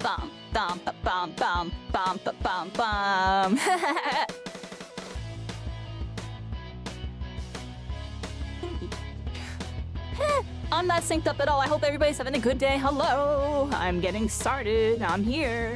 bum bum bum bum bum bum bum. I'm not synced up at all. I hope everybody's having a good day. Hello, I'm getting started. I'm here.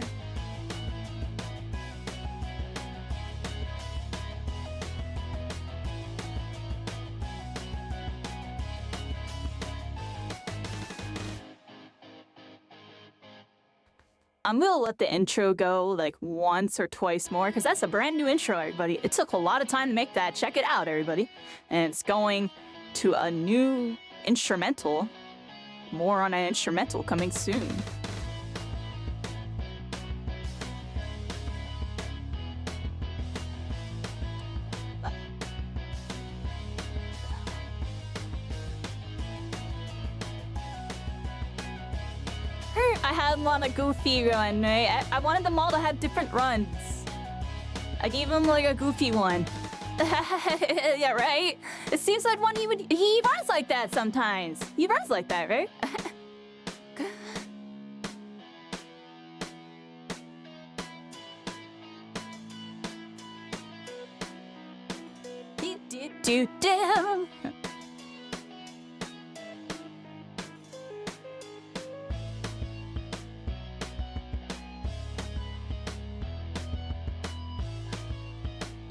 I'm gonna let the intro go like once or twice more because that's a brand new intro, everybody. It took a lot of time to make that. Check it out, everybody. And it's going to a new instrumental. More on an instrumental coming soon. I had them on a goofy run, right? I wanted them all to have different runs. I gave him like a goofy one. Yeah, right? It seems like one he runs like that sometimes. He runs like that, right? Do.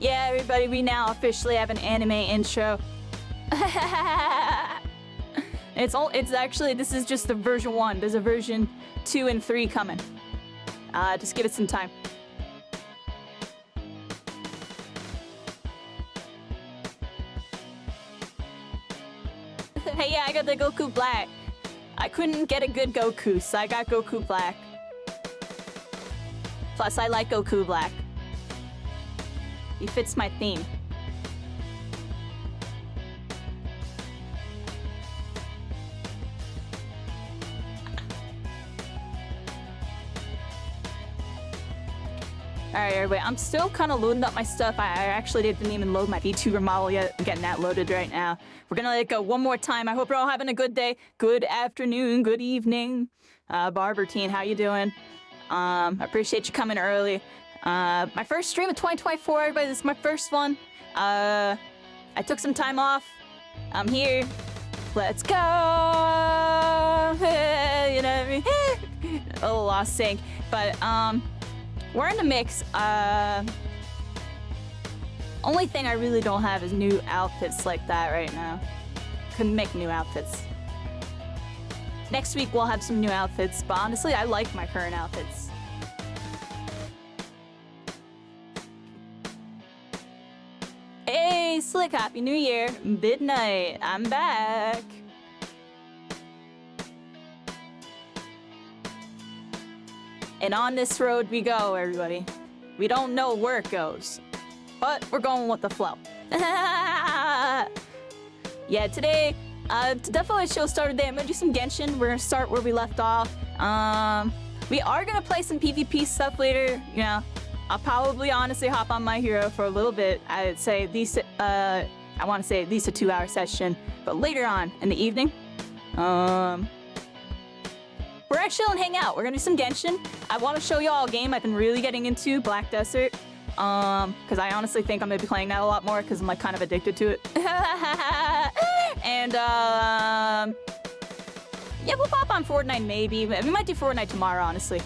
Yeah, everybody, we now officially have an anime intro. It's actually, this is just the version 1. There's a version 2 and 3 coming. Just give it some time. Hey, yeah, I got the Goku Black. I couldn't get a good Goku, so I got Goku Black. Plus, I like Goku Black. He fits my theme. Alright, everybody, I'm still kind of loading up my stuff. I actually didn't even load my VTuber model yet. I'm getting that loaded right now. We're gonna let it go one more time. I hope you're all having a good day, good afternoon, good evening. Barber Teen, how you doing? I appreciate you coming early. My first stream of 2024, everybody. This is my first one. I took some time off. I'm here. Let's go. You know what I mean? A little lost sync, but we're in the mix. Only thing I really don't have is new outfits like that right now. Couldn't make new outfits. Next week we'll have some new outfits, but honestly, I like my current outfits. Hey, Slick, Happy New Year. Midnight, I'm back. And on this road we go, everybody. We don't know where it goes, but we're going with the flow. Yeah, today, definitely show started today. I'm gonna do some Genshin. We're gonna start where we left off. We are gonna play some PvP stuff later, you know. I'll probably honestly hop on My Hero for a little bit. I'd say at least, I want to say at least a 2-hour session. But later on in the evening, we're actually gonna hang out. We're gonna do some Genshin. I want to show you all a game I've been really getting into, Black Desert. Because I honestly think I'm gonna be playing that a lot more because I'm like kind of addicted to it. And yeah, we'll pop on Fortnite maybe. We might do Fortnite tomorrow, honestly.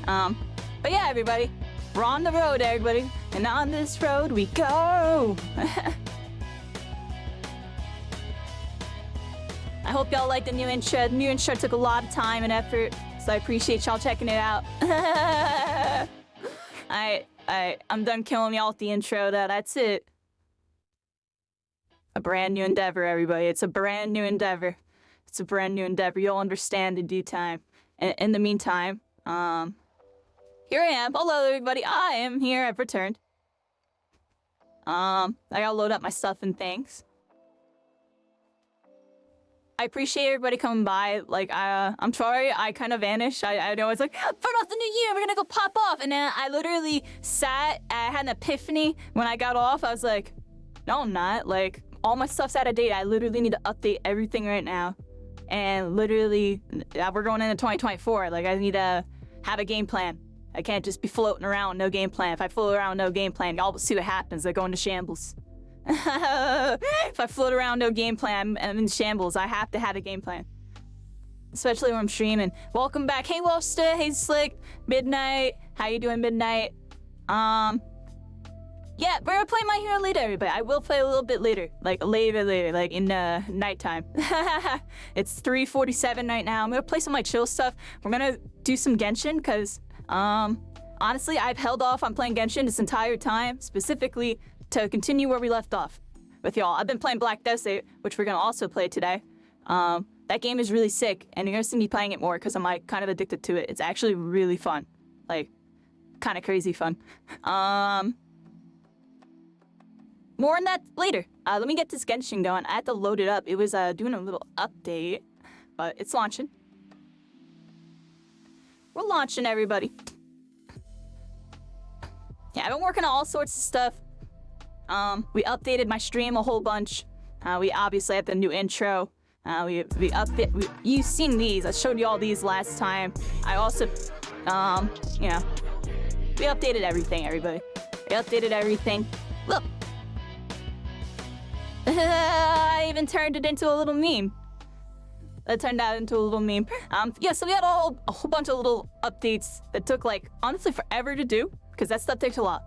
But yeah, everybody, we're on the road, everybody, and on this road we go. I hope y'all like the new intro. The new intro took a lot of time and effort, so I appreciate y'all checking it out. I'm done killing y'all with the intro, though. That's it. A brand new endeavor, everybody. It's a brand new endeavor. It's a brand new endeavor. You'll understand in due time. In the meantime, here I am. Hello, everybody. I am here. I've returned. I gotta load up my stuff and things. I appreciate everybody coming by. Like, I'm sorry I kind of vanished. I know it's like, first off the new year, we're gonna go pop off. And then I literally I had an epiphany when I got off. I was like, no, I'm not. Like, all my stuff's out of date. I literally need to update everything right now. and literally we're going into 2024. Like I need to have a game plan. I can't just be floating around no game plan. If I float around no game plan, y'all will see what happens. I go into shambles. If I float around no game plan, I'm in shambles. I have to have a game plan. Especially when I'm streaming. Welcome back. Hey, Wolfsta. Hey, Slick. Midnight. How you doing, Midnight? Yeah, we're gonna play My Hero later, everybody. I will play a little bit later. Like, later, like in nighttime. It's 3:47 right now. I'm gonna play some like chill stuff. We're gonna do some Genshin, because, honestly, I've held off on playing Genshin this entire time, specifically to continue where we left off with y'all. I've been playing Black Desert, which we're gonna also play today. That game is really sick, and you're gonna see me playing it more, because I'm like kind of addicted to it. It's actually really fun. Like, kind of crazy fun. More on that later. Let me get this Genshin going. I had to load it up. It was doing a little update, but it's launching. We're launching, everybody. Yeah, I've been working on all sorts of stuff. We updated my stream a whole bunch. We obviously had the new intro. You've seen these. I showed you all these last time. I also, you know, we updated everything, everybody. We updated everything. Look. I even turned it into a little meme. That turned out into a little meme. Yeah, so we had a whole bunch of little updates that took, like, honestly forever to do, because that stuff takes a lot.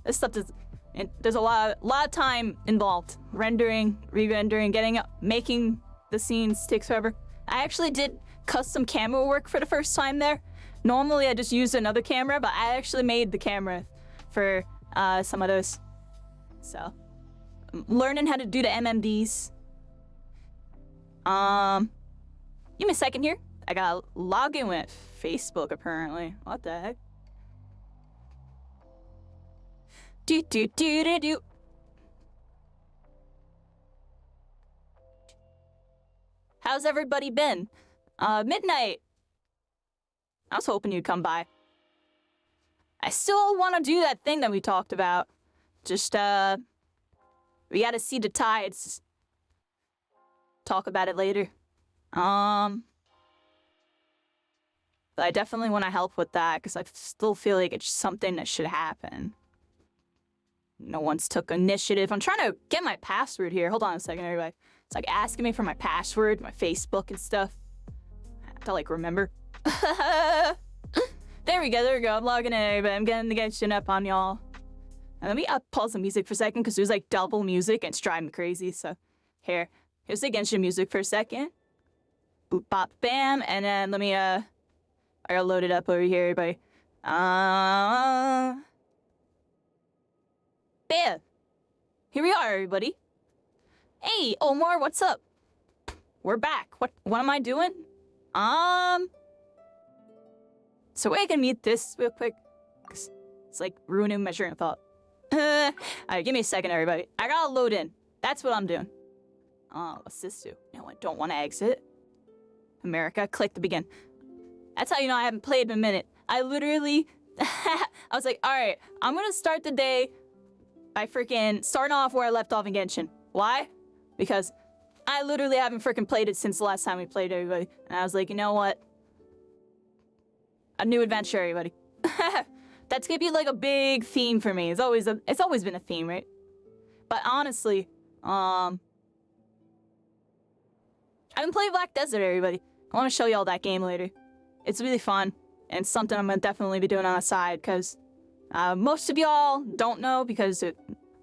This stuff does, and there's a lot of time involved. Rendering, re-rendering, making the scenes takes forever. I actually did custom camera work for the first time there. Normally I just used another camera, but I actually made the camera for some of those. So, learning how to do the MMDs. Give me a second here. I gotta log in with Facebook apparently. What the heck? Do. How's everybody been? Midnight. I was hoping you'd come by. I still want to do that thing that we talked about. Just, we gotta see the tides. Talk about it later. But I definitely want to help with that, because I still feel like it's something that should happen. No one's took initiative. I'm trying to get my password here. Hold on a second, everybody. It's like asking me for my password, my Facebook and stuff. I have to, like, remember. There we go. I'm logging in, everybody. I'm getting the Genshin up on y'all. And let me pause the music for a second, because there's, like, double music and it's driving me crazy, so here's the Genshin music for a second. Boop, bop, bam, and then let me, I gotta load it up over here, everybody. Bam! Here we are, everybody. Hey, Omar, what's up? We're back. What am I doing? So I can mute this real quick, because it's, like, ruining my train of thought. Alright, give me a second, everybody. I gotta load in. That's what I'm doing. What's this do? No, I don't want to exit. America, click to begin. That's how you know I haven't played in a minute. I literally, I was like, alright, I'm gonna start the day by freaking starting off where I left off in Genshin. Why? Because I literally haven't freaking played it since the last time we played, everybody. And I was like, you know what? A new adventure, everybody. That's gonna be like a big theme for me. It's always been a theme, right? But honestly, I've been playing Black Desert, everybody. I want to show y'all that game later. It's really fun, and it's something I'm gonna definitely be doing on the side, because most of y'all don't know, because a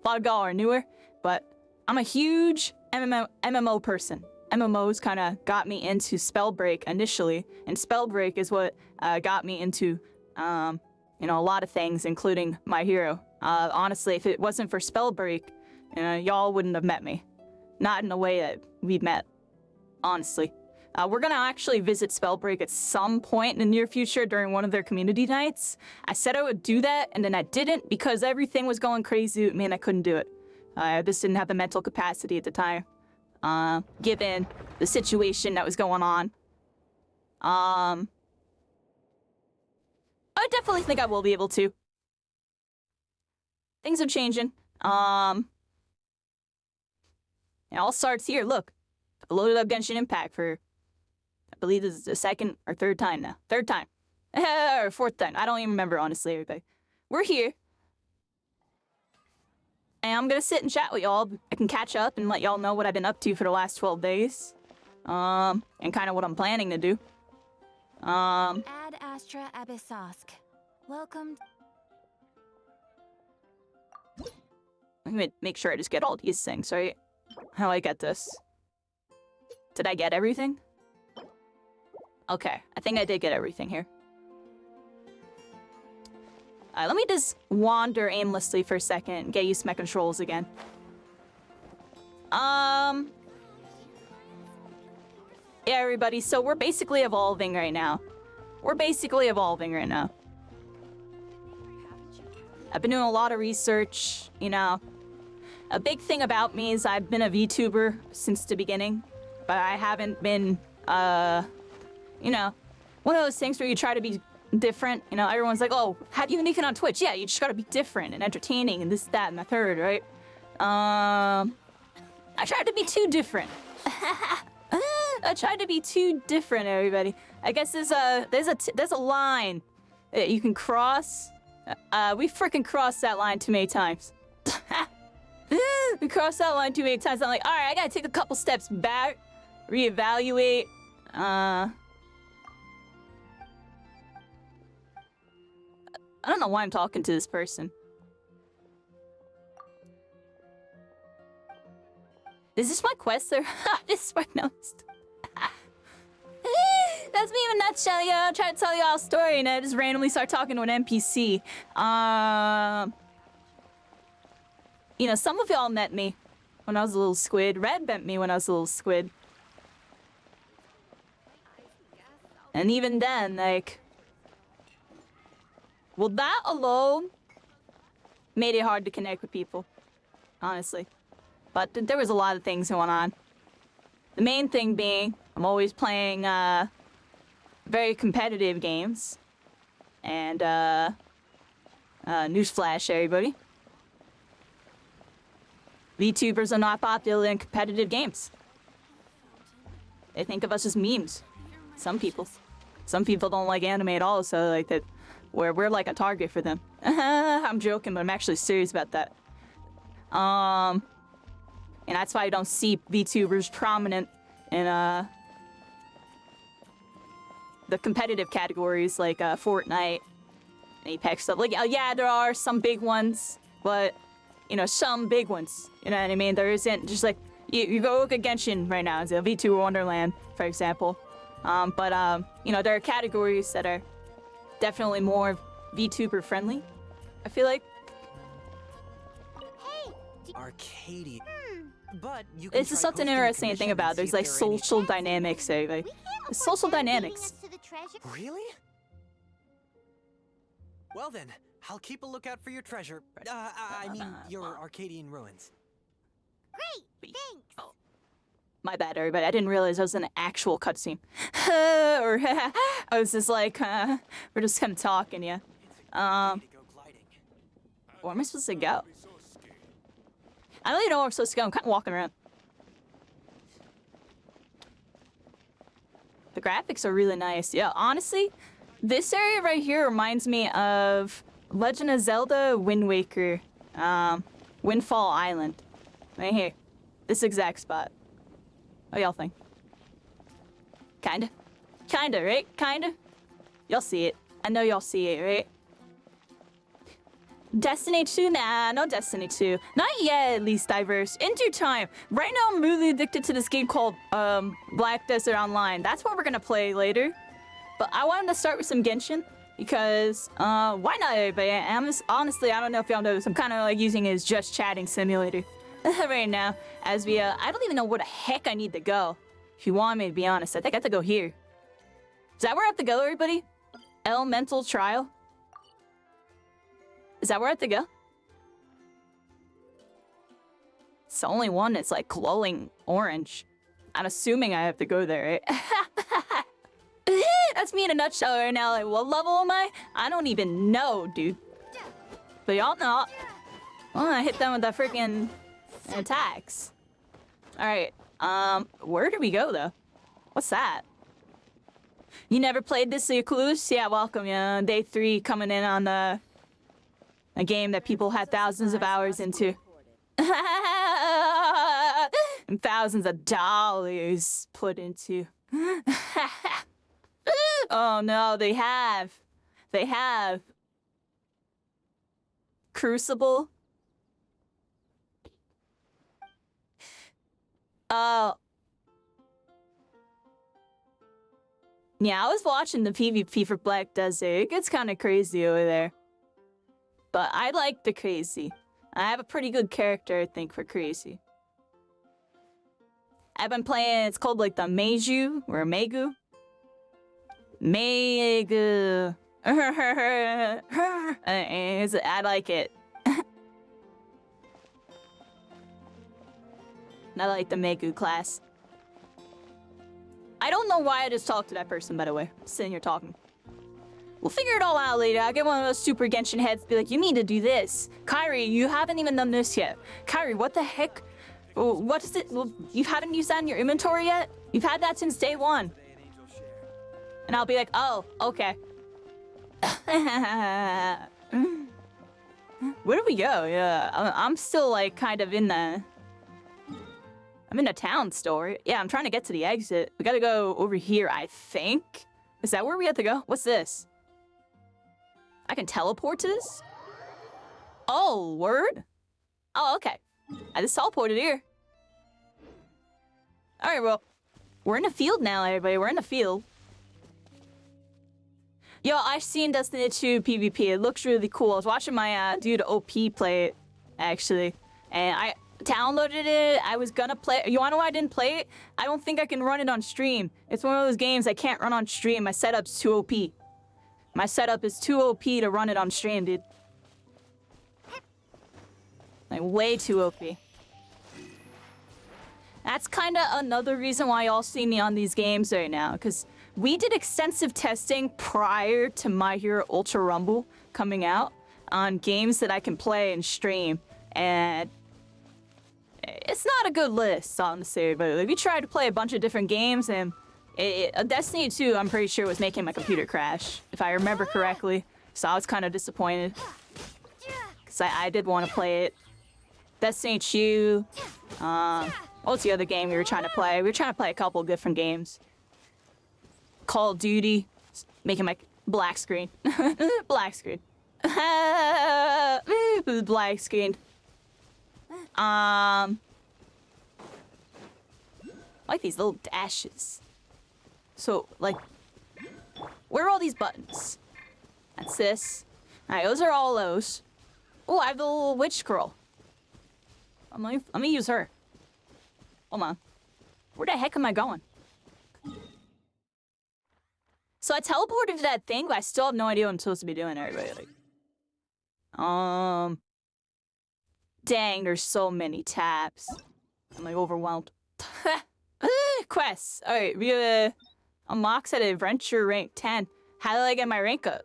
lot of y'all are newer, but I'm a huge MMO person. MMOs kind of got me into Spellbreak initially, and Spellbreak is what got me into, you know, a lot of things, including My Hero. Honestly, if it wasn't for Spellbreak, y'all wouldn't have met me. Not in the way that we met, honestly. We're gonna actually visit Spellbreak at some point in the near future during one of their community nights. I said I would do that, and then I didn't, because everything was going crazy with me and I couldn't do it. I just didn't have the mental capacity at the time, given the situation that was going on. I definitely think I will be able to. Things are changing. It all starts here, look. loaded up Genshin Impact for, I believe this is the second or third time now. Third time. Or fourth time. I don't even remember, honestly, everybody. We're here. And I'm gonna sit and chat with y'all. I can catch up and let y'all know what I've been up to for the last 12 days. And kind of what I'm planning to do. Ad Astra Abyssosque. Welcome. Let me make sure I just get all these things, right? How do I get this? Did I get everything? Okay, I think I did get everything here. Let me just wander aimlessly for a second and get used to my controls again. Yeah, everybody, so we're basically evolving right now. I've been doing a lot of research, you know. A big thing about me is I've been a VTuber since the beginning, but I haven't been, you know, one of those things where you try to be different. You know, everyone's like, oh, how do you make it on Twitch? Yeah, you just gotta be different and entertaining and this, that, and the third, right? I tried to be too different. I tried to be too different, everybody. I guess there's a line that you can cross. We freaking crossed that line too many times. We crossed that line too many times. I'm like, all right, I gotta take a couple steps back, reevaluate. I don't know why I'm talking to this person. Is this my quest or this is my notes? That's me in a nutshell, yo. I'm trying to tell y'all a story and I just randomly start talking to an NPC. You know, some of y'all met me when I was a little squid. Red met me when I was a little squid. And even then, like... well, that alone made it hard to connect with people, honestly. But there was a lot of things going on. The main thing being, I'm always playing very competitive games. And newsflash, everybody. VTubers are not popular in competitive games. They think of us as memes. Some people. Some people don't like anime at all, so like that. We're like a target for them. I'm joking, but I'm actually serious about that. And that's why I don't see VTubers prominent in the competitive categories like Fortnite and Apex stuff. Like, yeah, there are some big ones, but you know, some big ones. You know what I mean? There isn't just like you go look at Genshin right now. It's a VTuber Wonderland, for example. You know, there are categories that are definitely more VTuber friendly, I feel like. Arcadia. But you can This is something interesting to think about. There's like social dynamics, everybody. Social dynamics. Really? Well then, I'll keep a lookout for your treasure. I mean, your Arcadian ruins. Great, thanks. Oh. My bad, everybody. I didn't realize that was an actual cutscene. Or I was just like, we're just kind of talking, yeah. Where am I supposed to go? I don't even know where I'm supposed to go. I'm kind of walking around. The graphics are really nice. Yeah, honestly, this area right here reminds me of Legend of Zelda Wind Waker, Windfall Island. Right here. This exact spot. What y'all think? Kinda. Kinda, right? Kinda? Y'all see it. I know y'all see it, right? Destiny 2? Nah, no Destiny 2. Not yet, at least, Diverse. In due time. Right now, I'm really addicted to this game called, Black Desert Online. That's what we're gonna play later. But I wanted to start with some Genshin. Because, why not, everybody? Honestly, I don't know if y'all know this. I'm kind of, like, using it as just chatting simulator. Right now. As we, I don't even know where the heck I need to go. If you want me to be honest, I think I have to go here. Is that where I have to go, everybody? Elemental Trial? Is that where I have to go? It's the only one that's like glowing orange. I'm assuming I have to go there, right? That's me in a nutshell right now. Like, what level am I? I don't even know, dude. But y'all know. I hit them with the freaking attacks. Alright. Where do we go though? What's that? You never played this, so you're clueless? Yeah, welcome. Yeah, day 3 coming in on a game that people had thousands of hours into. And thousands of dollars put into. Oh no, they have. They have. Crucible. Yeah, I was watching the PvP for Black Desert. It gets kind of crazy over there. But I like the crazy. I have a pretty good character, I think, for crazy. I've been playing, it's called like the Meiju, or Megu. Megu. I like it. I like the Megu class. I don't know why I just talked to that person, by the way. I'm sitting here talking. We'll figure it all out later. I'll get one of those super Genshin heads to be like, you need to do this. Kairi, you haven't even done this yet. Kairi, what the heck? What is it? You haven't used that in your inventory yet? You've had that since day 1. And I'll be like, oh, okay. Where do we go? Yeah, I'm still like kind of in the... I'm in the town store. Yeah, I'm trying to get to the exit. We gotta go over here, I think. Is that where we have to go? What's this? I can teleport to this? Oh, word? Oh, okay. I just teleported here. Alright, well, we're in the field now, everybody. We're in the field. Yo, I've seen Destiny 2 PvP. It looks really cool. I was watching my dude OP play it, actually. And I downloaded it. I was gonna play. You wanna know why I didn't play it? I don't think I can run it on stream. It's one of those games I can't run on stream. My setup's too OP. My setup is too OP to run it on stream, dude. Like, way too OP. That's kind of another reason why y'all see me on these games right now, because we did extensive testing prior to My Hero Ultra Rumble coming out on games that I can play and stream, and it's not a good list, honestly, but like, we tried to play a bunch of different games, and Destiny 2, I'm pretty sure, was making my computer crash, if I remember correctly, so I was kind of disappointed, because I did want to play it. Destiny 2, what's the other game we were trying to play? We were trying to play a couple of different games. Call of Duty, making my black screen. Black screen. Black screen. I like these little dashes. So, like, where are all these buttons? That's this. Alright, those are all those. Oh, I have the little witch girl. Let me use her. Hold on. Where the heck am I going? So I teleported to that thing, but I still have no idea what I'm supposed to be doing, everybody. Like, dang, there's so many tabs. I'm like overwhelmed. Quests. Alright, we unlocks at adventure rank 10. How do I get my rank up?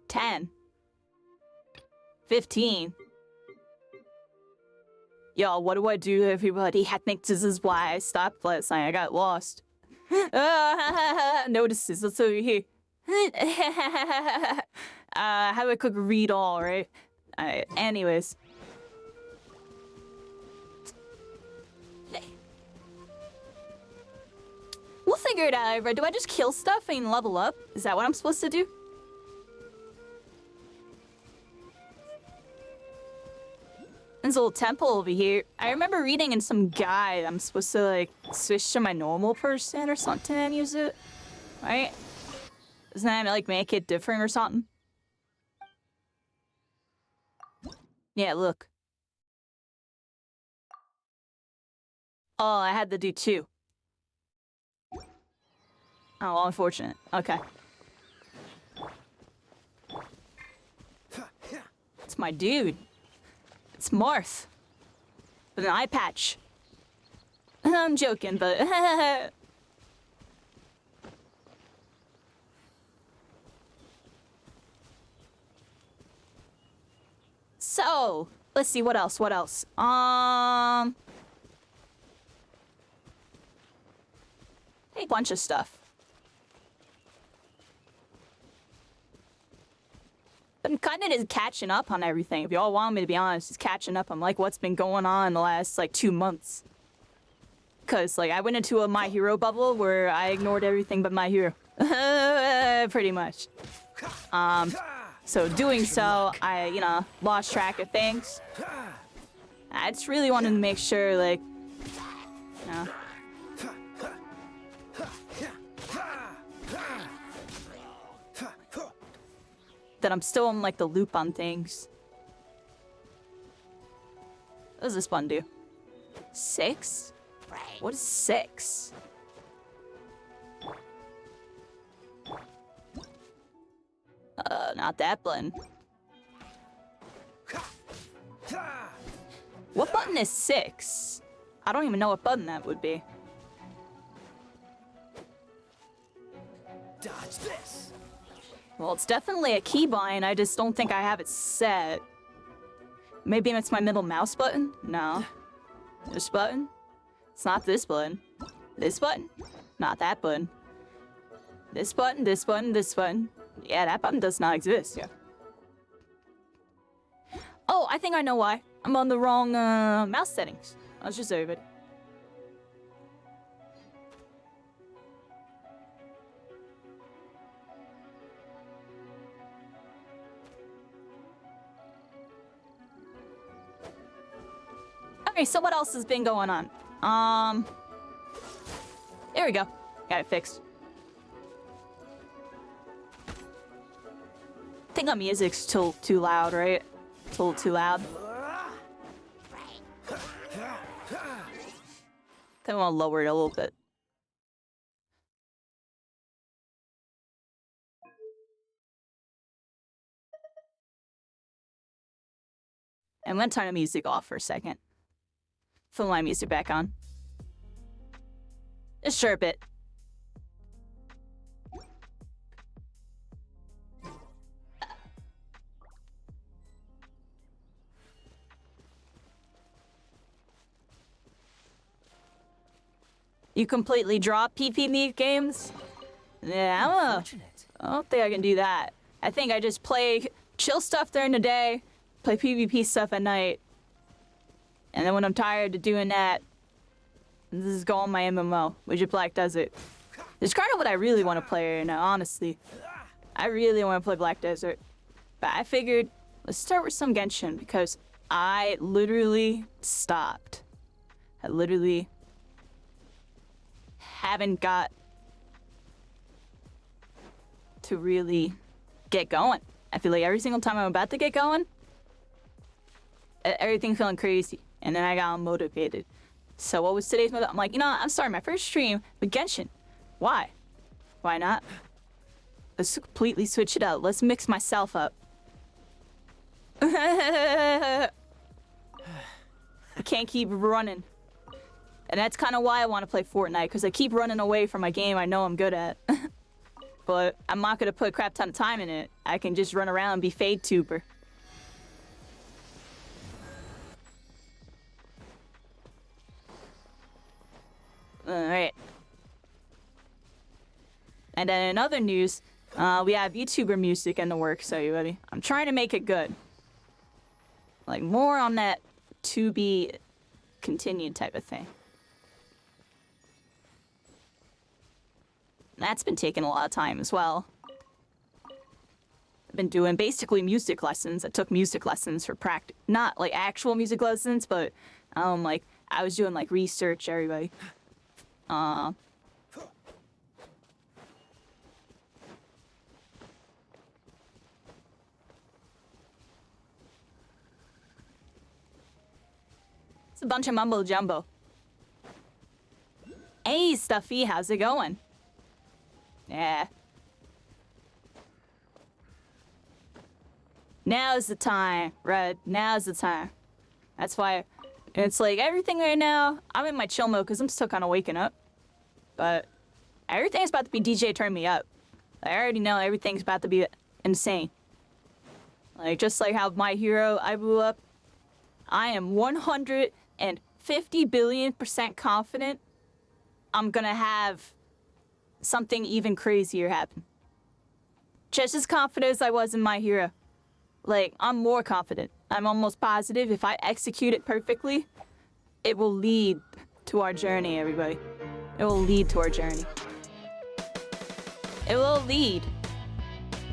10. 15. Yo, what do I do, everybody? I think this is why I stopped last night. I got lost. Notices. Let's over here. How do I click read all, right? Anyways. We'll figure it out, right? Do I just kill stuff and level up? Is that what I'm supposed to do? There's a little temple over here. I remember reading in some guide I'm supposed to, like, switch to my normal person or something and use it. Right? Doesn't that, like, make it different or something? Yeah, look. Oh, I had to do 2. Oh, well, unfortunate. Okay. It's my dude. It's Marth. With an eye patch. I'm joking, but... So, let's see, what else? A bunch of stuff. I'm kind of just catching up on everything. If y'all want me to be honest, just catching up on like what's been going on in the last like 2 months. Cause like I went into a My Hero bubble where I ignored everything but My Hero. Pretty much. So doing so, I, you know, lost track of things. I just really wanted to make sure, like, you know, that I'm still in, like, the loop on things. What does this button do? 6? What is 6? Not that button. What button is 6? I don't even know what button that would be. Dodge this. Well, it's definitely a keybind. I just don't think I have it set. Maybe it's my middle mouse button? No. This button? It's not this button. This button? Not that button. This button, this button, this button. Yeah, that button does not exist, yeah. Oh, I think I know why. I'm on the wrong mouse settings. Let's just over it. Okay, so what else has been going on? There we go. Got it fixed. I think our music's still too loud, right? It's a little too loud. I think I want to lower it a little bit. I'm gonna turn the music off for a second. Put my music back on. Just chirp it. You completely drop PvP games? Yeah, I don't think I can do that. I think I just play chill stuff during the day, play PvP stuff at night. And then when I'm tired of doing that, this is go on my MMO, Widget Black Desert. It's kind of what I really want to play right now, honestly. I really want to play Black Desert. But I figured, let's start with some Genshin, because I literally stopped. I literally haven't got to really get going. I feel like every single time I'm about to get going, everything's feeling crazy. And then I got unmotivated. So what was today's motive? I'm like, you know what? I'm starting my first stream with Genshin. Why? Why not? Let's completely switch it up. Let's mix myself up. I can't keep running. And that's kind of why I want to play Fortnite, because I keep running away from my game I know I'm good at. But I'm not going to put a crap ton of time in it. I can just run around and be Fade Tuber. Alright. And then in other news, we have YouTuber music in the works, so you ready? I'm trying to make it good. Like, more on that to be continued type of thing. That's been taking a lot of time as well. I've been doing basically music lessons. I took music lessons for practice. Not like actual music lessons, but like I was doing like research, everybody. It's a bunch of mumbo jumbo. Hey, Stuffy, how's it going? Yeah. Now's the time, Red. Now's the time. That's why it's like everything right now, I'm in my chill mode because I'm still kind of waking up. But everything's about to be DJ turn me up. I already know everything's about to be insane. Like, just like how My Hero, I blew up. I am 150 billion% confident I'm gonna have something even crazier happen. Just as confident as I was in My Hero. Like, I'm more confident. I'm almost positive if I execute it perfectly, it will lead to our journey, everybody. It will lead to our journey. It will lead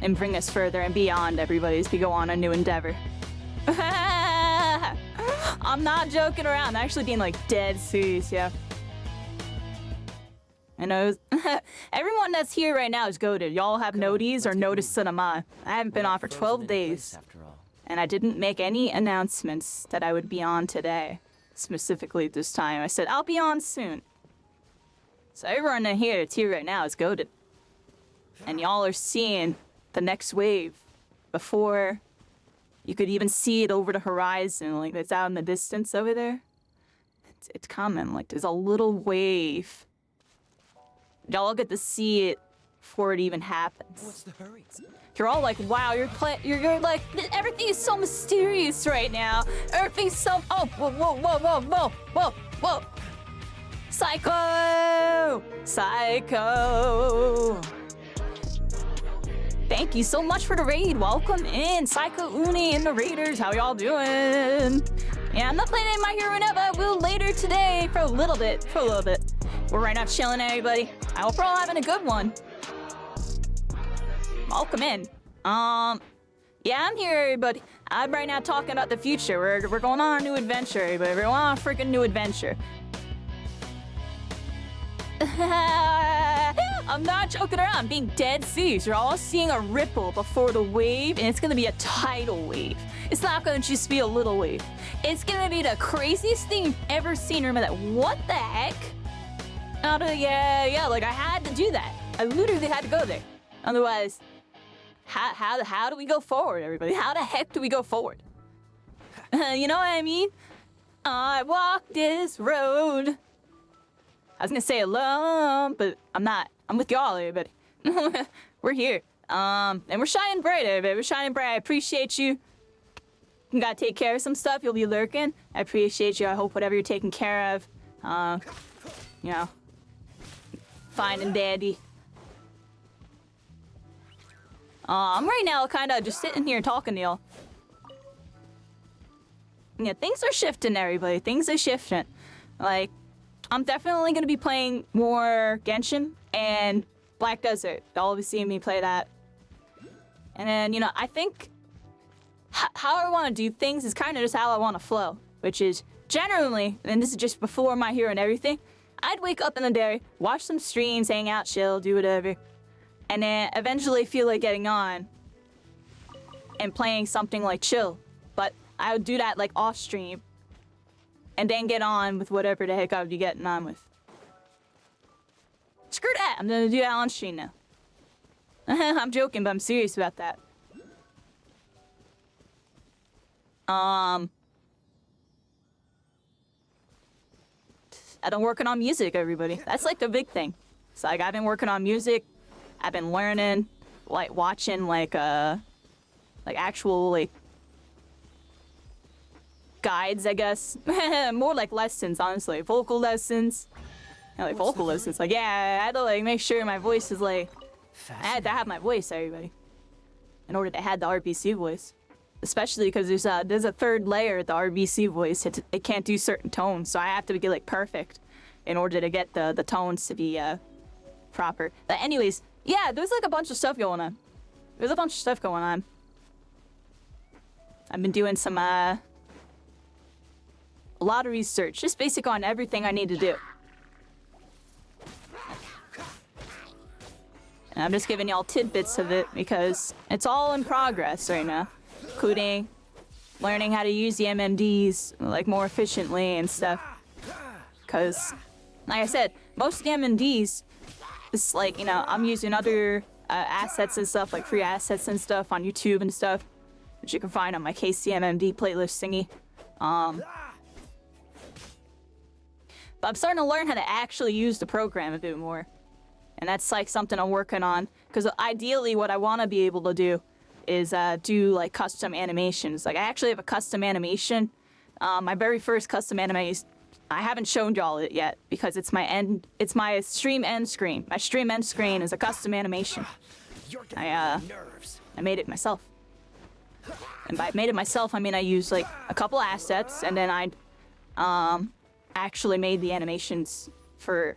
and bring us further and beyond, everybody, as we go on a new endeavor. I'm not joking around. I'm actually being, like, dead serious, yeah. I know everyone that's here right now is goated. Y'all have noties or notice cinema. I haven't been on for 12 days. And I didn't make any announcements that I would be on today. Specifically this time. I said, I'll be on soon. So everyone in here that's here right now is goated. And y'all are seeing the next wave before you could even see it over the horizon. Like, it's out in the distance over there. It's coming. Like, there's a little wave. Y'all get to see it before it even happens. What's the hurry? You're all like, wow, you're like, everything is so mysterious right now. Everything's so, oh, whoa, whoa, whoa, whoa, whoa, whoa, whoa. Psycho! Psycho! Thank you so much for the raid. Welcome in, Psycho Uni and the Raiders. How y'all doing? Yeah, I'm not playing any My Hero Neva. I will later today for a little bit. We're right now chilling, everybody. I hope we're all having a good one. Welcome in. Yeah, I'm here, everybody. I'm right now talking about the future. We're going on a new adventure, everybody. We're going on a freaking new adventure. I'm not joking around. I'm being dead serious. You're all seeing a ripple before the wave, and it's gonna be a tidal wave. It's not gonna just be a little wave. It's gonna be the craziest thing you've ever seen. Remember that? What the heck? Yeah, like I had to do that. I literally had to go there. Otherwise, how do we go forward, everybody? How the heck do we go forward? You know what I mean? I walk this road. I was gonna say alone, but I'm not. I'm with y'all, everybody. We're here. And we're shining bright, everybody. We're shining bright. I appreciate you. You gotta take care of some stuff. You'll be lurking. I appreciate you. I hope whatever you're taking care of, you know, fine and dandy. I'm right now kind of just sitting here talking to y'all. Yeah, things are shifting, everybody. Things are shifting. Like, I'm definitely going to be playing more Genshin and Black Desert. Y'all be seeing me play that. And then, you know, I think how I want to do things is kind of just how I want to flow. Which is generally, and this is just before My Hero and everything, I'd wake up in the day, watch some streams, hang out, chill, do whatever. And then eventually feel like getting on and playing something like chill. But I would do that like off stream and then get on with whatever the heck I would be getting on with. Screw that, I'm gonna do that on stream now. I'm joking, but I'm serious about that. I've been working on music, everybody. That's like the big thing. It's like I've been working on music. I've been learning, like watching like actual like guides, I guess. More like lessons, honestly. Vocal lessons. Yeah, like vocal lessons. Like, yeah, I had to like make sure my voice is like, I had to have my voice, everybody, in order to have the RBC voice. Especially because there's a third layer of the RBC voice. It can't do certain tones, so I have to get like perfect in order to get the tones to be proper. But anyways, yeah, there's like a bunch of stuff going on. There's a bunch of stuff going on. I've been doing some a lot of research, just basic on everything I need to do. And I'm just giving y'all tidbits of it because it's all in progress right now, including learning how to use the MMDs like more efficiently and stuff. Because, like I said, most of the MMDs, it's like, you know, I'm using other assets and stuff, like free assets and stuff on YouTube and stuff, which you can find on my KCMMD playlist thingy. But I'm starting to learn how to actually use the program a bit more. And that's like something I'm working on. Because ideally what I want to be able to do is do like custom animations. Like I actually have a custom animation. My very first custom I haven't shown y'all it yet because it's my stream end screen. My stream end screen is a custom animation. You're getting on my nerves. I made it myself. And by made it myself, I mean I used like a couple assets and then I actually made the animations for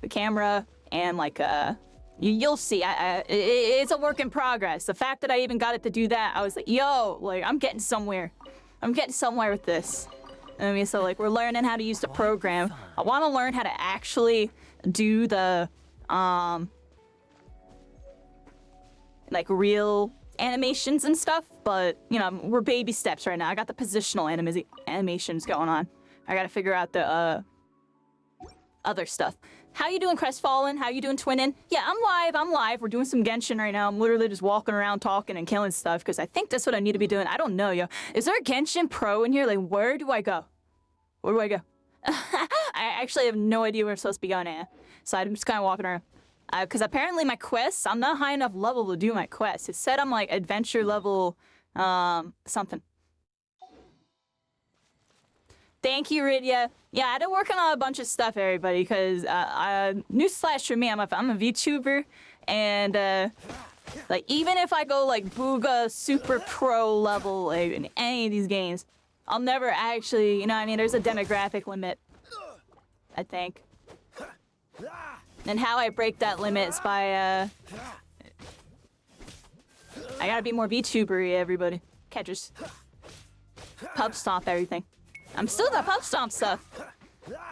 the camera and like you'll see. It's a work in progress. The fact that I even got it to do that, I was like, yo, like I'm getting somewhere. I'm getting somewhere with this. I mean, so like we're learning how to use the program. I want to learn how to actually do the like real animations and stuff, but you know, we're baby steps right now. I got the positional animations going on. I gotta figure out the other stuff. How you doing, Crestfallen? How you doing, Twinin? Yeah, I'm live. We're doing some Genshin right now. I'm literally just walking around talking and killing stuff because I think that's what I need to be doing. I don't know, yo. Is there a Genshin Pro in here? Like, where do I go? Where do I go? I actually have no idea where I'm supposed to be going at. So I'm just kind of walking around. Because apparently my quests, I'm not high enough level to do my quests. It said I'm like adventure level something. Thank you, Rydia. Yeah, I've been working on a bunch of stuff, everybody, because newsflash for me, I'm a VTuber, and like even if I go like Booga Super Pro level like, in any of these games, I'll never actually, you know what I mean, there's a demographic limit, I think. And how I break that limit is by I gotta be more VTuber-y, everybody. Can't just pub stomp everything. I'm still got pub stomp stuff.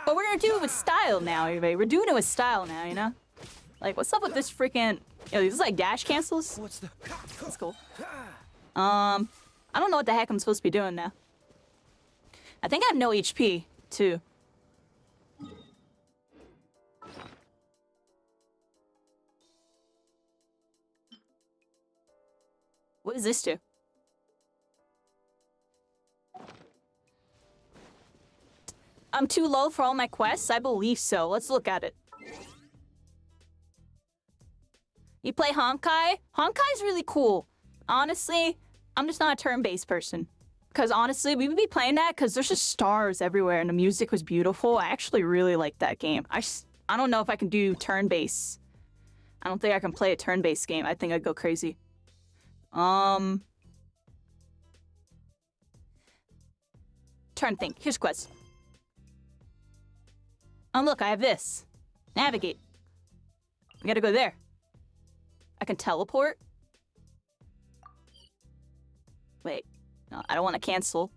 But we're gonna do it with style now, everybody. We're doing it with style now, you know? Like, what's up with this freaking... Yo, these like dash cancels? What's the... That's cool. I don't know what the heck I'm supposed to be doing now. I think I have no HP, too. What does this do? I'm too low for all my quests? I believe so. Let's look at it. You play Honkai? Honkai's really cool. Honestly, I'm just not a turn-based person. Because honestly, we would be playing that because there's just stars everywhere and the music was beautiful. I actually really like that game. I don't know if I can do turn-based. I don't think I can play a turn-based game. I think I'd go crazy. Trying to think. Here's a quest. Oh, look, I have this. Navigate. We gotta go there. I can teleport. Wait. No, I don't want to cancel.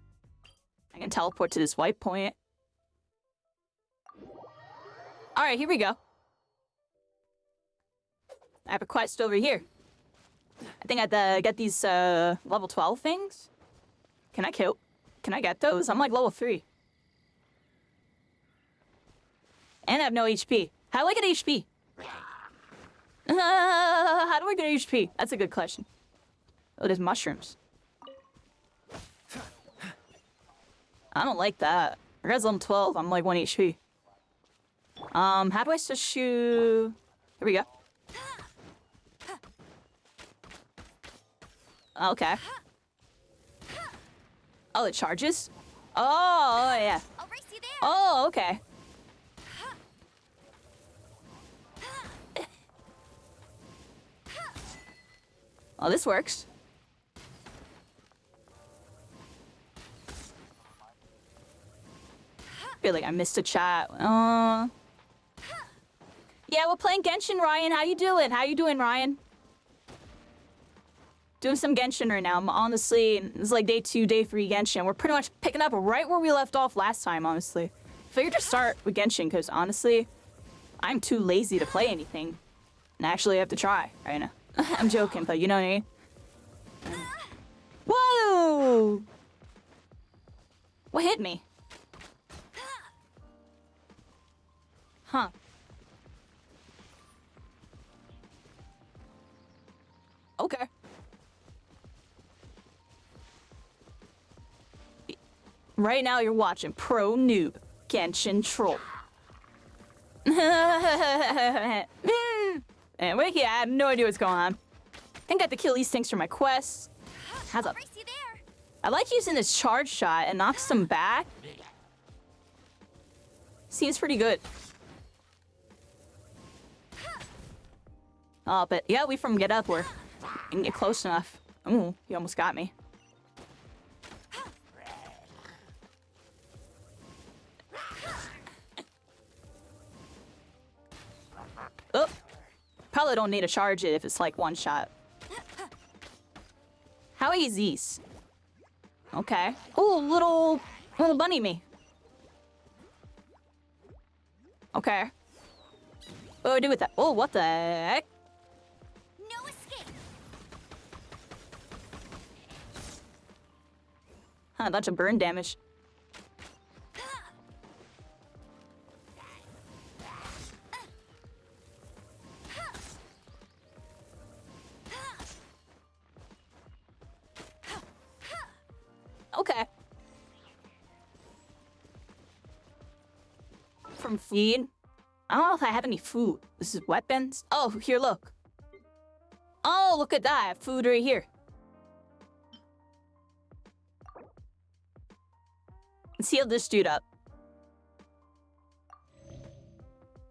I can teleport to this white point. Alright, here we go. I have a quest over here. I think I have to get these level 12 things. Can I get those? I'm like level 3. And I have no HP. How do I get HP? How do I get HP? That's a good question. Oh, there's mushrooms. I don't like that. I got level 12. I'm like 1 HP. How do I just shoot? Here we go. Okay. Oh, it charges? Oh, yeah. I'll race you there. Oh, okay. Oh, this works. I feel like I missed a chat. Yeah, we're playing Genshin, Ryan. How you doing? How you doing, Ryan? Doing some Genshin right now. I'm honestly, it's like day 2, day 3 Genshin. We're pretty much picking up right where we left off last time, honestly. Figured to start with Genshin, because honestly, I'm too lazy to play anything. And actually, I have to try right now. I'm joking, but you know what I mean? Whoa! What hit me? Huh. Okay. Right now you're watching Pro Noob Genshin Troll. And wait here, I have no idea what's going on. I think I have to kill these things for my quests. How's up? I like using this charge shot. It knocks them back. Seems pretty good. Oh, but yeah, we from get up where I can get close enough. Ooh, he almost got me. Oh, probably don't need to charge it if it's like one shot. How easy's? Okay. Oh, little bunny me. Okay. What do I do with that? Oh, what the heck? No escape. Huh, a bunch of burn damage. Okay. From feed? I don't know if I have any food. This is weapons? Oh, here, look. Oh, look at that. I have food right here. Let's heal this dude up.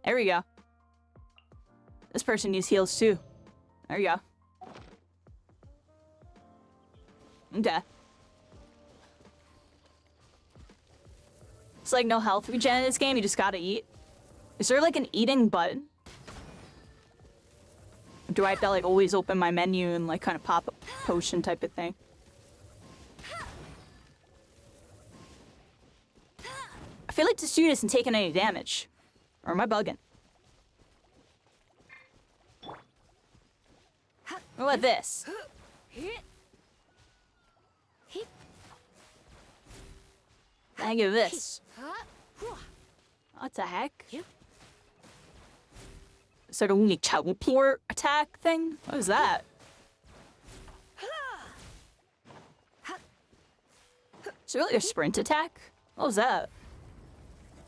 There we go. This person needs heals too. There we go. Okay. It's like no health regen in this game, you just gotta eat. Is there like an eating button? Or do I have to like always open my menu and like kind of pop a potion type of thing? I feel like this dude isn't taking any damage. Or am I bugging? What about this? I give this. What the heck? Is that a only teleport attack thing? What is that? Is it really a sprint attack? What was that?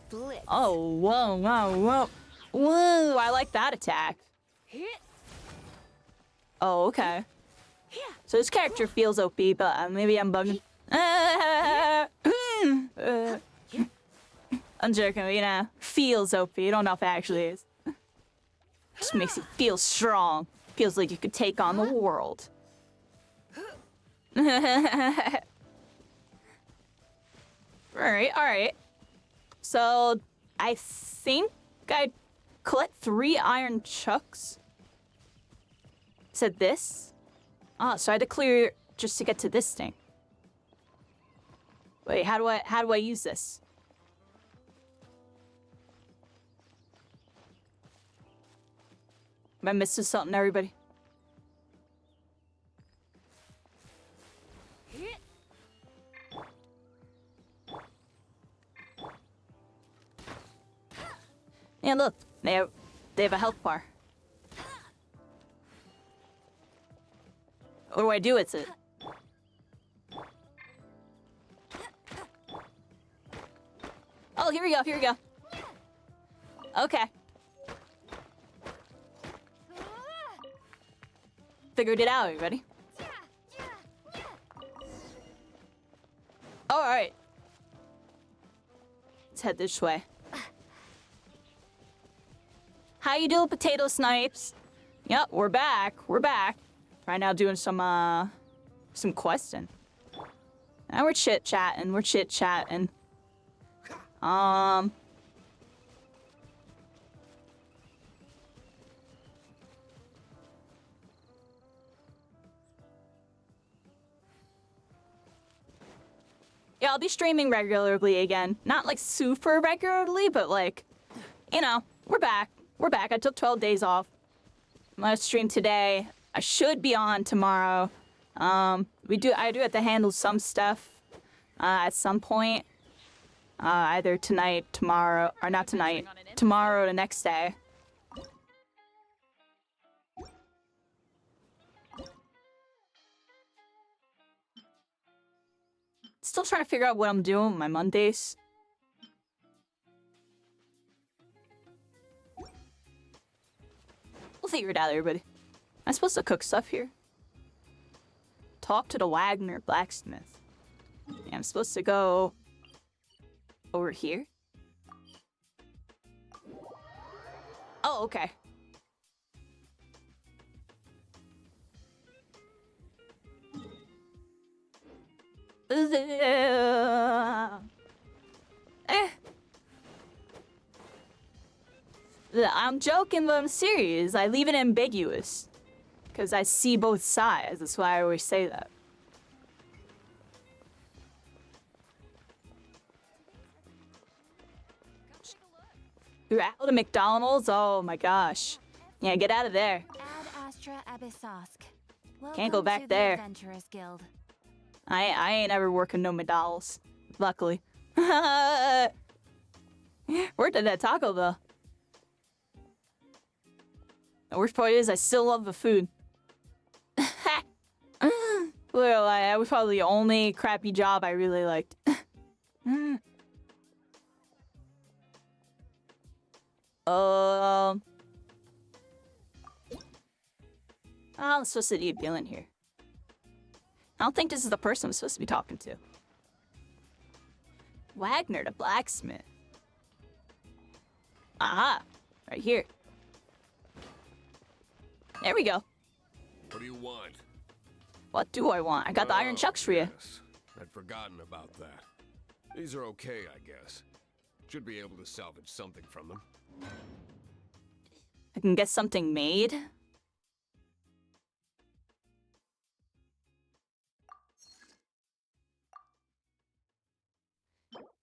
Blitz. Oh, whoa, whoa, whoa. Whoa, I like that attack. Oh, okay. So this character feels OP, but maybe I'm bugging. I'm joking, but you know, feels OP. You don't know if it actually is. Just makes you feel strong. Feels like you could take on the world. Alright, alright. So, I think I collect 3 iron chucks. Said this? Oh, so I had to clear just to get to this thing. Wait, how do I use this? Am I missing something, everybody? Yeah, look, they have a health bar. What do I do with it? Oh, here we go, here we go. Okay. Figured it out, everybody. Alright. Let's head this way. How you doing, Potato Snipes? Yep, we're back. We're back. Right now doing some questing. Now we're chit-chatting. We're chit-chatting. Yeah, I'll be streaming regularly again. Not like super regularly, but like, you know, we're back. We're back. I took 12 days off. I'm gonna stream today. I should be on tomorrow. I do have to handle some stuff at some point. Either tonight, tomorrow, or not tonight. Tomorrow or the next day. Still trying to figure out what I'm doing with my Mondays. We'll figure it out, everybody. Am I supposed to cook stuff here? Talk to the Wagner blacksmith. Yeah, I'm supposed to go over here. Oh, okay. I'm joking, but I'm serious. I leave it ambiguous. Because I see both sides. That's why I always say that. You're out of McDonald's? Oh my gosh. Yeah, get out of there. Ad Astra Abyssosque. Can't go Welcome back to there. The Adventurers Guild. I ain't ever working no McDonald's. Luckily. Worked at that Taco Bell. The worst part is I still love the food. Well, that was probably the only crappy job I really liked. I'm supposed to be in here. I don't think this is the person I'm supposed to be talking to. Wagner, the blacksmith. Aha! Right here. There we go. What do you want? What do I want? I got the iron chucks for you. Yes. I'd forgotten about that. These are okay, I guess. Should be able to salvage something from them. I can get something made.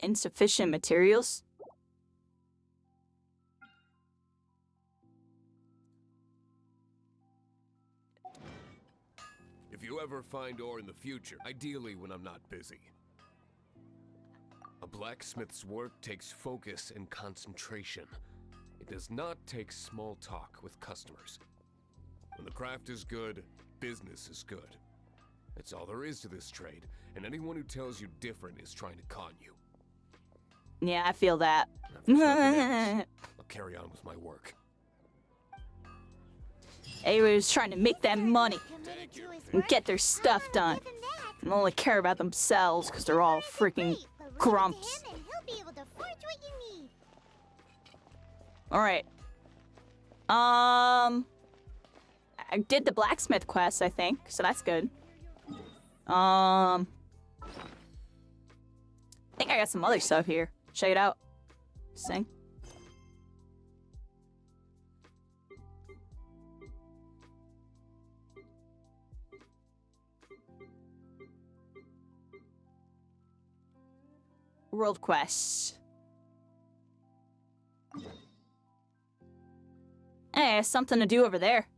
Insufficient materials. If you ever find ore in the future, ideally when I'm not busy. A blacksmith's work takes focus and concentration. It does not take small talk with customers. When the craft is good, business is good. That's all there is to this trade, and anyone who tells you different is trying to con you. Yeah, I feel that. If there's nothing else, I'll carry on with my work. Everyone's trying to make that money Committed to his and work. get their stuff done. Give him that. And only care about themselves because they're all freaking Great, but leave it to grumps. him and he'll be able to forge what you need. Alright. I did the blacksmith quest, I think, so that's good. I think I got some other stuff here. Check it out. Sing. World quests. Hey, something to do over there.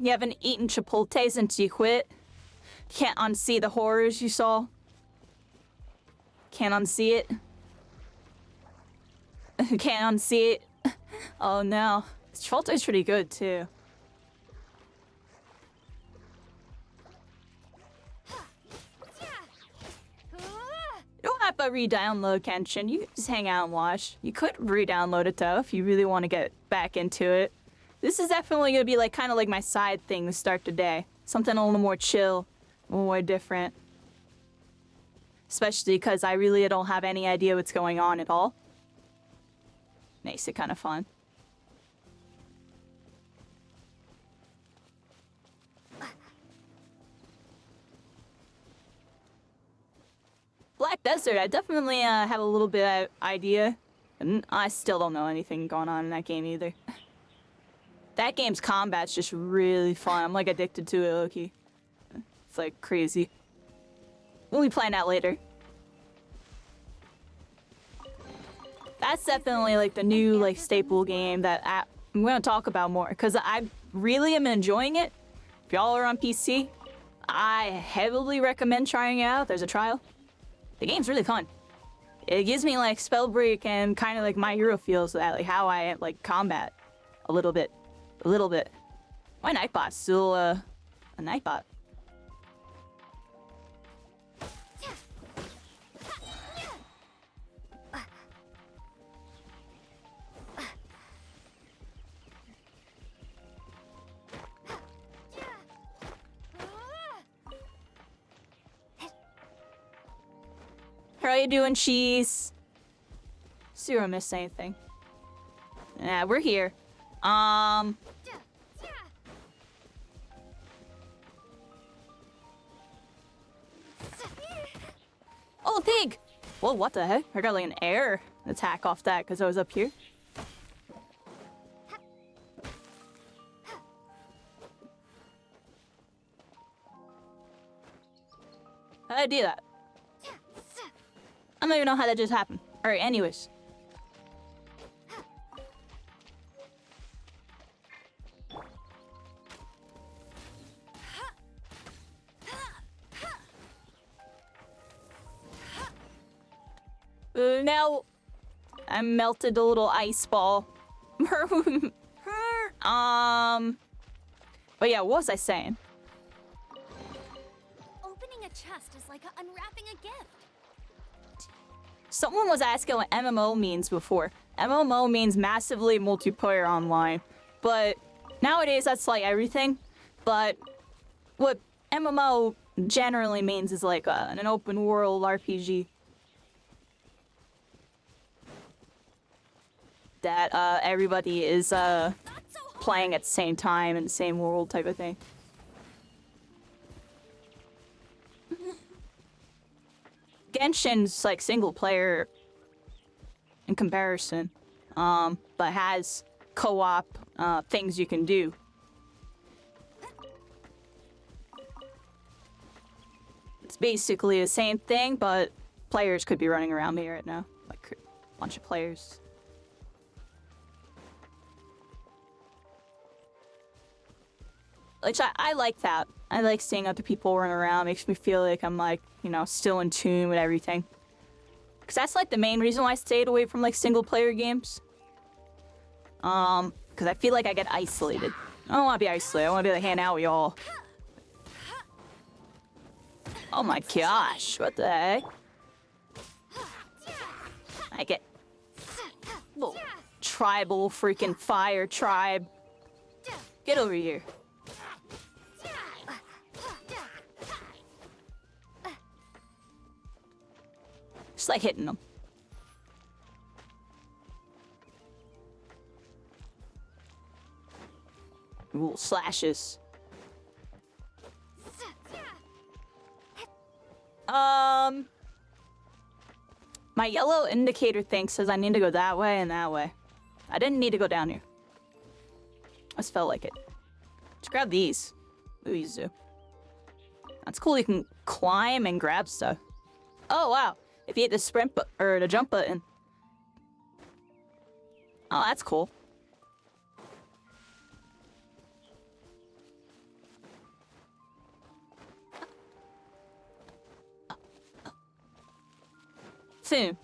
You haven't eaten Chipotle since you quit. Can't unsee the horrors you saw. Can't unsee it. Can't unsee it. Oh no. Chipotle's pretty good too. You don't have to re-download Kenshin. You can just hang out and watch. You could re-download it though if you really want to get back into it. This is definitely gonna be like kind of like my side thing to start the day. Something a little more chill, a little more different. Especially because I really don't have any idea what's going on at all. Makes it kind of fun. Black Desert, I definitely have a little bit of idea. And I still don't know anything going on in that game either. That game's combat's just really fun. I'm like addicted to it, Loki. It's like crazy. We'll be playing that later. That's definitely like the new like staple game that I'm gonna talk about more because I really am enjoying it. If y'all are on PC, I heavily recommend trying it out. There's a trial. The game's really fun. It gives me like Spellbreak and kind of like My Hero feels that like how I like combat a little bit. A little bit. My Nightbot's still a Nightbot. How you doing, cheese? See if I missed anything. Yeah, we're here. Oh, pig! Whoa, what the heck? I got like an air attack off that because I was up here. How'd I do that? I don't even know how that just happened. Alright, anyways. Now, I melted a little ice ball. But yeah, what was I saying? Opening a chest is like unwrapping a gift. Someone was asking what MMO means before. MMO means massively multiplayer online. But nowadays, that's like everything. But what MMO generally means is like an open world RPG. That everybody is playing at the same time in the same world type of thing. Genshin's like single player in comparison, but has co-op things you can do. It's basically the same thing, but players could be running around me right now, like a bunch of players. Which I like that. I like seeing other people run around. Makes me feel like I'm like, you know, still in tune with everything. Cause that's like the main reason why I stayed away from like single player games. Cause I feel like I get isolated. I don't wanna be isolated. I wanna be like hanging out with y'all. Oh my gosh, what the heck? I get little tribal freaking fire tribe. Get over here. Just like hitting them. Little slashes. My yellow indicator thing says I need to go that way and that way. I didn't need to go down here. I just felt like it. Let's grab these. These do. That's cool. You can climb and grab stuff. Oh wow! If you hit the sprint or the jump button. Oh, that's cool. Soon.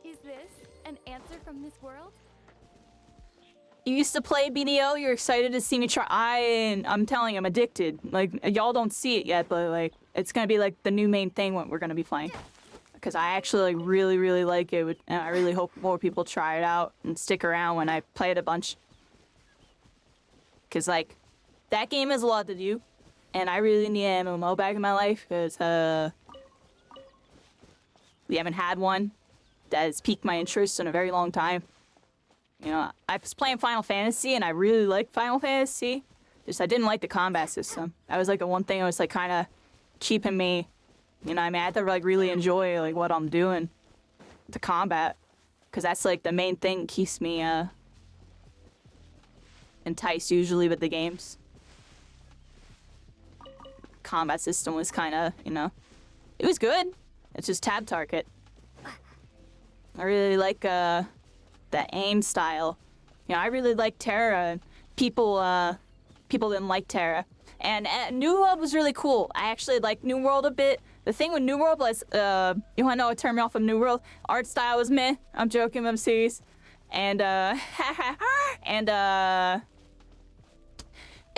Is this an answer from this world? You used to play BDO, you're excited to see me try. I'm telling you, I'm addicted. Like, y'all don't see it yet, but like, it's gonna be like the new main thing what we're gonna be playing. Because I actually like really, really like it, and I really hope more people try it out and stick around when I play it a bunch. Because like, that game has a lot to do, and I really need an MMO back in my life, because we haven't had one that has piqued my interest in a very long time. You know, I was playing Final Fantasy, and I really liked Final Fantasy. Just I didn't like the combat system. That was like the one thing that was like kind of keeping me. You know, I mean, I had to like really enjoy like what I'm doing, the combat, because that's like the main thing that keeps me enticed usually with the games. Combat system was kind of, you know, it was good. It's just tab target. I really like that aim style. You know, I really like Terra, and people didn't like Terra. And New World was really cool. I actually like New World a bit. The thing with New World was, you wanna know what turned me off of New World? Art style was meh. I'm joking, I'm serious. And the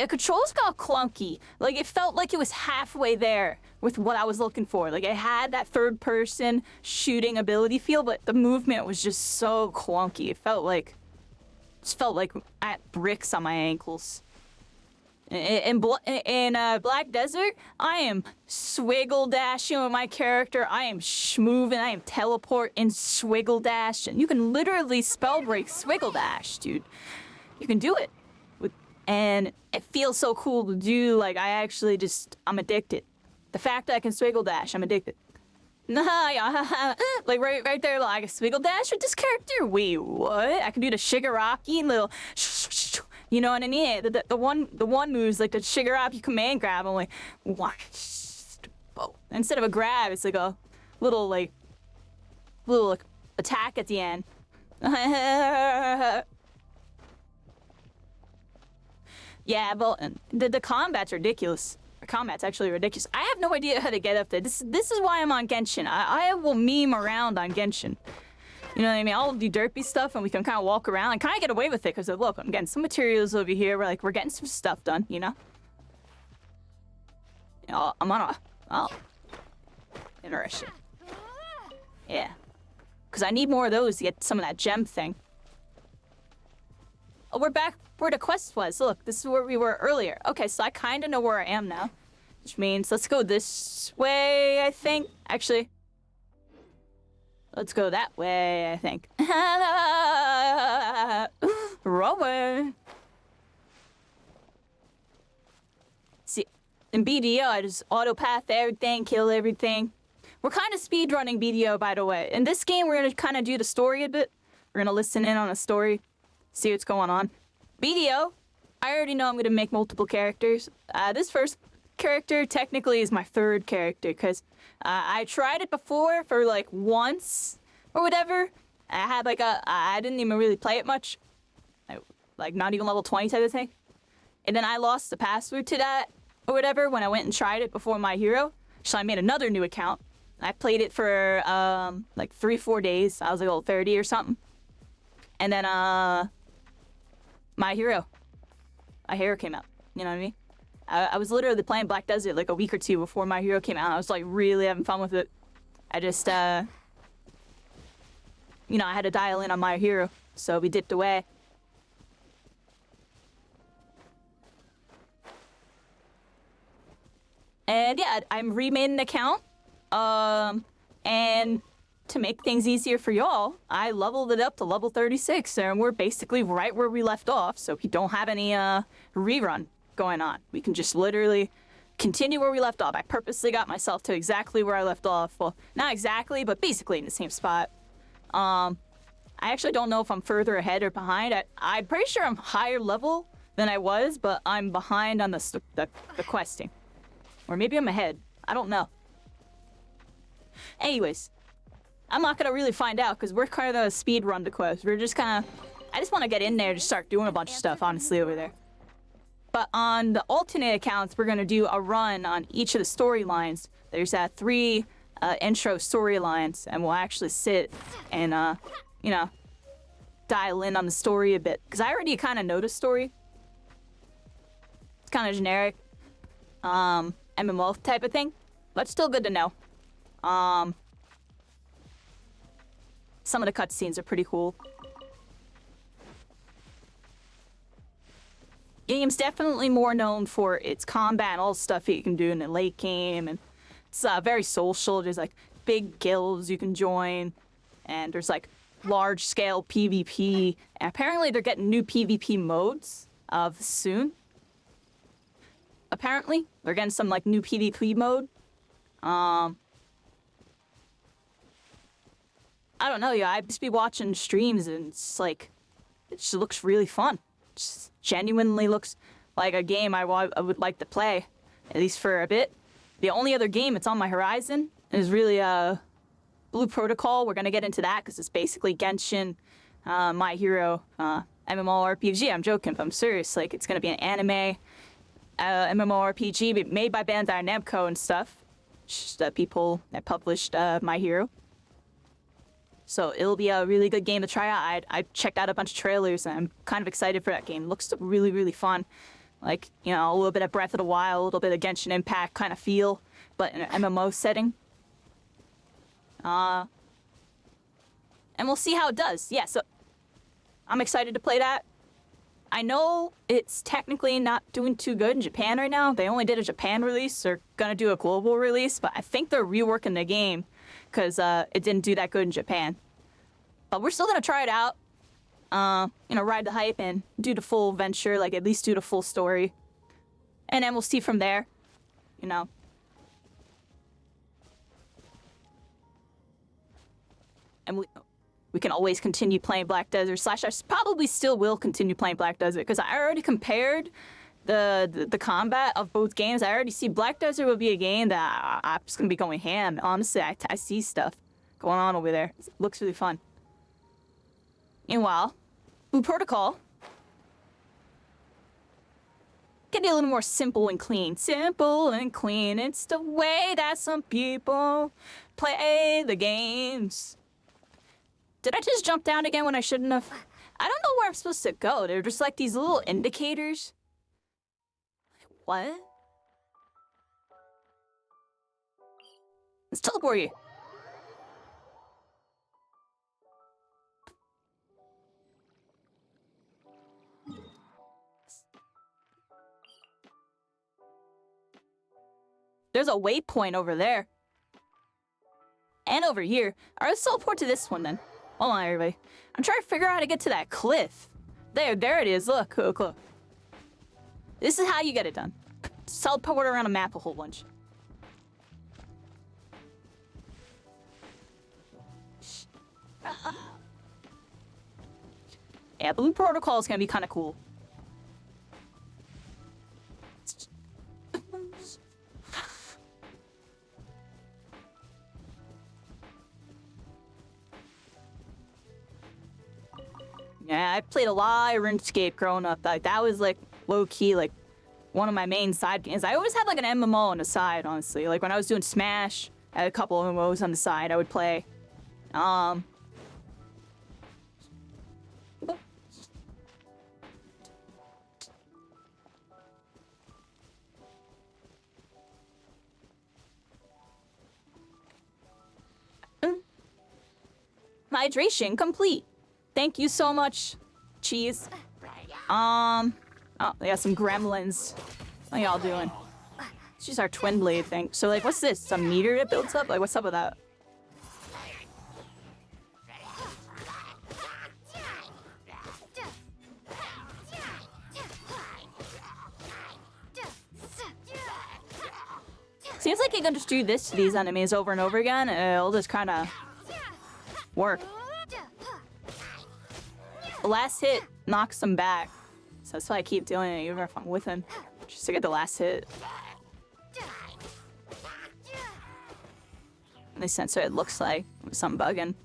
controls got clunky. Like, it felt like it was halfway there. with what I was looking for. Like, it had that third-person shooting ability feel, but the movement was just so clunky. It felt like I had bricks on my ankles. In Black Desert, I am swiggle dashing with my character. I am schmoving. I am teleport and swiggle dash. And you can literally spell break swiggle dash, dude. You can do it. And it feels so cool to do. Like, I'm addicted. The fact that I can swiggle dash, I'm addicted. Like right there, like I can swiggle dash with this character. Wait, what? I can do the Shigaraki little. You know what I mean? The one moves like the Shigaraki command grab. I'm like, what? Oh. Instead of a grab, it's like a little attack at the end. Yeah, but the combat's ridiculous. The combat's actually ridiculous. I have no idea how to get up there. This is why I'm on Genshin. I will meme around on Genshin. You know what I mean? I'll do derpy stuff and we can kind of walk around and kind of get away with it because look, I'm getting some materials over here. We're getting some stuff done, you know? I'm on interesting. Yeah. Because I need more of those to get some of that gem thing. Oh, we're back where the quest was. Look, this is where we were earlier. Okay, so I kind of know where I am now. Which means let's go this way, I think. Actually, let's go that way, I think. Rover. See, in BDO, I just auto-path everything, kill everything. We're kind of speedrunning BDO, by the way. In this game, we're going to kind of do the story a bit. We're going to listen in on a story, see what's going on. BDO, I already know I'm going to make multiple characters. This first character technically is my third character because I tried it before for like once or whatever. I didn't even really play it much. Like not even level 20 type of thing. And then I lost the password to that or whatever when I went and tried it before My Hero. So I made another new account. I played it for like 3-4 days. I was like level 30 or something. And then My Hero came out. You know what I mean? I was literally playing Black Desert like a week or two before My Hero came out. I was like really having fun with it. I just, I had to dial in on My Hero, so we dipped away. And yeah, I'm remade an account. And to make things easier for y'all, I leveled it up to level 36, and we're basically right where we left off, so we don't have any rerun going on. We can just literally continue where we left off. I purposely got myself to exactly where I left off. Well, not exactly, but basically in the same spot. I actually don't know if I'm further ahead or behind. I'm pretty sure I'm higher level than I was, but I'm behind on the questing. Or maybe I'm ahead. I don't know. Anyways, I'm not gonna really find out because we're kind of a speed run to quest. We're just kind of... I just want to get in there and just start doing a bunch of stuff, honestly, over there. But on the alternate accounts, we're gonna do a run on each of the storylines. There's 3 intro storylines, and we'll actually sit and, dial in on the story a bit. Because I already kind of know the story. It's kind of generic. MMO type of thing. But still good to know. Some of the cutscenes are pretty cool. Game's definitely more known for its combat and all the stuff that you can do in the late game, and it's very social. There's like big guilds you can join, and there's like large-scale PvP. And apparently they're getting new PvP modes soon. Apparently they're getting some like new PvP mode. I don't know, yeah. I just be watching streams and it's like, it just looks really fun. It just genuinely looks like a game I would like to play, at least for a bit. The only other game that's on my horizon is really Blue Protocol. We're gonna get into that because it's basically Genshin, My Hero, MMORPG. I'm joking, but I'm serious. Like, it's gonna be an anime MMORPG made by Bandai Namco and stuff. Just the people that published My Hero. So it'll be a really good game to try out. I checked out a bunch of trailers and I'm kind of excited for that game. It looks really, really fun. Like, you know, a little bit of Breath of the Wild, a little bit of Genshin Impact kind of feel, but in an MMO setting. And we'll see how it does. Yeah, so I'm excited to play that. I know it's technically not doing too good in Japan right now. They only did a Japan release. They're gonna do a global release, but I think they're reworking the game because it didn't do that good in Japan. But we're still gonna try it out. You know, ride the hype and do the full venture, like at least do the full story. And then we'll see from there, you know. And we can always continue playing Black Desert / I probably still will continue playing Black Desert because I already compared the combat of both games. I already see Black Desert will be a game that I'm just gonna be going ham. Honestly, I see stuff going on over there. It looks really fun. Meanwhile, Blue Protocol. Get it a little more simple and clean. Simple and clean. It's the way that some people play the games. Did I just jump down again when I shouldn't have? I don't know where I'm supposed to go. They're just like these little indicators. What? Let's teleport you. There's a waypoint over there. And over here. Alright, let's teleport to this one then. Hold on, everybody. I'm trying to figure out how to get to that cliff. There it is. Look, look. This is how you get it done. Just teleport around a map a whole bunch. Yeah, Blue Protocol is gonna be kind of cool. Yeah, I played a lot of RuneScape growing up. Like, that was like low-key, like one of my main side games. I always had like an MMO on the side, honestly. Like when I was doing Smash, I had a couple of MMOs on the side I would play. Hydration complete. Thank you so much, Cheese. Oh, they got some gremlins. How y'all doing? It's just our twin blade thing. So, like, what's this? Some meter that builds up? Like, what's up with that? Seems like you can just do this to these enemies over and over again, and it'll just kind of work. The last hit knocks them back. So that's why I keep doing it, even if I'm with him. Just to get the last hit. At least that's what it looks like. With some bugging.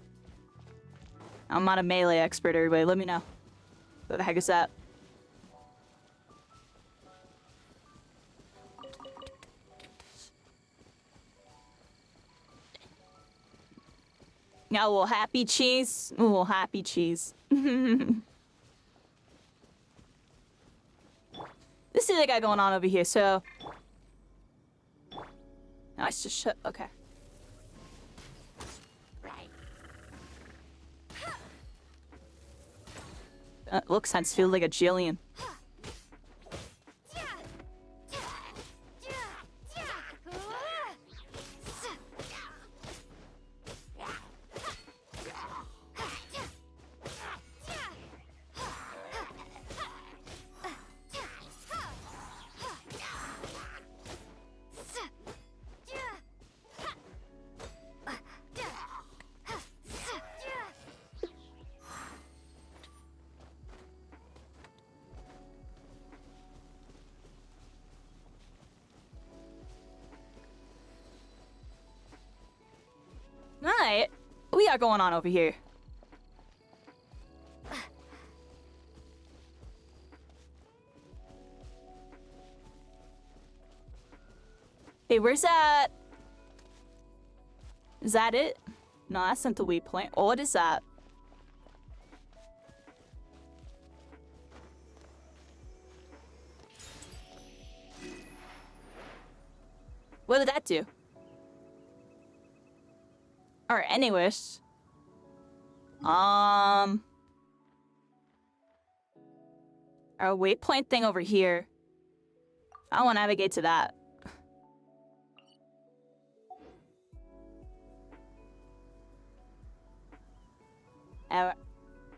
I'm not a melee expert, everybody. Let me know. What the heck is that? Now, a little happy cheese. A little happy cheese. This is the guy going on over here, so... Nice to shut... Okay. Looks sense feels like a Jillian. Alright, what we got going on over here? Hey, where's that? Is that it? No, that's not the waypoint. Oh, what is that? What did that do? Alright, anyways. Our waypoint thing over here. I want to navigate to that.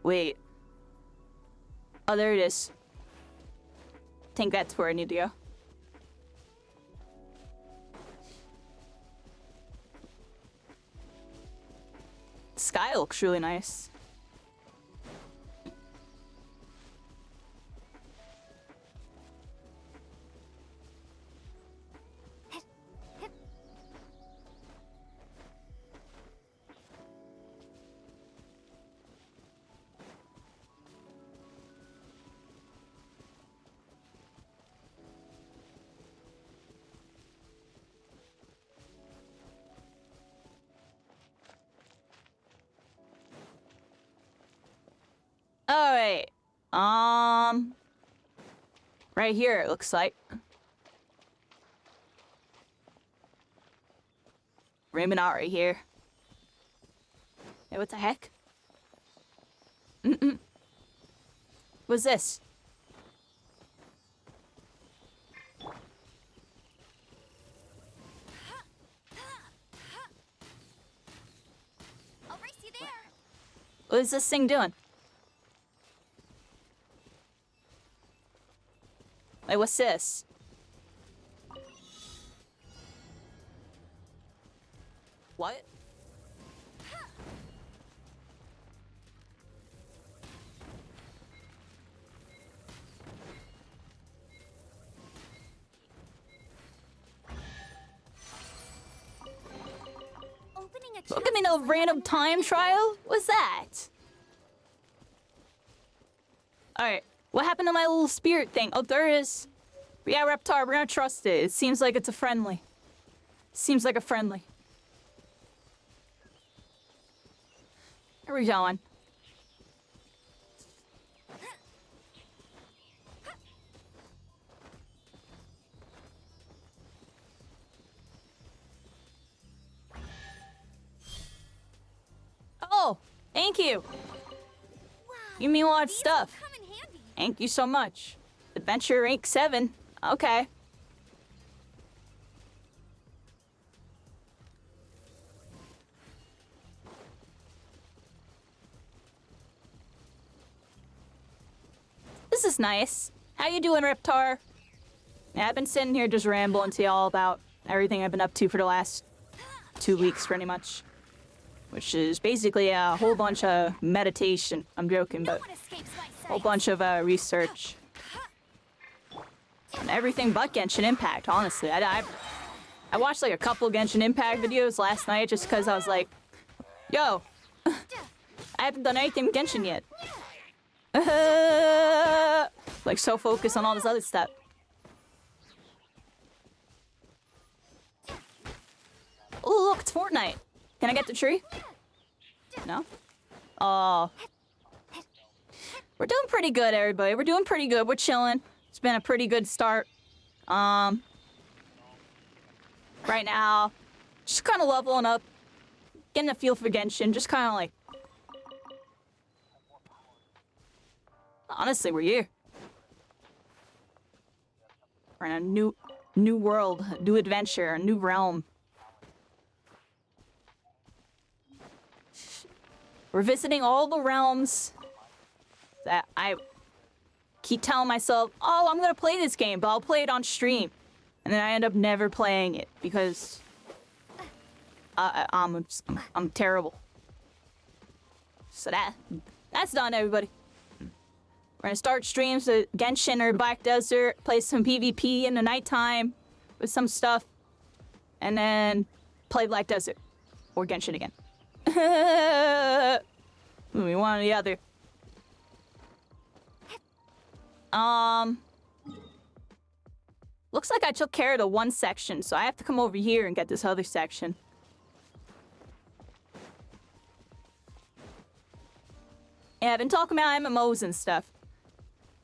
Wait. Oh, there it is. I think that's where I need to go. The sky looks really nice. Alright. Right here, it looks like. Raymond out right here. Hey, what the heck? What's this? I'll race you there. What is this thing doing? Like, what's this? What? Opening a Look at me, no random time trial? What's that? Alright, what happened to my little spirit thing? Oh, there it is. But yeah, Reptar, we're gonna trust it. It seems like it's a friendly. Seems like a friendly. Where are we going? Oh, thank you. Wow. You mean a lot of These will stuff. come in handy. Thank you so much. Adventure rank 7. Okay. This is nice. How you doing, Reptar? Yeah, I've been sitting here just rambling to y'all about everything I've been up to for the last 2 weeks, pretty much. Which is basically a whole bunch of meditation. I'm joking, No but one escapes my a whole sight. bunch of research. And everything but Genshin Impact, honestly. I watched like a couple Genshin Impact videos last night just because I was like, yo, I haven't done anything with Genshin yet. Like so focused on all this other stuff. Oh, look, it's Fortnite. Can I get the tree? No? Oh. We're doing pretty good, everybody. We're doing pretty good. We're chilling. It's been a pretty good start. Right now, just kind of leveling up. Getting a feel for Genshin. Just kind of like... Honestly, we're here. We're in a new world, a new adventure, a new realm. We're visiting all the realms that I keep telling myself, oh, I'm gonna play this game, but I'll play it on stream. And then I end up never playing it because I'm terrible. So that's done, everybody. We're gonna start streams of Genshin or Black Desert, play some PvP in the nighttime with some stuff, and then play Black Desert or Genshin again. We one or the other. Looks like I took care of the one section, so I have to come over here and get this other section. Yeah, I've been talking about MMOs and stuff.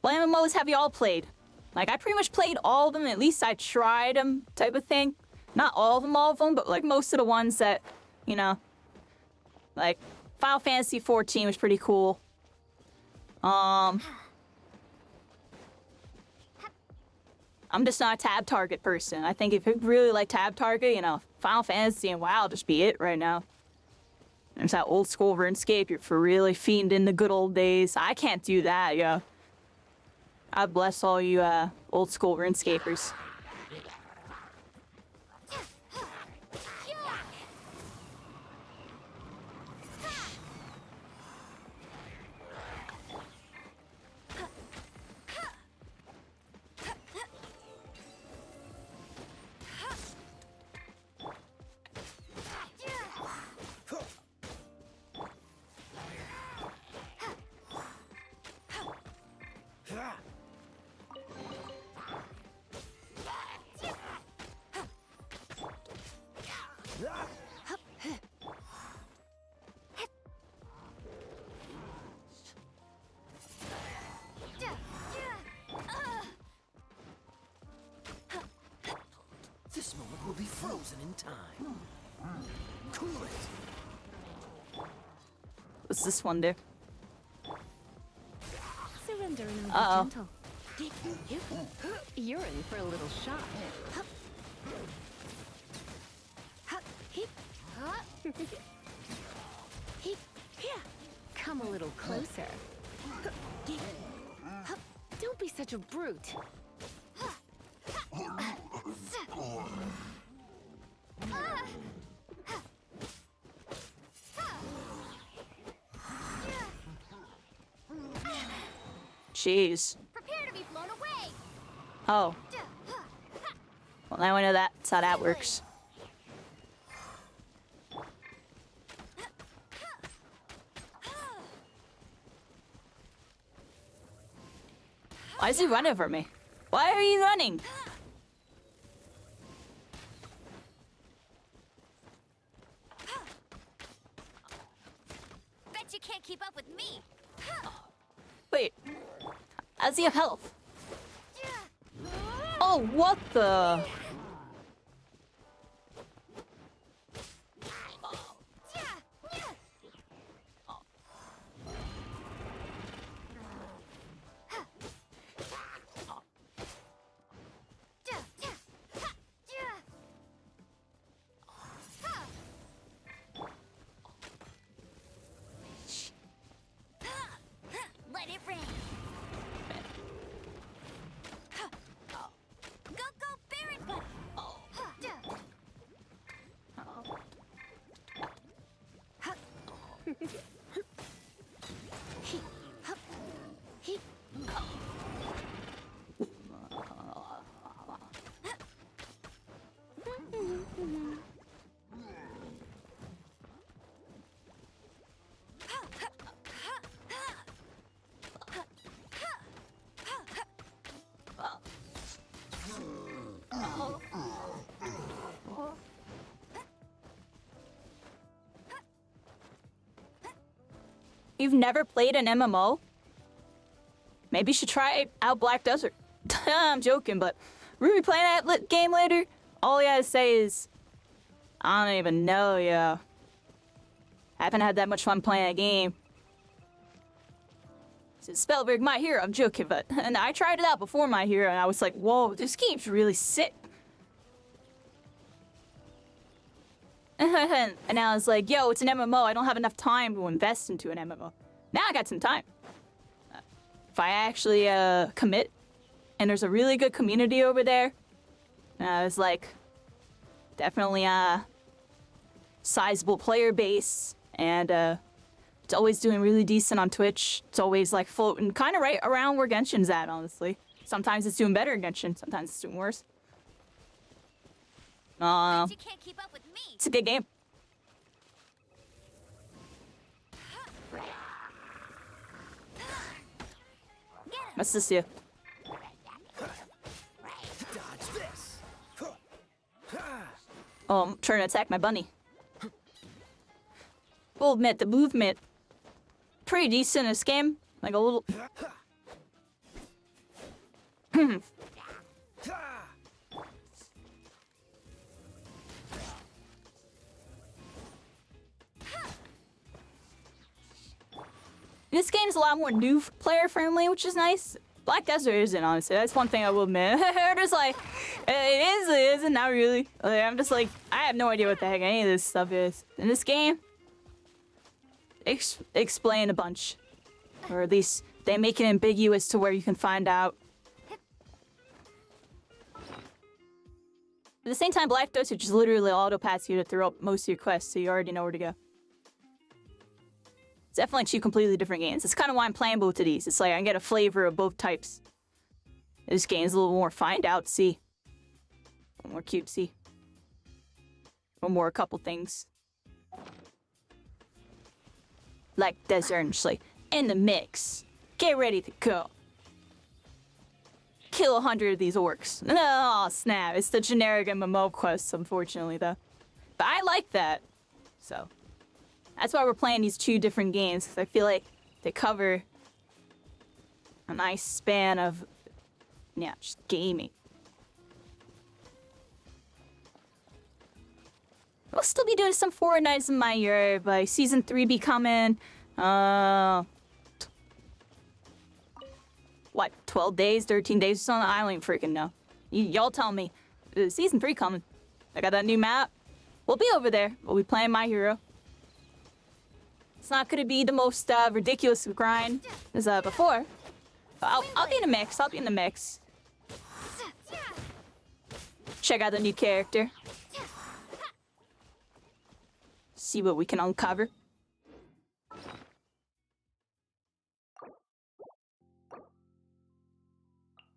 What MMOs have you all played? Like, I pretty much played all of them, at least I tried them, type of thing. Not all of them, but like most of the ones that, you know, like Final Fantasy 14 was pretty cool. I'm just not a tab target person. I think if you really like tab target, you know, Final Fantasy and WoW just be it right now. There's that old school RuneScape, you're for really fiending the good old days. I can't do that, yeah. God bless all you old school RuneScapers. This moment will be frozen in time. Cool it. What's this one do? Surrender and be Uh-oh. gentle. You're in for a little shock. Come a little closer. Don't be such a brute. Jeez. Prepare to be blown away. Oh. Well, now I know that's how that works. Why is he running for me? Why are you running? Bet you can't keep up with me. Wait. How's he have health? Oh, what the? Let it rain. Go, go, Baron! You've never played an MMO? Maybe you should try out Black Desert. I'm joking, but we're gonna be playing that game later. All I gotta say is, I don't even know, yeah. Haven't had that much fun playing a game. Since Spellberg, My Hero, I'm joking, but and I tried it out before My Hero, and I was like, whoa, this game's really sick. And I was like, yo, it's an MMO. I don't have enough time to invest into an MMO. Now I got some time. If I actually commit, and there's a really good community over there, it's like definitely a sizable player base, and it's always doing really decent on Twitch. It's always like floating kind of right around where Genshin's at, honestly. Sometimes it's doing better in Genshin, sometimes it's doing worse. Bet you can't keep up with me. It's a good game. What's this do? Dodge this. Oh, I'm trying to attack my bunny. We'll admit, the movement pretty decent in this game. Like a little... This game's a lot more new player friendly, which is nice. Black Desert isn't, honestly. That's one thing I will admit. I'm just like, it isn't, not really. Like, I'm just like, I have no idea what the heck any of this stuff is. In this game, explain a bunch. Or at least, they make it ambiguous to where you can find out. At the same time, Black Desert just literally auto-pass you to throw up most of your quests, so you already know where to go. It's definitely two completely different games. That's kind of why I'm playing both of these. It's like I get a flavor of both types. This game's a little more find out, see. A little more cutesy. A little more a couple things. Like Desert, just like, in the mix. Get ready to go. Kill 100 of these orcs. Oh, snap. It's the generic MMO quests, unfortunately, though. But I like that. So, that's why we're playing these two different games, because I feel like they cover a nice span of, yeah, just gaming. We'll still be doing some Fortnite in my year, but Season 3 be coming. What, 12 days, 13 days or something? I don't even freaking know. Y'all tell me. Season 3 coming. I got that new map. We'll be over there. We'll be playing My Hero. It's not gonna be the most ridiculous grind as before. But I'll be in the mix. I'll be in the mix. Check out the new character. See what we can uncover.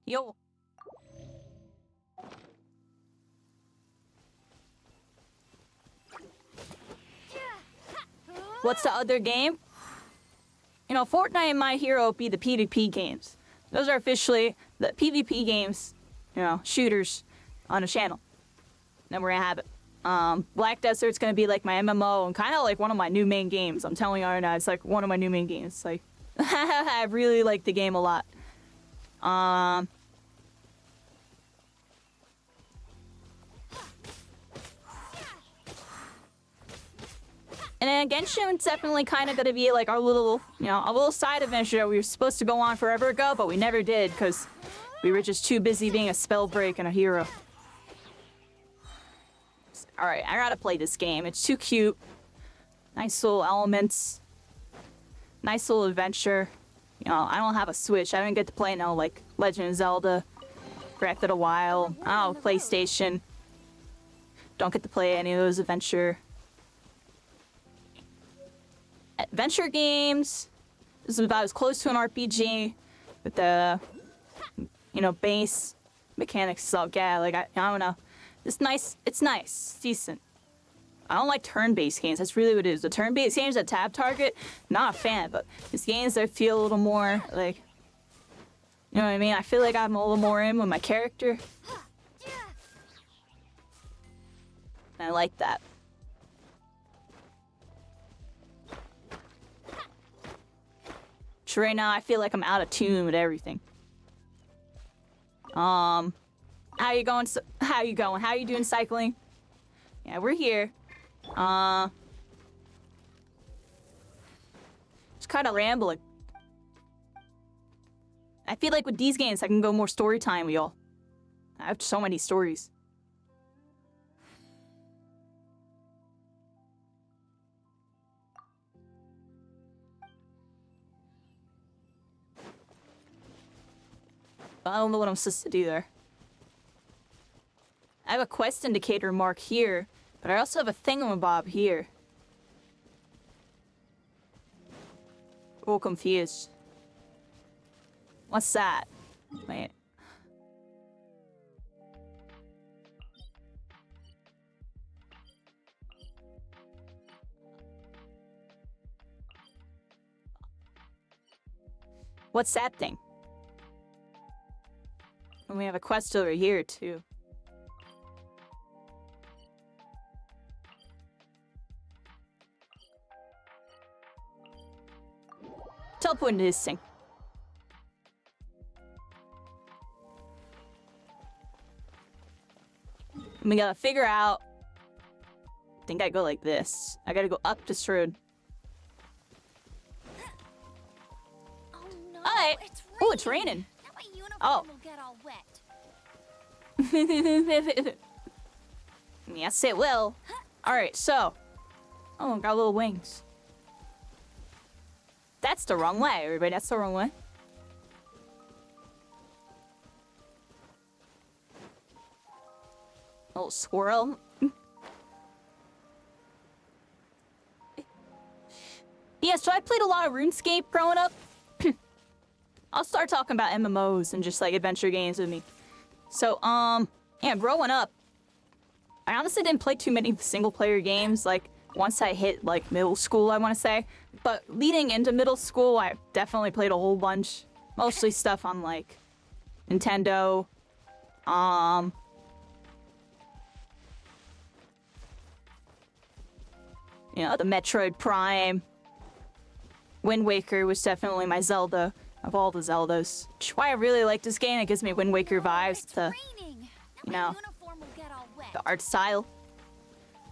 Yo. What's the other game? You know, Fortnite and My Hero be the PvP games. Those are officially the PvP games, you know, shooters on a channel. Then we're gonna have it. Black Desert's gonna be like my MMO and kind of like one of my new main games. I'm telling you right now, it's like one of my new main games. It's like, I really like the game a lot. And then Genshin's definitely kind of gonna be like our little, you know, a little side adventure we were supposed to go on forever ago, but we never did because we were just too busy being a spell break and a hero. Alright, I gotta play this game. It's too cute. Nice little elements. Nice little adventure. You know, I don't have a Switch. I didn't get to play no, like, Legend of Zelda, Breath of the Wild, I don't know, PlayStation. Don't get to play any of those adventure games. This is about as close to an RPG with the, you know, base mechanics. So yeah, like I don't know. It's nice. It's nice. It's decent. I don't like turn-based games. That's really what it is. The turn-based games that tab target, not a fan. But these games that feel a little more like, you know what I mean? I feel like I'm a little more in with my character. And I like that. So right now I feel like I'm out of tune with everything. How you going? How you going? How you doing cycling? Yeah, we're here. Just kind of rambling. I feel like with these games I can go more story time with y'all. I have so many stories. I don't know what I'm supposed to do there. I have a quest indicator mark here, but I also have a thingamabob here. Oh, confused. What's that? Wait. What's that thing? And we have a quest over here, too. Teleport into this thing. And we gotta figure out... I think I go like this. I gotta go up this road. what? Oh, it's raining. Now my uniform Oh. will get all wet. Yes, it will. Alright, so. Oh, got little wings. That's the wrong way, everybody. That's the wrong way. Little squirrel. Yeah, so I played a lot of RuneScape growing up. I'll start talking about MMOs and just like adventure games with me. So, yeah, growing up, I honestly didn't play too many single player games, like, once I hit, like, middle school, I want to say. But leading into middle school, I definitely played a whole bunch. Mostly stuff on, like, Nintendo. You know, the Metroid Prime. Wind Waker was definitely my Zelda of all the Zeldas. Which is why I really like this game. It gives me Wind Waker vibes. It's The, raining. you Now know, my uniform will get all wet. the art style.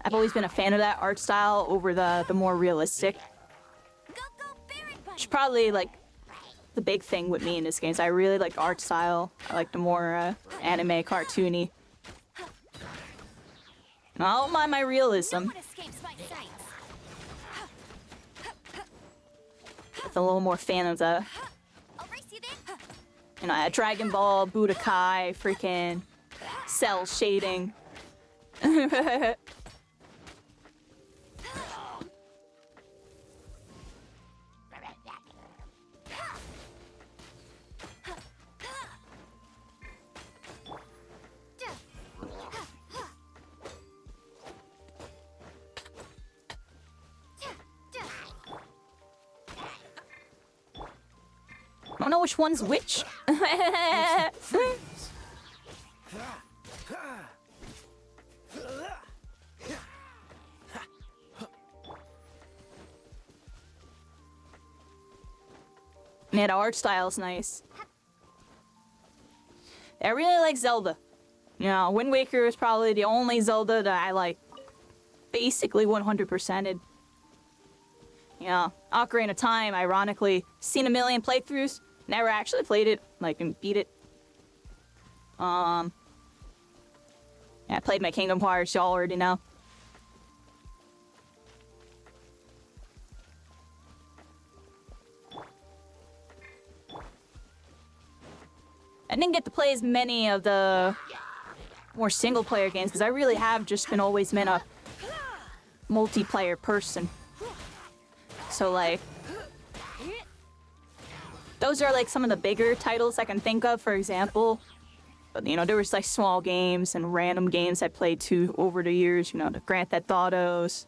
I've always been a fan of that art style over the more realistic. Go, Barret Bunny. Which is probably like the big thing with me in this game. Is I really like the art style. I like the more anime, cartoony. And I don't mind my No realism. one escapes my sights. It's a little more fan of the, I'll race you there. you know, Dragon Ball, Budokai, freaking cell shading. I don't know which one's which. Yeah, the art style's nice. I really like Zelda. You know, Wind Waker is probably the only Zelda that I like basically 100%ed. You know, Ocarina of Time, ironically, seen a million playthroughs, never actually played it, like, and beat it. Yeah, I played my Kingdom Hearts, y'all already know. I didn't get to play as many of the more single-player games, because I really have just been always been a multiplayer person. So, like, those are, like, some of the bigger titles I can think of, for example. But, you know, there was, like, small games and random games I played, too, over the years. You know, the Grand Theft Autos,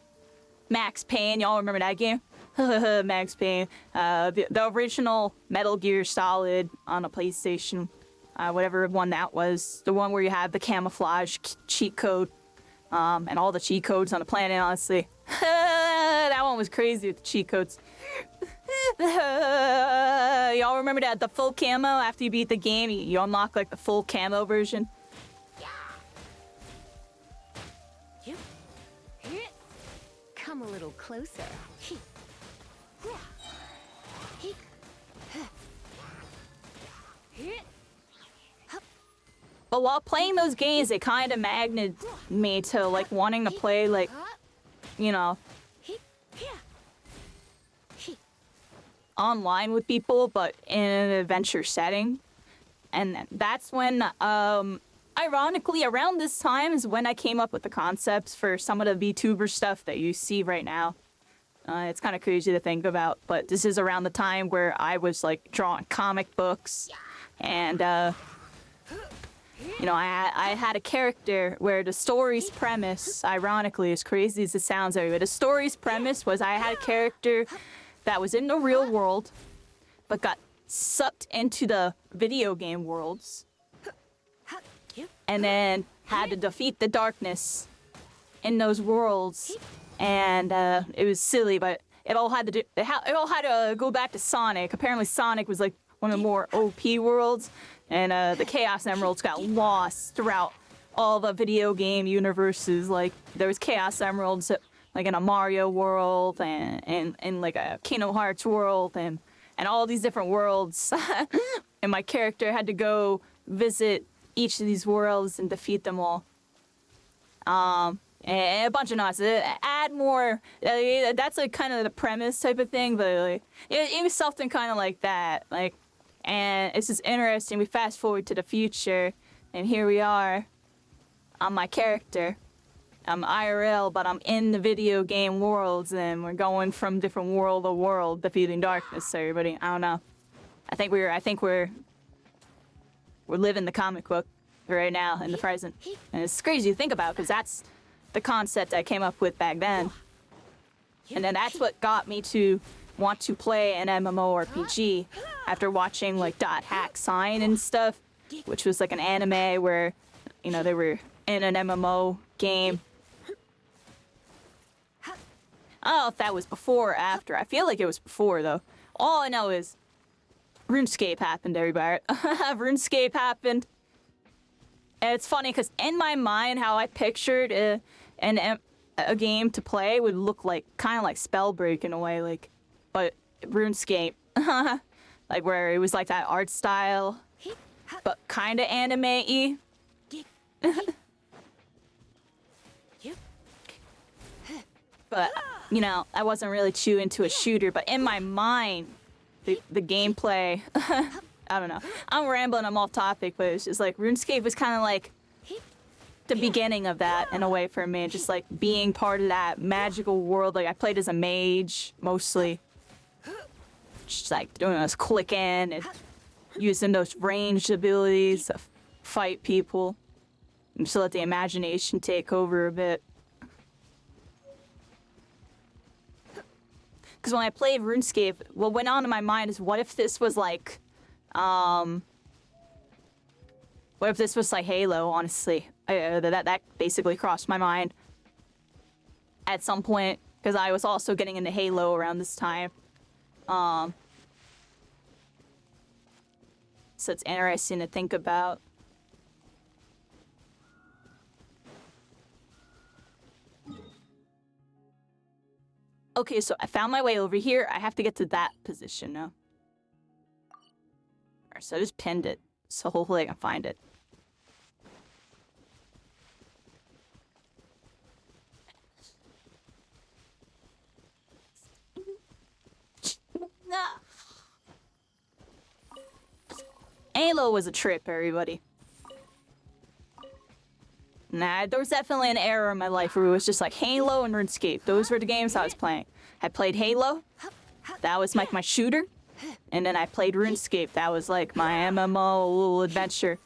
Max Payne. Y'all remember that game? Max Payne. The original Metal Gear Solid on a PlayStation. Whatever one that was. The one where you had the camouflage cheat code. And all the cheat codes on the planet, honestly. That one was crazy with the cheat codes. Y'all remember that? The full camo after you beat the game, you unlock like the full camo version. Come a little closer. But while playing those games, it kind of magneted me to like wanting to play like, you know, online with people, but in an adventure setting. And that's when, ironically, around this time is when I came up with the concepts for some of the VTuber stuff that you see right now. It's kind of crazy to think about, but this is around the time where I was like drawing comic books, and you know, I had a character where the story's premise, ironically, as crazy as it sounds, everybody, the story's premise was I had a character that was in the real world, but got sucked into the video game worlds, and then had to defeat the darkness in those worlds. And it was silly, but it all had to do. It all had to go back to Sonic. Apparently, Sonic was like one of the more OP worlds, and the Chaos Emeralds got lost throughout all the video game universes. Like there was Chaos Emeralds, like in a Mario world, and like a Kingdom Hearts world, and and all these different worlds. And my character had to go visit each of these worlds and defeat them all. And a bunch of knots. Add more. That's like kind of the premise type of thing, but like, it was something kind of like that. Like, and it's just interesting. We fast forward to the future, and here we are. I'm my character. I'm IRL, but I'm in the video game worlds, and we're going from different world to world, defeating darkness. So everybody, I don't know. I think we're living the comic book right now in the present, and it's crazy to think about because that's the concept I came up with back then, and then that's what got me to want to play an MMORPG after watching like Dot Hack Sign and stuff, which was like an anime where, you know, they were in an MMO game. I don't know if that was before or after. I feel like it was before though. All I know is RuneScape happened, everybody. RuneScape happened. And it's funny because in my mind, how I pictured a game to play would look like kind of like Spellbreak in a way, like, but RuneScape, like where it was like that art style, but kind of anime-y. But you know, I wasn't really too into a shooter. But in my mind, the gameplay. I don't know. I'm rambling, I'm off topic, but it's just like RuneScape was kind of like the beginning of that in a way for me, just like being part of that magical world. Like I played as a mage mostly, just like doing those clicking and using those ranged abilities to fight people, and just let the imagination take over a bit. Because when I played RuneScape, what went on in my mind is, what if this was like what if this was like Halo, honestly? That basically crossed my mind at some point, because I was also getting into Halo around this time. So it's interesting to think about. Okay, so I found my way over here. I have to get to that position now. Alright, so I just pinned it. So hopefully I can find it. Halo was a trip, everybody. Nah, there was definitely an era in my life where it was just like Halo and RuneScape. Those were the games I was playing. I played Halo. That was like my shooter. And then I played RuneScape. That was like my MMO little adventure.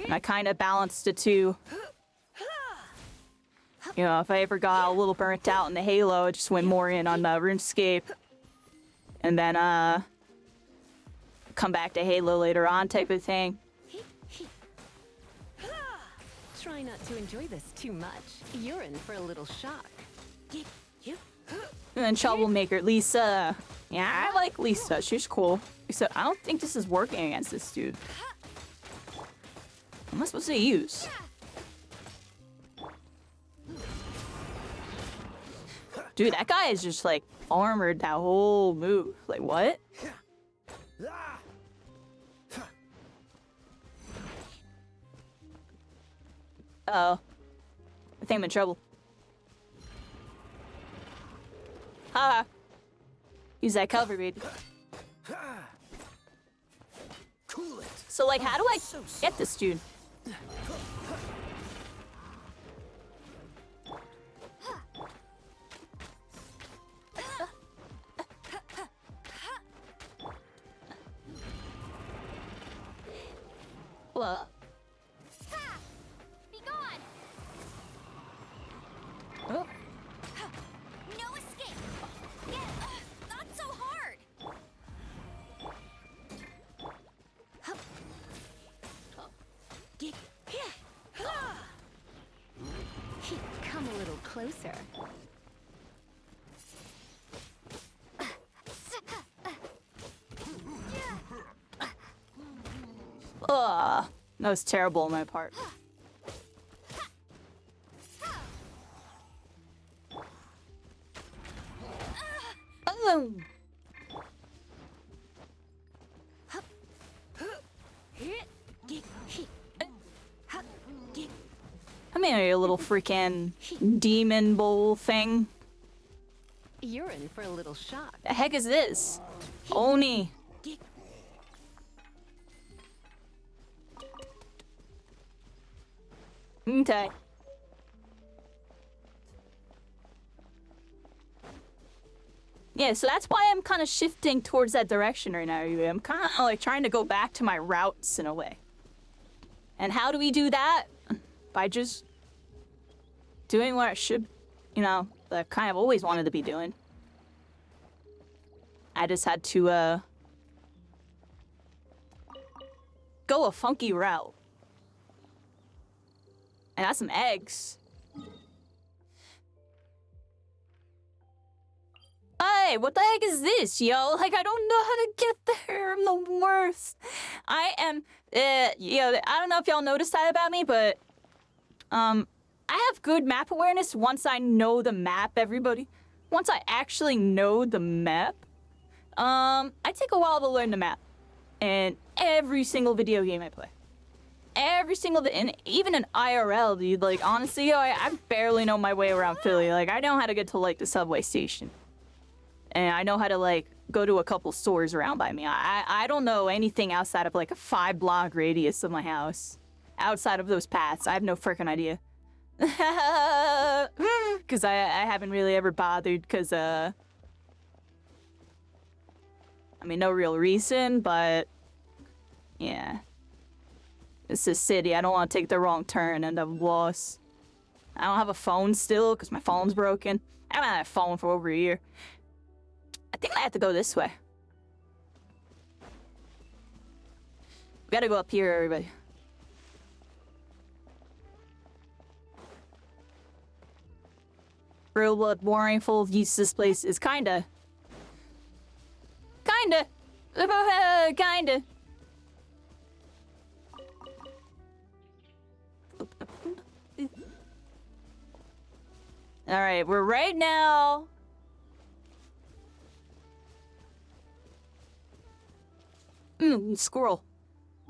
And I kind of balanced the two. You know, if I ever got a little burnt out in the Halo, I just went more in on the RuneScape. And then, come back to Halo later on type of thing. Try not to enjoy this too much. You're in for a little shock. And then Troublemaker, Lisa. Yeah, I like Lisa. She's cool. Except I don't think this is working against this dude. What am I supposed to use? Dude, that guy is just like armored that whole move. Like, what? Uh-oh. I think I'm in trouble. Haha. Use that cover, baby. So, like, how do I get this dude? Hello. Be gone! Oh. No escape! Yeah, not so hard! Come a little closer. Ugh. That was terrible on my part. Come here, you little freaking demon bowl thing. You're in for a little shock. The heck is this? Oni. Okay. Yeah, so that's why I'm kind of shifting towards that direction right now. I'm kind of like trying to go back to my routes in a way. And how do we do that? By just doing what I should, you know, that I kind of always wanted to be doing. I just had to, go a funky route. I got some eggs. Hey, what the heck is this, yo? Like, I don't know how to get there. I'm the worst. I am, yo, I don't know if y'all noticed that about me, but, I have good map awareness once I know the map, everybody. Once I actually know the map, I take a while to learn the map. And every single video game I play. Every single, and even in IRL, dude, like, honestly, yo, I barely know my way around Philly. Like, I know how to get to, like, the subway station. And I know how to, like, go to a couple stores around by me. I don't know anything outside of, like, a 5-block radius of my house. Outside of those paths, I have no freaking idea. Because I haven't really ever bothered, because, I mean, no real reason, but, yeah. It's a city. I don't want to take the wrong turn and I'm lost. I don't have a phone still, because my phone's broken. I haven't had a phone for over a year. I think I have to go this way. We gotta go up here, everybody. Real blood warring full of use this place is kinda. Kinda. Alright, we're right now. Squirrel.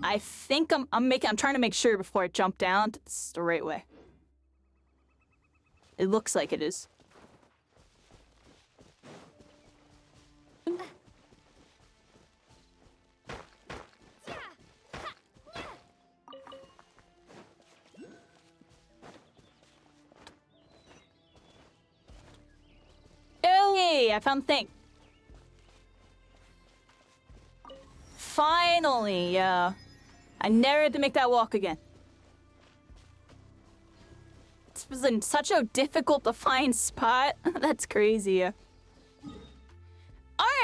I think I'm trying to make sure before I jump down that this is the right way. It looks like it is. Hey, I found the thing. Finally, I never had to make that walk again. This was in such a difficult to find spot. That's crazy. Alright,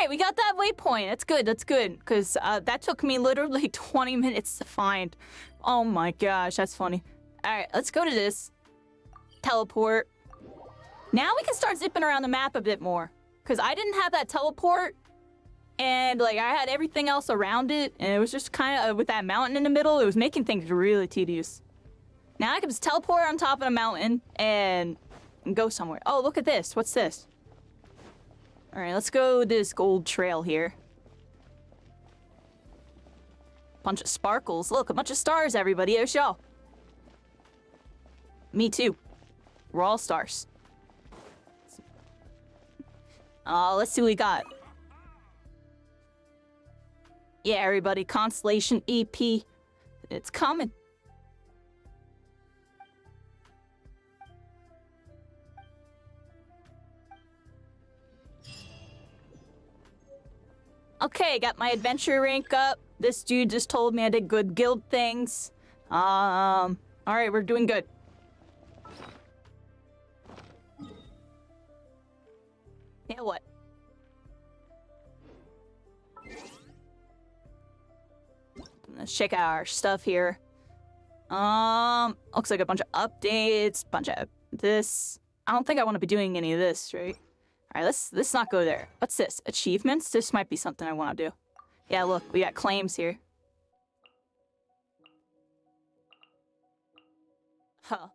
we got that waypoint. That's good, because that took me literally 20 minutes to find. Oh my gosh, that's funny. Alright, let's go to this. Teleport. Now we can start zipping around the map a bit more. Because I didn't have that teleport. And, like, I had everything else around it. And it was just kind of, with that mountain in the middle, it was making things really tedious. Now I can just teleport on top of the mountain and go somewhere. Oh, look at this. What's this? Alright, let's go this gold trail here. Bunch of sparkles. Look, a bunch of stars, everybody. Here's y'all. Me too. We're all stars. Let's see what we got. Yeah, everybody, Constellation EP. It's coming. Okay, got my adventure rank up. This dude just told me I did good guild things. Alright, we're doing good. Yeah, what? Let's check out our stuff here. Looks like a bunch of updates, bunch of this. I don't think I want to be doing any of this, right? All right, let's not go there. What's this? Achievements? This might be something I want to do. Yeah, look, we got claims here. Huh.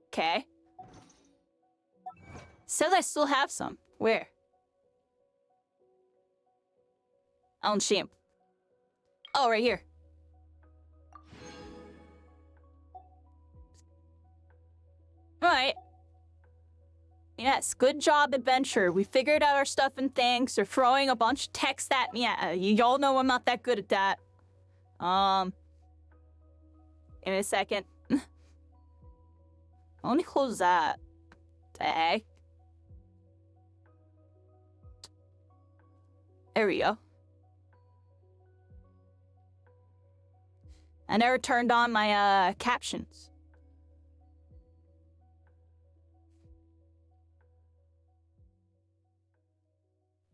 Okay. Says I still have some. Where? On shame. Oh, right here. Yes, good job, adventure. We figured out our stuff and things. They're throwing a bunch of text at me. Y'all know I'm not that good at that. In a second. Only close that. Dang. There we go. I never turned on my captions.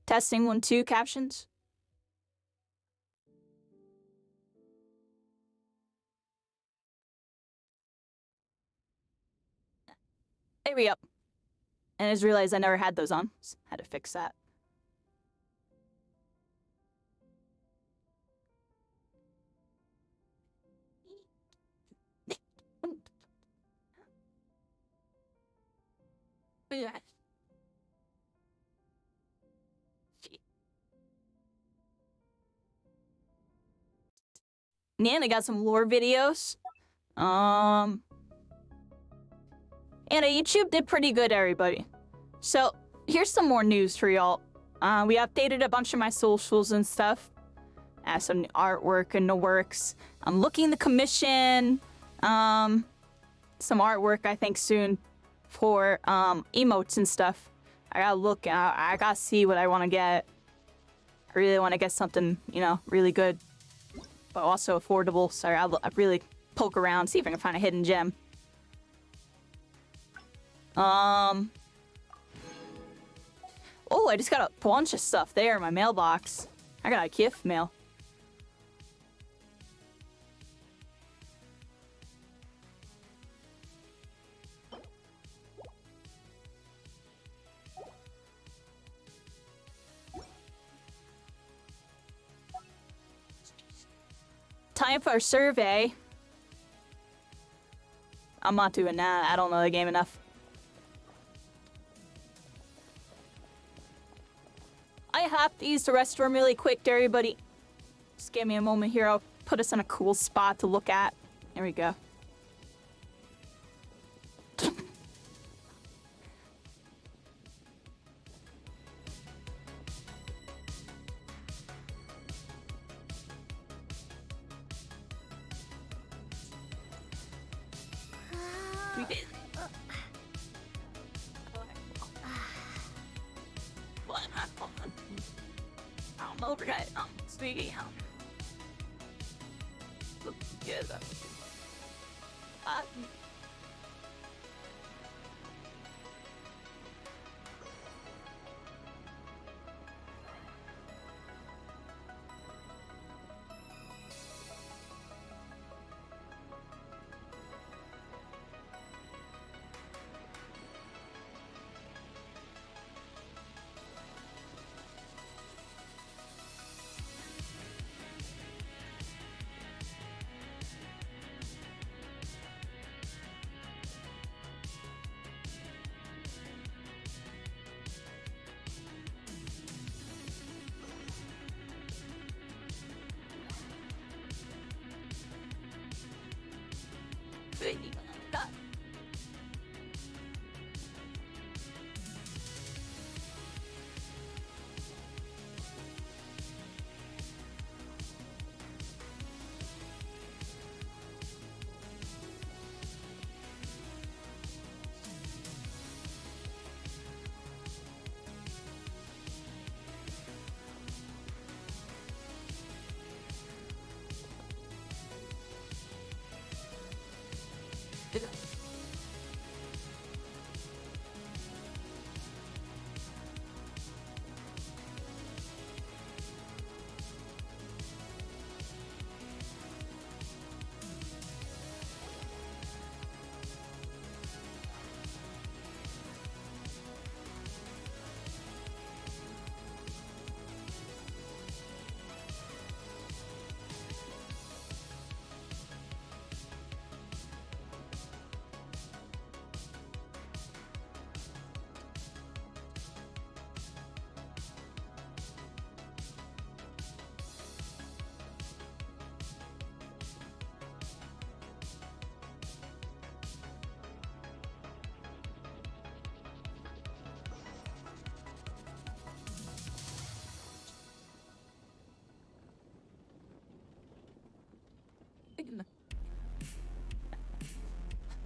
Testing 1, 2 captions. There we go. And I just realized I never had those on. So had to fix that. Yeah. And I got some lore videos. And YouTube did pretty good, everybody. So here's some more news for y'all. We updated a bunch of my socials and stuff. Some artwork in the works. I'm looking to commission some artwork, I think, soon for emotes and stuff. I gotta look. I gotta see what I want to get. I really want to get something, you know, really good, but also affordable. So I really poke around, see if I can find a hidden gem. Oh, I just got a bunch of stuff there in my mailbox. I got a gift mail. Time for a survey. I'm not doing that. I don't know the game enough. I have to use the restroom really quick, everybody. Just give me a moment here. I'll put us in a cool spot to look at. There we go. We did. What? I'm over it. Sweetie. Look together.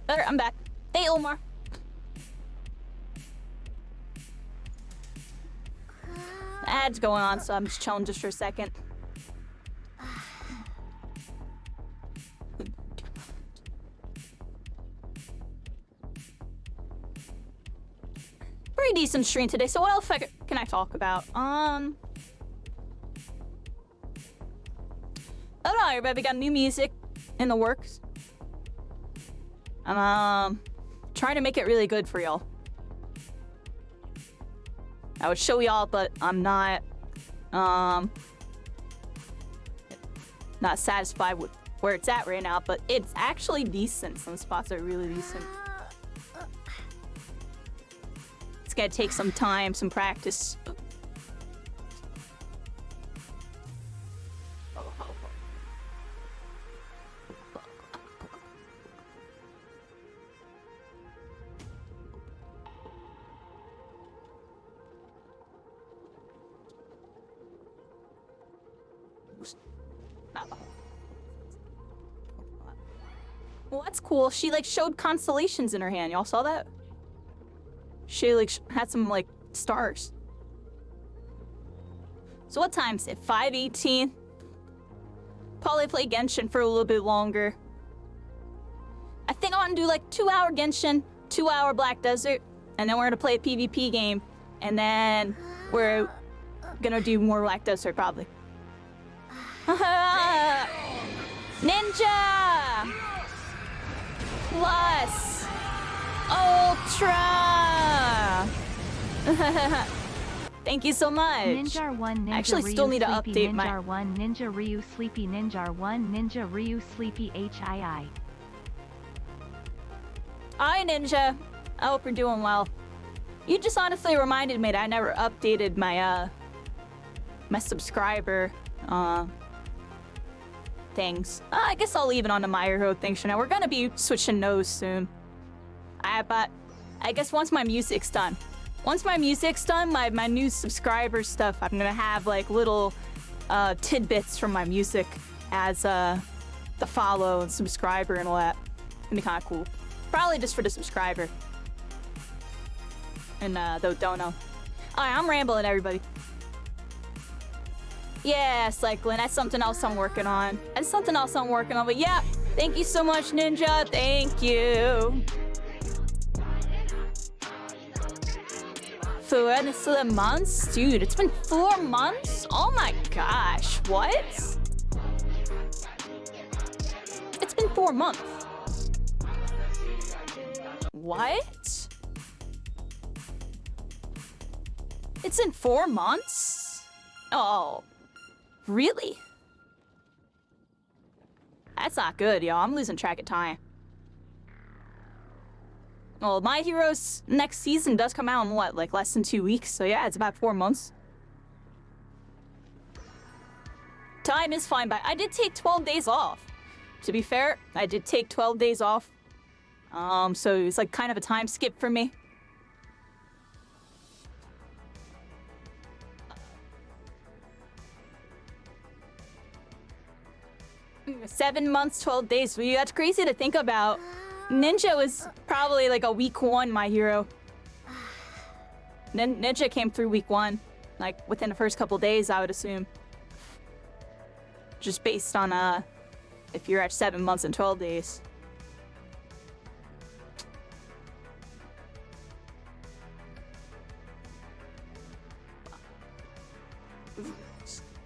There, I'm back. Hey, Omar. Ad's going on, so I'm just chilling just for a second. Pretty decent stream today. So what else can I talk about? I don't know, everybody. We got new music in the works. I'm trying to make it really good for y'all. I would show y'all, but I'm not satisfied with where it's at right now, but it's actually decent. Some spots are really decent. It's gonna take some time, some practice. Well, that's cool. She like showed constellations in her hand. Y'all saw that? She like had some like stars. So what time is it? 5:18. Probably play Genshin for a little bit longer. I think I want to do like 2-hour Genshin, 2-hour Black Desert, and then we're gonna play a PvP game, and then we're gonna do more Black Desert probably. Ninja! Plus Ultra! Thank you so much. Ninja 1 Ninja I actually Ryu, still need to Sleepy update Ninja my 1 Ninja Ryu Sleepy Ninja 1 Ninja Ryu Sleepy HII. Hi Ninja. I hope you're doing well. You just honestly reminded me that I never updated my my subscriber things. I guess I'll leave it on the My Hero thing for now. We're gonna be switching those soon. But I guess once my music's done. Once my music's done, my new subscriber stuff, I'm gonna have like little tidbits from my music as the follow and subscriber and all that. It'd be kind of cool. Probably just for the subscriber. And the dono. Alright, I'm rambling, everybody. Yeah, cycling. That's something else I'm working on. That's something else I'm working on. But yeah, thank you so much, Ninja. Thank you. For the months? Dude, it's been 4 months? Oh my gosh, what? It's been 4 months. What? It's in 4 months? Oh, really? That's not good, yo. I'm losing track of time. Well, My Hero's next season does come out in what, like less than 2 weeks? So yeah, it's about 4 months. Time is flying by. I did take 12 days off. To be fair, I did take 12 days off. So it's like kind of a time skip for me. Seven months, 12 days. Well, that's crazy to think about. Ninja was probably like a week 1 My Hero. Ninja came through week 1, like within the first couple days, I would assume. Just based on if you're at 7 months and 12 days.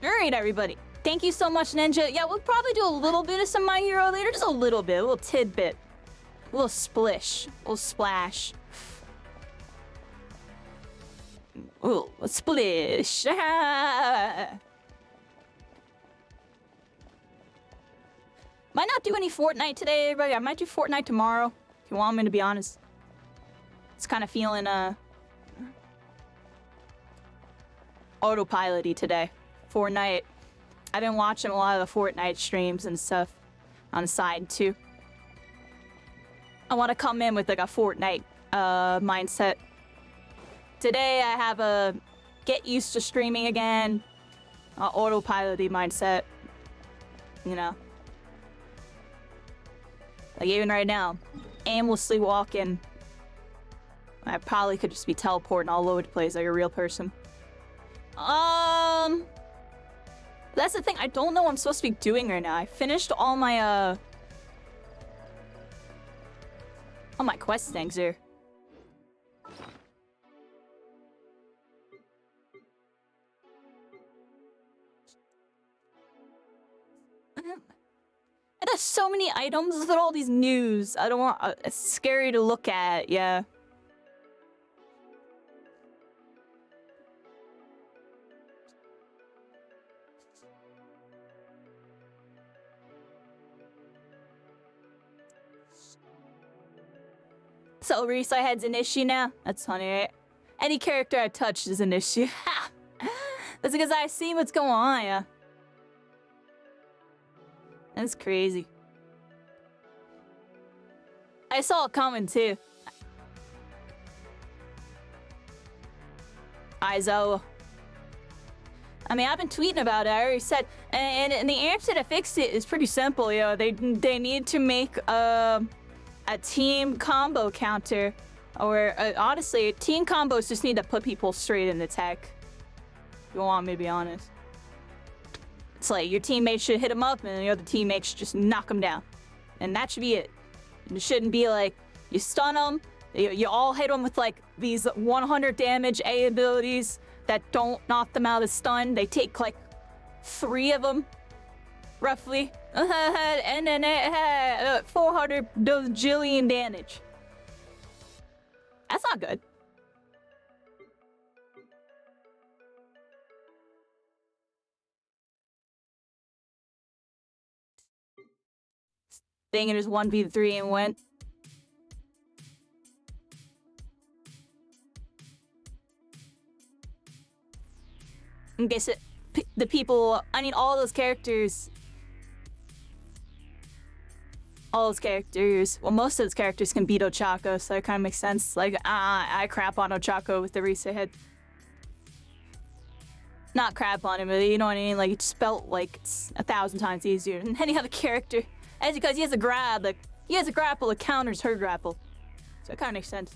Alright, everybody. Thank you so much, Ninja. Yeah, we'll probably do a little bit of some My Hero later. Just a little bit, a little tidbit. A little splish. A little splash. Ooh, a splish. Might not do any Fortnite today, everybody. I might do Fortnite tomorrow, if you want me to be honest. It's kind of feeling, autopilot-y today. Fortnite. I've been watching a lot of the Fortnite streams and stuff on the side, too. I want to come in with, like, a Fortnite, mindset. Today, I have a get used to streaming again, autopilot-y mindset, you know. Like, even right now. aimlessly walking. I probably could just be teleporting all over the place like a real person. That's the thing. I don't know what I'm supposed to be doing right now. I finished all my quest things here. And there's so many items with all these news. I don't want. It's scary to look at. Yeah. So Reese, I head's an issue now. That's funny, right? Any character I touched is an issue. That's because I see what's going on, yeah. That's crazy. I saw it coming too. Aizawa. I mean, I've been tweeting about it. I already said, and the answer to fix it is pretty simple. You know, they need to make a team combo counter, or honestly, team combos just need to put people straight in the tech. If you want me to be honest. It's like your teammates should hit them up and the other teammates should just knock them down. And that should be it. It shouldn't be like, you stun them, you all hit them with like these 100 damage A abilities that don't knock them out of stun. They take like 3 of them, roughly. And then 400 jillion damage. That's not good. Thinking it was 1v3 and went. I guess the people, I mean, all those characters. All those characters, well, most of those characters can beat Ochako, so it kind of makes sense. Like, I crap on Ochako with the reset head. Not crap on him, but you know what I mean? Like, it just felt like it's 1,000 times easier than any other character. That's because he has a grab, like, he has a grapple that counters her grapple. So it kind of makes sense.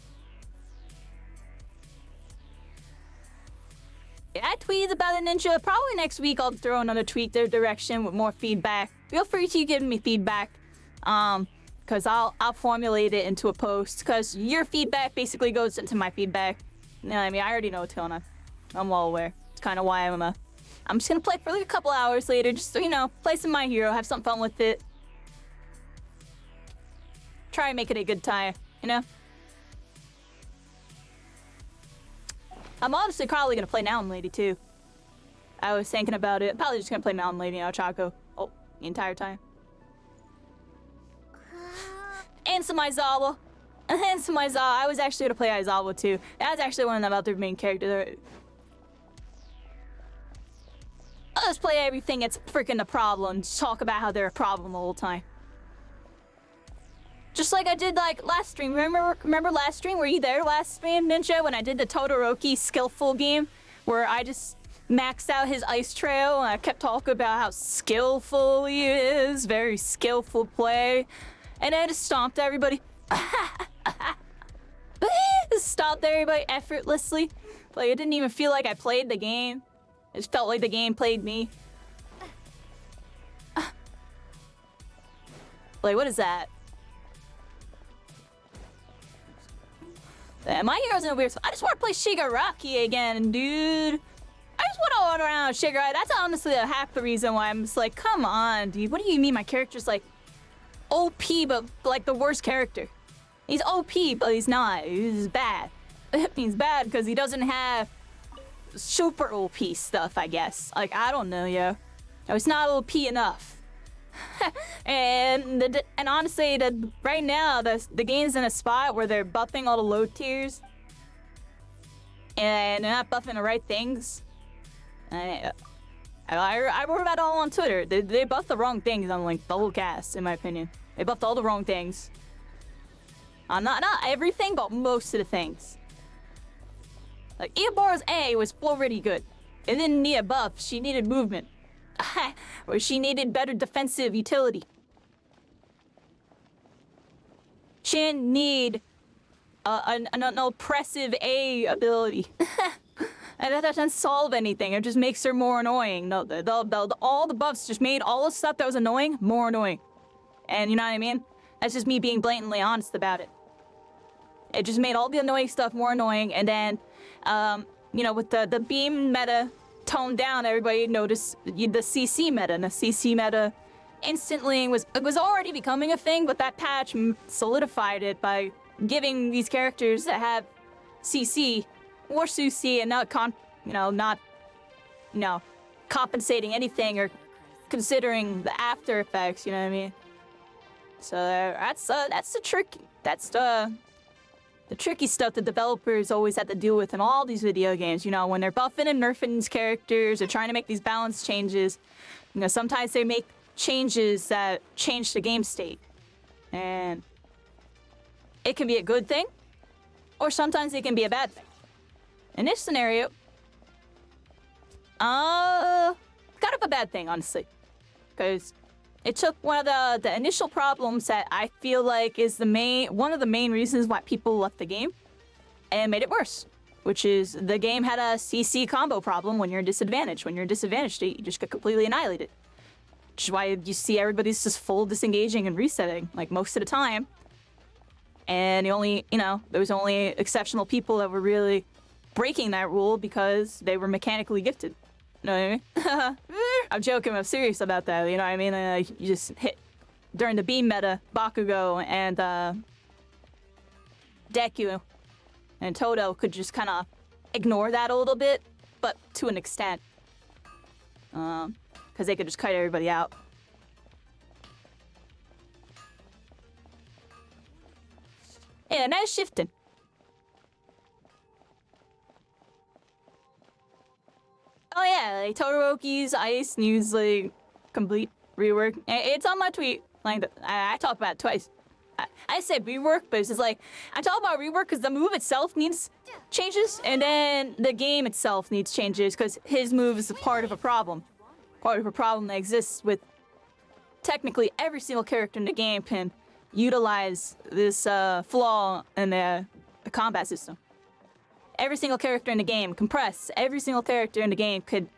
Yeah, I tweeted about it, Ninja. Probably next week I'll throw another tweet their direction with more feedback. Feel free to give me feedback. Cause I'll formulate it into a post. Cause your feedback basically goes into my feedback. You know what I mean? I already know what's going on. I'm well aware. It's kind of why I'm just gonna play for like a couple hours later. Just so, you know, play some My Hero, have some fun with it. Try and make it a good time, you know? I'm honestly probably gonna play Mountain Lady too. I was thinking about it. Probably just gonna play Mountain Lady and Ochako. Oh, the entire time. And some Aizawa. And some Aizawa. I was actually gonna play Aizawa too. That's actually one of the other main characters. I'll just play everything that's freaking a problem. Just talk about how they're a problem the whole time. Just like I did like last stream. Remember last stream? Were you there last stream, Ninja? When I did the Todoroki skillful game? Where I just maxed out his ice trail and I kept talking about how skillful he is. Very skillful play. And I just stomped everybody. Stomped everybody effortlessly. Like, it didn't even feel like I played the game. It just felt like the game played me. Like, what is that? My hero's in a weird spot. I just want to play Shigaraki again, dude. I just want to run around with Shigaraki. That's honestly half the reason why I'm just like, come on, dude. What do you mean my character's like OP, but like the worst character? He's OP, but he's not. He's bad. He's bad because he doesn't have super OP stuff, I guess. Like, I don't know, yo. No, it's not OP enough. and honestly, right now, the game's in a spot where they're buffing all the low tiers. And they're not buffing the right things. I wrote about it all on Twitter. They buffed the wrong things on like the whole cast, in my opinion. They buffed all the wrong things. Not everything, but most of the things. Like, Eobar's A was already good. It didn't need a buff, she needed movement. Or she needed better defensive utility. shouldn't need an oppressive A ability. And that doesn't solve anything. It just makes her more annoying. No, all the buffs just made all the stuff that was annoying more annoying. And you know what I mean? That's just me being blatantly honest about it. It just made all the annoying stuff more annoying. And then, you know, with the beam meta toned down, everybody noticed the CC meta. And the CC meta instantly was already becoming a thing, but that patch solidified it by giving these characters that have CC more CC and not compensating anything or considering the after effects. You know what I mean? So that's the tricky stuff the developers always have to deal with in all these video games. You know, when they're buffing and nerfing these characters, they're trying to make these balance changes. You know, sometimes they make changes that change the game state, and it can be a good thing, or sometimes it can be a bad thing. In this scenario, kind of a bad thing, honestly, because it took one of the initial problems that I feel like is one of the main reasons why people left the game, and made it worse, which is the game had a CC combo problem when you're disadvantaged. When you're disadvantaged, you just get completely annihilated, which is why you see everybody's just full disengaging and resetting like most of the time. And there was only exceptional people that were really breaking that rule because they were mechanically gifted. You know what I mean? I'm joking, I'm serious about that, you know what I mean? You just hit, during the beam meta, Bakugo and Deku and Todo could just kind of ignore that a little bit, but to an extent. Because they could just kite everybody out. Yeah, now it's shifting. Oh yeah, like Todoroki's Ice news like complete rework. It's on my tweet. Like I talk about it twice. I said rework, but it's just like I talk about rework because the move itself needs changes, and then the game itself needs changes because his move is a part of a problem. Part of a problem that exists with technically every single character in the game can utilize this flaw in the combat system. Every single character in the game, compress, every single character in the game could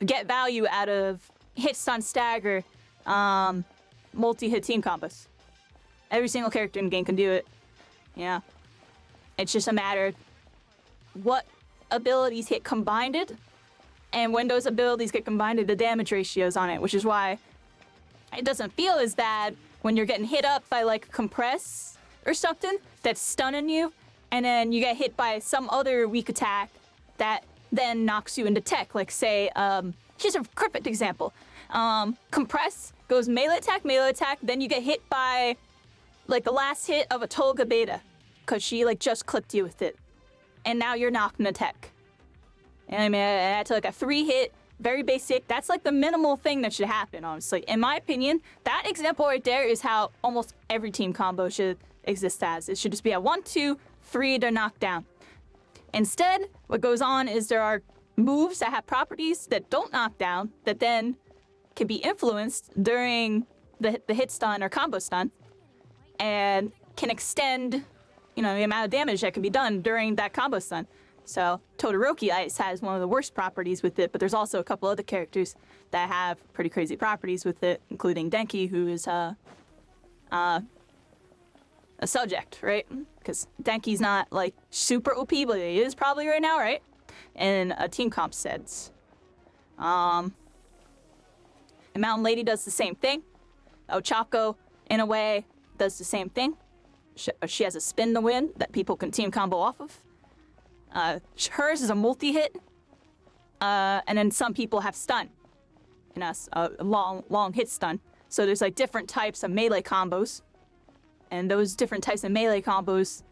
get value out of hit, stun, stagger, multi-hit team combos. Every single character in the game can do it. Yeah. It's just a matter of what abilities get combined, and when those abilities get combined, the damage ratios on it, which is why it doesn't feel as bad when you're getting hit up by like a compress or something that's stunning you, and then you get hit by some other weak attack that then knocks you into tech. Like say, here's a perfect example. Compress goes melee attack, then you get hit by like the last hit of a Tolga Beta, cause she like just clipped you with it. And now you're knocked into tech. And I mean, that's like a 3-hit, very basic. That's like the minimal thing that should happen, honestly. In my opinion, that example right there is how almost every team combo should exist as. It should just be a 1, 2, 3, they're knocked down. Instead, what goes on is there are moves that have properties that don't knock down, that then can be influenced during the hit stun or combo stun, and can extend, the amount of damage that can be done during that combo stun. So Todoroki Ice has one of the worst properties with it, but there's also a couple other characters that have pretty crazy properties with it, including Denki, who is a subject, right? Because Denki's not like super OP, but he is probably right now, right? In a team comp sense. And Mountain Lady does the same thing. Ochako, in a way, does the same thing. She has a spin to win that people can team combo off of. Hers is a multi-hit, and then some people have stun, a long hit stun. So there's like different types of melee combos, and those different types of melee combos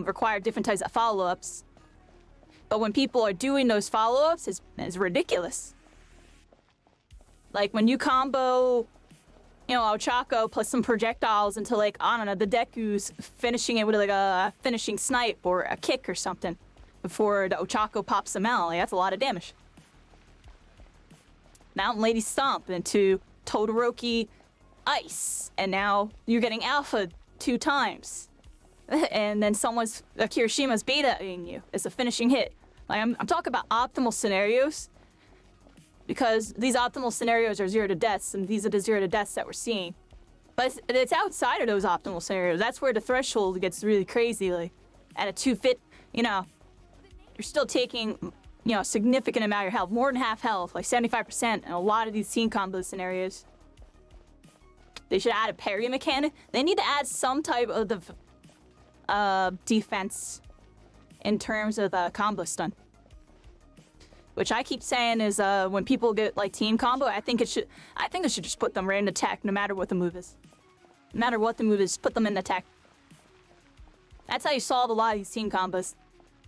require different types of follow-ups. But when people are doing those follow-ups, it's ridiculous. Like when you combo, Ochako plus some projectiles into like, I don't know, the Deku's finishing it with like a finishing snipe or a kick or something before the Ochako pops them out. Like, that's a lot of damage. Mountain Lady Stomp into Todoroki ice, and now you're getting alpha 2 times. And then a Kirishima's beta-ing you as a finishing hit. Like, I'm talking about optimal scenarios, because these optimal scenarios are 0 to deaths, and these are the 0 to deaths that we're seeing. But it's outside of those optimal scenarios. That's where the threshold gets really crazy. Like, at a 2-fit, you know, you're still taking, you know, a significant amount of your health, more than half health, like 75% in a lot of these team combo scenarios. They should add a parry mechanic. They need to add some type of defense in terms of the combo stun. Which I keep saying is when people get like team combo, I think it should just put them right in attack no matter what the move is. No matter what the move is, put them in attack. That's how you solve a lot of these team combos.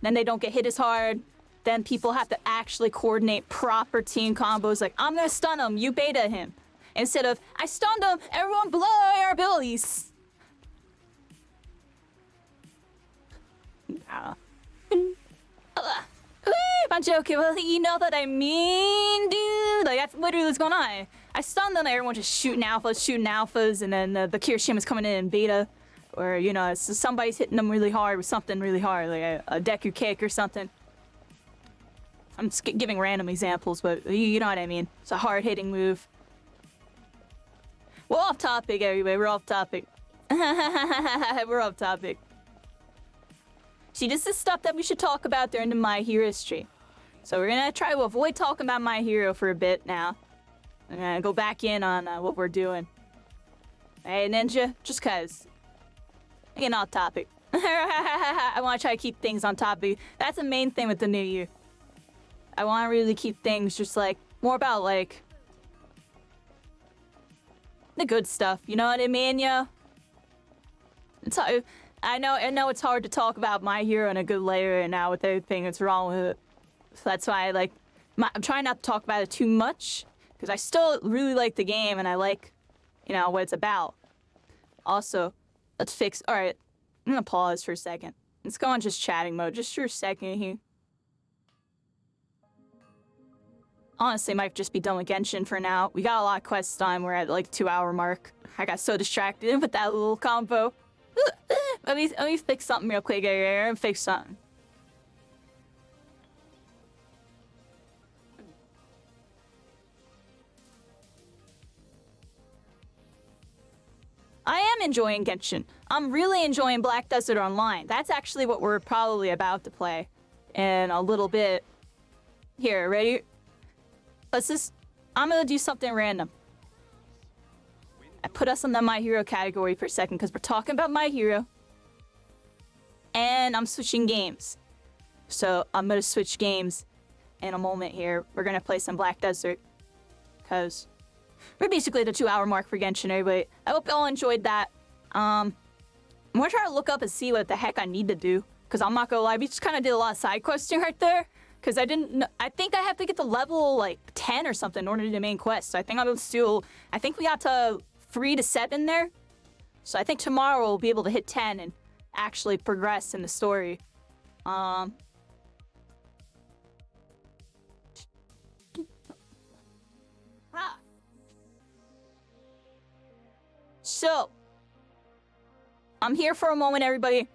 Then they don't get hit as hard. Then people have to actually coordinate proper team combos, like, I'm gonna stun him, you beta him. Instead of, I stunned him, everyone blow our abilities. I'm joking, but you know what I mean, dude? Like, that's literally what's going on. I stunned them, everyone just shooting alphas, and then the Kirishima's coming in beta. Or, you know, somebody's hitting them really hard with something really hard, like a Deku kick or something. I'm just giving random examples, but you know what I mean. It's a hard-hitting move. We're off topic, everybody. We're off topic. We're off topic. See, this is stuff that we should talk about during the My Hero stream. So we're gonna try to avoid talking about My Hero for a bit now. I'm gonna go back in on what we're doing. Hey, Ninja, just cause. Getting off topic. I want to try to keep things on topic. That's the main thing with the new year. I want to really keep things just like more about like the good stuff. You know what I mean, yo? It's hard. I know it's hard to talk about My Hero in a good layer and now with everything that's wrong with it. So that's why I'm trying not to talk about it too much because I still really like the game and I like, you know, what it's about. Also, let's fix. All right, I'm gonna pause for a second. Let's go on just chatting mode, just for a second here. Honestly, might just be done with Genshin for now. We got a lot of quests done. We're at like 2-hour mark. I got so distracted with that little combo. Let me fix something real quick here and fix something. I am enjoying Genshin. I'm really enjoying Black Desert Online. That's actually what we're probably about to play in a little bit. Here, ready? I'm gonna do something random. I put us in the My Hero category for a second because we're talking about My Hero. And I'm switching games. So I'm gonna switch games in a moment here. We're gonna play some Black Desert. Because we're basically at the 2-hour mark for Genshin, everybody. I hope y'all enjoyed that. I'm gonna try to look up and see what the heck I need to do. Because I'm not gonna lie, we just kind of did a lot of side questing right there. Because I think I have to get to level like 10 or something in order to do the main quest. So I think I think we got to 3 to 7 there. So I think tomorrow we'll be able to hit 10 and actually progress in the story. So, I'm here for a moment, everybody.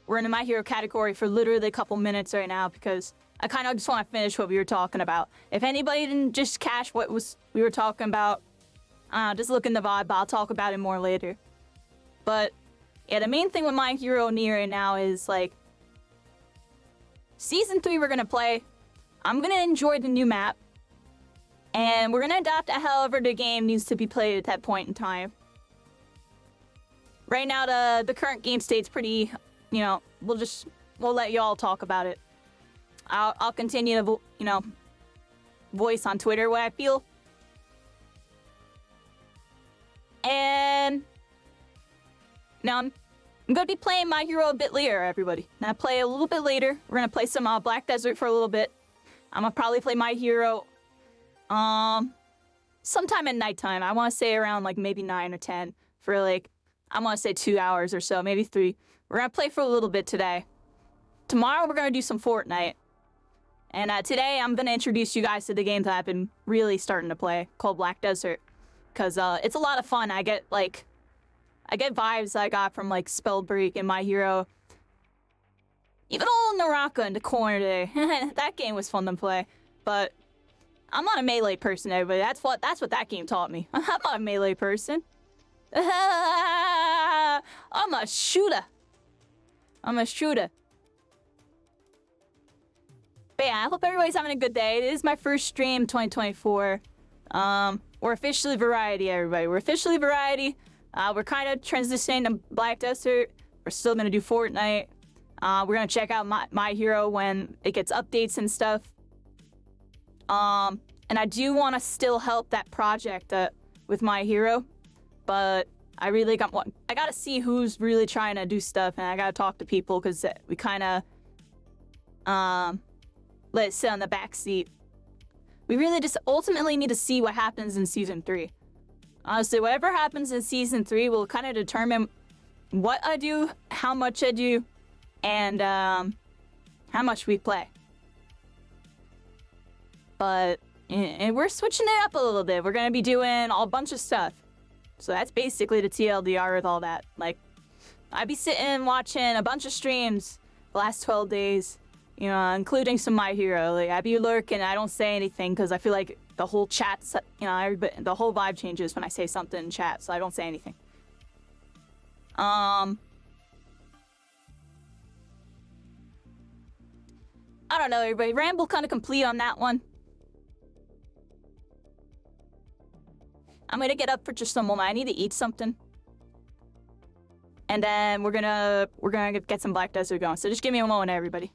We're in the My Hero category for literally a couple minutes right now because I kind of just want to finish what we were talking about. If anybody didn't just catch what we were talking about, just look in the VOD, but I'll talk about it more later. But, yeah, the main thing with My Hero Near right now is, like, Season 3 we're going to play. I'm going to enjoy the new map. And we're going to adapt it however the game needs to be played at that point in time. Right now, the current game state's pretty, you know, we'll let y'all talk about it. I'll continue to, you know, voice on Twitter what I feel. And now I'm going to be playing My Hero a bit later, everybody. Now play a little bit later. We're going to play some Black Desert for a little bit. I'm going to probably play My Hero sometime at nighttime. I want to say around like maybe 9 or 10 for like, I want to say 2 hours or so, maybe 3. We're going to play for a little bit today. Tomorrow we're going to do some Fortnite. And today I'm going to introduce you guys to the game that I've been really starting to play, called Black Desert. because it's a lot of fun. I get vibes I got from like Spellbreak and My Hero. Even old Naraka in the corner today. That game was fun to play, but I'm not a melee person, everybody. That's what that game taught me. I'm not a melee person. I'm a shooter. I'm a shooter. But yeah, I hope everybody's having a good day. It is my first stream 2024. We're officially Variety, everybody. We're officially Variety. We're kind of transitioning to Black Desert. We're still gonna do Fortnite. We're gonna check out My Hero when it gets updates and stuff. And I do want to still help that project with My Hero, but I really I gotta see who's really trying to do stuff, and I gotta talk to people because we kind of let it sit on the back seat. We really just ultimately need to see what happens in Season 3. Honestly, whatever happens in Season 3 will kind of determine what I do, how much I do, and how much we play. But we're switching it up a little bit. We're going to be doing a bunch of stuff. So that's basically the TLDR with all that. Like, I'd be sitting watching a bunch of streams the last 12 days. You know, including some My Hero. Like, I'd be lurking, I don't say anything because I feel like the whole chat, you know, the whole vibe changes when I say something in chat, so I don't say anything. I don't know, everybody. Ramble kind of complete on that one. I'm gonna get up for just a moment. I need to eat something. And then we're gonna get some Black Desert going. So just give me a moment, everybody.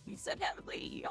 You said heavily,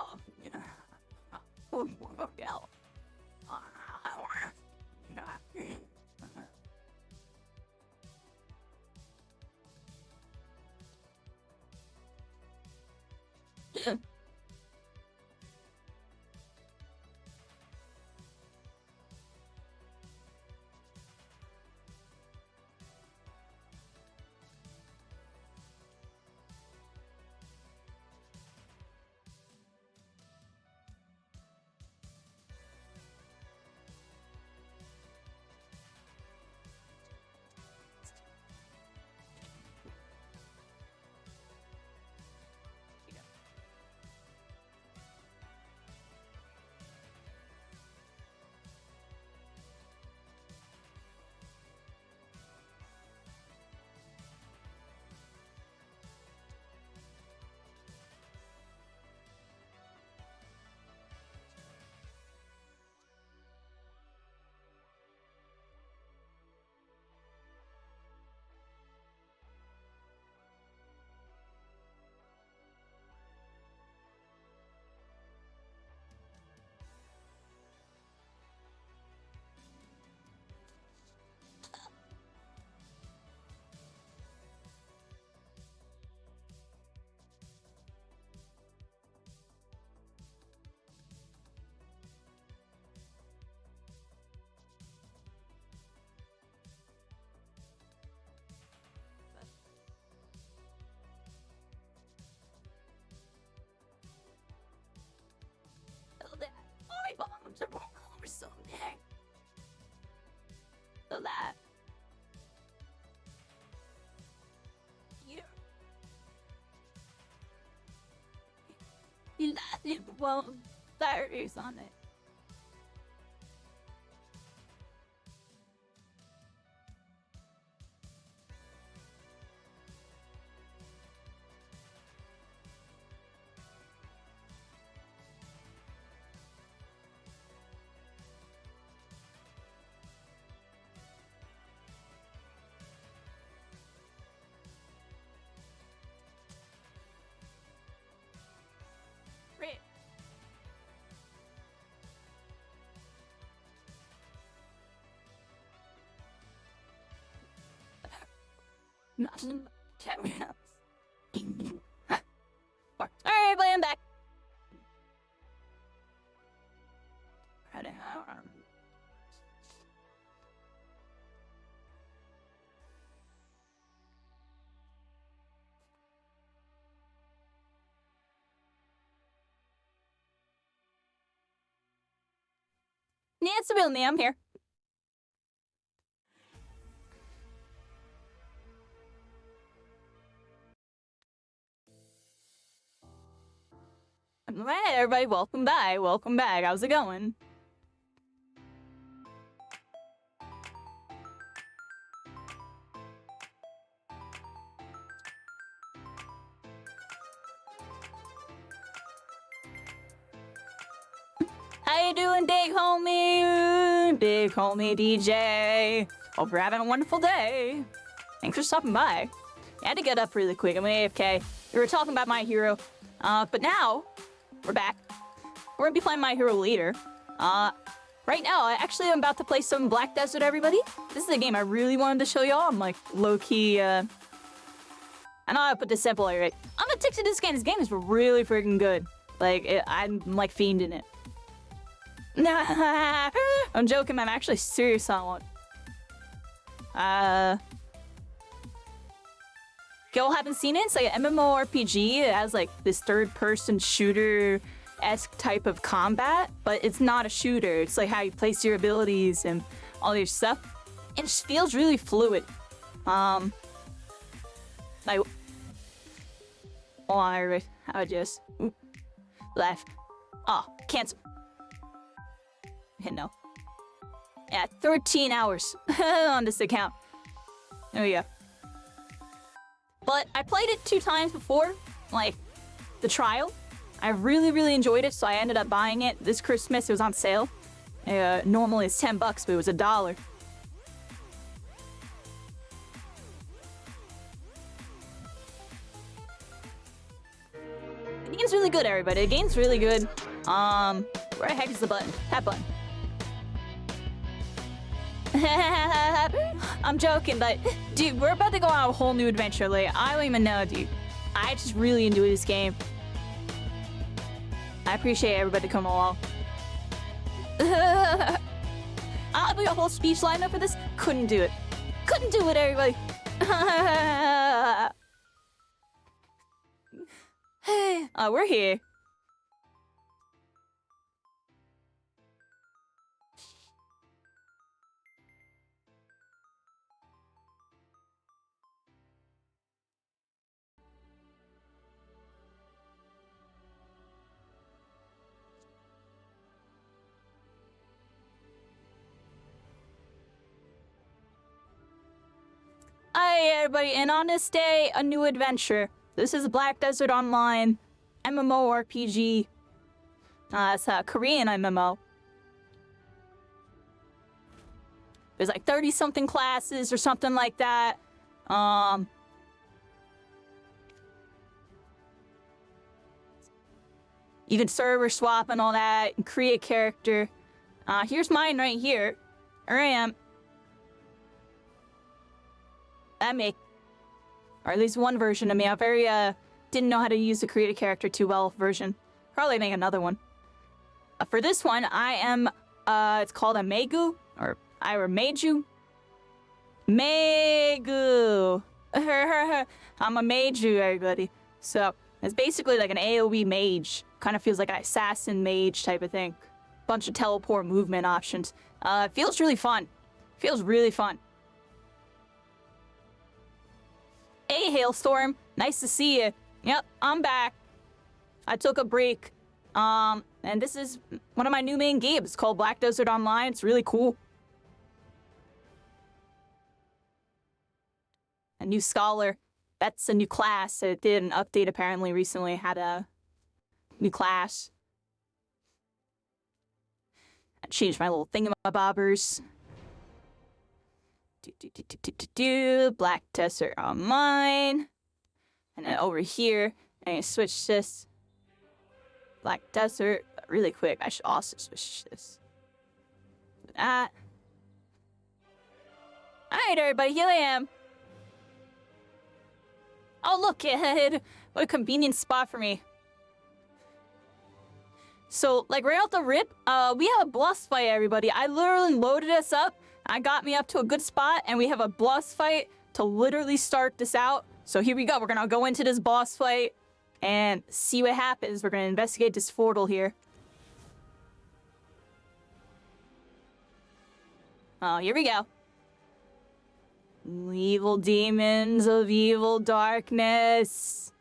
Well, batteries on it. Great. Nothing. 10 minutes. Alright, everybody, I'm back. Heading out. Yeah, it's the real me. I'm here. Hey, everybody, welcome back. Welcome back. How's it going? How you doing, big homie? Big homie DJ. Hope you're having a wonderful day. Thanks for stopping by. I had to get up really quick. I'm AFK. We were talking about My Hero. But now, we're back. We're gonna be playing My Hero later. Right now, I actually am about to play some Black Desert, everybody. This is a game I really wanted to show y'all. I'm like, low-key, I know how to put this simply right. I'm addicted to this game. This game is really freaking good. Like, I'm like fiending it. I'm joking, I'm actually serious on one. Y'all haven't seen it? It's like an MMORPG. It has like this third-person shooter-esque type of combat, but it's not a shooter. It's like how you place your abilities and all your stuff. It just feels really fluid. Like, hold on, everybody. I would just left. Oh, cancel. Hit no. Yeah, 13 hours on this account. There we go. But I played it 2 times before, like the trial. I really enjoyed it, so I ended up buying it this Christmas. It was on sale. Normally it's $10, but it was $1. The game's really good, everybody. The game's really good. Where the heck is the button? That button. I'm joking, but dude, we're about to go on a whole new adventure. Like, I don't even know, dude. I just really enjoy this game. I appreciate everybody coming along. I'll do a whole speech lineup for this. Couldn't do it. Couldn't do it, everybody. We're here. Hi everybody, and on this day, a new adventure. This is Black Desert Online, MMORPG. It's a Korean MMO. There's like 30-something classes or something like that. You can server swap and all that, and create a character. Here's mine right here. Here I am. That me. Or at least one version of me. A very, didn't know how to use the create a character too well version. Probably make another one. For this one, I am, it's called a Megu, or Meiju. Megu. I'm a Meiju, everybody. So, it's basically like an AoE mage. Kind of feels like an assassin mage type of thing. Bunch of teleport movement options. It feels really fun. Feels really fun. Hey, Hailstorm. Nice to see you. Yep, I'm back. I took a break. And this is one of my new main games. It's called Black Desert Online. It's really cool. A new scholar. That's a new class. It did an update apparently recently. Had a new class. I changed my little thingamabobbers. Black Desert Online. And then over here, I switch this. Black Desert. Really quick, I should also switch this. That. Alright, everybody, here I am. Oh, look, kid. What a convenient spot for me. So, like, right off the rip, we have a boss fight, everybody. I literally loaded us up. I got me up to a good spot, and we have a boss fight to literally start this out. So here we go. We're gonna go into this boss fight and see what happens. We're gonna investigate this portal here. Oh, here we go. Evil demons of evil darkness.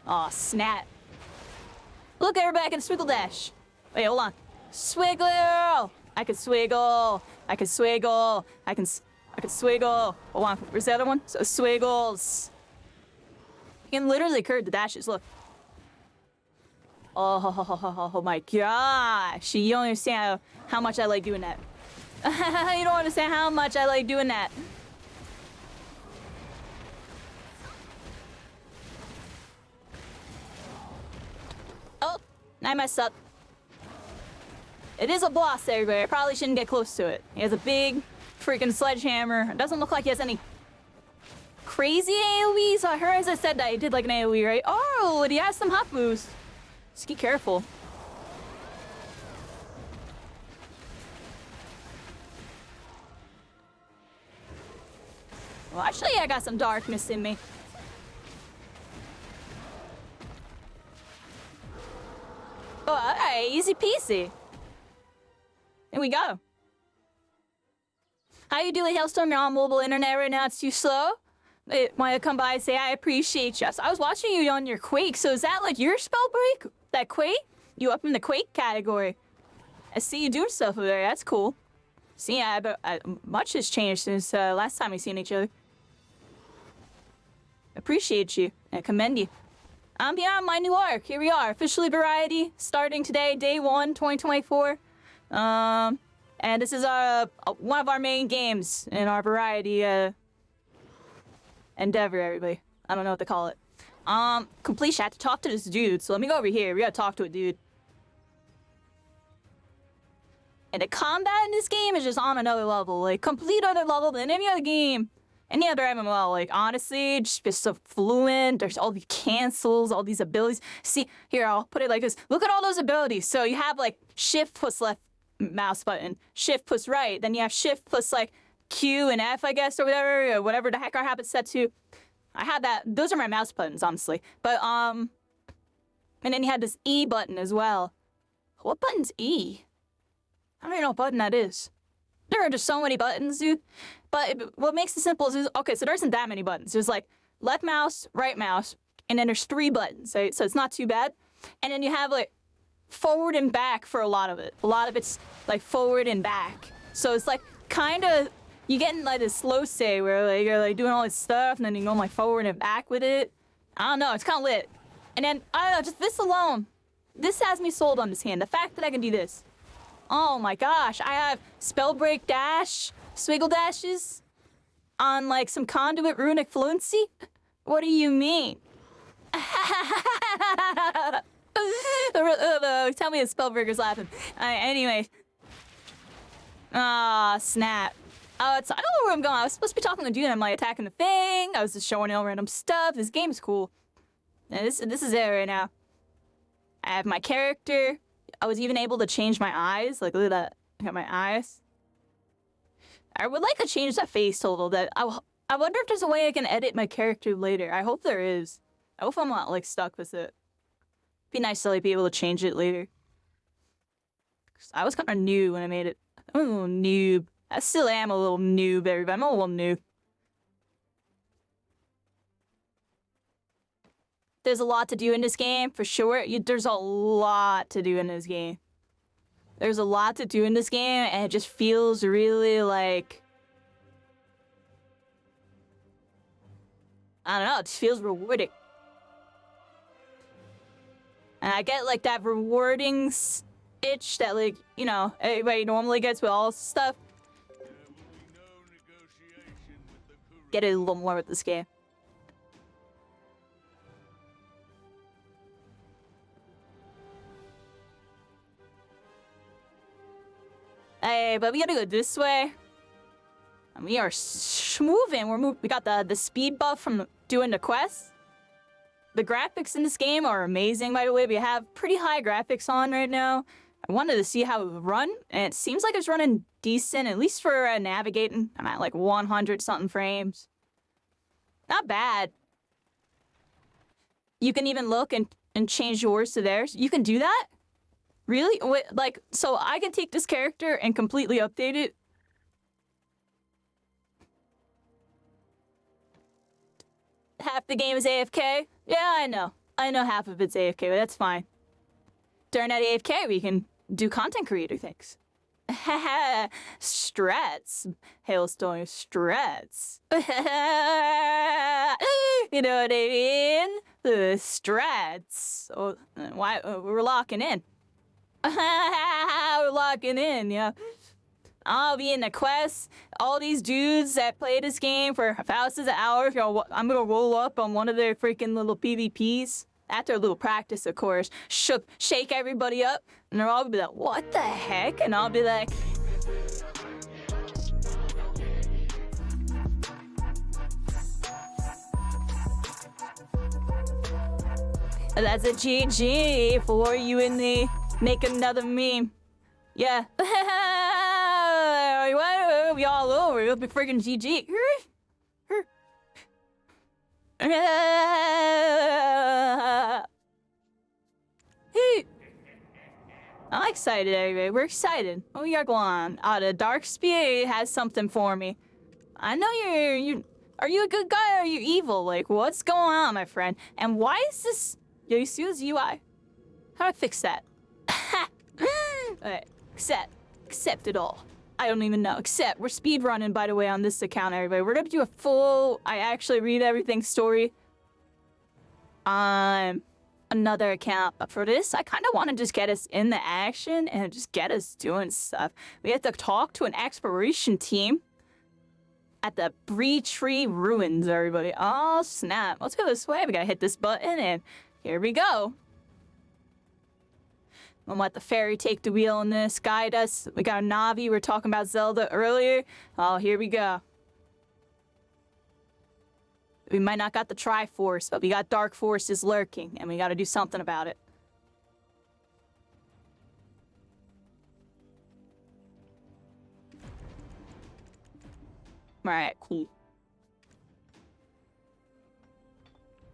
Oh, snap. Look, everybody, I can swiggle dash. Wait, hold on. Swiggle! I can swiggle. I can swiggle. I can swiggle. Hold on, where's the other one? So, swiggles. You can literally curve the dashes, look. Oh my gosh. You don't understand how much I like doing that. You don't understand how much I like doing that. Oh, I messed up. It is a boss, everybody. I probably shouldn't get close to it. He has a big freaking sledgehammer. It doesn't look like he has any crazy AoEs. I heard, as I said, that he did like an AoE, right? Oh, and he has some hop moves. Just be careful. Well, actually, I got some darkness in me. Oh, alright, easy peasy. Here we go. How you doing, Hailstorm? You're on mobile internet right now. It's too slow. Want to come by and say I appreciate you. So I was watching you on your Quake. So is that like your spell break? That Quake? You up in the Quake category? I see you doing stuff over there. That's cool. See, much has changed since last time we seen each other. Appreciate you. I commend you. I'm beyond my new arc. Here we are, officially Variety, starting today, day 1, 2024. And this is one of our main games in our Variety endeavor, everybody. I don't know what to call it. Completion. I had to talk to this dude, so let me go over here. We gotta talk to a dude. And the combat in this game is just on another level, like complete other level than any other game. Any other MMO, like, honestly, just so fluent. There's all these cancels, all these abilities. See, here, I'll put it like this. Look at all those abilities. So you have, like, shift plus left mouse button, shift plus right. Then you have shift plus, like, Q and F, I guess, or whatever the heck I have it set to. I had that. Those are my mouse buttons, honestly. But, and then you had this E button as well. What button's E? I don't even know what button that is. There are just so many buttons, dude. But what makes it simple is, okay, so there isn't that many buttons. There's like left mouse, right mouse, and then there's 3 buttons, right? So it's not too bad. And then you have like forward and back for a lot of it. A lot of it's like forward and back. So it's like kind of, you get in like this slow say where like you're like doing all this stuff and then you go like forward and back with it. I don't know, it's kind of lit. And then, I don't know, just this alone, this has me sold on this hand. The fact that I can do this. Oh my gosh, I have spell break dash, swiggle dashes on like some conduit runic fluency? What do you mean? Tell me the spellbreaker's laughing. Anyway. Ah, snap. I don't know where I'm going. I was supposed to be talking to dude. I'm like attacking the thing. I was just showing all random stuff. This game's cool. And this is it right now. I have my character. I was even able to change my eyes. Like, look at that. I got my eyes. I would like to change that face a little bit. I wonder if there's a way I can edit my character later. I hope there is. I hope I'm not, like, stuck with it. Be nice to, like, be able to change it later. I was kind of new when I made it. I'm a little noob. I still am a little noob, everybody. I'm a little noob. There's a lot to do in this game, for sure. There's a lot to do in this game. There's a lot to do in this game, and it just feels really like... I don't know, it just feels rewarding. And I get, like, that rewarding itch that, like, you know, everybody normally gets with all this stuff. Get it a little more with this game. Hey, but we gotta go this way. And we are moving. We got the speed buff from doing the quest. The graphics in this game are amazing, by the way. We have pretty high graphics on right now. I wanted to see how it would run, and it seems like it's running decent, at least for navigating. I'm at like 100-something frames. Not bad. You can even look and change yours to theirs. You can do that? Really? Wait, like, so I can take this character and completely update it? Half the game is AFK? Yeah, I know. I know half of it's AFK, but that's fine. During that AFK, we can do content creator things. Haha, strats. Hailstone strats. You know what I mean? The strats. Oh, why we're locking in. We're locking in, yeah. I'll be in the quest. All these dudes that play this game for thousands of hours, I'm gonna roll up on one of their freaking little PvPs. After a little practice, of course. Shake everybody up, and they're all gonna be like, what the heck? And I'll be like... That's a GG for you and me. Make another meme. Yeah. We all over. It'll be freaking GG. I'm excited, everybody. We're excited. What we got going on? The Dark Spear has something for me. I know you. Are you a good guy or are you evil? Like, what's going on, my friend? And why is this? Yo, you see this UI? How do I fix that? Alright, accept it all. I don't even know. Accept. We're speedrunning, by the way, on this account, everybody. We're gonna do a full, I actually read everything story on another account. But for this, I kind of want to just get us in the action and just get us doing stuff. We have to talk to an exploration team at the Bree Tree Ruins, everybody. Oh, snap. Let's go this way. We gotta hit this button, and here we go. I'm gonna let the fairy take the wheel on this, guide us. We got a Navi. We were talking about Zelda earlier. Oh, here we go. We might not got the Triforce, but we got Dark Forces lurking, and we gotta do something about it. Alright, cool.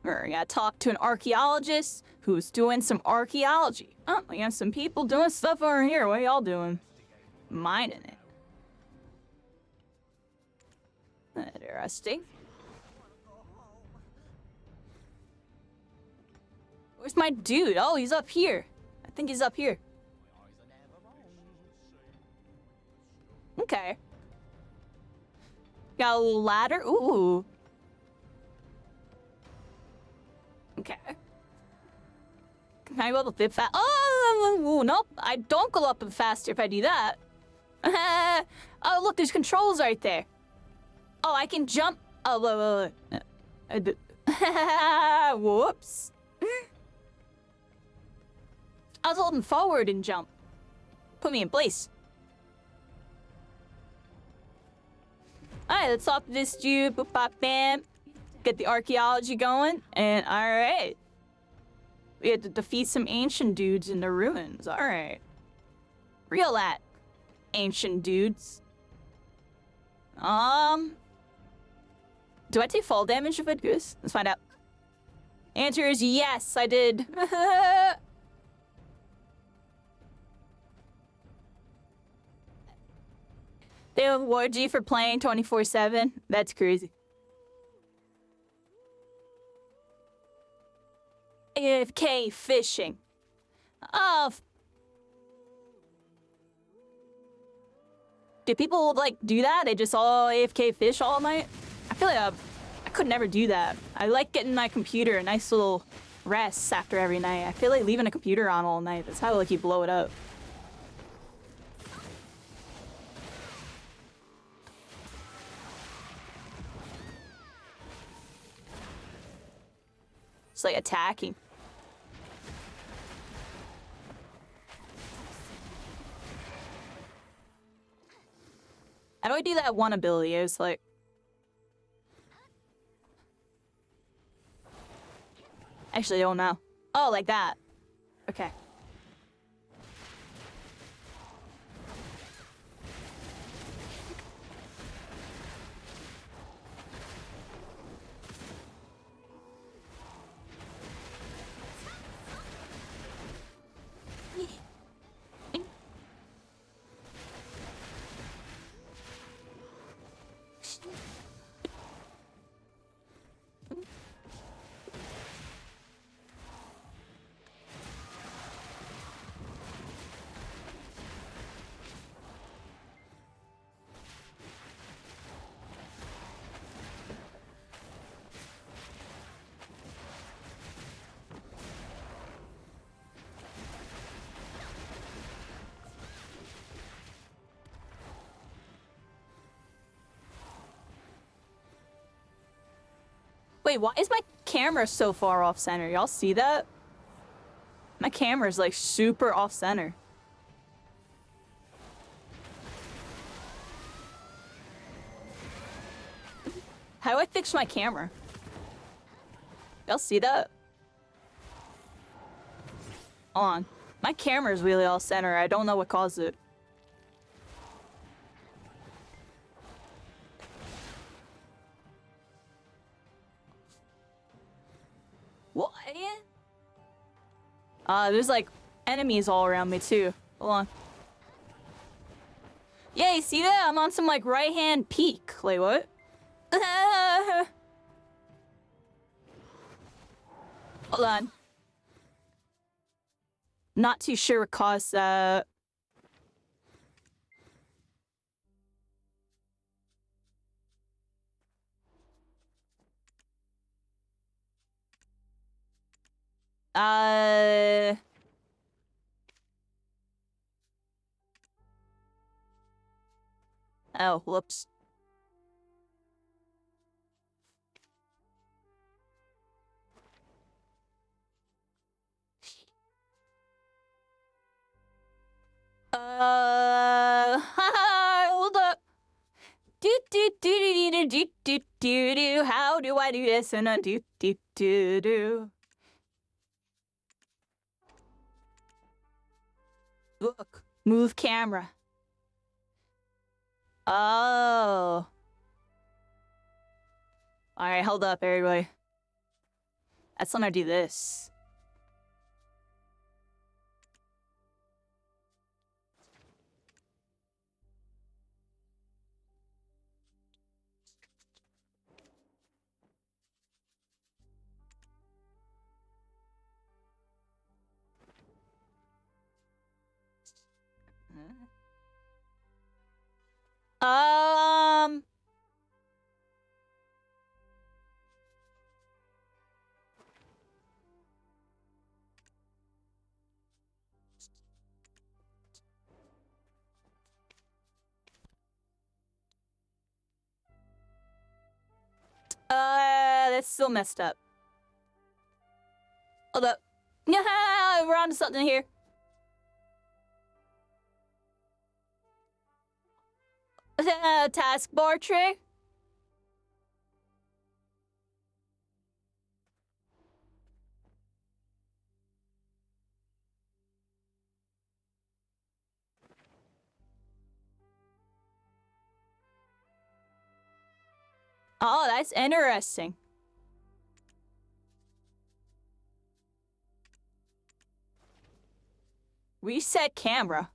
We gotta talk to an archaeologist who's doing some archaeology. Oh, we have some people doing stuff over here. What are y'all doing? Mining it. Interesting. Where's my dude? Oh, he's up here. I think he's up here. Okay. Got a little ladder. Ooh. Okay. Can I go up a bit fast? Oh, nope. I don't go up faster if I do that. Oh, look, there's controls right there. Oh, I can jump. Oh, whoops. I was holding forward and jump. Put me in place. Alright, let's talk to this dude. Boop, bop, bam. Get the archaeology going. And alright. We had to defeat some ancient dudes in the ruins. Alright. Real that. Ancient dudes. Do I take fall damage if I do this? Let's find out. Answer is yes, I did. They award you for playing 24/7? That's crazy. AFK fishing. Oh. Do people like do that? They just all AFK fish all night? I feel like I could never do that. I like getting my computer a nice little rest after every night. I feel like leaving a computer on all night. That's how like you blow it up. It's like attacking. How do I do that one ability? It was like... Actually, I don't know. Oh, like that. Okay. Wait, why is my camera so far off center? Y'all see that? My camera's like super off center. How do I fix my camera? Y'all see that? Hold on. My camera's really off center. I don't know what caused it. What? There's like enemies all around me too. Hold on. Yeah, you see that? I'm on some like right-hand peak. Like what? Hold on. Not too sure what caused that. Oh, whoops. Hold up. Do do do do do do do do. How do I do this? And I do do do do. Look, move camera. Oh. All right, hold up, everybody. That's when I do this. Um. That's still messed up. Hold up. Yeah, we're on to something here. Taskbar tray. Oh, that's interesting. Reset camera.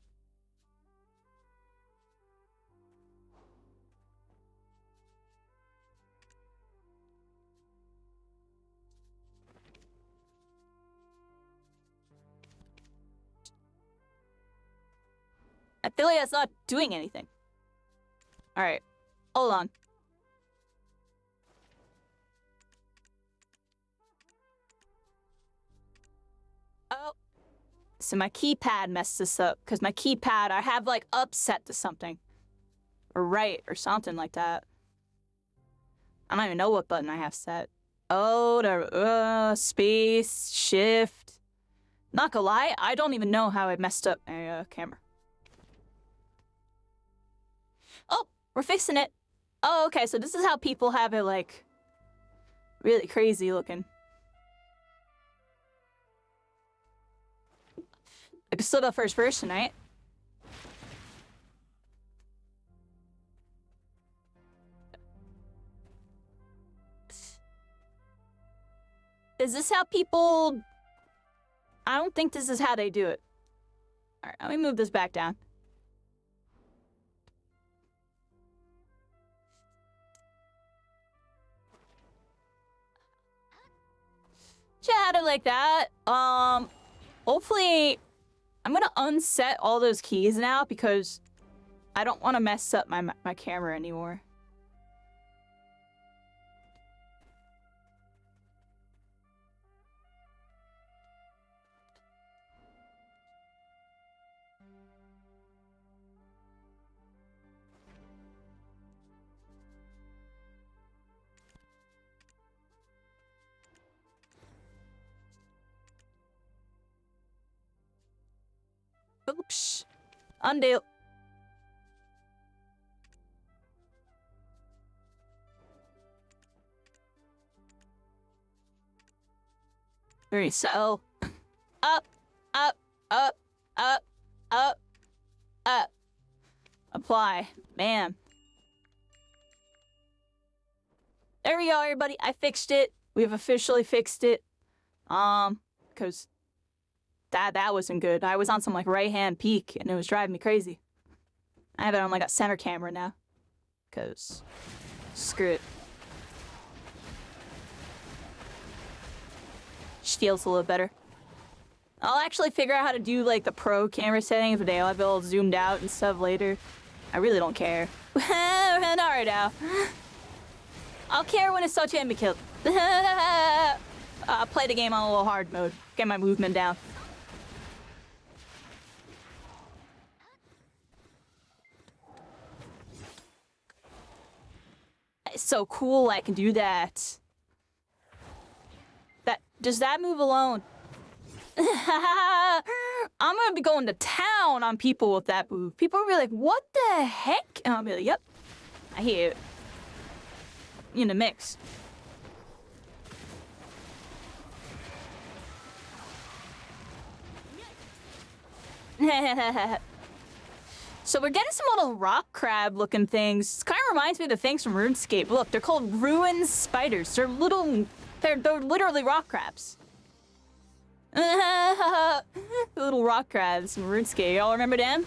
I feel like that's not doing anything. Alright. Hold on. Oh. So my keypad messed this up. Because my keypad, I have like upset to something. Or right, or something like that. I don't even know what button I have set. Oh, the space, shift. Not gonna lie, I don't even know how I messed up my camera. Oh, we're fixing it. Oh, okay, so this is how people have it, like, really crazy looking. It's still the first person, right? Is this how people... I don't think this is how they do it. Alright, let me move this back down. Chat it like that. Hopefully... I'm gonna unset all those keys now because I don't want to mess up my camera anymore. Oops. Undo. Very so. Up, up, up, up, up, up. Apply. Man. There we go, everybody. I fixed it. We've officially fixed it. Because that wasn't good. I was on some like right-hand peak and it was driving me crazy. I have it on like a center camera now. Cause screw it. Just feels a little better. I'll actually figure out how to do like the pro camera settings, but I'll have it all zoomed out and stuff later. I really don't care. Alright now. I'll care when it's such enemy killed. I'll play the game on a little hard mode. Get my movement down. It's so cool I can do that. Does that move alone? I'm gonna be going to town on people with that move. People will be like, what the heck? And I'll be like, yep, I hear it. In the mix. So we're getting some little rock crab looking things. It kind of reminds me of the things from RuneScape. Look, they're called ruin spiders. They're literally rock crabs. Little rock crabs from RuneScape. Y'all remember them?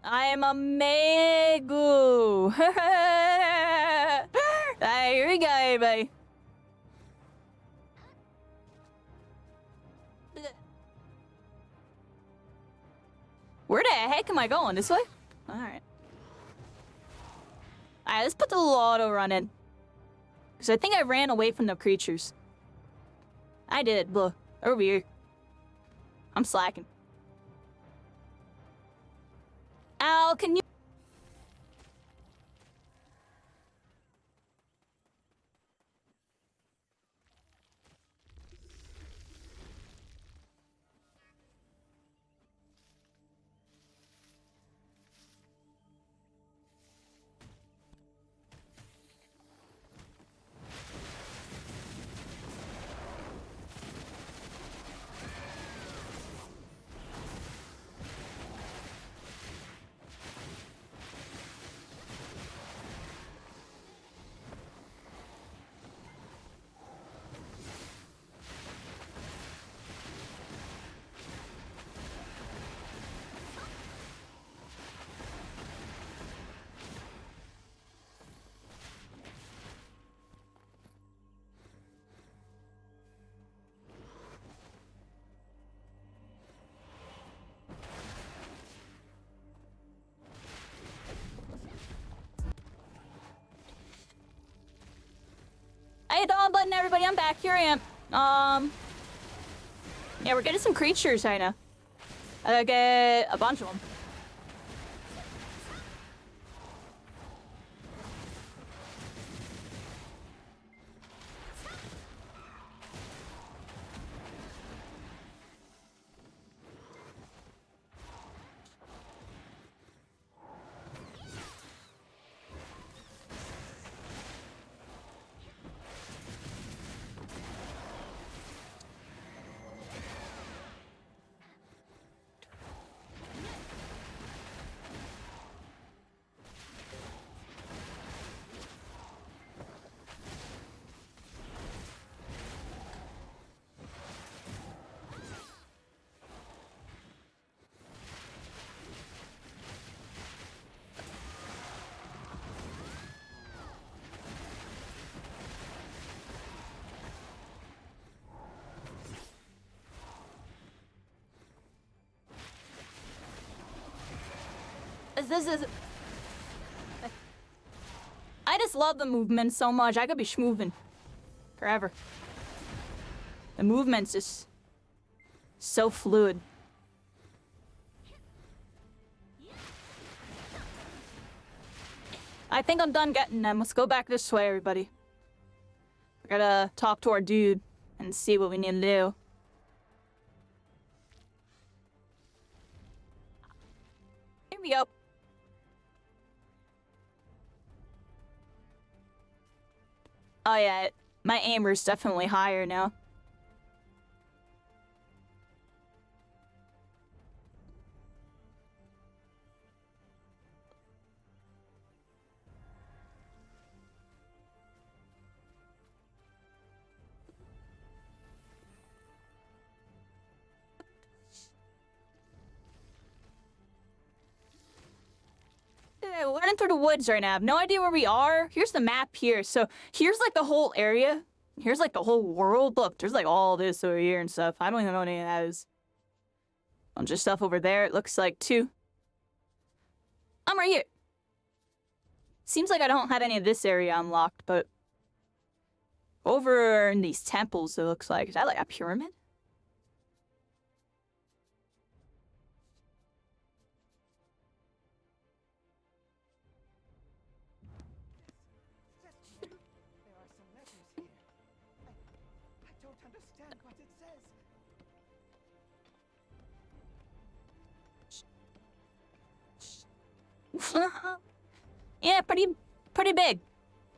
I am a Megu. Here we go, everybody. Where the heck am I going? This way? Alright. Alright, let's put the little auto run in. Because I think I ran away from the creatures. I did. Look, over here. I'm slacking. Al, can you... wrong button, everybody. I'm back. Here I am. Yeah, we're getting some creatures right now. I get a bunch of them. This is... I just love the movement so much. I could be schmoving forever. The movement's just so fluid. I think I'm done getting them. Let's go back this way, everybody. We gotta talk to our dude and see what we need to do. Here we go. Oh yeah, my aimer's definitely higher now. Yeah, we're running through the woods right now. I have no idea where we are. Here's the map here. So here's like the whole area. Here's like the whole world. Look, there's like all this over here and stuff. I don't even know what any of that is. Bunch of stuff over there. It looks like too. I'm right here. Seems like I don't have any of this area unlocked, but over in these temples, it looks like. Is that like a pyramid? There are some letters here. I don't understand what it says. Yeah, pretty big.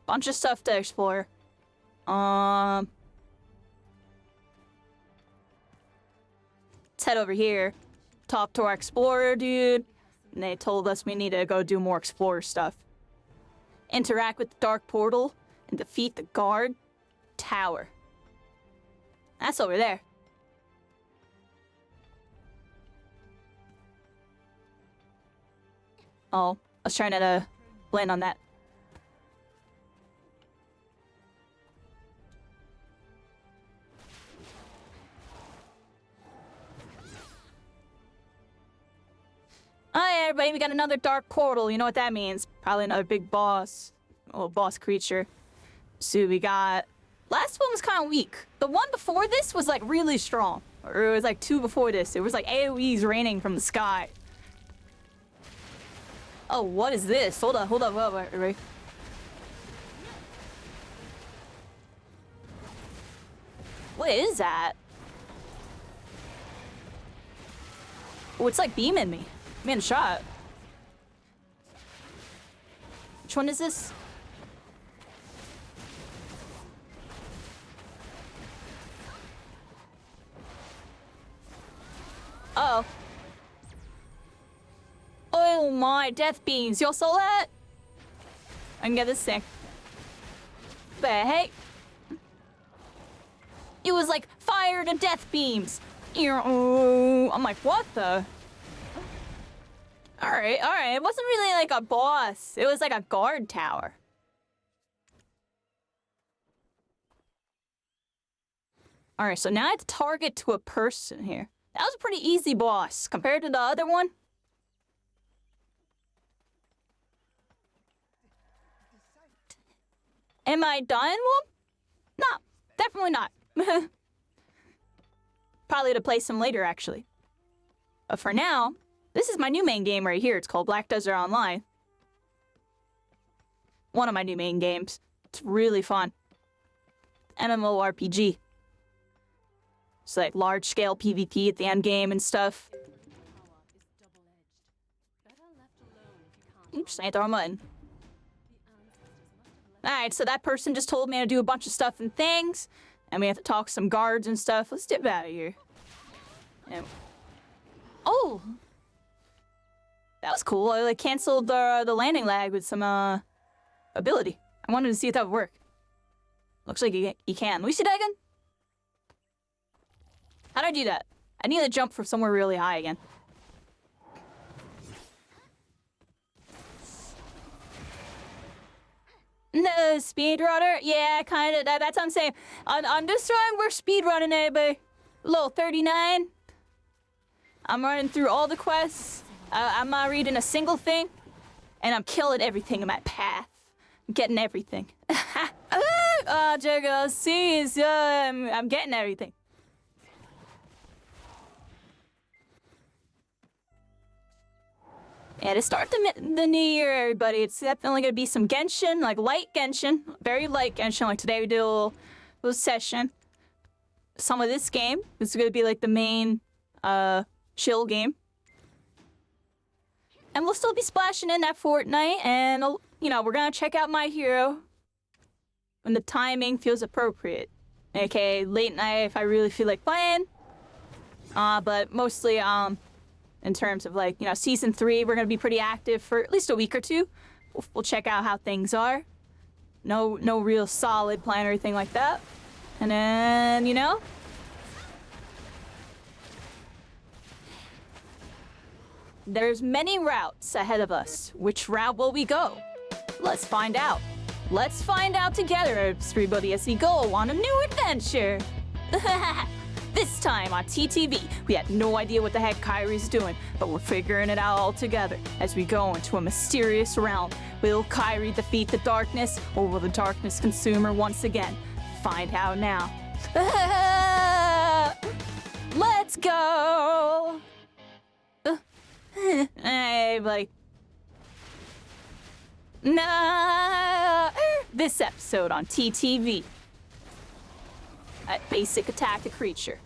Bunch of stuff to explore. Let's head over here. Talk to our explorer dude. And they told us we need to go do more explorer stuff. Interact with the dark portal and defeat the guard tower. That's over there. Oh, I was trying to land on that. Hi everybody, we got another dark portal. You know what that means? Probably another big boss. Oh, boss creature. So we got... Last one was kind of weak. The one before this was like really strong. Or it was like two before this. It was like AoEs raining from the sky. Oh, what is this? Hold up, wait. What is that? Oh, it's like beaming me. Man, shot. Which one is this? Uh-oh. Oh my, death beams. Y'all saw that? I can get this thing. But hey. It was like fire to death beams. I'm like, what the? Alright. It wasn't really like a boss. It was like a guard tower. Alright, so now I have to target to a person here. That was a pretty easy boss compared to the other one. Am I done? Well, not Probably not. Probably to play some later, actually. But for now, this is my new main game right here. It's called Black Desert Online. One of my new main games. It's really fun. MMORPG. It's like large-scale PvP at the end game and stuff. Oops, I hit the wrong button. Alright, so that person just told me to do a bunch of stuff and things. And we have to talk to some guards and stuff. Let's dip out of here. And... oh! That was cool. I like canceled the landing lag with some ability. I wanted to see if that would work. Looks like you can. Lucy Dagon? How do I do that? I need to jump from somewhere really high again. No, speedrunner? Yeah, kinda. That's what I'm saying. On this one, we're speedrunning everybody. Little 39. I'm running through all the quests. I'm not reading a single thing. And I'm killing everything in my path. I'm getting everything. Jago, serious. I'm getting everything. Yeah, to start the new year, everybody, it's definitely gonna be some Genshin, like light Genshin, very light Genshin. Like today we did a little session. Some of this game is gonna be like the main chill game. And we'll still be splashing in that Fortnite, and you know, we're gonna check out My Hero when the timing feels appropriate. AKA late night if I really feel like playing. But mostly in terms of like, you know, season 3, we're gonna be pretty active for at least a week or two. We'll check out how things are. No real solid plan or anything like that. And then, you know, there's many routes ahead of us. Which route will we go? Let's find out. Let's find out together, everybody, as we go on a new adventure. This time on TTV, we had no idea what the heck Kairi's doing, but we're figuring it out all together as we go into a mysterious realm. Will Kairi defeat the darkness, or will the darkness consume her once again? Find out now. Let's go! Hey, buddy. Nah. This episode on TTV. Basic attack the creature.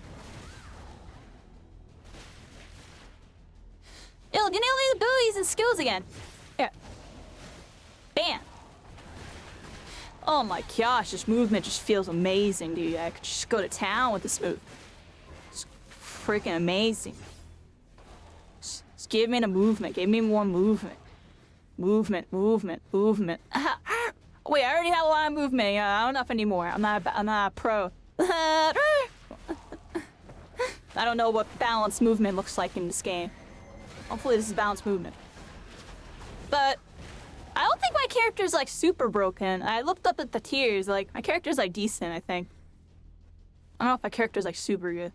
Ew, you nailed the abilities and skills again. Yeah. Bam. Oh my gosh, this movement just feels amazing, dude. I could just go to town with this move. It's freaking amazing. Just give me the movement. Give me more movement. Movement. Wait, I already have a lot of movement. I don't know if anymore. I'm not a pro. I don't know what balanced movement looks like in this game. Hopefully this is balanced movement. But I don't think my character's like super broken. I looked up at the tiers, like my character's like decent, I think. I don't know if my character's like super good.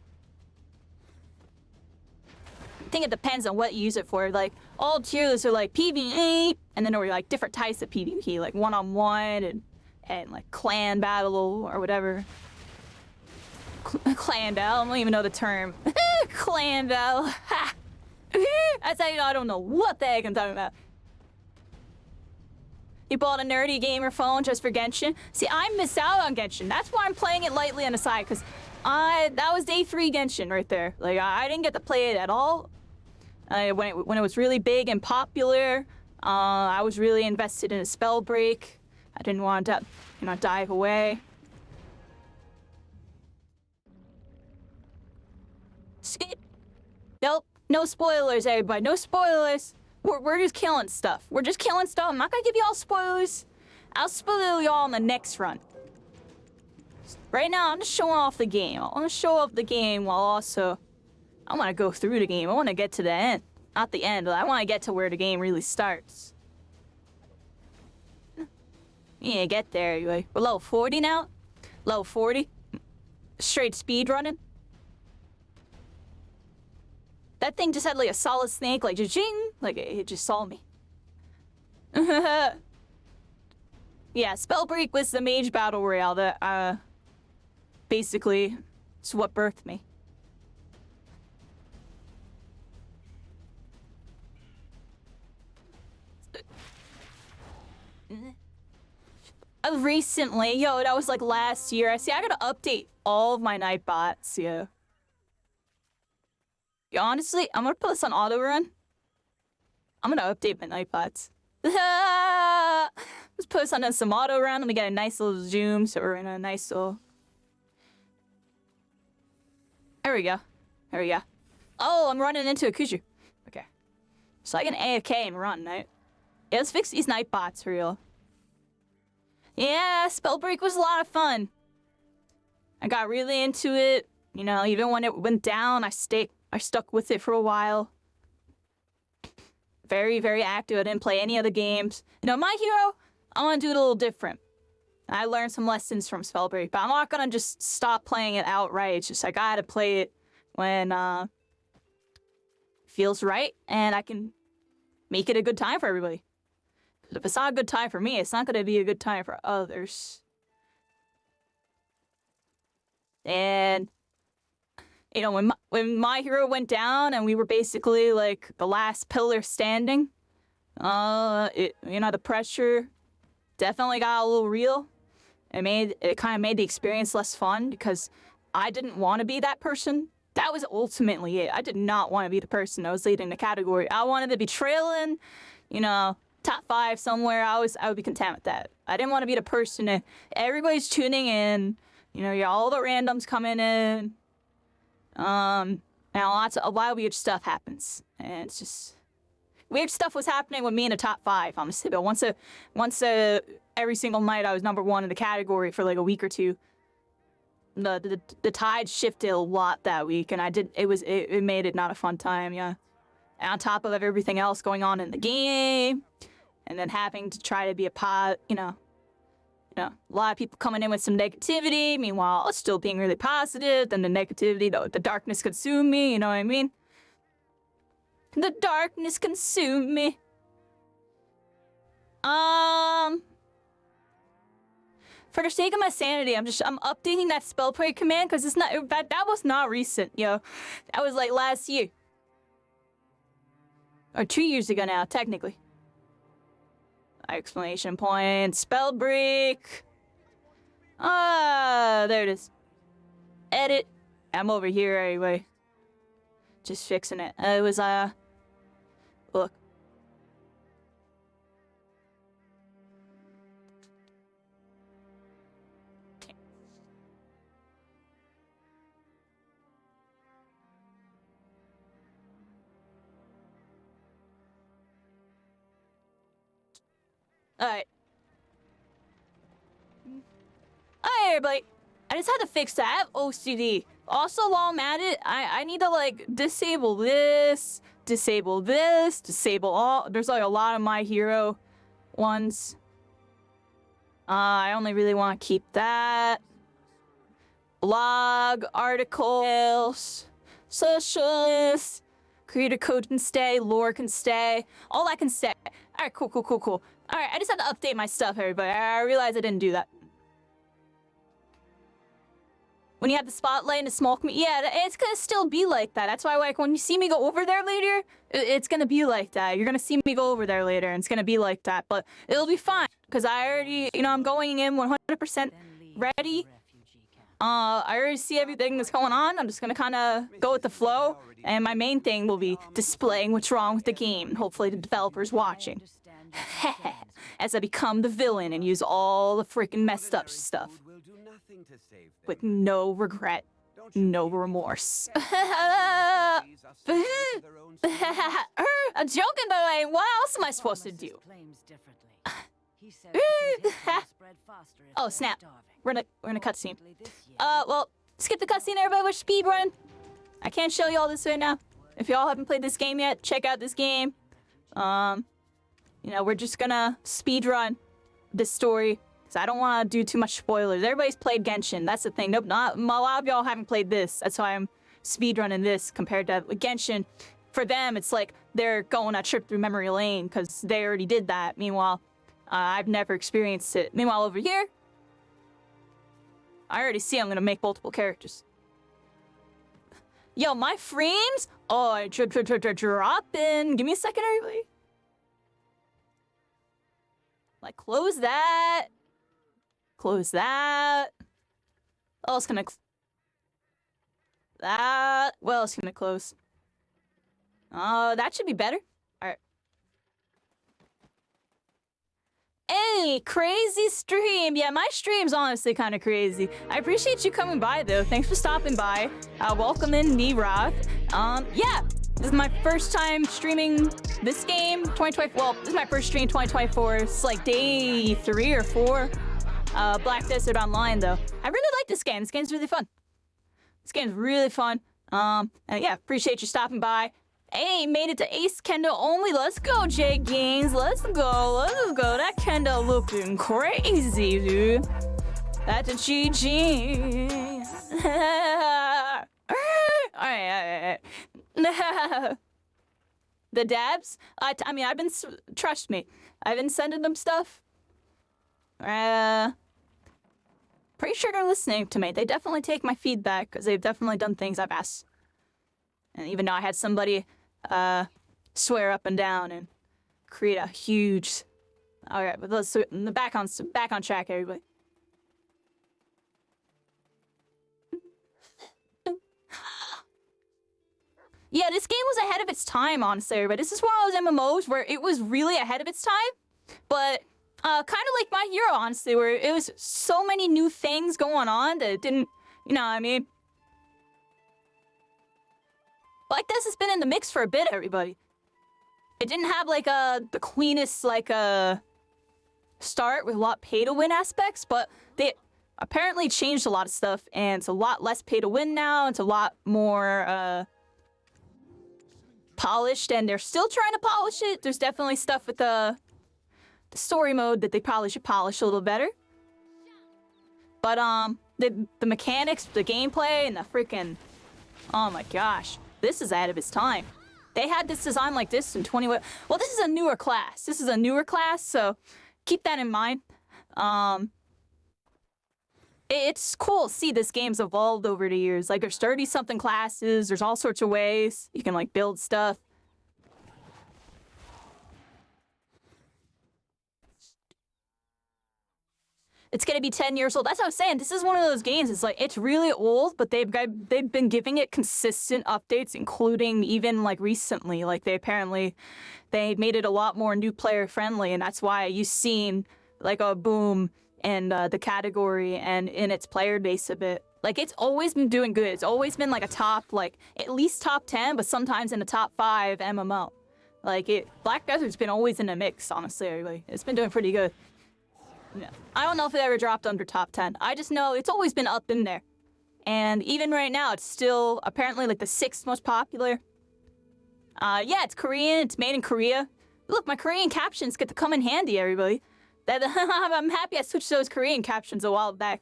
I think it depends on what you use it for. Like all tiers are like PvE, and then there were like different types of PvP, like one-on-one and like clan battle or whatever. Clan battle, I don't even know the term. Clan battle. I say I don't know what the heck I'm talking about. You bought a nerdy gamer phone just for Genshin? See, I miss out on Genshin. That's why I'm playing it lightly on the side, because that was day 3 Genshin right there. Like, I didn't get to play it at all. When it was really big and popular, I was really invested in a spell break. I didn't want to, you know, dive away. Skip. Nope. No spoilers, everybody. No spoilers. We're just killing stuff. We're just killing stuff. I'm not gonna give you all spoilers. I'll spoil you all in the next run. Right now, I'm just showing off the game. I want to show off the game while also... I want to go through the game. I want to get to the end. Not the end, but I want to get to where the game really starts. Yeah, get there. We're level 40 now? Level 40? Straight speed running? That thing just had like a solid snake, like jing, like it just saw me. Yeah, Spellbreak was the mage battle royale that basically it's what birthed me. Recently, yo, that was like last year. I gotta update all of my Nightbots, yeah. Yeah, honestly, I'm gonna put this on auto run. I'm gonna update my Nightbots. Let's put this on some auto run. Let me get a nice little zoom so we're in a nice little. There we go. There we go. Oh, I'm running into a Kuju. Okay. So I can AFK and run, right? Yeah, let's fix these Nightbots for real. Yeah, Spellbreak was a lot of fun. I got really into it. You know, even when it went down, I stuck with it for a while. Very, very active. I didn't play any other games. You know, My Hero, I want to do it a little different. I learned some lessons from Spellbreak, but I'm not gonna just stop playing it outright. It's just I gotta play it when it feels right, and I can make it a good time for everybody. If it's not a good time for me, it's not going to be a good time for others. And, you know, when My Hero went down and we were basically like the last pillar standing, you know, the pressure definitely got a little real. It kind of made the experience less fun because I didn't want to be that person. That was ultimately it. I did not want to be the person that was leading the category. I wanted to be trailing, you know, top 5 somewhere. I would be content with that. I didn't want to be the person that everybody's tuning in. You know, all the randoms coming in. And a lot of weird stuff happens. And it's just weird stuff was happening with me in the top 5, honestly. But once every single night I was number 1 in the category for like a week or two. The tide shifted a lot that week, and it made it not a fun time, yeah. And on top of everything else going on in the game, and then having to try to be you know, a lot of people coming in with some negativity. Meanwhile, still being really positive. Then the negativity, the darkness consumed me. You know what I mean? The darkness consumed me. For the sake of my sanity, I'm updating that Spellbreak command because it's not that was not recent, yo. That was like last year. Or 2 years ago now, technically. Exclamation point, Spellbreak. There it is. Edit. I'm over here anyway. Just fixing it. It was, look. Alright. Hi, everybody. I just had to fix that. I have OCD. Also, while I'm at it, I need to, like, disable this, disable all. There's, like, a lot of My Hero ones. I only really want to keep that. Blog, articles, socials, creator code can stay, lore can stay, all that can stay. Alright, cool. Alright, I just had to update my stuff, everybody. I realized I didn't do that. When you have the spotlight and the small yeah, it's gonna still be like that. That's why, like, when you see me go over there later, it's gonna be like that. You're gonna see me go over there later, and it's gonna be like that. But it'll be fine, because I already, you know, I'm going in 100% ready. I already see everything that's going on. I'm just gonna kind of go with the flow. And my main thing will be displaying what's wrong with the game. Hopefully the developer's watching. As I become the villain and use all the freaking messed up stuff. With no regret, no remorse. I'm joking, by the way. What else am I supposed to do? Oh, snap. We're in a cutscene. Well, skip the cutscene, everybody. With speedrun. I can't show you all this right now. If y'all haven't played this game yet, check out this game. You know, we're just gonna speedrun this story. Because I don't want to do too much spoilers. Everybody's played Genshin. That's the thing. Nope, not a lot of y'all haven't played this. That's why I'm speedrunning this compared to Genshin. For them, it's like they're going a trip through memory lane because they already did that. Meanwhile, I've never experienced it. Meanwhile, over here, I already see I'm gonna make multiple characters. Yo, my frames? Oh, dropping. Give me a second, everybody. Like, close that. Close that. What else can I... That... What else can I close? Oh, that should be better. Alright. Hey, crazy stream. Yeah, my stream's honestly kind of crazy. I appreciate you coming by, though. Thanks for stopping by. Welcome in, Roth. Yeah. This is my first time streaming this game, 2020. Well, this is my first stream 2024. It's like day 3 or 4. Black Desert Online, though. I really like this game. This game's really fun. This game's really fun. And yeah, appreciate you stopping by. Hey, made it to Ace Kendo only. Let's go, Jay Gaines. Let's go. Let's go. That Kendo looking crazy, dude. That's a GG. Alright. The dabs? I mean, I've been... Trust me. I've been sending them stuff. Pretty sure they're listening to me. They definitely take my feedback, because they've definitely done things I've asked. And even though I had somebody swear up and down and create a huge... Alright, but let's back on track, everybody. Yeah, this game was ahead of its time, honestly, everybody. This is one of those MMOs where it was really ahead of its time, but kind of like My Hero, honestly, where it was so many new things going on that it didn't, you know what I mean? Like this has been in the mix for a bit, everybody. It didn't have like the cleanest like start with a lot pay to win aspects, but they apparently changed a lot of stuff, and it's a lot less pay to win now. It's a lot more polished, and they're still trying to polish it. There's definitely stuff with the story mode that they probably should polish a little better. But the mechanics, the gameplay, and the freaking, oh my gosh, this is ahead of its time. They had this design like this in 20... Well, this is a newer class. This is a newer class, so keep that in mind. It's cool to see this game's evolved over the years. Like, there's 30-something classes. There's all sorts of ways you can, like, build stuff. It's gonna be 10 years old. That's what I was saying. This is one of those games. It's like, it's really old, but they've been giving it consistent updates, including even like recently. Like they made it a lot more new player friendly, and that's why you've seen like a boom in the category and in its player base a bit. Like it's always been doing good. It's always been like a top, like at least top 10, but sometimes in the top 5 MMO. Like Black Desert's been always in the mix, honestly, everybody. It's been doing pretty good. Yeah. I don't know if it ever dropped under top 10. I just know it's always been up in there. And even right now, it's still apparently like the 6th most popular. Yeah, it's Korean. It's made in Korea. Look, my Korean captions get to come in handy, everybody. I'm happy I switched those Korean captions a while back.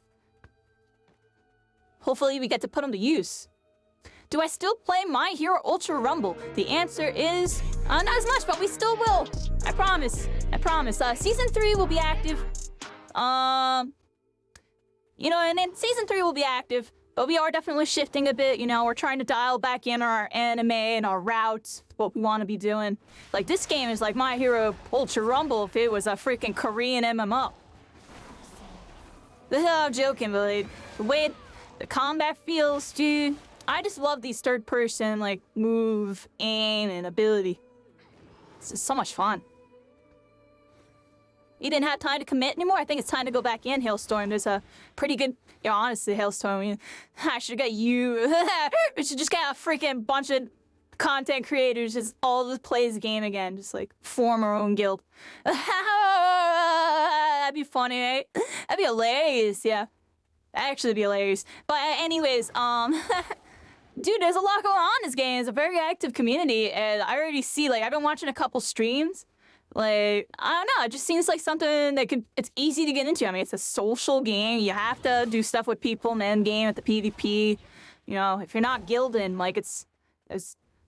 Hopefully we get to put them to use. Do I still play My Hero Ultra Rumble? The answer is not as much, but we still will. I promise. I promise. Season 3 will be active. You know, and then Season 3 will be active, but we are definitely shifting a bit. You know, we're trying to dial back in our anime and our routes, what we want to be doing. Like, this game is like My Hero Ultra Rumble if it was a freaking Korean MMO. I'm joking, but like, the way the combat feels, dude, I just love these third-person, like, move, aim, and ability. It's just so much fun. You didn't have time to commit anymore? I think it's time to go back in, Hailstorm. There's a pretty good... Yeah, honestly, Hailstorm, I should got you. We should just get a freaking bunch of content creators just all just play this game again. Just, like, form our own guild. That'd be funny, eh? That'd be hilarious, yeah. That'd actually be hilarious. But anyways, dude, there's a lot going on in this game. It's a very active community, and I already see, like, I've been watching a couple streams. Like, I don't know, it just seems like something that it's easy to get into. I mean, it's a social game. You have to do stuff with people in the end game at the PvP. You know, if you're not guilding, like, there's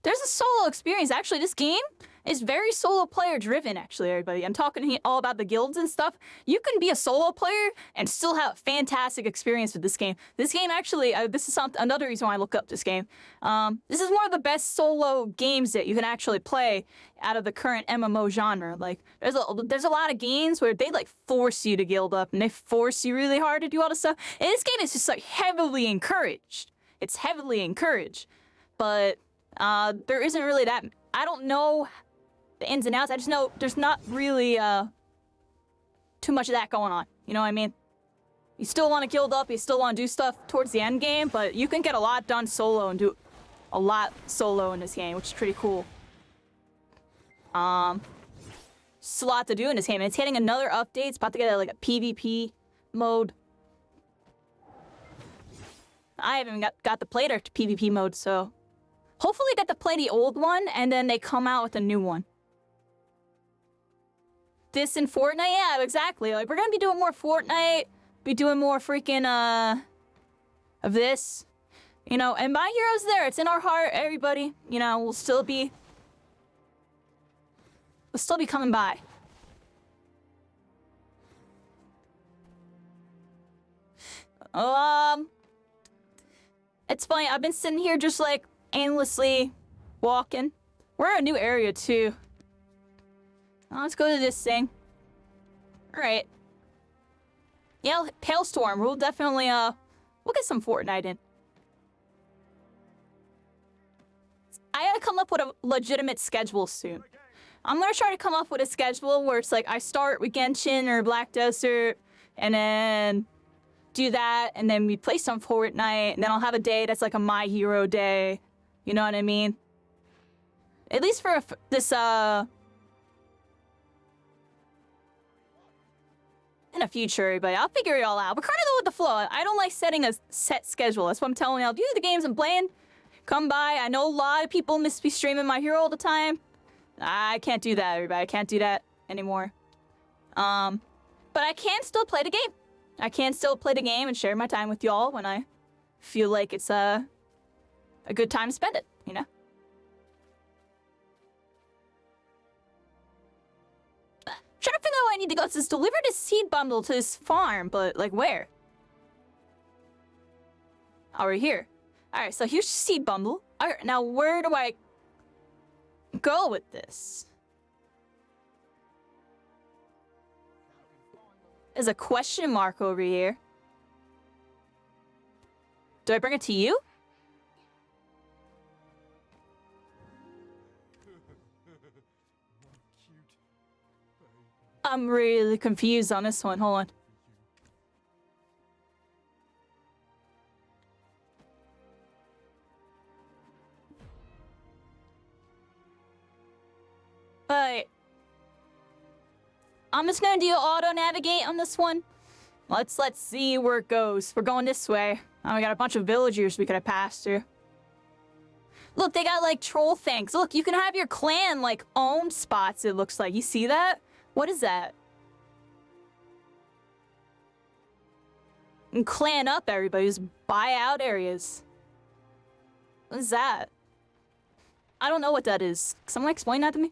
a solo experience. Actually, this game It's very solo player driven, actually, everybody. I'm talking all about the guilds and stuff. You can be a solo player and still have a fantastic experience with this game. This game actually, this is another reason why I look up this game. This is one of the best solo games that you can actually play out of the current MMO genre. Like, there's a lot of games where they like force you to guild up and they force you really hard to do all this stuff. And this game is just like heavily encouraged. It's heavily encouraged, but there isn't really that. I don't know the ins and outs. I just know there's not really too much of that going on. You know what I mean? You still want to guild up, you still want to do stuff towards the end game, but you can get a lot done solo and do a lot solo in this game, which is pretty cool. Just a lot to do in this game. And it's hitting another update. It's about to get like a PvP mode. I haven't got to play their PvP mode, so hopefully get to play the old one and then they come out with a new one. This in Fortnite, yeah, exactly. Like, we're gonna be doing more Fortnite, be doing more freaking of this, you know. And My Hero's there. It's in our heart, everybody. You know, we'll still be coming by. It's funny. I've been sitting here just like aimlessly walking. We're in a new area too. Let's go to this thing. Alright. Yeah, Hailstorm. We'll definitely, we'll get some Fortnite in. I gotta come up with a legitimate schedule soon. I'm gonna try to come up with a schedule where it's like I start with Genshin or Black Desert, and then do that, and then we play some Fortnite, and then I'll have a day that's like a My Hero day. You know what I mean? At least for this, in the future, but I'll figure it all out. We're kind of go with the flow. I don't like setting a set schedule. That's what I'm telling you. I'll do the games I'm playing. Come by. I know a lot of people miss me streaming My Hero all the time. I can't do that, everybody. I can't do that anymore. But I can still play the game. I can still play the game and share my time with y'all when I feel like it's a good time to spend it, you know? Trying to figure out where I need to go. It says deliver this seed bundle to this farm, but like where? Oh, we're here. Alright, so here's the seed bundle. Alright, now where do I go with this? There's a question mark over here. Do I bring it to you? I'm really confused on this one. Hold on. Alright. I'm just gonna do auto navigate on this one. Let's see where it goes. We're going this way. Oh, we got a bunch of villagers we could have passed through. Look, they got like troll things. Look, you can have your clan like owned spots, it looks like. You see that? What is that? And clan up, everybody. Just buy out areas. What is that? I don't know what that is. Can someone explain that to me?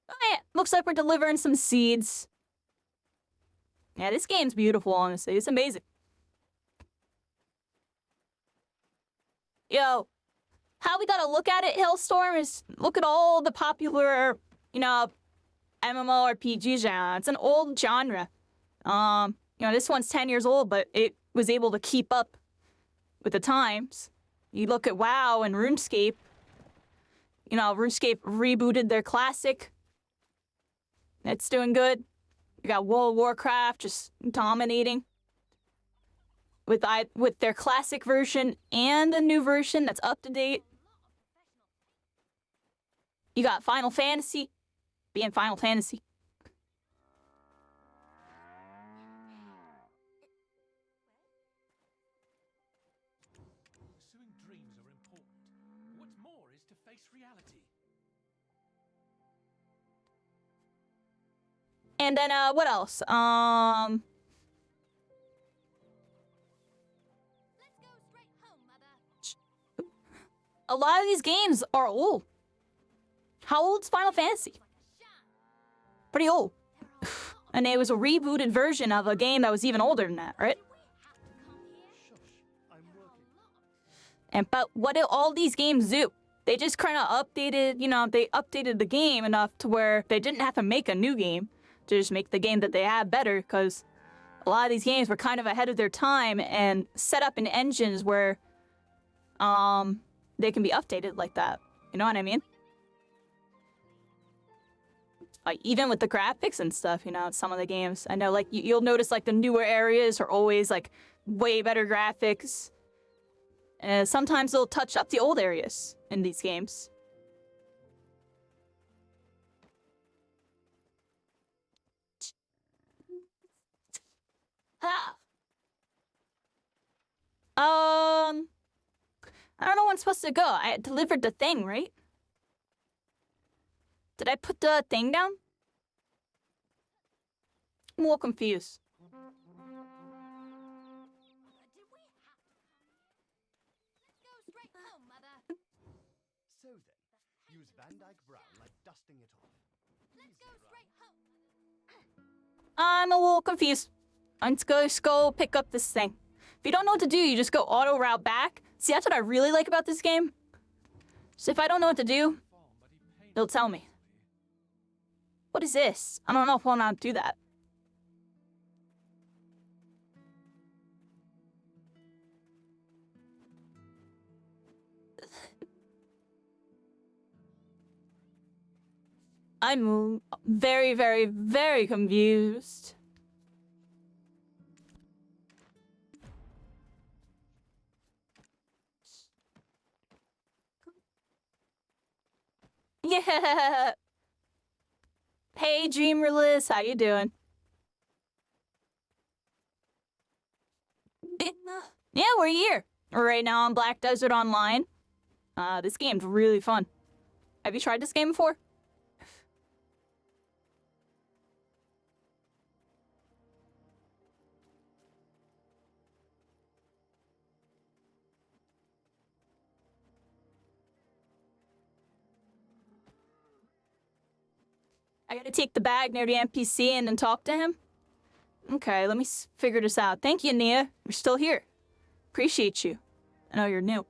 Oh yeah, looks like we're delivering some seeds. Yeah, this game's beautiful, honestly. It's amazing. Yo, how we gotta look at it, Hailstorm, is look at all the popular, you know, MMORPG genre. It's an old genre. You know, this one's 10 years old, but it was able to keep up with the times. You look at WoW and RuneScape. You know, RuneScape rebooted their classic. It's doing good. You got World of Warcraft just dominating. With their classic version and a new version that's up to date. You got Final Fantasy being Final Fantasy. Pursuing dreams are important. What's more is to face reality. And then what else? a lot of these games are old. How old's Final Fantasy? Pretty old. And it was a rebooted version of a game that was even older than that, right? And but what do all these games do? They just kind of updated, you know, they updated the game enough to where they didn't have to make a new game to just make the game that they had better, because a lot of these games were kind of ahead of their time and set up in engines where they can be updated like that. You know what I mean? Like, even with the graphics and stuff, you know, some of the games. I know, like, you'll notice, like, the newer areas are always, like, way better graphics. And sometimes they'll touch up the old areas in these games. Ah. I don't know when I'm supposed to go. I delivered the thing, right? Did I put the thing down? I'm a little confused. So then, use Van Dyke Brown like dusting it off. I'm a little confused. Let's go pick up this thing. If you don't know what to do, you just go auto route back. See, that's what I really like about this game. So if I don't know what to do, they'll tell me. What is this? I don't know if I want to do that. I'm very, very, very confused. Yeah. Hey, Dreamerless, how you doing? Yeah, we're here. Right now on Black Desert Online. This game's really fun. Have you tried this game before? I gotta take the bag near the NPC and then talk to him? Okay, let me figure this out. Thank you, Nia. You're still here. Appreciate you. I know you're new.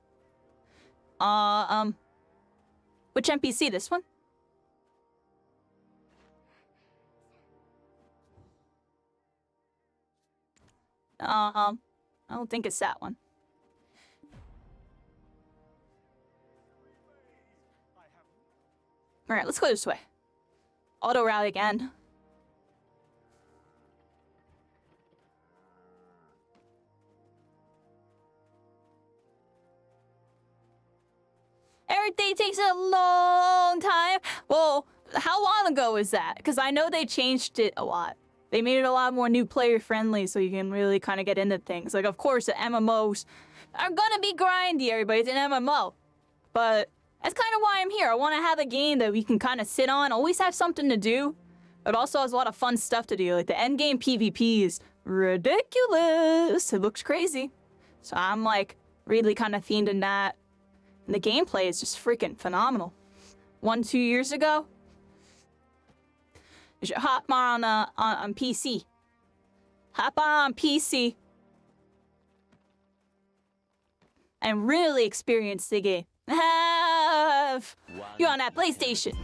Which NPC? This one? I don't think it's that one. Alright, let's go this way. Auto rally again. Everything takes a long time. Well, how long ago was that? Because I know they changed it a lot. They made it a lot more new player friendly, so you can really kind of get into things. Like, of course, the MMOs are gonna be grindy, everybody. It's an MMO. But that's kind of why I'm here. I want to have a game that we can kind of sit on, always have something to do, but also has a lot of fun stuff to do. Like, the endgame PvP is ridiculous. It looks crazy. So I'm, like, really kind of themed in that. And the gameplay is just freaking phenomenal. 1-2 years ago, you should hop on PC. Hop on PC. And really experience the game. You're on that PlayStation.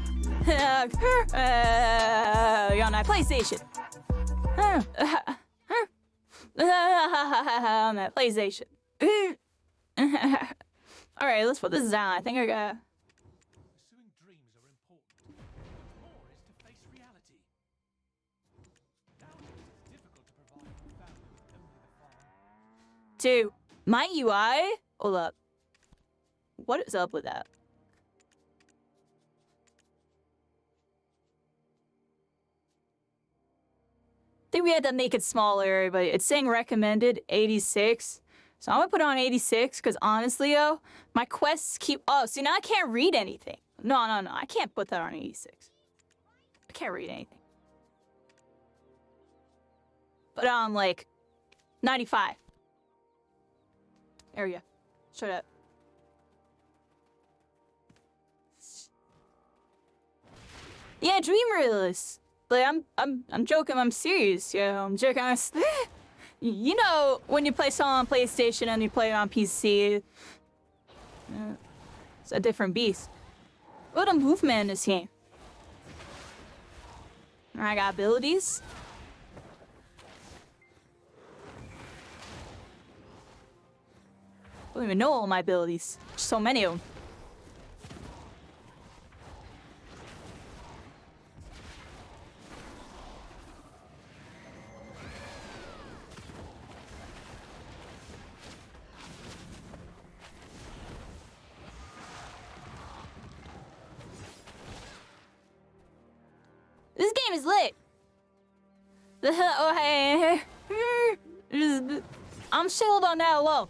You're on that PlayStation. On that PlayStation. Alright, let's put this down. I think I got... Pursuing dreams are important. What's more is to face reality. Nowadays, it's difficult to provide for a family with only the farm. Dude, my UI? Hold up. What is up with that? I think we had to make it smaller, but it's saying recommended 86. So I'm gonna put it on 86, because honestly, yo, my quests keep... Oh, see, now I can't read anything. No, I can't put that on 86. I can't read anything. But like, 95. There we go. Shut up. Yeah, Dream Realist. But I'm joking. I'm serious. Yeah, I'm joking. You know, when you play something on PlayStation and you play it on PC, it's a different beast. What a movement in this game. I got abilities. I don't even know all my abilities. So many of them. This game is lit. Oh, hey. I'm sold on that alone.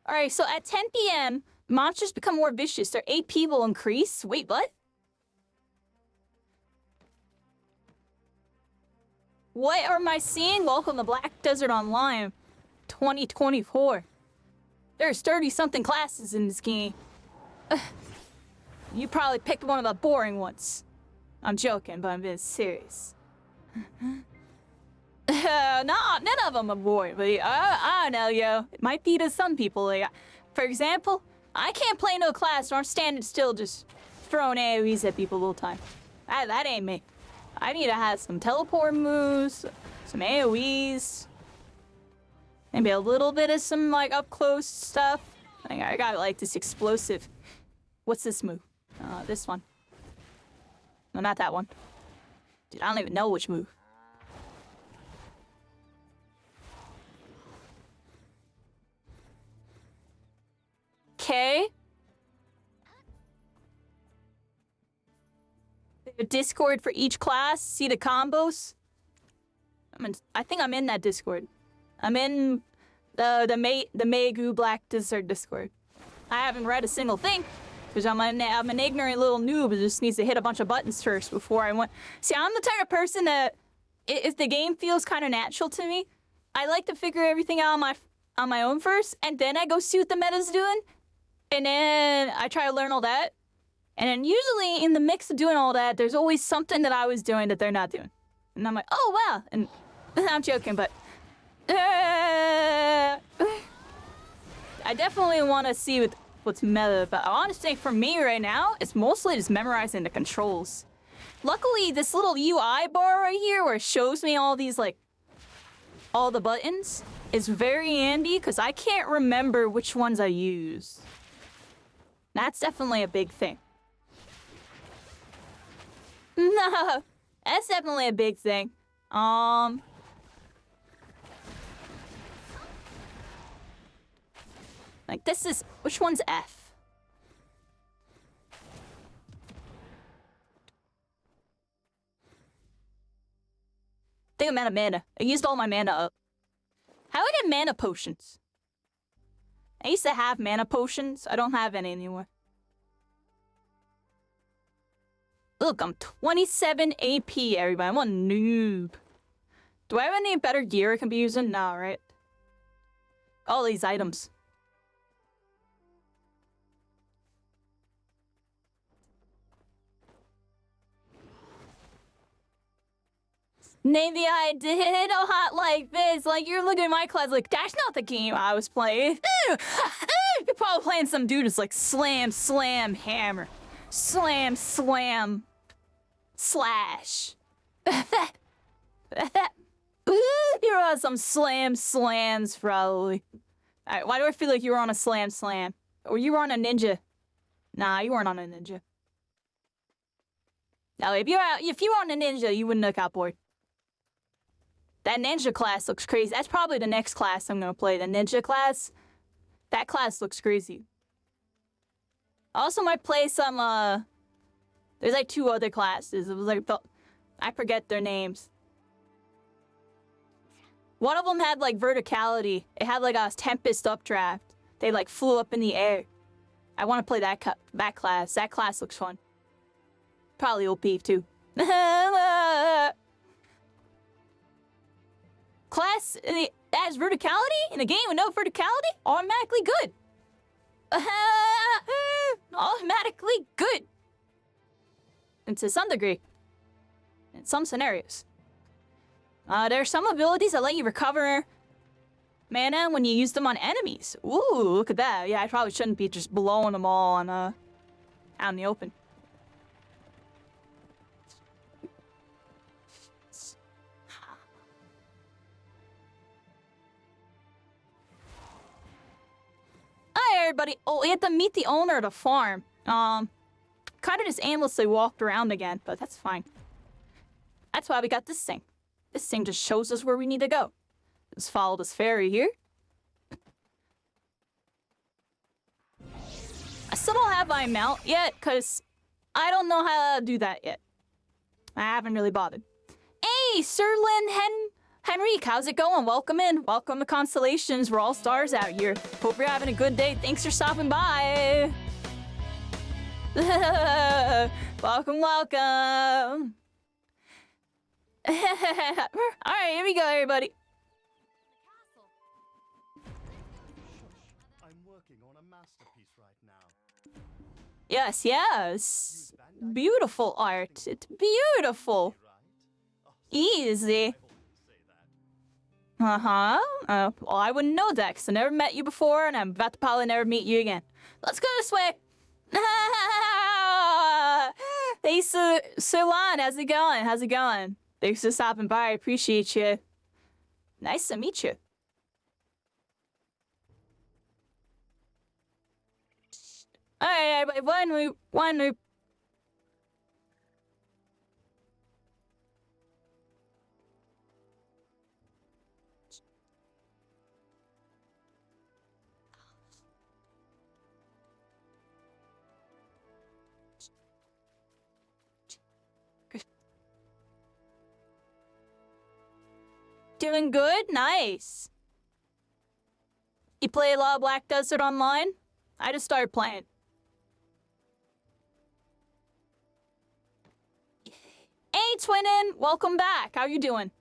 Alright, so at 10 p.m., monsters become more vicious. Their AP will increase. Wait, what? What am I seeing? Welcome to Black Desert Online 2024. There's 30-something classes in this game. You probably picked one of the boring ones. I'm joking, but I'm being serious. None of them are boring, but I don't know, yo. It might be to some people. Like, for example, I can't play no class where I'm standing still just throwing AoEs at people all the time. That ain't me. I need to have some teleport moves, some AoEs, maybe a little bit of some, like, up-close stuff. I got, like, this explosive. What's this move? This one. No, not that one. Dude, I don't even know which move. Okay. Discord for each class. See the combos. I think I'm in that Discord. I'm in the Megu Black Desert Discord. I haven't read a single thing because I'm an ignorant little noob who just needs to hit a bunch of buttons first before I want. See, I'm the type of person that if the game feels kind of natural to me, I like to figure everything out on my own first, and then I go see what the meta's doing, and then I try to learn all that. And then usually in the mix of doing all that, there's always something that I was doing that they're not doing. And I'm like, oh, wow. And I'm joking, but... I definitely want to see what's meta, but I want to say for me right now, it's mostly just memorizing the controls. Luckily, this little UI bar right here where it shows me all these, like, all the buttons is very handy because I can't remember which ones I use. That's definitely a big thing. No, that's definitely a big thing. Like this is, which one's F? I think I'm out of mana. I used all my mana up. How do I get mana potions? I used to have mana potions. I don't have any anymore. Look, I'm 27 AP, everybody. I'm a noob. Do I have any better gear I can be using? No, right? All these items. Maybe I did a hot like this. Like, you're looking at my class like, that's not the game I was playing. You're probably playing some dude who's like slam, slam, hammer. Slam, slam, slash. You're on some slam, slams, probably. Alright, why do I feel like you were on a slam, slam? Or you were on a ninja? Nah, you weren't on a ninja. No, if you were on a ninja, you wouldn't have got bored. That ninja class looks crazy. That's probably the next class I'm gonna play. The ninja class. That class looks crazy. I also might play some, there's like 2 other classes. It was like, I forget their names. One of them had like verticality. It had like a Tempest updraft. They like flew up in the air. I want to play that class. That class looks fun. Probably OP too. Class that has verticality in a game with no verticality, automatically good. automatically good. And to some degree. In some scenarios. There are some abilities that let you recover mana when you use them on enemies. Ooh, look at that. Yeah, I probably shouldn't be just blowing them all on, out in the open. Hi, everybody. Oh, we had to meet the owner of the farm. Kind of just aimlessly walked around again, but that's fine. That's why we got this thing. This thing just shows us where we need to go. Just follow this ferry here. I still don't have my mount yet, because I don't know how to do that yet. I haven't really bothered. Hey, Sir Lin Henrique, how's it going? Welcome in. Welcome to Constellations. We're all stars out here. Hope you're having a good day. Thanks for stopping by. Welcome, welcome. Alright, here we go, everybody. I'm working on a masterpiece right now. Yes, yes. Beautiful art. It's beautiful. Easy. Uh-huh. Well, I wouldn't know that because I never met you before and I'm about to probably never meet you again. Let's go this way. Hey, Sulan, how's it going? How's it going? Thanks for stopping by. I appreciate you. Nice to meet you. Alright, everybody, one move. Doing good? Nice. You play a lot of Black Desert Online? I just started playing. Hey, Twinin! Welcome back. How you doing?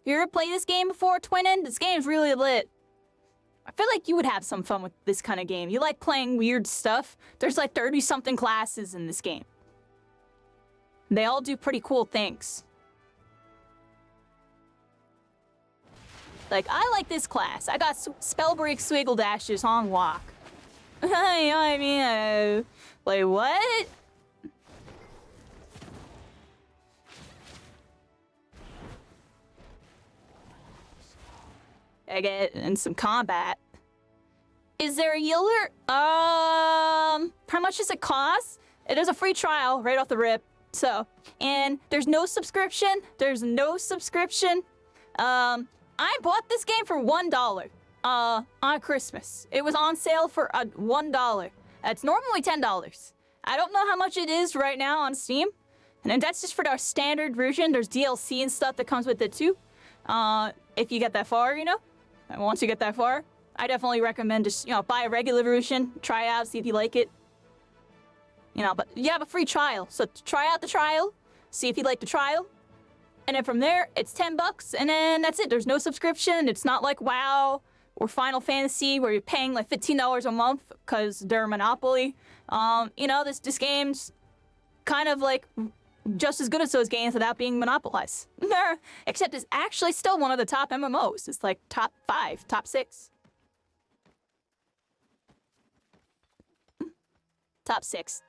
You ever played this game before, Twinin? This game's really lit. I feel like you would have some fun with this kind of game. You like playing weird stuff? There's like 30-something classes in this game. They all do pretty cool things. Like, I like this class. I got Spellbreak Swiggle Dashes on lock. You know what I mean? Like, what? I get in some combat. Is there a healer? How much does it cost? It is a free trial right off the rip. So, and there's no subscription. There's no subscription. I bought this game for $1 on Christmas. It was on sale for $1. It's normally $10. I don't know how much it is right now on Steam. And then that's just for our standard version. There's DLC and stuff that comes with it too. If you get that far, you know. And once you get that far, I definitely recommend just, you know, buy a regular version, try it out, see if you like it. You know, but you have a free trial. So try out the trial, see if you like the trial. And then from there, it's $10, and then that's it. There's no subscription. It's not like WoW or Final Fantasy where you're paying like $15 a month because they're a monopoly. You know, this game's kind of like just as good as those games without being monopolized. Except it's actually still one of the top MMOs. It's like top 5, top 6. Top 6.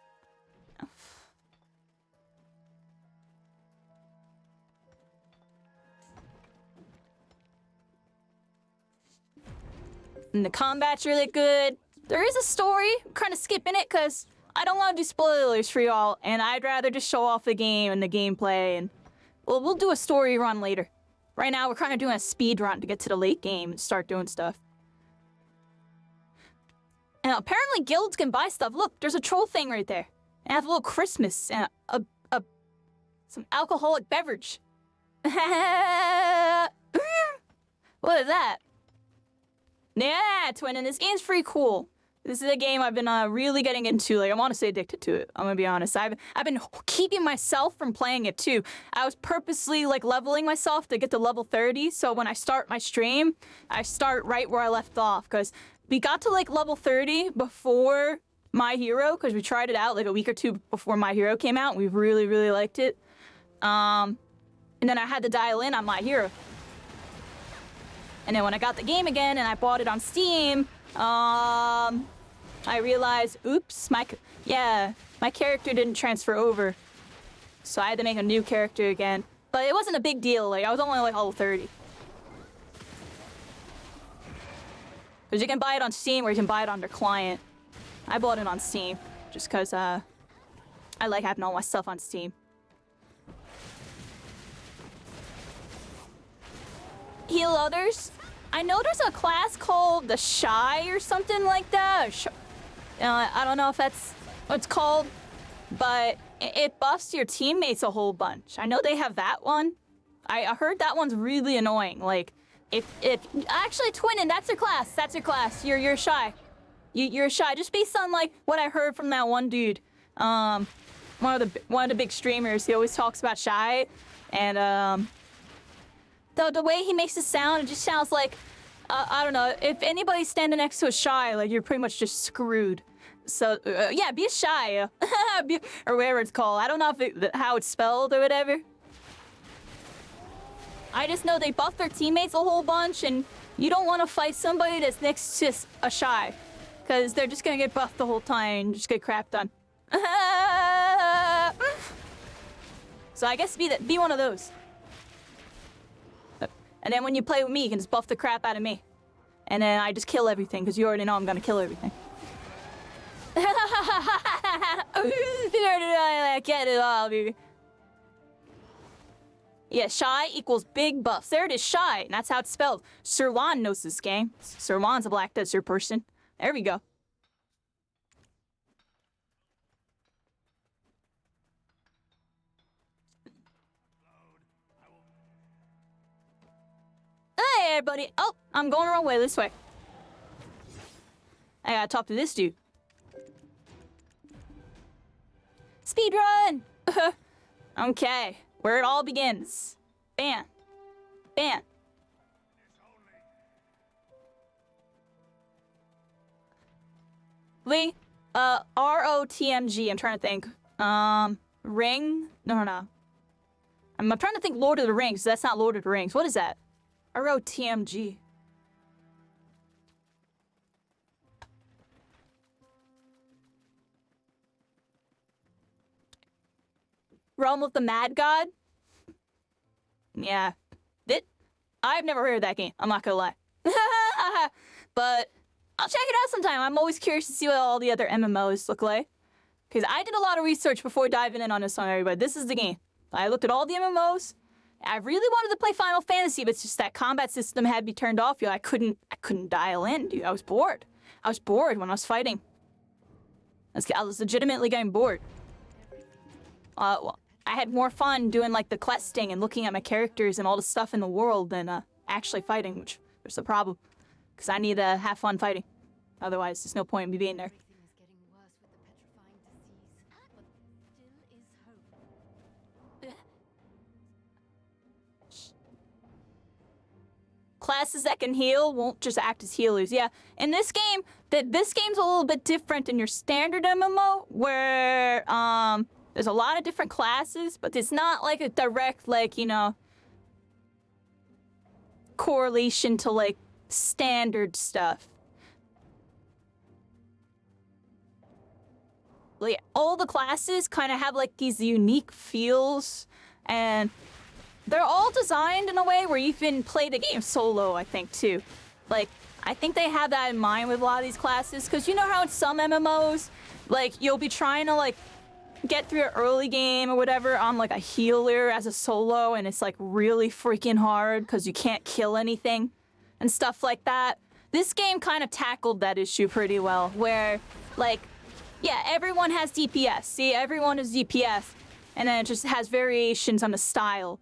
And the combat's really good. There is a story. I'm kind of skipping it because I don't want to do spoilers for y'all, and I'd rather just show off the game and the gameplay, and well, we'll do a story run later. Right now, we're kind of doing a speed run to get to the late game and start doing stuff. And apparently guilds can buy stuff. Look, there's a troll thing right there. And I have a little Christmas and some alcoholic beverage. What is that? Yeah, Twinin, this game's pretty cool. This is a game I've been really getting into. Like, I want to say addicted to it. I'm gonna be honest. I've been keeping myself from playing it too. I was purposely like leveling myself to get to level 30. So when I start my stream, I start right where I left off. Because we got to like level 30 before My Hero, because we tried it out like a week or two before My Hero came out. We really, really liked it. And then I had to dial in on My Hero. And then when I got the game again and I bought it on Steam, I realized, oops, my character didn't transfer over. So I had to make a new character again. But it wasn't a big deal, like I was only like level 30. Because you can buy it on Steam or you can buy it on their client. I bought it on Steam, just because I like having all my stuff on Steam. Heal others. I know there's a class called the Shy or something like that. I don't know if that's what it's called, but it buffs your teammates a whole bunch. I know they have that one. I heard that one's really annoying. Like, if actually Twinin, that's your class. That's your class. You're Shy. You're Shy. Just based on like what I heard from that one dude. One of the big streamers. He always talks about Shy, and the way he makes it sound, it just sounds like I don't know. If anybody's standing next to a Shy, like you're pretty much just screwed. So yeah, be a Shy, or whatever it's called. I don't know if how it's spelled or whatever. I just know they buff their teammates a whole bunch, and you don't want to fight somebody that's next to a Shy, because they're just gonna get buffed the whole time and just get crapped on. So I guess be one of those. And then when you play with me, you can just buff the crap out of me. And then I just kill everything, because you already know I'm gonna kill everything. I get it all, baby. Yeah, Shy equals big buffs. There it is, Shy. And that's how it's spelled. Sirwan knows this game. Sirwan's a Black Desert person. There we go. Hey, everybody. Oh, I'm going the wrong way. This way. I gotta talk to this dude. Speedrun! Okay, where it all begins. Bam. Bam. Lee, ROTMG, I'm trying to think. Ring? No. I'm trying to think Lord of the Rings. That's not Lord of the Rings. What is that? ROTMG. Realm of the Mad God? Yeah. I've never heard of that game. I'm not gonna lie. But I'll check it out sometime. I'm always curious to see what all the other MMOs look like. Because I did a lot of research before diving in on this one, everybody. This is the game. I looked at all the MMOs. I really wanted to play Final Fantasy, but it's just that combat system had me turned off. I couldn't dial in, dude. I was bored. I was bored when I was fighting. I was legitimately getting bored. Well, I had more fun doing like the questing and looking at my characters and all the stuff in the world than actually fighting, which there's a problem. Because I need to have fun fighting. Otherwise, there's no point in me being there. Classes that can heal won't just act as healers. Yeah, in this game, this game's a little bit different than your standard MMO, where there's a lot of different classes, but it's not like a direct, like, you know, correlation to like standard stuff. Like all the classes kind of have like these unique feels, and they're all designed in a way where you can play the game solo, I think, too. Like, I think they have that in mind with a lot of these classes, because you know how in some MMOs, like, you'll be trying to, like, get through an early game or whatever on, like, a healer as a solo, and it's, like, really freaking hard because you can't kill anything and stuff like that. This game kind of tackled that issue pretty well, where, like, yeah, everyone has DPS. See, everyone is DPS, and then it just has variations on the style.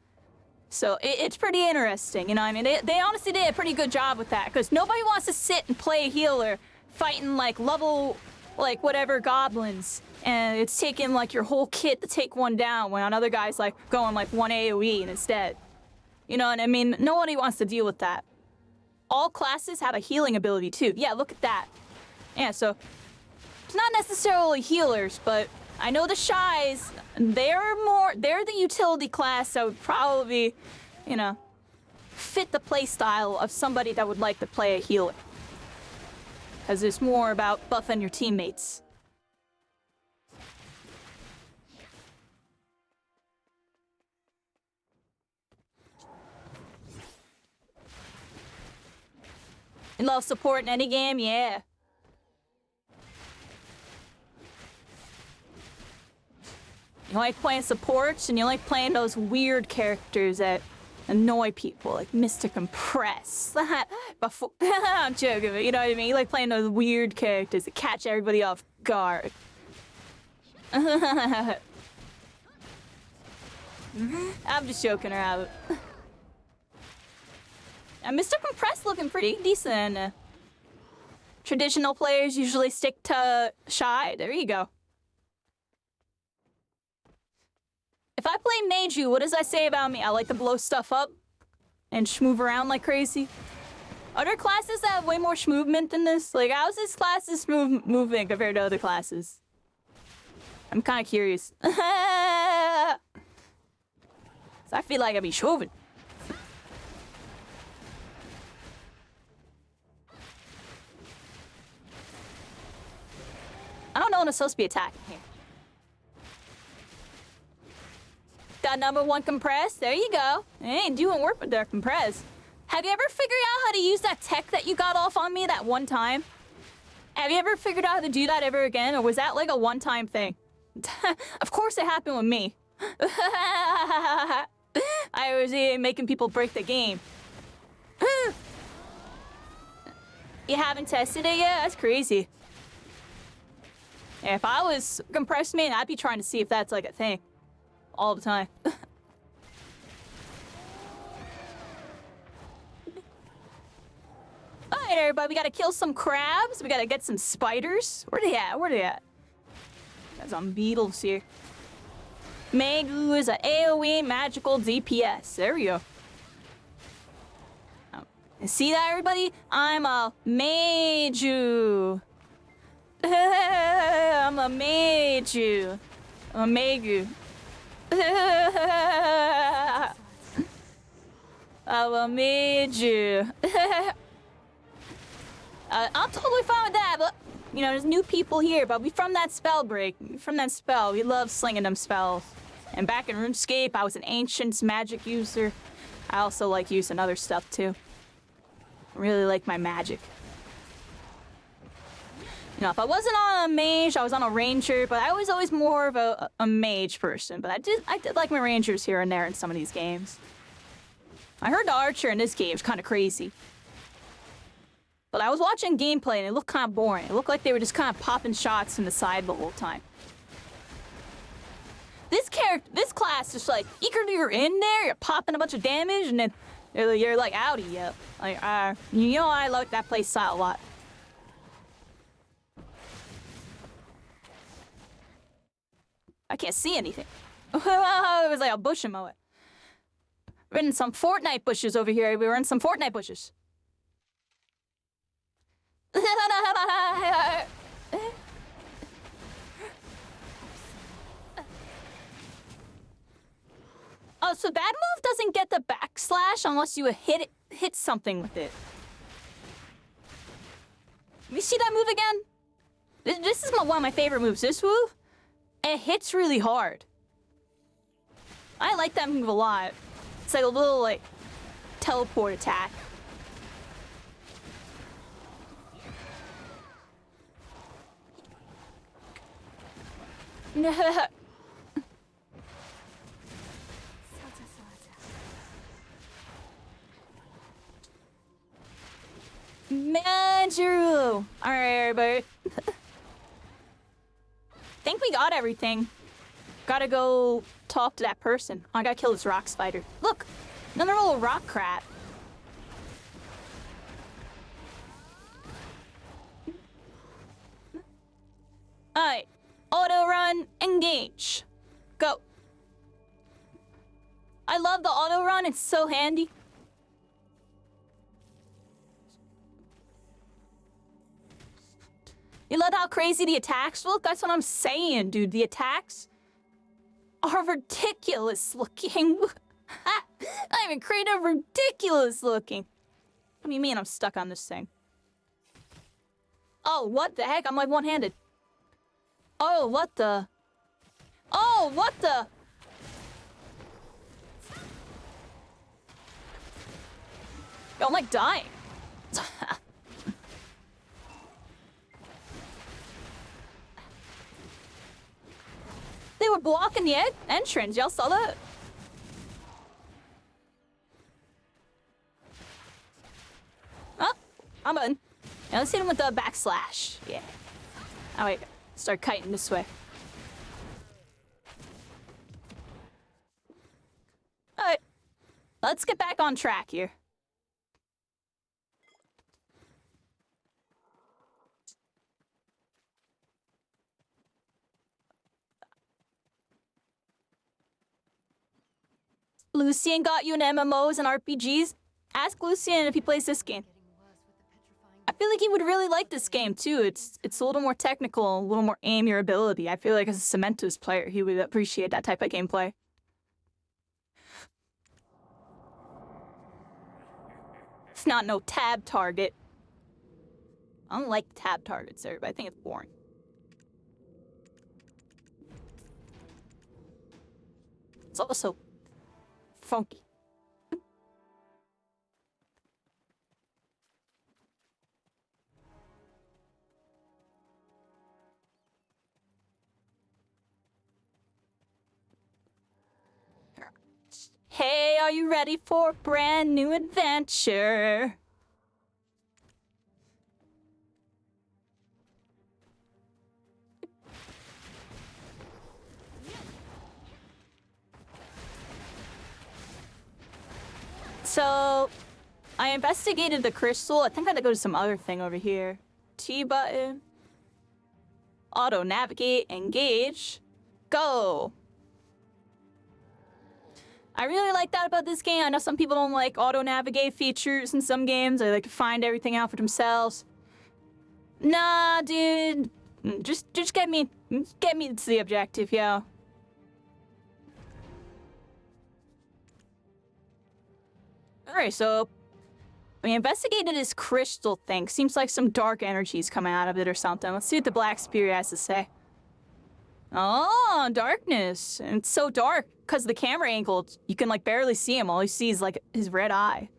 So it's pretty interesting, you know what I mean? They honestly did a pretty good job with that, because nobody wants to sit and play a healer fighting like level, like whatever goblins, and it's taking like your whole kit to take one down when another guy's like going like one AoE and it's dead. You know what I mean? Nobody wants to deal with that. all classes have a healing ability too. Yeah, look at that. Yeah, so it's not necessarily healers, but I know the Shys, they're the utility class that would probably, you know, fit the play style of somebody that would like to play a healer. Because it's more about buffing your teammates. You love support in any game? Yeah. You like playing supports, and you like playing those weird characters that annoy people, like Mr. Compress. Before I'm joking, but you know what I mean? You like playing those weird characters that catch everybody off guard. I'm just joking around. And Mr. Compress looking pretty decent. Traditional players usually stick to Shy. There you go. If I play Meiju, what does that say about me? I like to blow stuff up and schmoove around like crazy. Are there classes that have way more schmovement than this? Like, how's this class's movement compared to other classes? I'm kind of curious. So I feel like I'd be schmoving. I don't know when I'm supposed to be attacking here. Got #1 compress. There you go. It ain't doing work with their compress. Have you ever figured out how to use that tech that you got off on me that one time? Have you ever figured out how to do that ever again? Or was that like a one-time thing? Of course it happened with me. I was making people break the game. You haven't tested it yet? That's crazy. If I was compressed man, I'd be trying to see if that's like a thing. All the time. Alright, everybody, we gotta kill some crabs. We gotta get some spiders. Where they at? Where they at? Got some beetles here. Megu is a AoE magical DPS. There we go. See that, everybody? I'm a Meiju. I'm a Meiju. I'm a Megu. I'm a Meiju. I'm totally fine with that, but you know, there's new people here, but we from that spell break. From that spell, we love slinging them spells. And back in RuneScape, I was an Ancients magic user. I also like using other stuff too. I really like my magic. You know, if I wasn't on a mage, I was on a ranger, but I was always more of a mage person. But I did like my rangers here and there in some of these games. I heard the archer in this game is kind of crazy. But I was watching gameplay and it looked kind of boring. It looked like they were just kind of popping shots in the side the whole time. This class is like, you're in there, you're popping a bunch of damage, and then you're like, outie, yeah. Like, you know, I like that play style a lot. I can't see anything. It was like a bush and mow it. We're in some Fortnite bushes over here. We were in some Fortnite bushes. Oh, so that move doesn't get the backslash unless you hit something with it. You see that move again? This is one of my favorite moves. This move, it hits really hard. I like that move a lot. It's like a little, like, teleport attack. Manjuru! Alright, everybody. Think we got everything. Gotta go talk to that person. Oh, I gotta kill this rock spider. Look! Another little rock crab. Alright. Auto run, engage. Go. I love the auto run, it's so handy. You love how crazy the attacks look? That's what I'm saying, dude. The attacks are ridiculous looking. Not even creative, ridiculous looking. What do you mean I'm stuck on this thing? Oh, what the heck? I'm like one-handed. Oh, what the? Oh, what the? Yo, I'm like dying. They were blocking the entrance. Y'all saw that? Oh, I'm in. Now let's hit him with the backslash. Yeah. Oh wait, start kiting this way. Alright. Let's get back on track here. Lucian got you in MMOs and RPGs? Ask Lucian if he plays this game. I feel like he would really like this game too. It's a little more technical, a little more aim your ability. I feel like as a Cementos player, he would appreciate that type of gameplay. It's not no tab target. I don't like tab targets, sir, but I think it's boring. It's also funky. Hey, are you ready for a brand new adventure? So, I investigated the crystal. I think I had to go to some other thing over here. T button. Auto navigate, engage, go. I really like that about this game. I know some people don't like auto-navigate features in some games. They like to find everything out for themselves. Nah, dude. Just get me to the objective, yo. Alright, so we investigated this crystal thing. Seems like some dark energies coming out of it or something. Let's see what the Black Spirit has to say. Oh, darkness. And it's so dark because of the camera angle. You can like barely see him. All you see is like his red eye.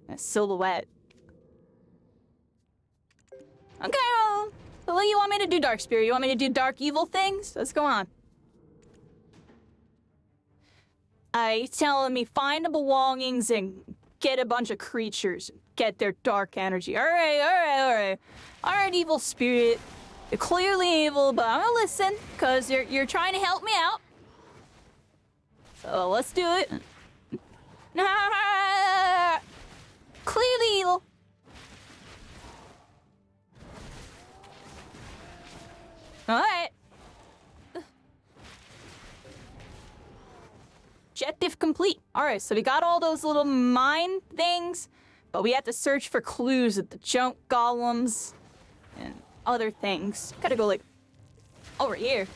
A silhouette. Okay, well, you want me to do Dark Spirit? You want me to do dark evil things? Let's go on. He's telling me find the belongings and get a bunch of creatures. Get their dark energy. Alright, evil spirit. You're clearly evil, but I'm gonna listen, because you're trying to help me out. So let's do it. Clearly evil. Alright. Objective complete. Alright, so we got all those little mine things, but we have to search for clues at the junk golems and other things. Gotta go like over here.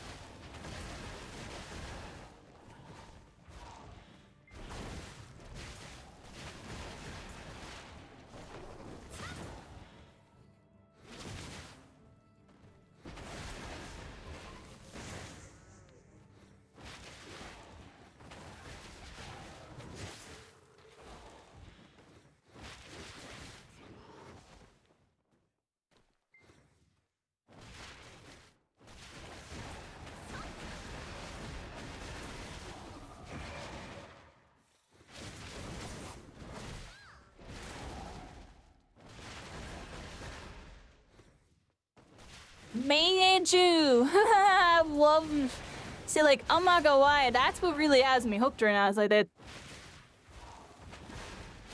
Meiju! I love. See, like, I'm not gonna lie, that's what really has me hooked right now. It's like that.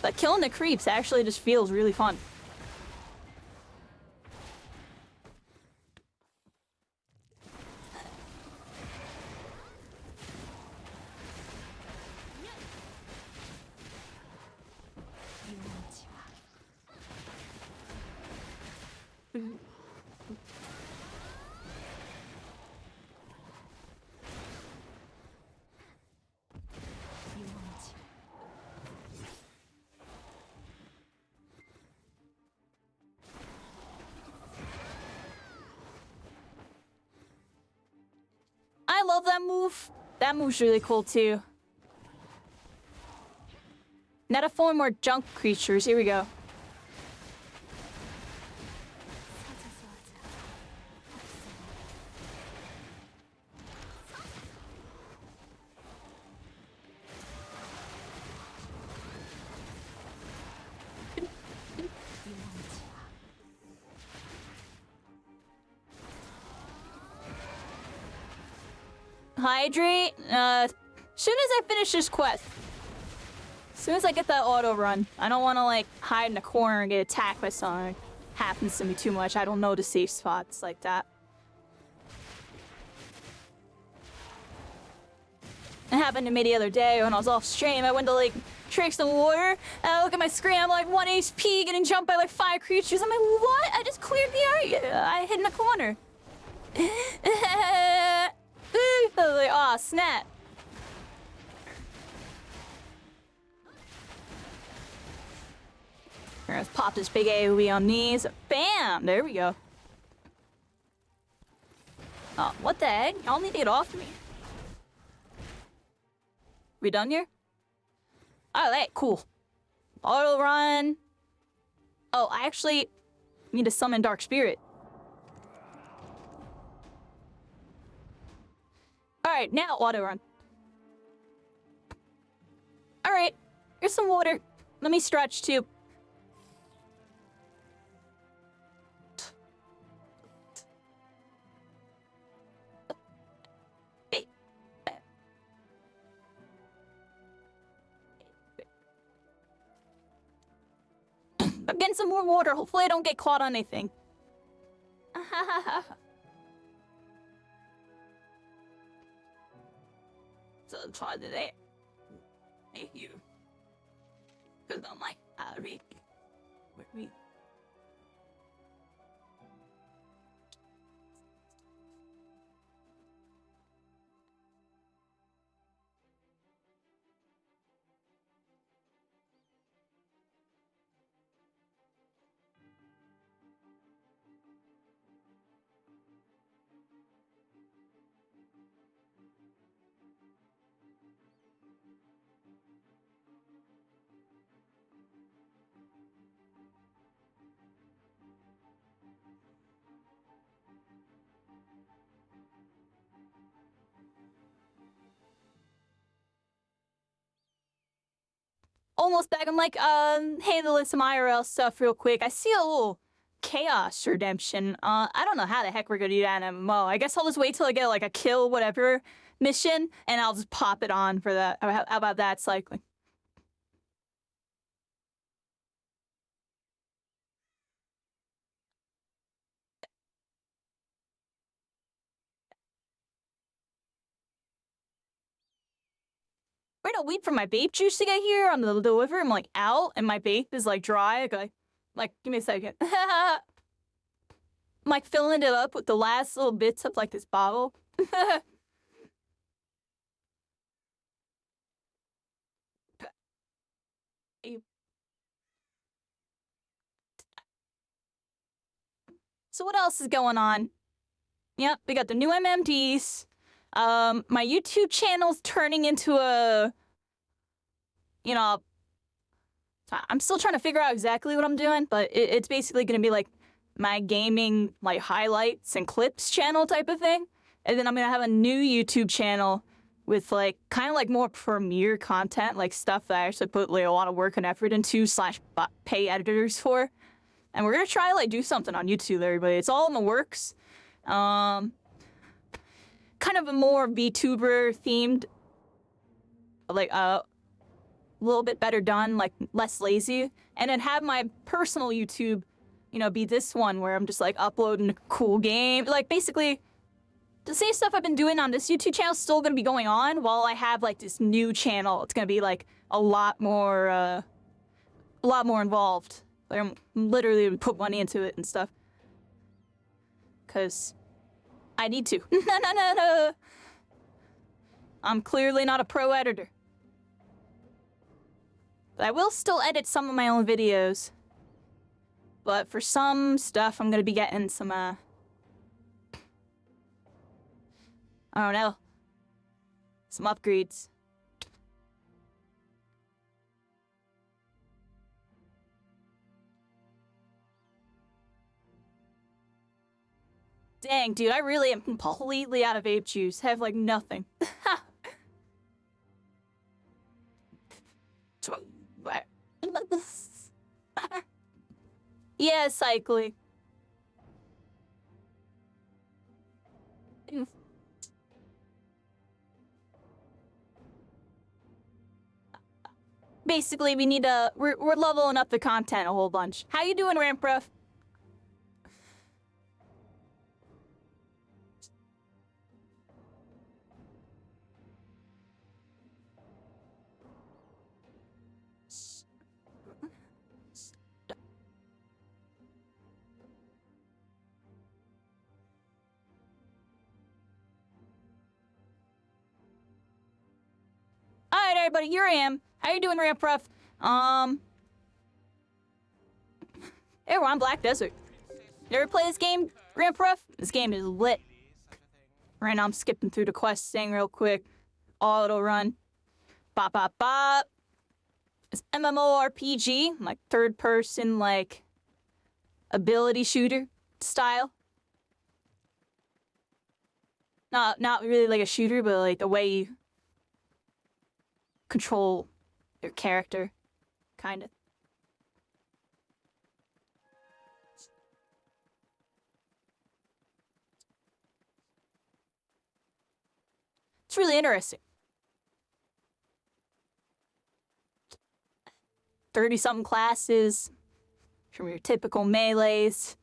But killing the creeps actually just feels really fun. love that move. That move's really cool too. Now to form more junk creatures. Here we go. Hydrate. Soon as I finish this quest. As soon as I get that auto run. I don't want to like hide in a corner and get attacked by something. Happens to me too much. I don't know the safe spots like that. It happened to me the other day when I was off stream. I went to like drink some water. And I look at my screen. I'm like 1 HP, getting jumped by like 5 creatures. I'm like, what? I just cleared the area. I hid in a corner. I was like, aw, snap. Let's pop this big AoE on these. Bam! There we go. Oh, what the heck? Y'all need to get off me. We done here? Alright, cool. Auto run. Oh, I actually need to summon Dark Spirit. Alright, now auto run. Alright, here's some water. Let me stretch too. I'm getting some more water. Hopefully I don't get caught on anything. So try today. Thank you. Because I'm like, Rick. Where we? Almost back. I'm like, handling some IRL stuff real quick. I see a little Chaos Redemption. I don't know how the heck we're gonna do that in MMO. I guess I'll just wait till I get like a kill whatever mission, and I'll just pop it on for that. How about that cycling? Wait, no, wait for my vape juice to get here on the delivery. I'm like out, and my vape is like dry. Okay, like give me a second. I'm like filling it up with the last little bits of like this bottle. So what else is going on? Yep, we got the new MMDs. My YouTube channel's turning into a, you know, I'm still trying to figure out exactly what I'm doing, but it's basically gonna be like my gaming, like highlights and clips channel type of thing. And then I'm gonna have a new YouTube channel with like kind of like more premiere content, like stuff that I actually put like a lot of work and effort into / pay editors for. And we're gonna try to like do something on YouTube, everybody. It's all in the works. Kind of a more VTuber themed, like a little bit better done, like less lazy, and then have my personal YouTube, you know, be this one where I'm just like uploading a cool game. Like basically, the same stuff I've been doing on this YouTube channel is still gonna be going on while I have like this new channel. It's gonna be like a lot more involved. Like I'm literally put money into it and stuff, cause I need to. No. I'm clearly not a pro editor. But I will still edit some of my own videos. But for some stuff, I'm gonna be getting some, I don't know, Some upgrades. Dang, dude, I really am completely out of ape juice. Have like nothing. Yeah, cycling. Basically, we need to. We're leveling up the content a whole bunch. How you doing, Ramprof? Alright, everybody, here I am. How you doing, Ramprof? Hey, we're on Black Desert. You ever play this game, Ramprof? This game is lit. Right now, I'm skipping through the quest thing real quick. Auto run. Bop, bop, bop. It's MMORPG, like third person, like ability shooter style. Not really like a shooter, but like the way you control your character, kind of. It's really interesting. 30-something classes, from your typical melees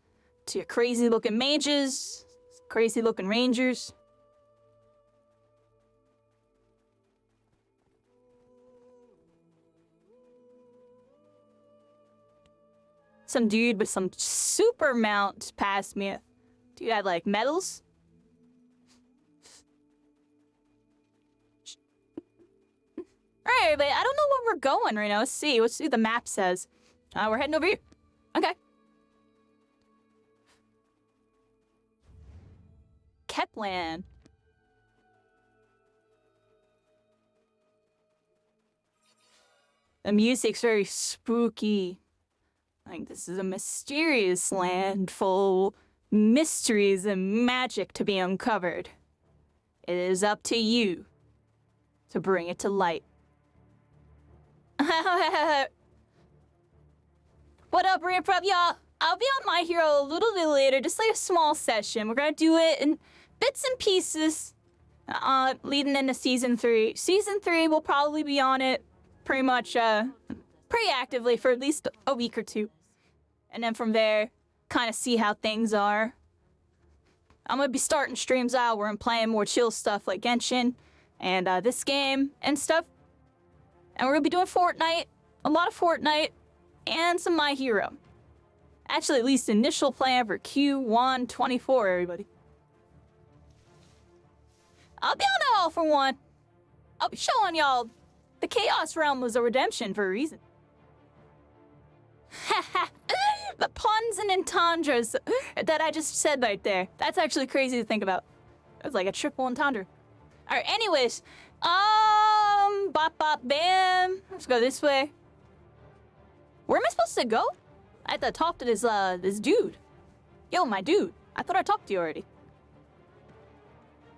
to your crazy-looking mages, crazy-looking rangers. Some dude with some super mount passed me. Dude had like medals. Alright, but I don't know where we're going right now. Let's see what the map says. We're heading over here. Okay. Keplan. The music's very spooky. Like, this is a mysterious land full of mysteries and magic to be uncovered. It is up to you to bring it to light. What up, Ramprop? Y'all, I'll be on My Hero a little bit later, just like a small session. We're gonna do it in bits and pieces, leading into Season 3. Season 3, we'll probably be on it pretty much, pretty actively for at least a week or two. And then from there, kind of see how things are. I'm gonna be starting streams out where I'm playing more chill stuff like Genshin and this game and stuff. And we're gonna be doing Fortnite, a lot of Fortnite, and some My Hero. Actually, at least initial plan for Q1 24, everybody. I'll be on it all for one. I'll be showing y'all the Chaos Realm was a redemption for a reason. Haha. The puns and entendres that I just said right there. That's actually crazy to think about. It was like a triple entendre. Alright, anyways. Bop, bop, bam. Let's go this way. Where am I supposed to go? I had to talk to this dude. Yo, my dude. I thought I talked to you already.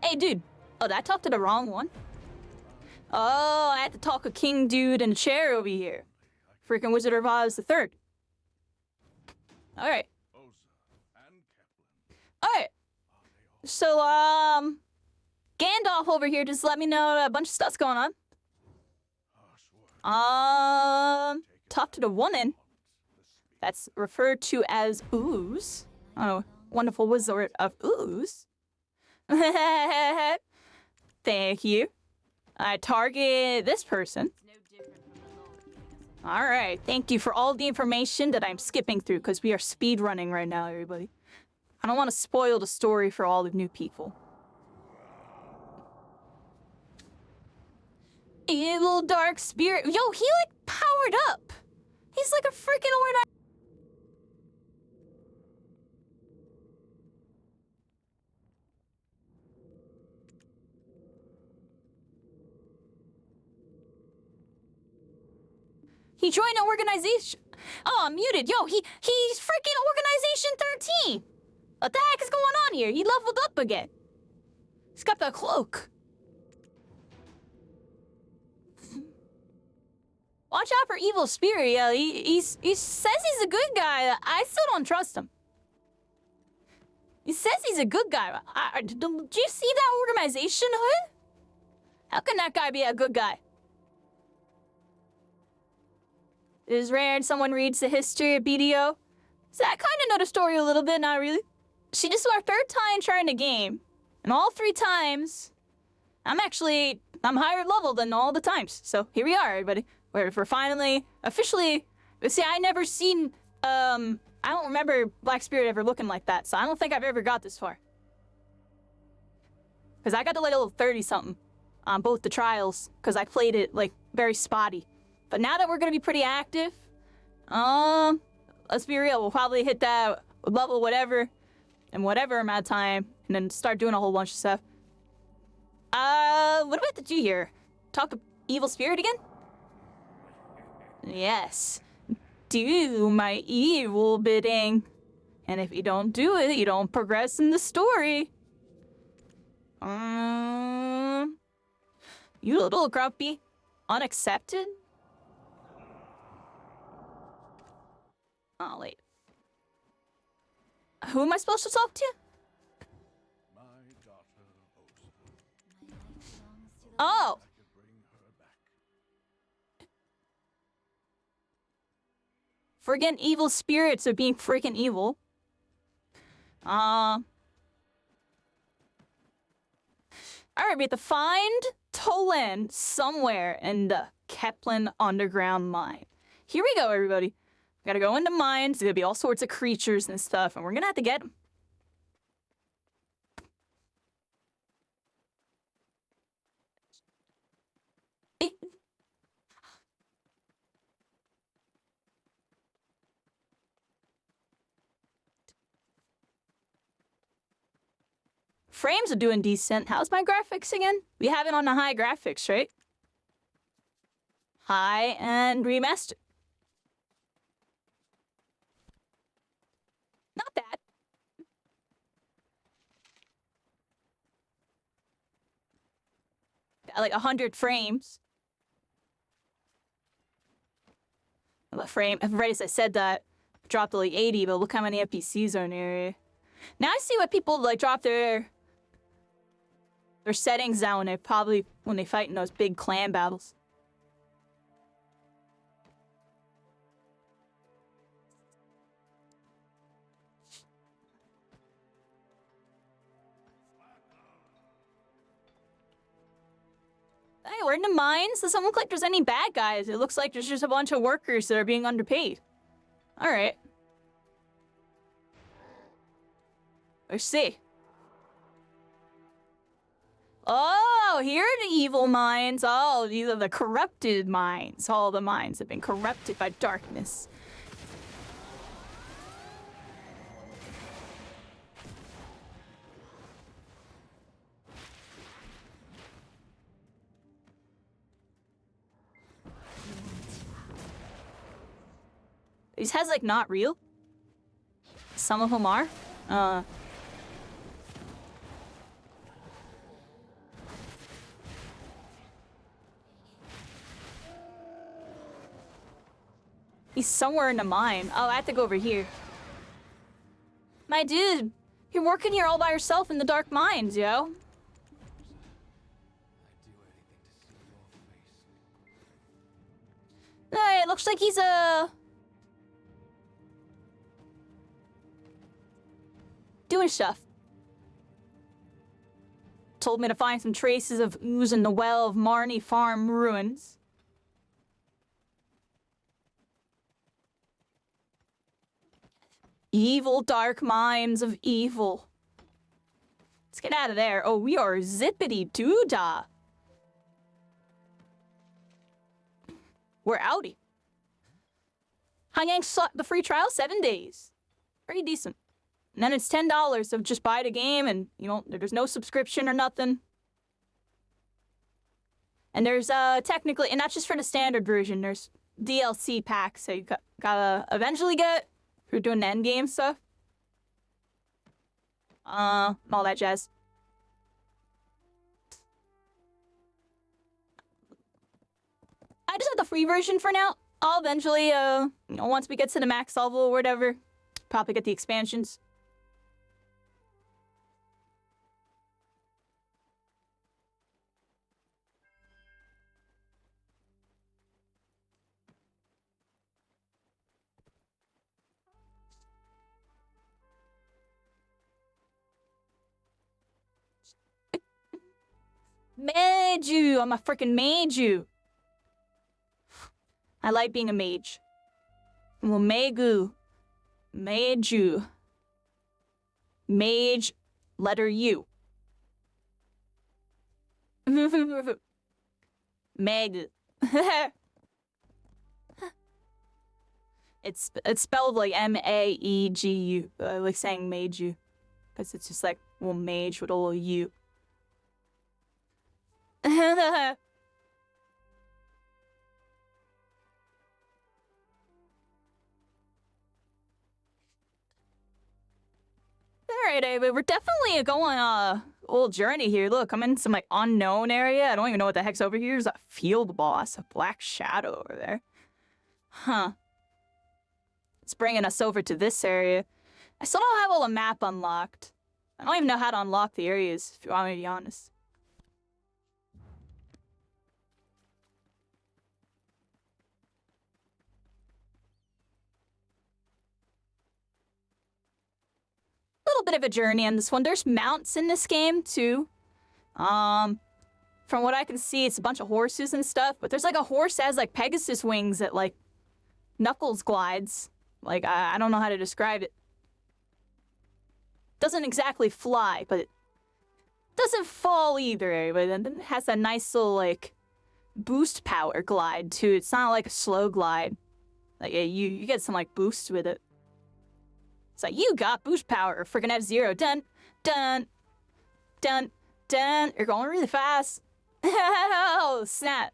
Hey, dude. Oh, did I talk to the wrong one? Oh, I had to talk to King Dude in a chair over here. Freaking Wizard of Oz the Third. Alright. Alright. So, Gandalf over here just let me know a bunch of stuff's going on. Talk to the woman. That's referred to as Ooze. Oh, wonderful wizard of Ooze. Thank you. I target this person. Alright, thank you for all the information that I'm skipping through, because we are speed running right now, everybody. I don't want to spoil the story for all the new people. Evil dark spirit. Yo, he like powered up. He's like a freaking overnight. He joined an organization. Oh, I'm muted. Yo, he's freaking Organization 13. What the heck is going on here? He leveled up again. He's got the cloak. Watch out for evil spirit. Yeah, he says he's a good guy. I still don't trust him. He says he's a good guy. Did you see that organization, Hood? How can that guy be a good guy? It is rare someone reads the history of BDO. So I kind of know the story a little bit, not really. She just our third time trying the game. And all 3 times, I'm higher level than all the times. So here we are, everybody. We're finally, officially, see, I never seen, I don't remember Black Spirit ever looking like that. So I don't think I've ever got this far. Because I got to level 30-something on both the trials. Because I played it, like, very spotty. But now that we're going to be pretty active, let's be real, we'll probably hit that level whatever in whatever amount of time and then start doing a whole bunch of stuff. What do we have to do here? Talk to evil spirit again? Yes. Do my evil bidding. And if you don't do it, you don't progress in the story. You little grumpy. Unaccepted? Oh, wait. Who am I supposed to talk to? My daughter, Oh! I could bring her back. Friggin' evil spirits are being freaking evil. Alright, we have to find Toland somewhere in the Kepler underground mine. Here we go, everybody. We gotta go into mines. There's gonna be all sorts of creatures and stuff, and we're gonna have to get them. Frames are doing decent. How's my graphics again? We have it on the high graphics, right? High and remastered. Not bad. Got like 100 frames. The frame, right as I said that, dropped to like 80, but look how many NPCs are in the area. Now I see why people like drop their settings down when they fight in those big clan battles. Hey, we're in the mines. Doesn't look like there's any bad guys. It looks like there's just a bunch of workers that are being underpaid. All right. Let's see. Oh, here are the evil mines. Oh, these are the corrupted mines. All the mines have been corrupted by darkness. These has like not real. Some of them are. He's somewhere in the mine. Oh, I have to go over here. My dude, you're working here all by yourself in the dark mines, yo. Hey, it looks like he's doing stuff. Told me to find some traces of ooze in the well of Marnie Farm ruins. Evil dark mines of evil. Let's get out of there. Oh, we are zippity doo-dah. We're outie. Hanyang sought the free trial 7 days. Pretty decent. And then it's $10 of just buy the game and, you know, there's no subscription or nothing. And there's technically, and that's just for the standard version, there's DLC pack, so you gotta eventually get if you're doing the end game stuff. All that jazz. I just have the free version for now. I'll eventually, once we get to the max level or whatever, probably get the expansions. Mage-u! I'm a freaking mage-u! I like being a mage. Well, Megu. Mage-u. Mage, letter U. Meg. It's spelled like M-A-E-G-U. I like saying mage-u. Because it's just like, well, mage with a little U. Alright, we're definitely going a little journey here. Look, I'm in some like unknown area. I don't even know what the heck's over here. There's a field boss, a black shadow over there. Huh. It's bringing us over to this area. I still don't have all the map unlocked. I don't even know how to unlock the areas, if you want me to be honest. Little bit of a journey on this one. There's mounts in this game too. From what I can see, it's a bunch of horses and stuff, but there's like a horse that has like Pegasus wings that like Knuckles glides. Like, I don't know how to describe it. Doesn't exactly fly, but it doesn't fall either. But then it has that nice little like boost power glide too. It's not like a slow glide. Like you get some like boost with it. It's like, you got boost power, freaking F-Zero. Dun, dun, dun, dun. You're going really fast. Oh, snap.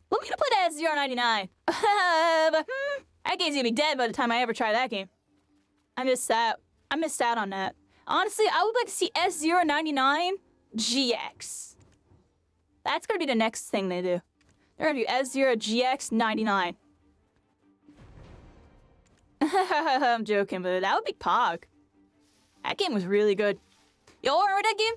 Want me to play that F-Zero 99? That game's gonna be dead by the time I ever try that game. I missed out on that. Honestly, I would like to see F-Zero 99 GX. That's gonna be the next thing they do. They're gonna do F-Zero GX 99. I'm joking, but that would be Pog. That game was really good. Y'all remember that game?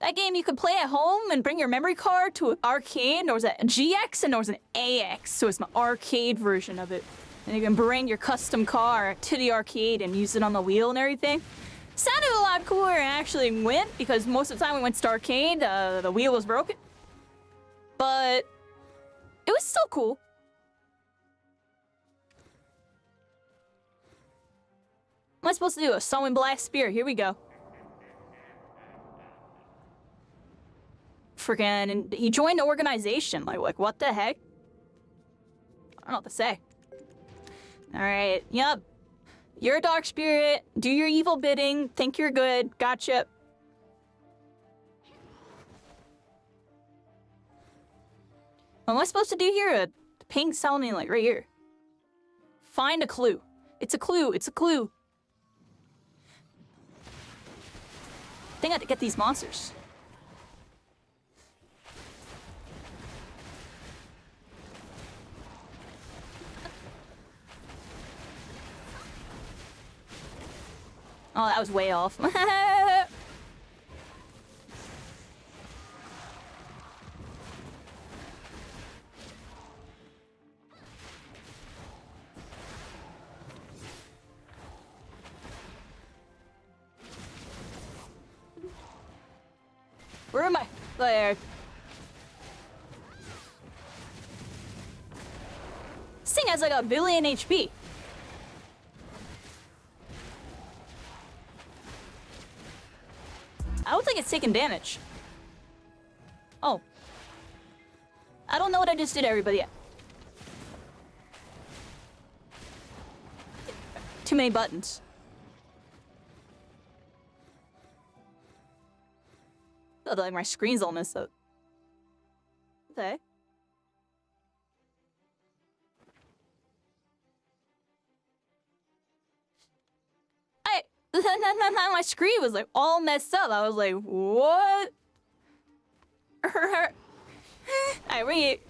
That game you could play at home and bring your memory card to an arcade. There was a GX and there was an AX, so it's an arcade version of it. And you can bring your custom car to the arcade and use it on the wheel and everything. Sounded a lot cooler and actually went, because most of the time we went to the arcade, the wheel was broken. But it was still cool. What am I supposed to do? A Summon Blast Spear. Here we go. Freaking, and he joined the organization. Like what the heck? I don't know what to say. Alright, yep. You're a dark spirit. Do your evil bidding. Think you're good. Gotcha. What am I supposed to do here? A ping sounding like right here. Find a clue. It's a clue. It's a clue. I think I have to get these monsters. Oh, that was way off. Where am I? There. This thing has like a billion HP. I don't think it's taking damage. Oh. I don't know what I just did, everybody. Too many buttons. Oh, like my screen's all messed up. Okay. My screen was like all messed up. I was like, what? Alright, wait.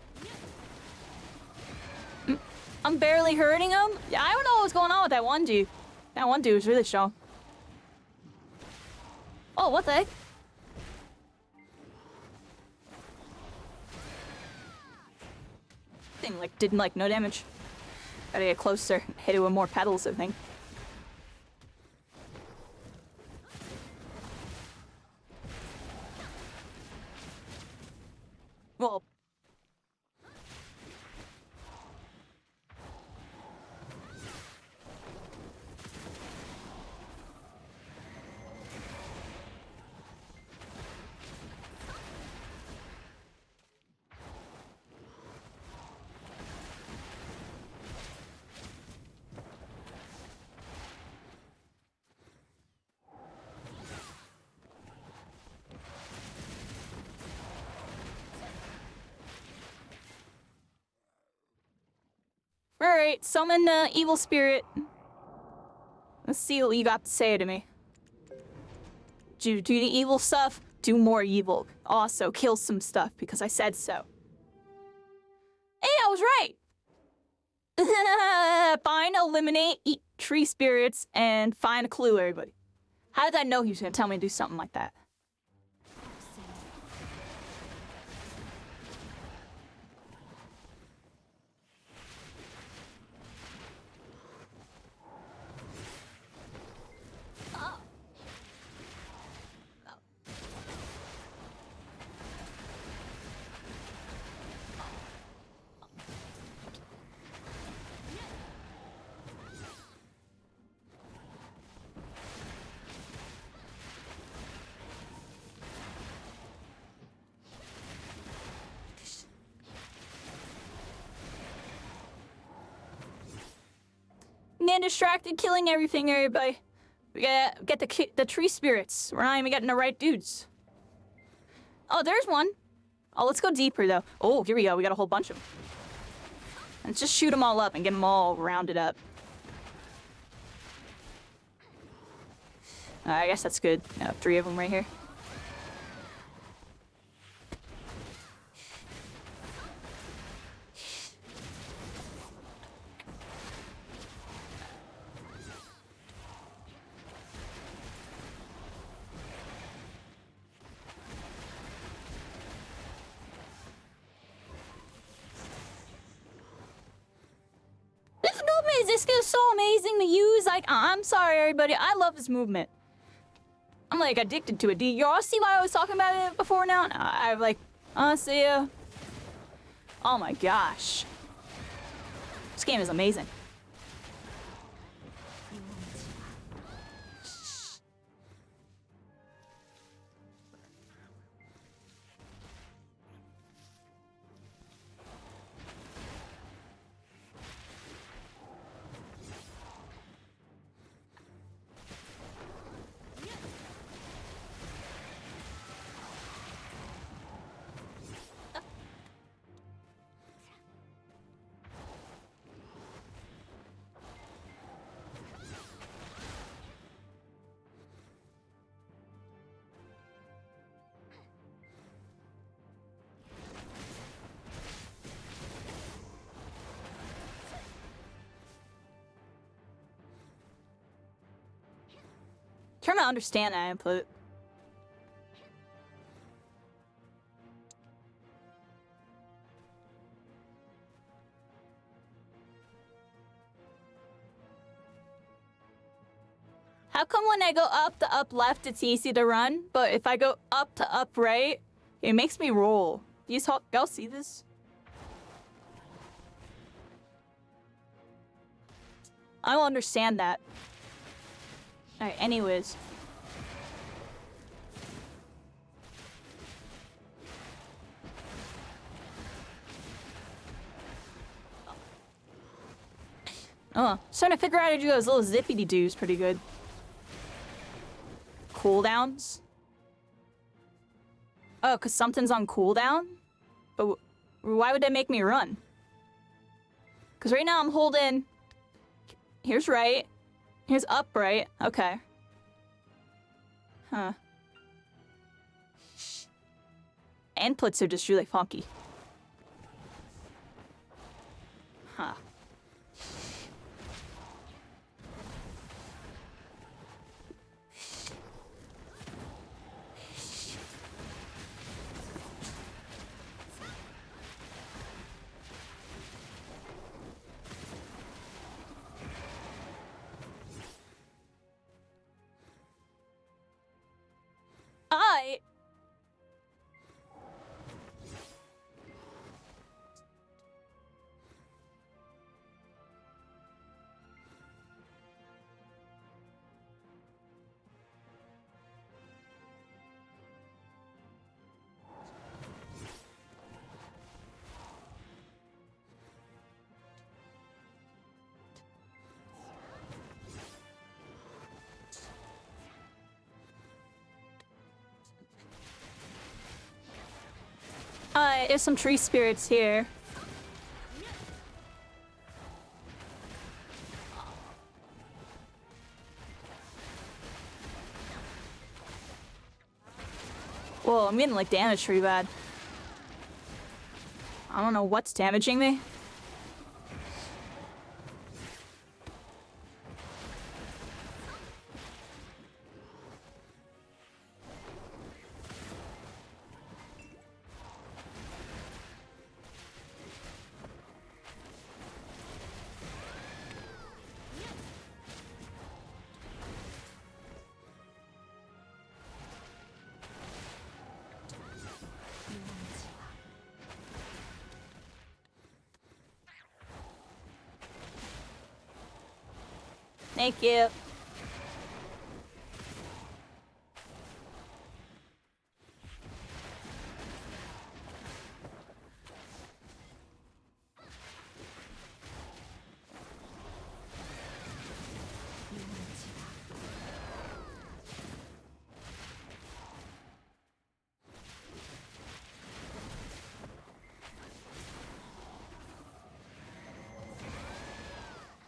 I'm barely hurting him? Yeah, I don't know what's going on with that one dude. That one dude was really strong. Oh, what the heck? Thing like didn't like no damage. Gotta get closer. Hit it with more pedals, I think. Well. Alright, summon evil spirit. Let's see what you got to say to me. Do the evil stuff, do more evil. Also, kill some stuff, because I said so. Hey, I was right! Find, eliminate, eat tree spirits, and find a clue, everybody. How did I know he was gonna tell me to do something like that? Getting distracted, killing everything, everybody. We gotta get the tree spirits. We're not even getting the right dudes. Oh, there's one. Oh, let's go deeper, though. Oh, here we go. We got a whole bunch of them. Let's just shoot them all up and get them all rounded up. I guess that's good. 3 of them right here. This is so amazing to use. Like, I'm sorry, everybody. I love this movement. I'm like addicted to it. Do y'all see why I was talking about it before now? I've like, honestly, oh my gosh. This game is amazing. Trying to understand that input. How come when I go up to up left, it's easy to run, but if I go up to up right, it makes me roll? Y'all see this? I don't understand that. Alright, anyways. Oh, starting to figure out how to do those little zippity doos pretty good. Cooldowns. Oh, because something's on cooldown? But why would that make me run? Because right now I'm holding... Here's right. Here's up right. Okay. Huh. Inputs are just really funky. Huh. There's some tree spirits here. Whoa, I'm getting like damaged pretty bad. I don't know what's damaging me. Thank you.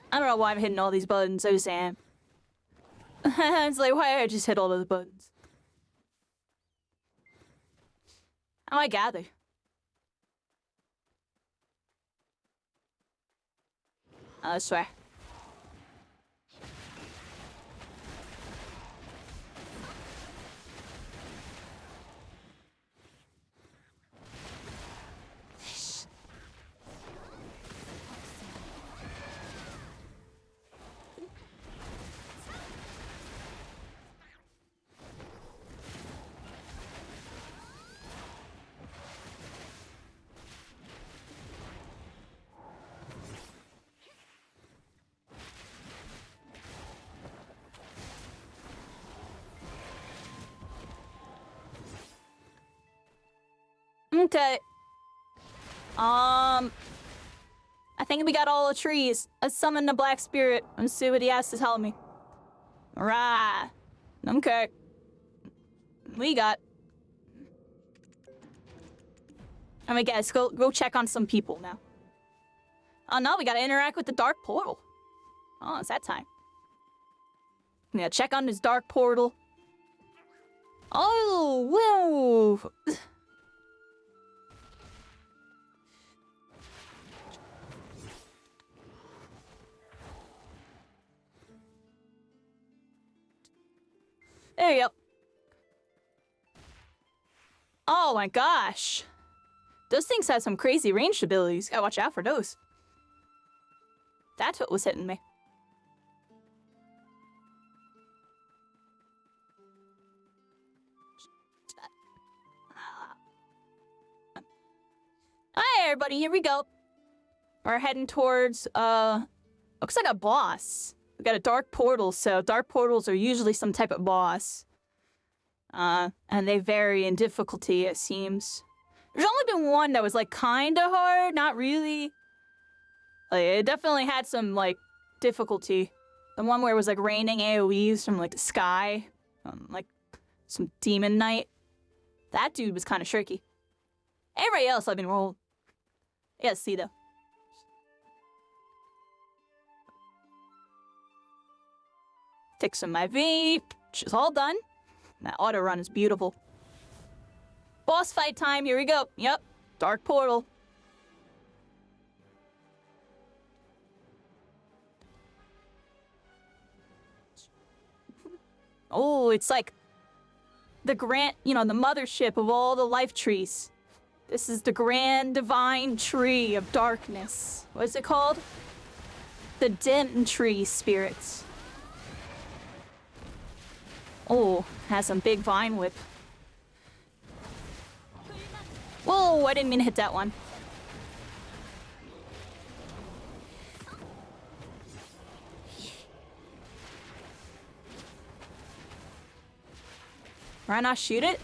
I don't know why I'm hitting all these buttons, I just am. It's like, why I just hit all those buttons? Oh, I gather. I swear. Okay. I think we got all the trees. Let's summon the black spirit and see what he has to tell me. Right. Okay. We got. I mean, guys, go check on some people now. Oh no, we gotta interact with the dark portal. Oh, it's that time. Yeah, check on this dark portal. Oh, whoa. There you go. Oh my gosh. Those things have some crazy ranged abilities. Gotta watch out for those. That's what was hitting me. Hi everybody, here we go. We're heading towards, looks like a boss. We got a dark portal, so dark portals are usually some type of boss. And they vary in difficulty, it seems. There's only been one that was, like, kinda hard, not really. Like, it definitely had some, like, difficulty. The one where it was, like, raining AoEs from, like, the sky. Like, some demon knight. That dude was kind of tricky. Everybody else I've been rolled. Yeah, see though. Take some IV, which is all done. That auto run is beautiful. Boss fight time, here we go. Yep, Dark Portal. Oh, it's like the grand, you know, the mothership of all the life trees. This is the grand divine tree of darkness. What is it called? The dim tree spirits. Oh, has some big vine whip. Whoa, I didn't mean to hit that one. Why not shoot it?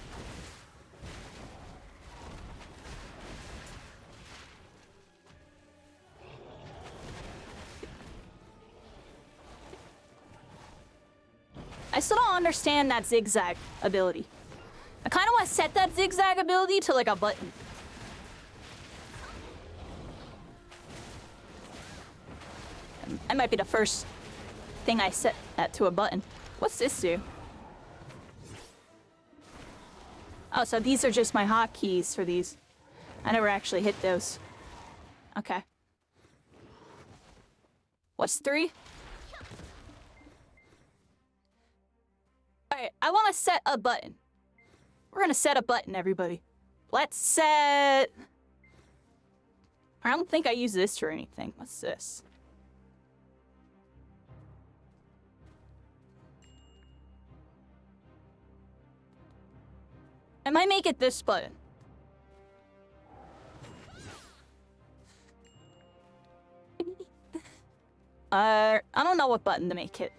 I still don't understand that zigzag ability. I kind of want to set that zigzag ability to like a button. That might be the first thing I set that to a button. What's this do? Oh, so these are just my hotkeys for these. I never actually hit those. Okay. What's 3? Alright, I want to set a button. We're gonna set a button, everybody. Let's set... I don't think I use this for anything. What's this? I might make it this button. I don't know what button to make it.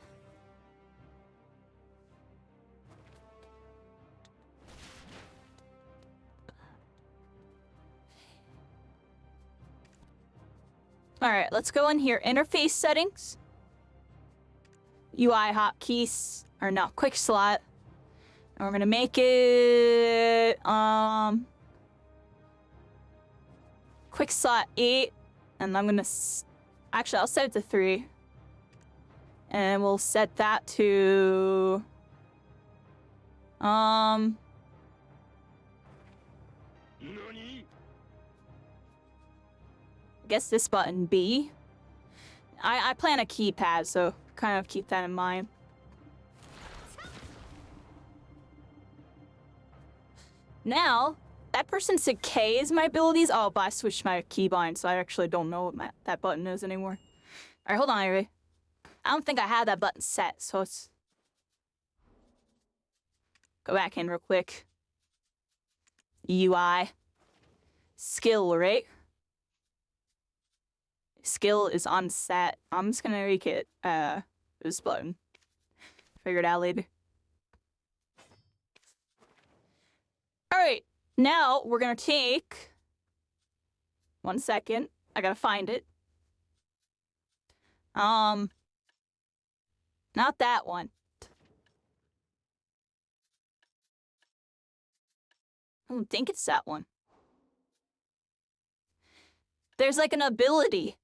Alright, let's go in here. Interface settings. UI hotkeys. Or no, quick slot. And we're gonna make it, quick slot 8. And I'm gonna, actually, I'll set it to 3. And we'll set that to, I guess this button B. I plan a keypad, so kind of keep that in mind. Now, that person said K is my abilities. Oh, but I switched my keybind, so I actually don't know what that button is anymore. Alright, hold on, Ivy. I don't think I had that button set, so it's... Go back in real quick. UI. Skill, right? Skill is unset. I'm just gonna make it, this button. Figure it out later. Alright, now we're gonna take... 1 second. I gotta find it. Not that one. I don't think it's that one. There's like an ability.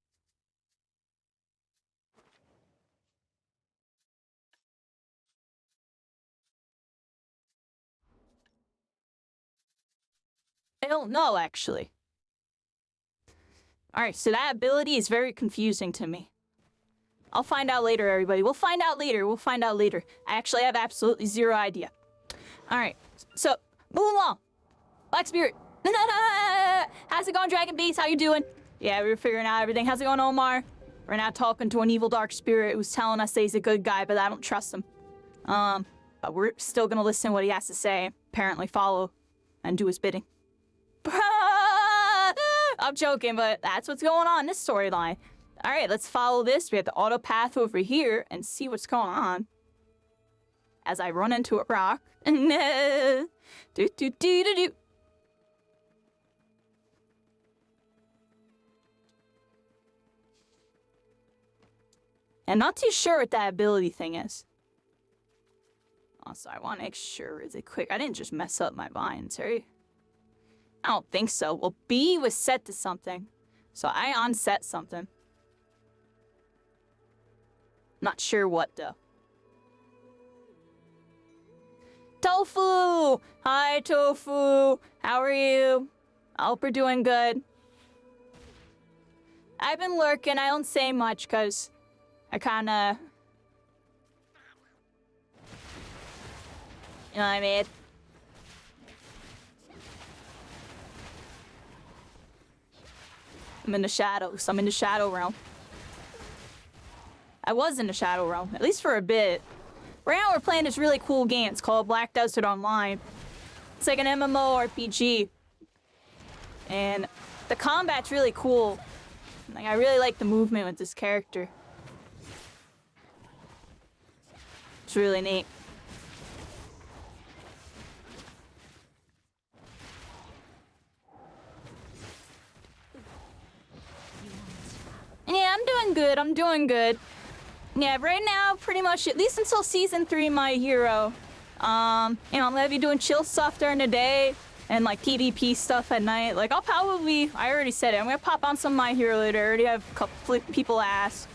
I don't know, actually. Alright, so that ability is very confusing to me. I'll find out later, everybody. We'll find out later. We'll find out later. I actually have absolutely zero idea. Alright, so, move along. Black Spirit. How's it going, Dragon Beast? How you doing? Yeah, we were figuring out everything. How's it going, Omar? We're now talking to an evil dark spirit who's telling us that he's a good guy, but I don't trust him. But we're still gonna listen to what he has to say. Apparently follow and do his bidding. I'm joking, but that's what's going on in this storyline. Alright, let's follow this. We have the auto path over here and see what's going on. As I run into a rock. do do do do do. I'm not too sure what that ability thing is. Also, I want to make sure really quick. I didn't just mess up my binds, right? I don't think so. Well, B was set to something. So I unset something. Not sure what, though. Tofu! Hi, Tofu! How are you? I hope you're doing good. I've been lurking. I don't say much because I kind of... You know what I mean? I'm in the shadows. I'm in the shadow realm. I was in the shadow realm, at least for a bit. Right now we're playing this really cool game. It's called Black Desert Online. It's like an MMORPG. And the combat's really cool. Like, I really like the movement with this character. It's really neat. Yeah, I'm doing good. I'm doing good. Yeah, right now, pretty much, at least until Season 3, My Hero. You know, I'm gonna be doing chill stuff during the day and, like, PvP stuff at night. Like, I'll probably, I already said it, I'm gonna pop on some My Hero later. I already have a couple people ask.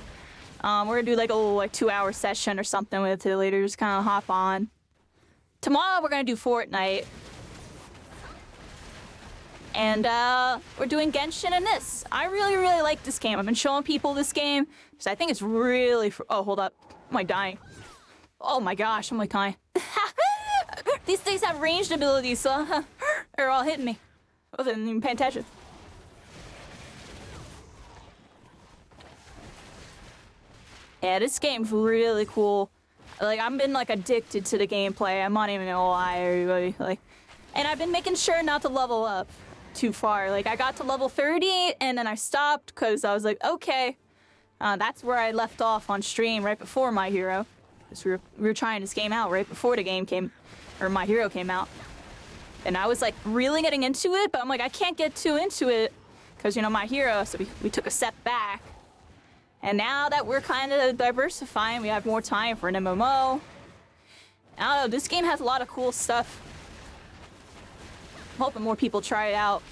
We're gonna do, like, a little, like, 2-hour session or something with it later. Just kind of hop on. Tomorrow, we're gonna do Fortnite. And, we're doing Genshin and this. I really, really like this game. I've been showing people this game, because I think it's really... Oh, hold up. Am I dying? Oh my gosh, I'm like dying. These things have ranged abilities, so they're all hitting me. I wasn't even paying attention. Yeah, this game's really cool. Like, I've been, like, addicted to the gameplay. I'm not even gonna lie, everybody. Like, and I've been making sure not to level up too far. Like, I got to level 30 and then I stopped because I was like, okay, that's where I left off on stream right before My Hero. Because we were trying this game out right before the game came, or My Hero came out. And I was like really getting into it, but I'm like, I can't get too into it because, you know, My Hero, so we took a step back. And now that we're kind of diversifying, we have more time for an MMO. I don't know, this game has a lot of cool stuff. I'm hoping more people try it out.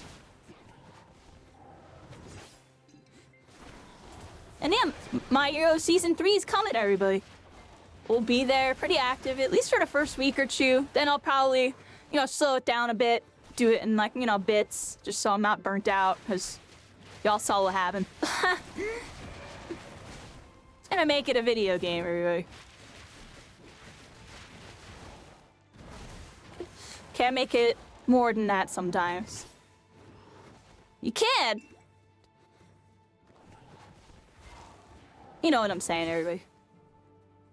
And yeah, My Hero Season 3 is coming, everybody. We'll be there pretty active, at least for the first week or two. Then I'll probably, you know, slow it down a bit. Do it in, like, you know, bits, just so I'm not burnt out, because y'all saw what happened. It's gonna make it a video game, everybody. Can't make it more than that sometimes. You can. You know what I'm saying, everybody.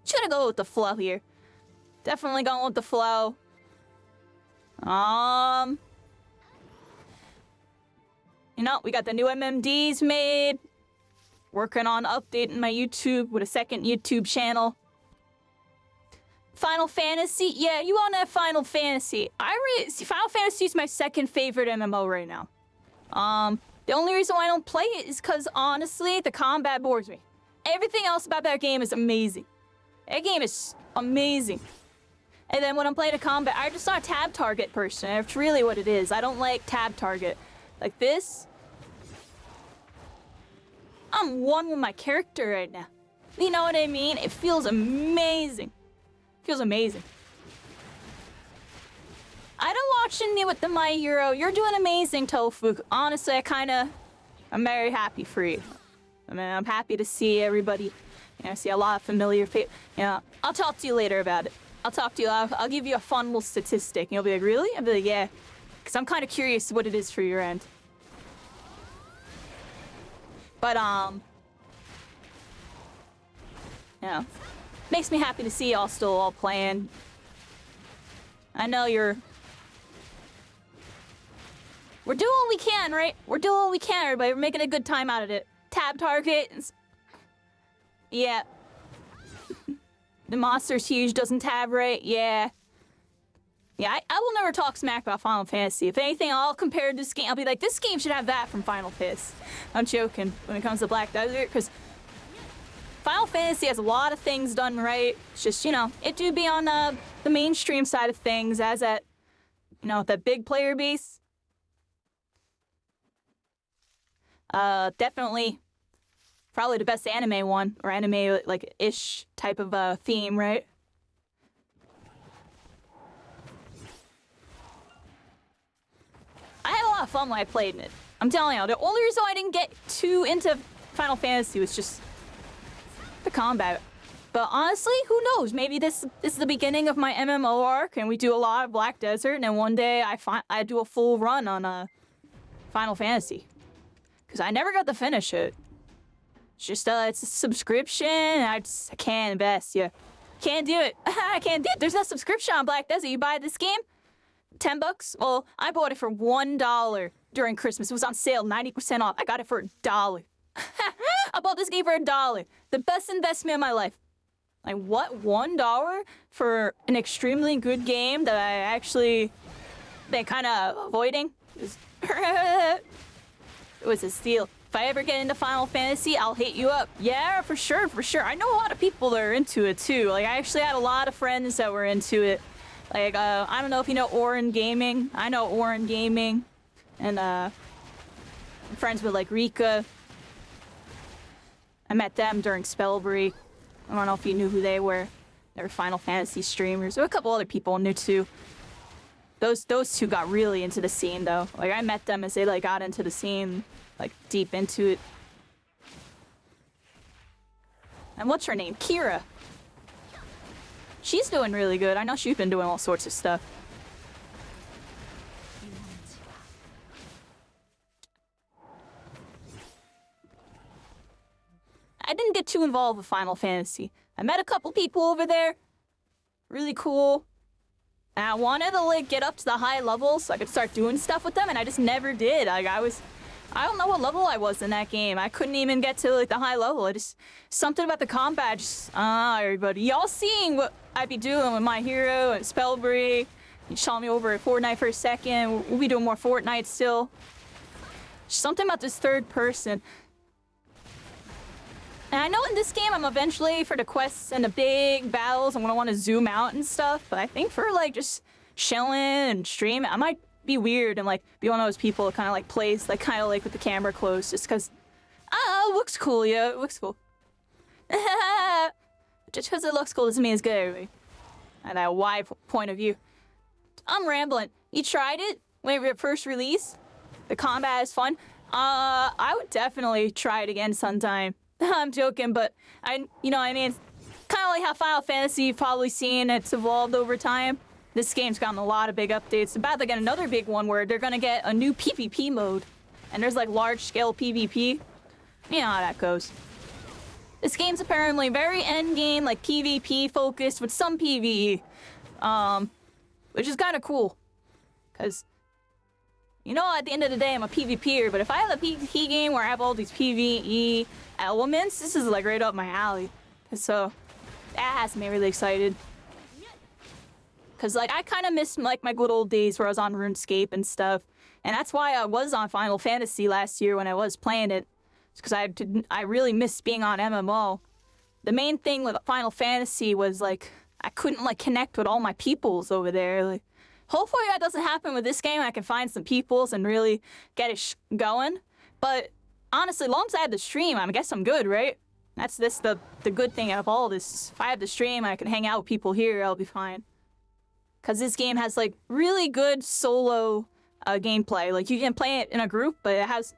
Just gonna go with the flow here. Definitely going with the flow. You know, we got the new MMDs made. Working on updating my YouTube with a second YouTube channel. Final Fantasy? Yeah, you want that Final Fantasy. Final Fantasy is my second favorite MMO right now. The only reason why I don't play it is because, honestly, the combat bores me. Everything else about that game is amazing. That game is amazing. And then when I'm playing a combat, I'm just not a tab target person. That's really what it is. I don't like tab target. Like this. I'm one with my character right now. You know what I mean? It feels amazing. Feels amazing. I don't watch you with the My Hero. You're doing amazing, Tofu. Honestly, I'm very happy for you. I mean, I'm happy to see everybody. You know, I see a lot of familiar faces. You know, I'll talk to you later about it. I'll talk to you. I'll give you a fun little statistic. And you'll be like, really? I'll be like, yeah. Because I'm kind of curious what it is for your end. But, you know, makes me happy to see y'all still all playing. I know we're doing what we can, right? We're doing what we can, everybody. We're making a good time out of it. Tab target. Yeah. The monster's huge, doesn't tab right. Yeah. Yeah, I will never talk smack about Final Fantasy. If anything, I'll compare this game. I'll be like, this game should have that from Final Fantasy. I'm joking when it comes to Black Desert, because Final Fantasy has a lot of things done right. It's just, you know, it do be on the mainstream side of things as that, you know, that big player base. Definitely probably the best anime one, or anime like ish type of theme, right? I had a lot of fun when I played it. I'm telling you, the only reason I didn't get too into Final Fantasy was just the combat. But honestly, who knows? Maybe this is the beginning of my MMO arc, and we do a lot of Black Desert, and then one day I do a full run on Final Fantasy. Because I never got to finish it. It's just, it's a subscription, and I can't invest, yeah. Can't do it. I can't do it. There's no subscription on Black Desert. You buy this game, $10. Well, I bought it for $1 during Christmas. It was on sale, 90% off. I got it for $1. I bought this game for $1. The best investment of my life. Like, what? $1 for an extremely good game that I actually been kind of avoiding? It was a steal. If I ever get into Final Fantasy, I'll hit you up. Yeah, for sure, for sure. I know a lot of people that are into it, too. Like, I actually had a lot of friends that were into it. Like, I don't know if you know Orin Gaming. I know Orin Gaming. And, I'm friends with, like, Rika. I met them during Spellbury. I don't know if you knew who they were. They were Final Fantasy streamers. There were a couple other people in there, too. Those two got really into the scene, though. Like, I met them as they, like, got into the scene, like, deep into it. And what's her name? Kira. She's doing really good. I know she's been doing all sorts of stuff. I didn't get too involved with Final Fantasy. I met a couple people over there. Really cool. And I wanted to, like, get up to the high levels so I could start doing stuff with them, and I just never did. Like, I don't know what level I was in that game. I couldn't even get to, like, the high level. Something about the combat just, everybody. Y'all seeing what I'd be doing with My Hero and Spellbury. You saw me over at Fortnite for a second. We'll be doing more Fortnite still. Something about this third person. And I know in this game, I'm eventually, for the quests and the big battles, I'm gonna want to zoom out and stuff. But I think for, like, just chilling and streaming, I might be weird and, like, be one of those people that kind of, like, plays, like, kind of, like, with the camera closed. Just because, it looks cool, yeah, it looks cool. Just because it looks cool doesn't mean it's good, everybody. At that wide point of view. I'm rambling. You tried it when it first released? The combat is fun. I would definitely try it again sometime. I'm joking, but you know what I mean? It's kind of like how Final Fantasy, you've probably seen, it's evolved over time. This game's gotten a lot of big updates. About to get another big one where they're gonna get a new PvP mode. And there's like large-scale PvP. You know how that goes. This game's apparently very endgame, like PvP focused with some PvE. Which is kind of cool. Because, you know, at the end of the day, I'm a PvPer, but if I have a PvP game where I have all these PvE elements, this is like right up my alley. So that has me really excited. Cause like I kind of miss like my good old days where I was on RuneScape and stuff, and that's why I was on Final Fantasy last year when I was playing it. It's because I really missed being on MMO. The main thing with Final Fantasy was like I couldn't like connect with all my peoples over there. Like, hopefully that doesn't happen with this game. I can find some peoples and really get it going. But honestly, as long as I have the stream, I guess I'm good, right? That's the good thing out of all this. If I have the stream, I can hang out with people here, I'll be fine. Because this game has, like, really good solo gameplay. Like, you can play it in a group, but it has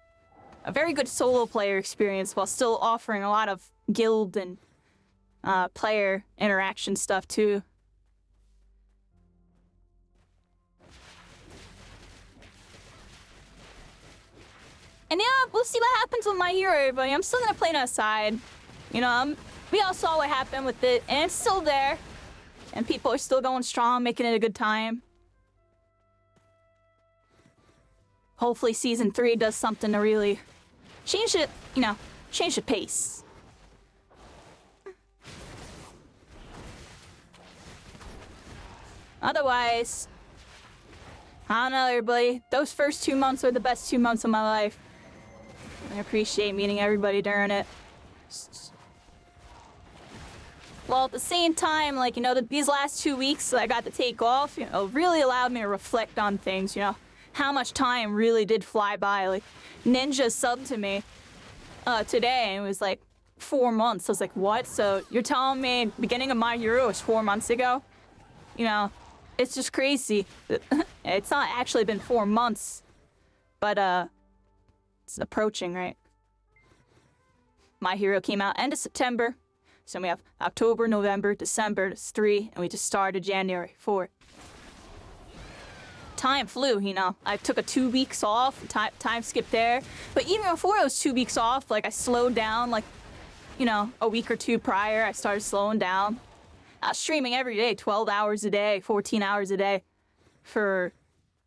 a very good solo player experience while still offering a lot of guild and player interaction stuff, too. And yeah, we'll see what happens with My Hero, everybody. I'm still gonna play it aside. You know, we all saw what happened with it, and it's still there. And people are still going strong, making it a good time. Hopefully Season 3 does something to really change it, you know, change the pace. Otherwise, I don't know, everybody. Those first 2 months were the best 2 months of my life. I appreciate meeting everybody during it. Well, at the same time, like, you know, these last 2 weeks that I got to take off, you know, really allowed me to reflect on things, you know, how much time really did fly by. Like, Ninja subbed to me today, and it was like 4 months. I was like, what? So you're telling me beginning of My Hero was 4 months ago? You know, it's just crazy. It's not actually been 4 months, but it's approaching, right? My Hero came out end of September. So we have October, November, December, that's 3, and we just started January 4. Time flew, you know. I took a 2 weeks off, time skipped there. But even before those 2 weeks off, like, I slowed down, like, you know, a week or two prior, I started slowing down. I was streaming every day, 12 hours a day, 14 hours a day for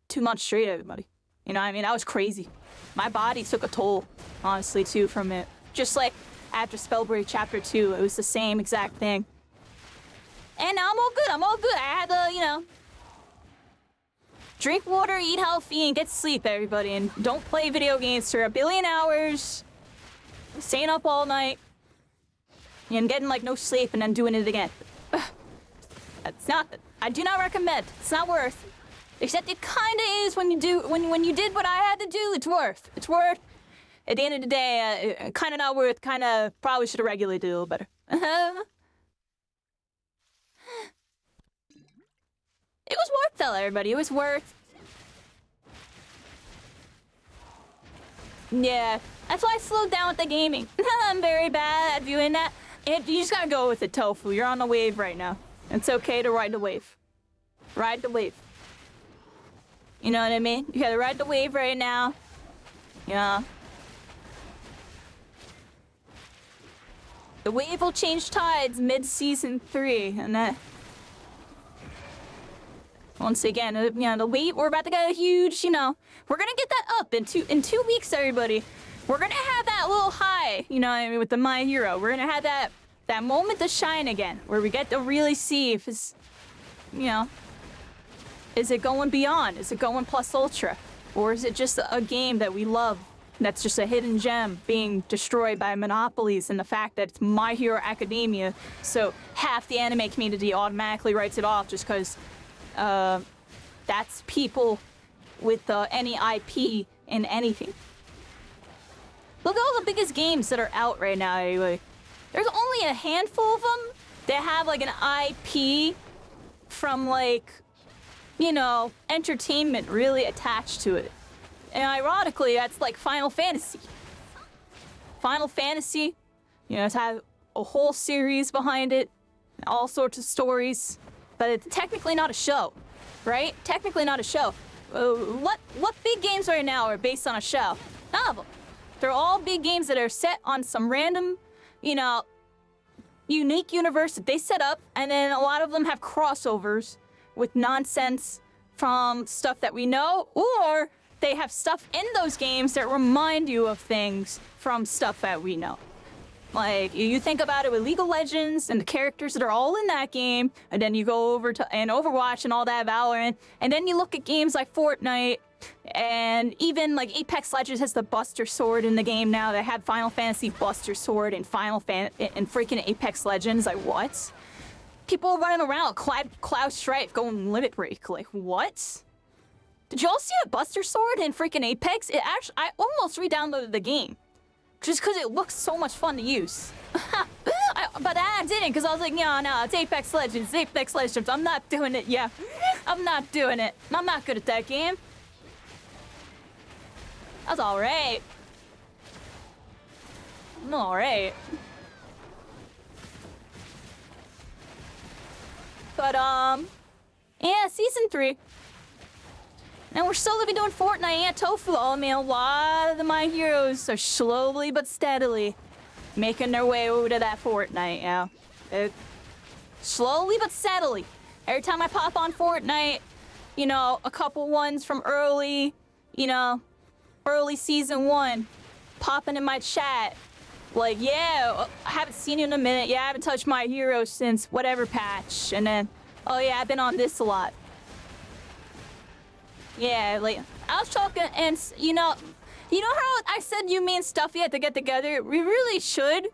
2 months straight, everybody. You know what I mean? That was crazy. My body took a toll, honestly, too, from it. Just like after Spellbreak Chapter 2, it was the same exact thing. And now I'm all good, I had to, you know, drink water, eat healthy, and get sleep, everybody. And don't play video games for a billion hours, staying up all night, and getting, like, no sleep and then doing it again. That's not, I do not recommend. It's not worth. Except it kinda is when you do, when you did what I had to do, it's worth. It's worth. At the end of the day, kind of not worth, kind of probably should have regulated it a little better. It was worth, though, everybody. It was worth. Yeah, that's why I slowed down with the gaming. I'm very bad at viewing that. And you just gotta go with it, Tofu. You're on the wave right now. It's okay to ride the wave. Ride the wave. You know what I mean? You gotta ride the wave right now. Yeah. The wave will change tides mid-season 3, and that... Once again, you know, the wave, we're about to get a huge, you know... We're gonna get that up in 2 weeks, everybody. We're gonna have that little high, you know what I mean, with the My Hero. We're gonna have that moment to shine again, where we get to really see if it's, you know... Is it going beyond? Is it going plus ultra? Or is it just a game that we love? That's just a hidden gem being destroyed by monopolies and the fact that it's My Hero Academia, so half the anime community automatically writes it off just because that's people with any IP in anything. Look at all the biggest games that are out right now, anyway. There's only a handful of them that have like an IP from like, you know, entertainment really attached to it. And ironically, that's like Final Fantasy. Final Fantasy, you know, it's had a whole series behind it, all sorts of stories, but it's technically not a show, right? Technically not a show. What big games right now are based on a show? None of them. They're all big games that are set on some random, you know, unique universe that they set up, and then a lot of them have crossovers with nonsense from stuff that we know, or they have stuff in those games that remind you of things from stuff that we know. Like, you think about it with League of Legends and the characters that are all in that game, and then you go over to Overwatch and all that, Valorant, and then you look at games like Fortnite, and even like Apex Legends has the Buster Sword in the game now. They had Final Fantasy Buster Sword and freaking Apex Legends. Like, what? People running around Cloud Strife going Limit Break. Like, what? Did y'all see a Buster Sword in freaking Apex? It actually, I almost re-downloaded the game. Just because it looks so much fun to use. But I didn't, because I was like, no, it's Apex Legends, Apex Legends. I'm not doing it, yeah. I'm not doing it. I'm not good at that game. That's alright. I'm alright. But, yeah, Season 3. And we're still gonna be doing Fortnite and Tofu. I mean, a lot of My Heroes are slowly but steadily making their way over to that Fortnite, yeah. Slowly but steadily. Every time I pop on Fortnite, you know, a couple ones from early, you know, early Season 1 popping in my chat. Like, yeah, I haven't seen you in a minute. Yeah, I haven't touched My Hero since whatever patch. And then, oh yeah, I've been on this a lot. Yeah, like, I was talking, and you know how I said you, me, and Stuffy had to get together? We really should.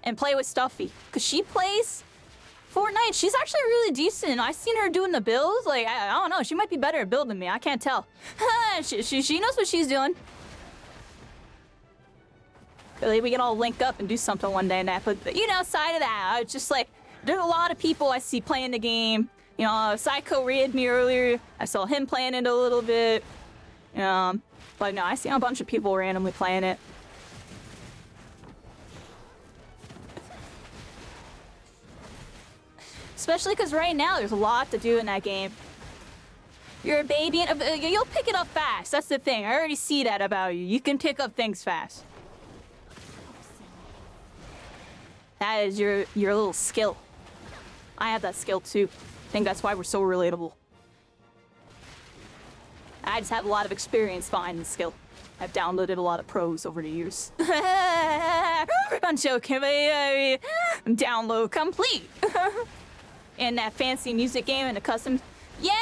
and play with Stuffy. Because she plays Fortnite. She's actually really decent. I've seen her doing the builds. Like, I don't know. She might be better at building than me. I can't tell. she knows what she's doing. We can all link up and do something one day and that. But, you know, aside of that, it's just like, there's a lot of people I see playing the game. You know, Psycho raided me earlier. I saw him playing it a little bit. But no, I see a bunch of people randomly playing it. Especially because right now there's a lot to do in that game. You're a baby and you'll pick it up fast. That's the thing. I already see that about you. You can pick up things fast. That is your little skill. I have that skill too. I think that's why we're so relatable. I just have a lot of experience finding the skill. I've downloaded a lot of pros over the years. I'm joking, but download complete. And that fancy music game and the custom. Yeah,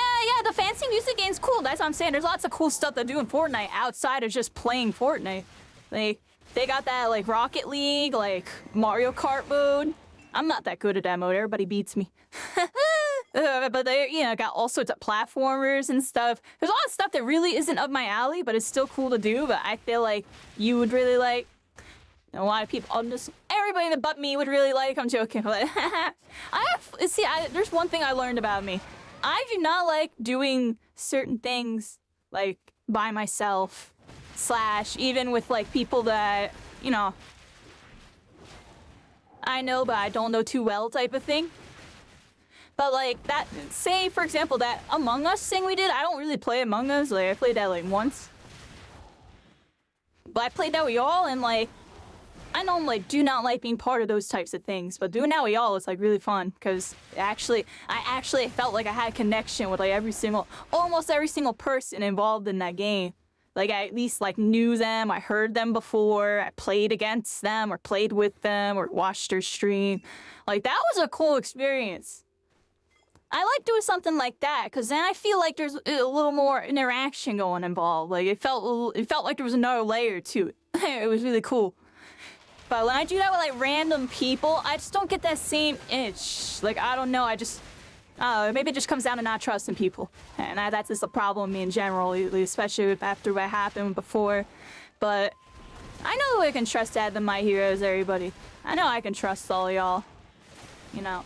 the fancy music game's cool. That's what I'm saying. There's lots of cool stuff to do in Fortnite outside of just playing Fortnite. They got that like Rocket League, like Mario Kart mode. I'm not that good at that mode. Everybody beats me. But they, you know, got all sorts of platformers and stuff. There's a lot of stuff that really isn't up my alley, but it's still cool to do. But I feel like you would really like. A lot of people, everybody but me would really like. I'm joking, but there's one thing I learned about me. I do not like doing certain things like by myself, / even with like people that, you know, I know but I don't know too well type of thing. But like that, say for example that Among Us thing we did, I don't really play Among Us. Like I played that like once, but I played that with y'all and like. I know I'm like do not like being part of those types of things, but doing that with y'all is like really fun because I actually felt like I had a connection with like almost every single person involved in that game. Like I at least like knew them, I heard them before, I played against them or played with them or watched their stream. Like that was a cool experience. I like doing something like that because then I feel like there's a little more interaction going involved. Like it felt like there was another layer to it. It was really cool. But when I do that with like random people, I just don't get that same itch. Like I don't know, maybe it just comes down to not trusting people, and that's just a problem with me in general, especially after what happened before. But I know I can trust Ad the My Heroes, everybody. I know I can trust all y'all. You know,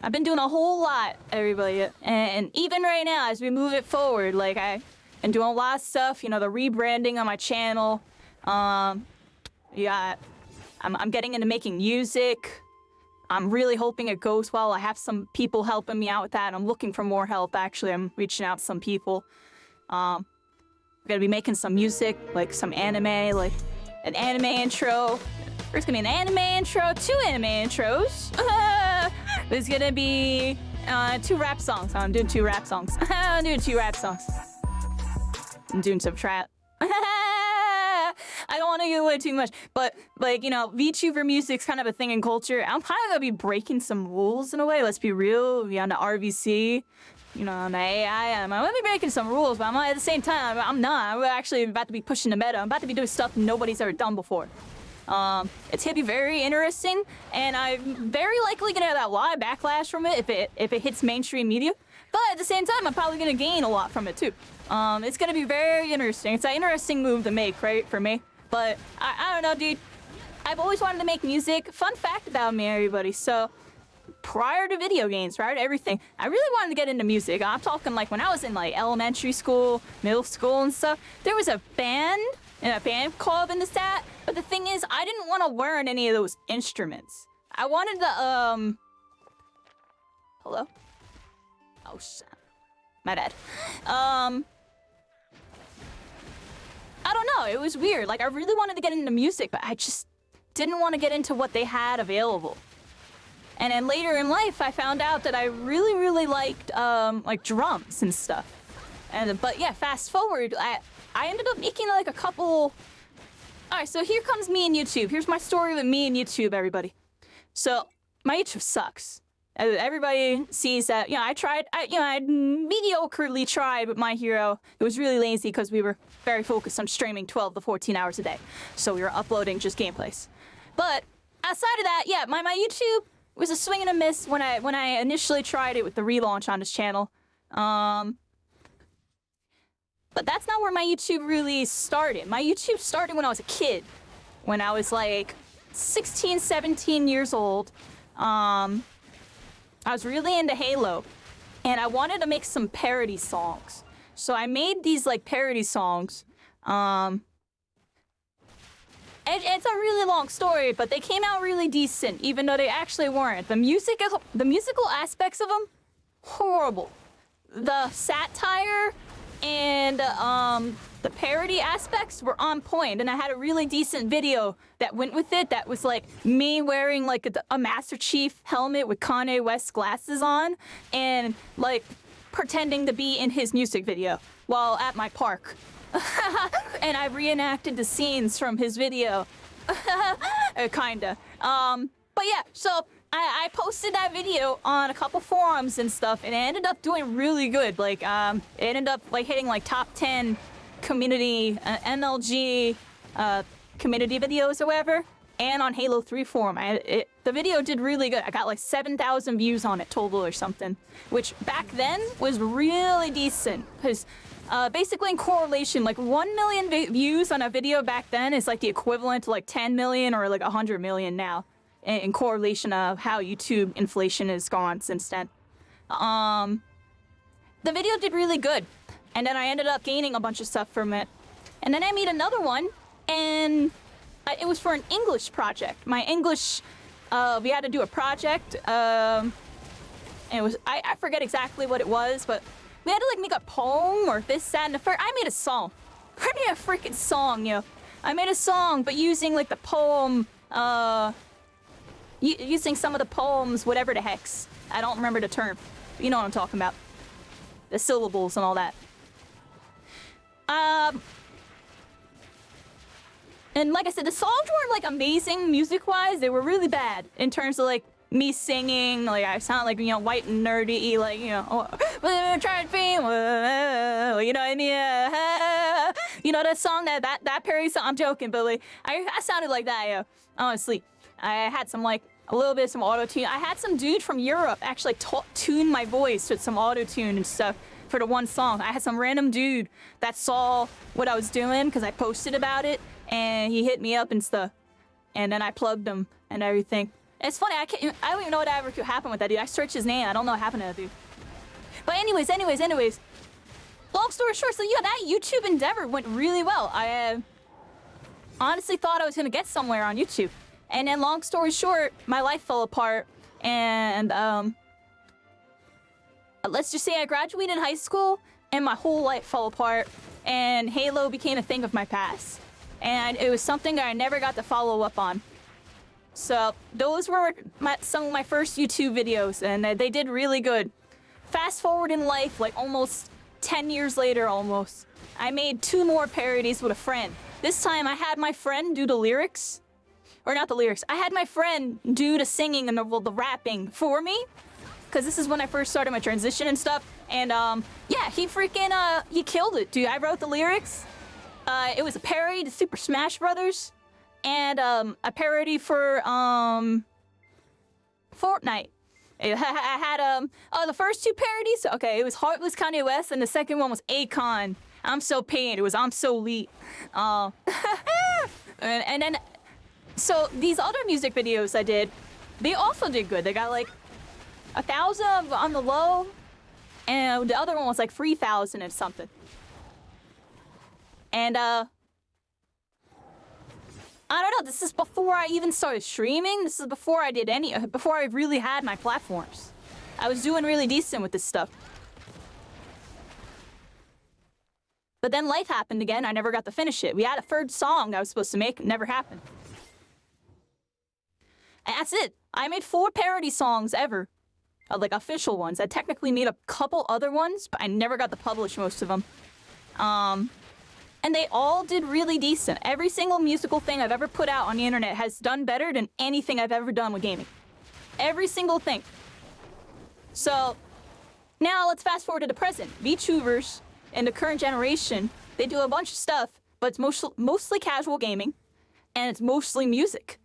I've been doing a whole lot, everybody, and even right now as we move it forward, like I am doing a lot of stuff. You know, the rebranding on my channel. Yeah, I'm getting into making music. I'm really hoping it goes well. I have some people helping me out with that. I'm looking for more help, actually. I'm reaching out to some people. I'm gonna be making some music, like some anime, like an anime intro. There's gonna be an anime intro, 2 anime intros. There's gonna be 2 rap songs. I'm doing 2 rap songs. I'm doing 2 rap songs. I'm doing some trap. I don't want to give away too much, but like, you know, VTuber music's kind of a thing in culture. I'm kind of gonna be breaking some rules in a way. Let's be real. On the RVC, you know, on the AI, I'm gonna be breaking some rules, but at the same time, I'm not. I'm actually about to be pushing the meta. I'm about to be doing stuff nobody's ever done before. It's gonna be very interesting, and I'm very likely gonna have a lot of backlash from it if it hits mainstream media. But at the same time, I'm probably gonna gain a lot from it too. It's gonna be very interesting. It's an interesting move to make, right, for me. But I don't know, dude. I've always wanted to make music. Fun fact about me, everybody. So prior to video games, prior to everything, I really wanted to get into music. I'm talking like when I was in like elementary school, middle school and stuff. There was a band and a band club in the stat. But the thing is, I didn't want to learn any of those instruments. I wanted the hello? Oh shit. My bad. I don't know, it was weird. Like, I really wanted to get into music, but I just didn't want to get into what they had available. And then later in life, I found out that I really, really liked, like, drums and stuff. But yeah, fast forward, I ended up making, like, a couple... Alright, so here comes me and YouTube. Here's my story with me and YouTube, everybody. So, my YouTube sucks. Everybody sees that, you know, I mediocrely tried with My Hero. It was really lazy because we were very focused on streaming 12 to 14 hours a day. So we were uploading just gameplays. But outside of that, yeah, my YouTube was a swing and a miss when I initially tried it with the relaunch on this channel. But that's not where my YouTube really started. My YouTube started when I was a kid. When I was like 16, 17 years old. I was really into Halo. And I wanted to make some parody songs. So I made these like parody songs. It's a really long story, but they came out really decent, even though they actually weren't. The musical aspects of them, horrible. The satire and the parody aspects were on point, and I had a really decent video that went with it that was like me wearing like a Master Chief helmet with Kanye West glasses on and like pretending to be in his music video while at my park. And I reenacted the scenes from his video. Kinda. But yeah, so I posted that video on a couple forums and stuff, and it ended up doing really good. Like, it ended up like hitting like top 10 community MLG community videos or whatever, and on Halo 3 forum. The video did really good. I got like 7,000 views on it total or something, which back then was really decent because basically in correlation, like 1 million views on a video back then is like the equivalent to like 10 million or like 100 million now. In correlation of how YouTube inflation has gone since then. The video did really good. And then I ended up gaining a bunch of stuff from it. And then I made another one, and it was for an English project. My English, we had to do a project. And it was, I forget exactly what it was, but we had to like make a poem or this, that, and the third. I made a song. I made a freaking song, yo. I made a song, but using like the poem, using some of the poems, whatever the hex. I don't remember the term. But you know what I'm talking about. The syllables and all that. And like I said, the songs weren't like amazing music-wise. They were really bad in terms of like me singing. Like I sound like, you know, white and nerdy, like, you know, trying to be, you know what I mean? You know that song, that parody song. I'm joking, but like I sounded like that, yo. Honestly. I had some like a little bit of some auto-tune. I had some dude from Europe actually tune my voice with some auto-tune and stuff for the one song. I had some random dude that saw what I was doing because I posted about it, and he hit me up and stuff. And then I plugged him and everything. It's funny, I don't even know what ever could happen with that dude. I searched his name, I don't know what happened to that dude. But anyways. Long story short, so yeah, that YouTube endeavor went really well. I honestly thought I was gonna get somewhere on YouTube. And then long story short, my life fell apart, and let's just say I graduated high school and my whole life fell apart, and Halo became a thing of my past. And it was something that I never got to follow up on. So those were some of my first YouTube videos, and they did really good. Fast forward in life, like almost 10 years later almost, I made 2 more parodies with a friend. This time I had my friend do the lyrics. Or not the lyrics. I had my friend do the singing and the rapping for me, because this is when I first started my transition and stuff. And yeah, he freaking he killed it, dude. I wrote the lyrics. It was a parody to Super Smash Brothers, and a parody for Fortnite. I had the first 2 parodies. Okay, it was Heartless Kanye West, and the second one was Akon. I'm so paid. It was I'm so elite. And then. So these other music videos I did, they also did good. They got like 1,000 on the low, and the other one was like 3,000 and something. And I don't know. This is before I even started streaming. This is before I did before I really had my platforms. I was doing really decent with this stuff. But then life happened again. I never got to finish it. We had a third song that I was supposed to make. It never happened. And that's it. I made 4 parody songs ever. Like official ones. I technically made a couple other ones, but I never got to publish most of them. And they all did really decent. Every single musical thing I've ever put out on the internet has done better than anything I've ever done with gaming. Every single thing. So, now let's fast forward to the present. VTubers in the current generation, they do a bunch of stuff, but it's mostly casual gaming, and it's mostly music.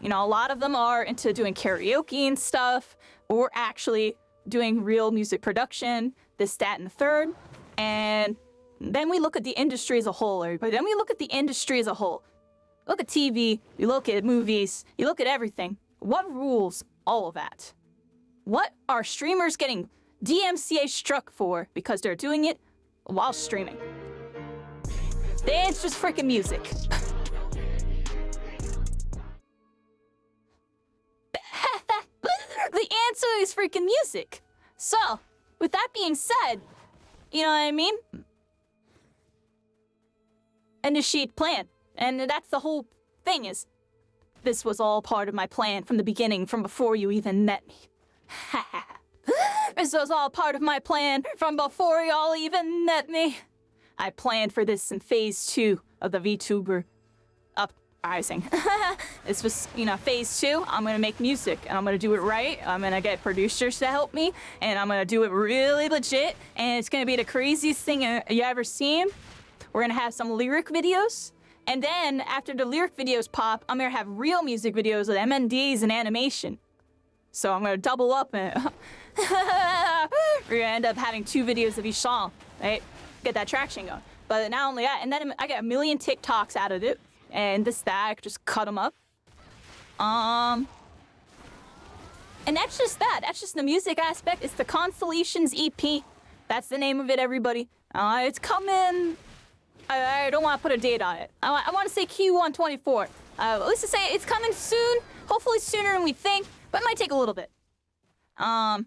You know, a lot of them are into doing karaoke and stuff, or actually doing real music production, this, that, and the third. And then we look at the industry as a whole, everybody. Then we look at the industry as a whole. Look at TV, you look at movies, you look at everything. What rules all of that? What are streamers getting DMCA struck for because they're doing it while streaming? Then it's just freaking music. The answer is freaking music. So, with that being said, you know what I mean? Initiate plan. And that's the whole thing is, this was all part of my plan from the beginning, from before you even met me. This was all part of my plan from before y'all even met me. I planned for this in phase 2 of the VTuber uprising. This was, you know, phase 2. I'm gonna make music and I'm gonna do it right. I'm gonna get producers to help me and I'm gonna do it really legit. And it's gonna be the craziest thing you ever seen. We're gonna have some lyric videos. And then after the lyric videos pop, I'm gonna have real music videos with MNDs and animation. So I'm gonna double up and we're gonna end up having 2 videos of each song, right? Get that traction going. But not only that, and then I get a million TikToks out of it. And this, that, I could just cut them up. And that's just that. That's just the music aspect. It's the Constellations EP. That's the name of it, everybody. It's coming. I don't want to put a date on it. I want to say Q1 24. Let's just say it's coming soon. Hopefully sooner than we think, but it might take a little bit. I'm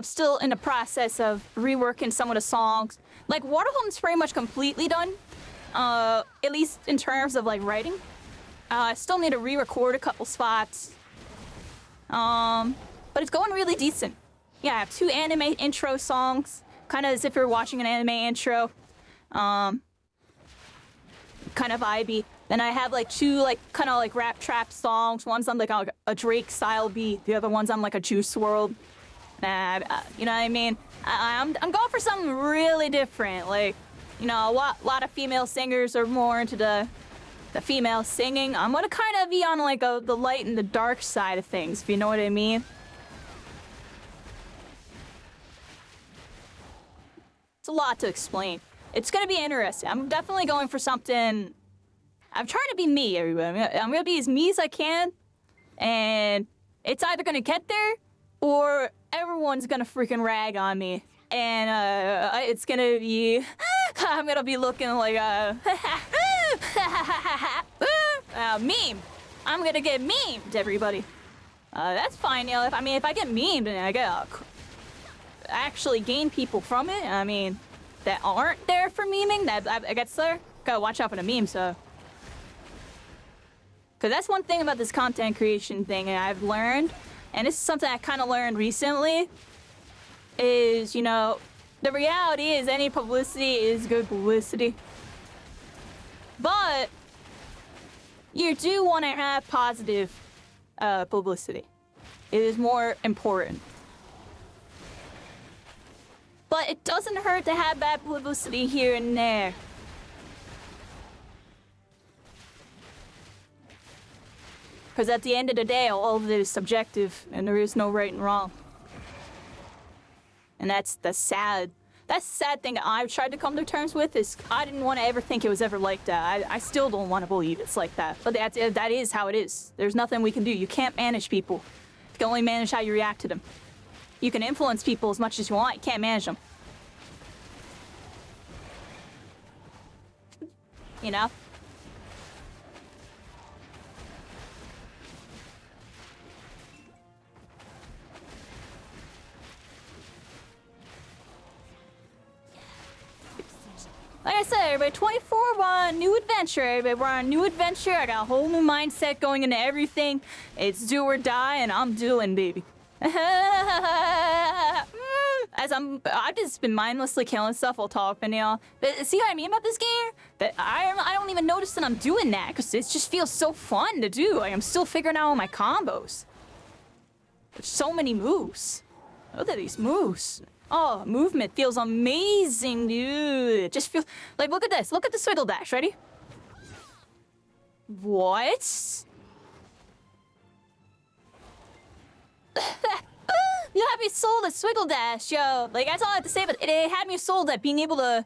still in the process of reworking some of the songs. Like, Waterhome's pretty much completely done. At least in terms of, like, writing. I still need to re-record a couple spots. But it's going really decent. Yeah, I have 2 anime intro songs. Kind of as if you're watching an anime intro. Kind of vibey. Then I have like 2 like kind of like rap trap songs. One's on like a Drake style beat. The other one's on like a Juice WRLD. You know what I mean? I'm going for something really different. Like, you know, a lot of female singers are more into the female singing. I'm gonna kind of be on like the light and the dark side of things, if you know what I mean. It's a lot to explain. It's gonna be interesting. I'm definitely going for something. I'm trying to be me, everybody. I'm gonna be as me as I can, and it's either gonna get there, or everyone's gonna freaking rag on me, and it's gonna be. I'm gonna be looking like a meme. I'm gonna get memed, everybody. That's fine, you know. If I get memed and I get actually gain people from it. I mean, that aren't there for memeing, that gets there. Gotta watch out for the memes, so. Cause that's one thing about this content creation thing I've learned, and this is something I kind of learned recently, is, you know, the reality is any publicity is good publicity. But you do want to have positive publicity. It is more important. But it doesn't hurt to have bad publicity here and there. Because at the end of the day, all of it is subjective, and there is no right and wrong. And that's the sad thing I've tried to come to terms with, is I didn't want to ever think it was ever like that. I still don't want to believe it's like that. But that is how it is. There's nothing we can do. You can't manage people. You can only manage how you react to them. You can influence people as much as you want. You can't manage them. You know? Like I said, everybody, 24, we're on a new adventure. Everybody, we're on a new adventure. I got a whole new mindset going into everything. It's do or die, and I'm doing, baby. As I've just been mindlessly killing stuff while talking, y'all. But see what I mean about this game? That I don't even notice that I'm doing that, because it just feels so fun to do. Like, I'm still figuring out all my combos. There's so many moves. Look at these moves. Oh, movement feels amazing, dude. It just feels like, look at this. Look at the swiggle dash. Ready? What? You had me sold at Swiggle Dash, yo. Like, that's all I have to say, but it had me sold at being able to,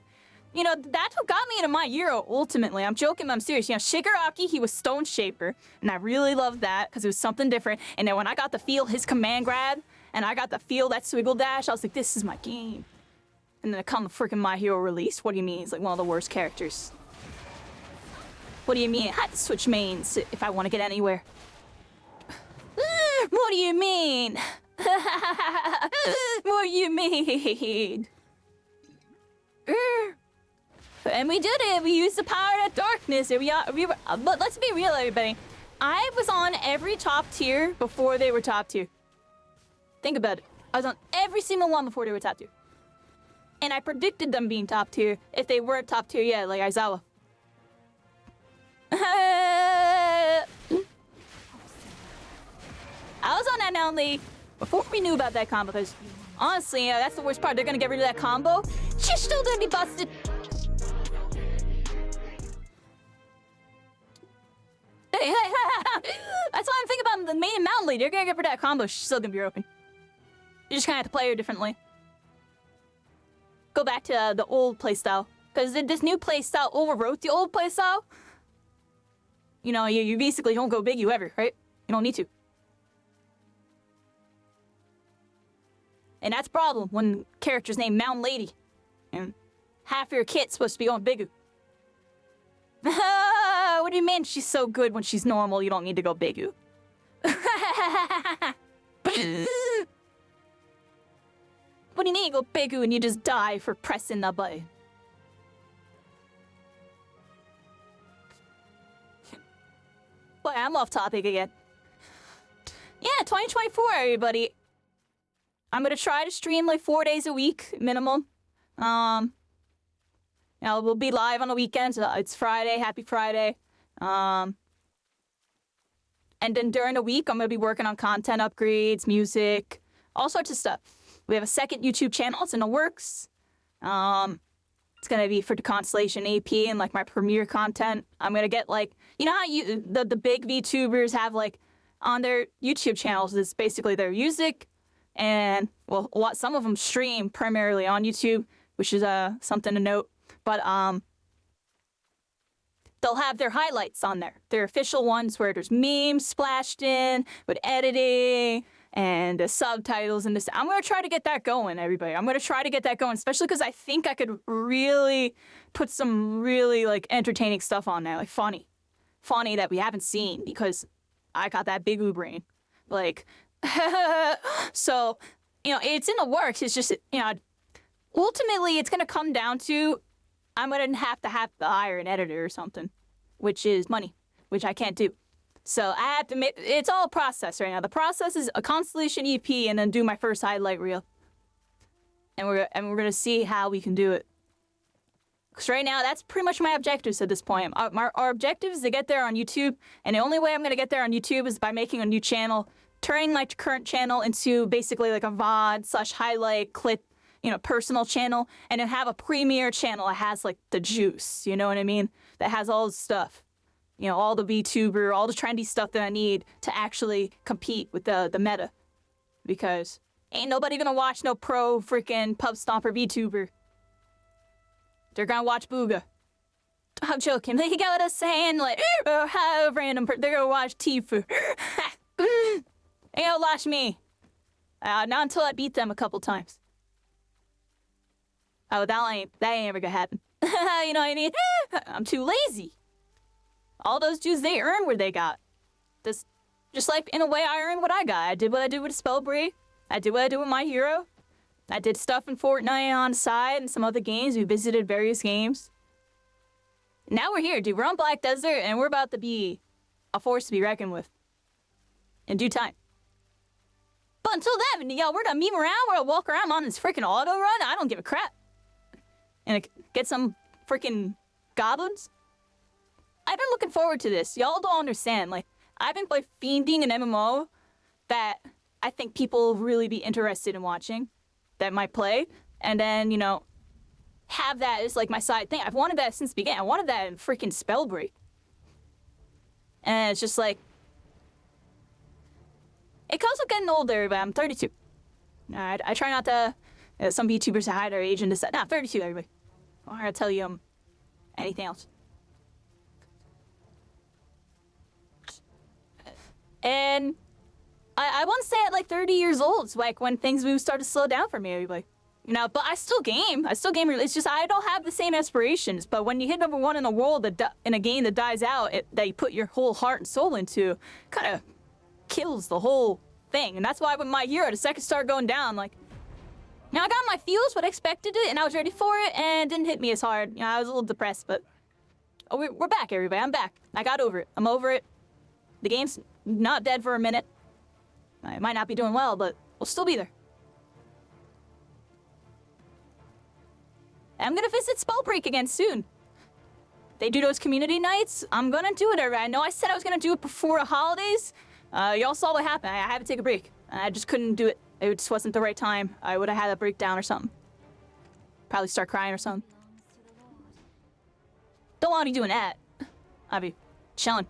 you know, that's what got me into My Hero, ultimately. I'm joking, but I'm serious. You know, Shigaraki, he was Stone Shaper, and I really loved that, because it was something different. And then when I got to feel his command grab, and I got to feel that Swiggle Dash, I was like, this is my game. And then it come the freaking My Hero release. What do you mean? He's like one of the worst characters. What do you mean? I had to switch mains if I want to get anywhere. What do you mean? What do you mean? And we did it. We used the power of darkness. But let's be real, everybody. I was on every top tier before they were top tier. Think about it. I was on every single one before they were top tier. And I predicted them being top tier if they weren't top tier yet, like Aizawa. I was on that now only before we knew about that combo, because honestly, that's the worst part. They're gonna get rid of that combo. She's still gonna be busted. That's why I'm thinking about the main mountain lead. They're gonna get rid of that combo. She's still gonna be broken. You just kind of have to play her differently. Go back to the old playstyle, because this new playstyle overwrote the old playstyle. You know, you basically don't go big you ever, right? You don't need to. And that's a problem when character's named Mountain Lady. And half your kit's supposed to be going big. What do you mean she's so good when she's normal, you don't need to go big? What do you need to go big and you just die for pressing the button? Boy, I'm off topic again. Yeah, 2024, everybody. I'm gonna try to stream like 4 days a week, minimum. You know, we'll be live on the weekends. It's Friday, happy Friday. And then during the week, I'm gonna be working on content upgrades, music, all sorts of stuff. We have a second YouTube channel, it's in the works. It's gonna be for the Constellation AP and like my premiere content. I'm gonna get like, you know how the big VTubers have like on their YouTube channels, it's basically their music, and well, some of them stream primarily on YouTube, which is something to note. But they'll have their highlights on there, their official ones where there's memes splashed in with editing and the subtitles and this. I'm gonna try to get that going, everybody. I'm gonna try to get that going, especially because I think I could really put some really like entertaining stuff on there, like funny that we haven't seen because I got that big brain, like. So, you know, it's in the works. It's just, you know, ultimately it's gonna come down to I'm gonna have to hire an editor or something, which is money, which I can't do. So I have to make, it's all a process right now. The process is a Constellation EP and then do my first highlight reel. And we're gonna see how we can do it. Because right now, that's pretty much my objectives at this point. Our objective is to get there on YouTube, and the only way I'm gonna get there on YouTube is by making a new channel, turning my current channel into basically like a VOD / highlight clip, you know, personal channel, and then have a premiere channel that has like the juice, you know what I mean? That has all the stuff. You know, all the VTuber, all the trendy stuff that I need to actually compete with the meta. Because ain't nobody gonna watch no pro freaking pub stomper VTuber. They're gonna watch Booga. I'm joking. They get what I'm saying? Like, how random they're gonna watch Tifu. They gonna watch me. Not until I beat them a couple times. Oh, that ain't ever gonna happen. You know what I mean? I'm too lazy. All those Jews, they earn what they got. This, just like, in a way, I earned what I got. I did what I did with Spellbreak. I did what I did with My Hero. I did stuff in Fortnite on the side and some other games. We visited various games. Now we're here, dude. We're on Black Desert, and we're about to be a force to be reckoned with. In due time. But until then, y'all, we're gonna meme around. We're gonna walk around on this freaking auto run. I don't give a crap. And get some freaking goblins. I've been looking forward to this. Y'all don't understand. Like, I've been fiending an MMO that I think people will really be interested in watching, that might play, and then, you know, have that as like my side thing. I've wanted that since the beginning. I wanted that in freaking Spellbreak. And it's just like, It comes with getting older, but I'm 32. I try not to. Some YouTubers hide their age and decide. Nah, 32, everybody. I'm not gonna tell you anything else. And I want to say at like 30 years old, it's like when things will start to slow down for me, everybody. You know, but I still game. It's just I don't have the same aspirations. But when you hit number 1 in the world in a game that dies out, that you put your whole heart and soul into, kind of kills the whole thing. And that's why with My Hero, the second started going down, like, now I got my feels, what I expected it, and I was ready for it, and it didn't hit me as hard. You know, I was a little depressed, but we're back, everybody. I'm back. I got over it. I'm over it. The game's not dead for a minute. I might not be doing well, but we'll still be there. I'm gonna visit Spellbreak again soon. They do those community nights. I'm gonna do it already. I know I said I was gonna do it before the holidays. Y'all saw what happened. I had to take a break. I just couldn't do it. It just wasn't the right time. I would have had a breakdown or something. Probably start crying or something. Don't want to be doing that. I'll be chilling.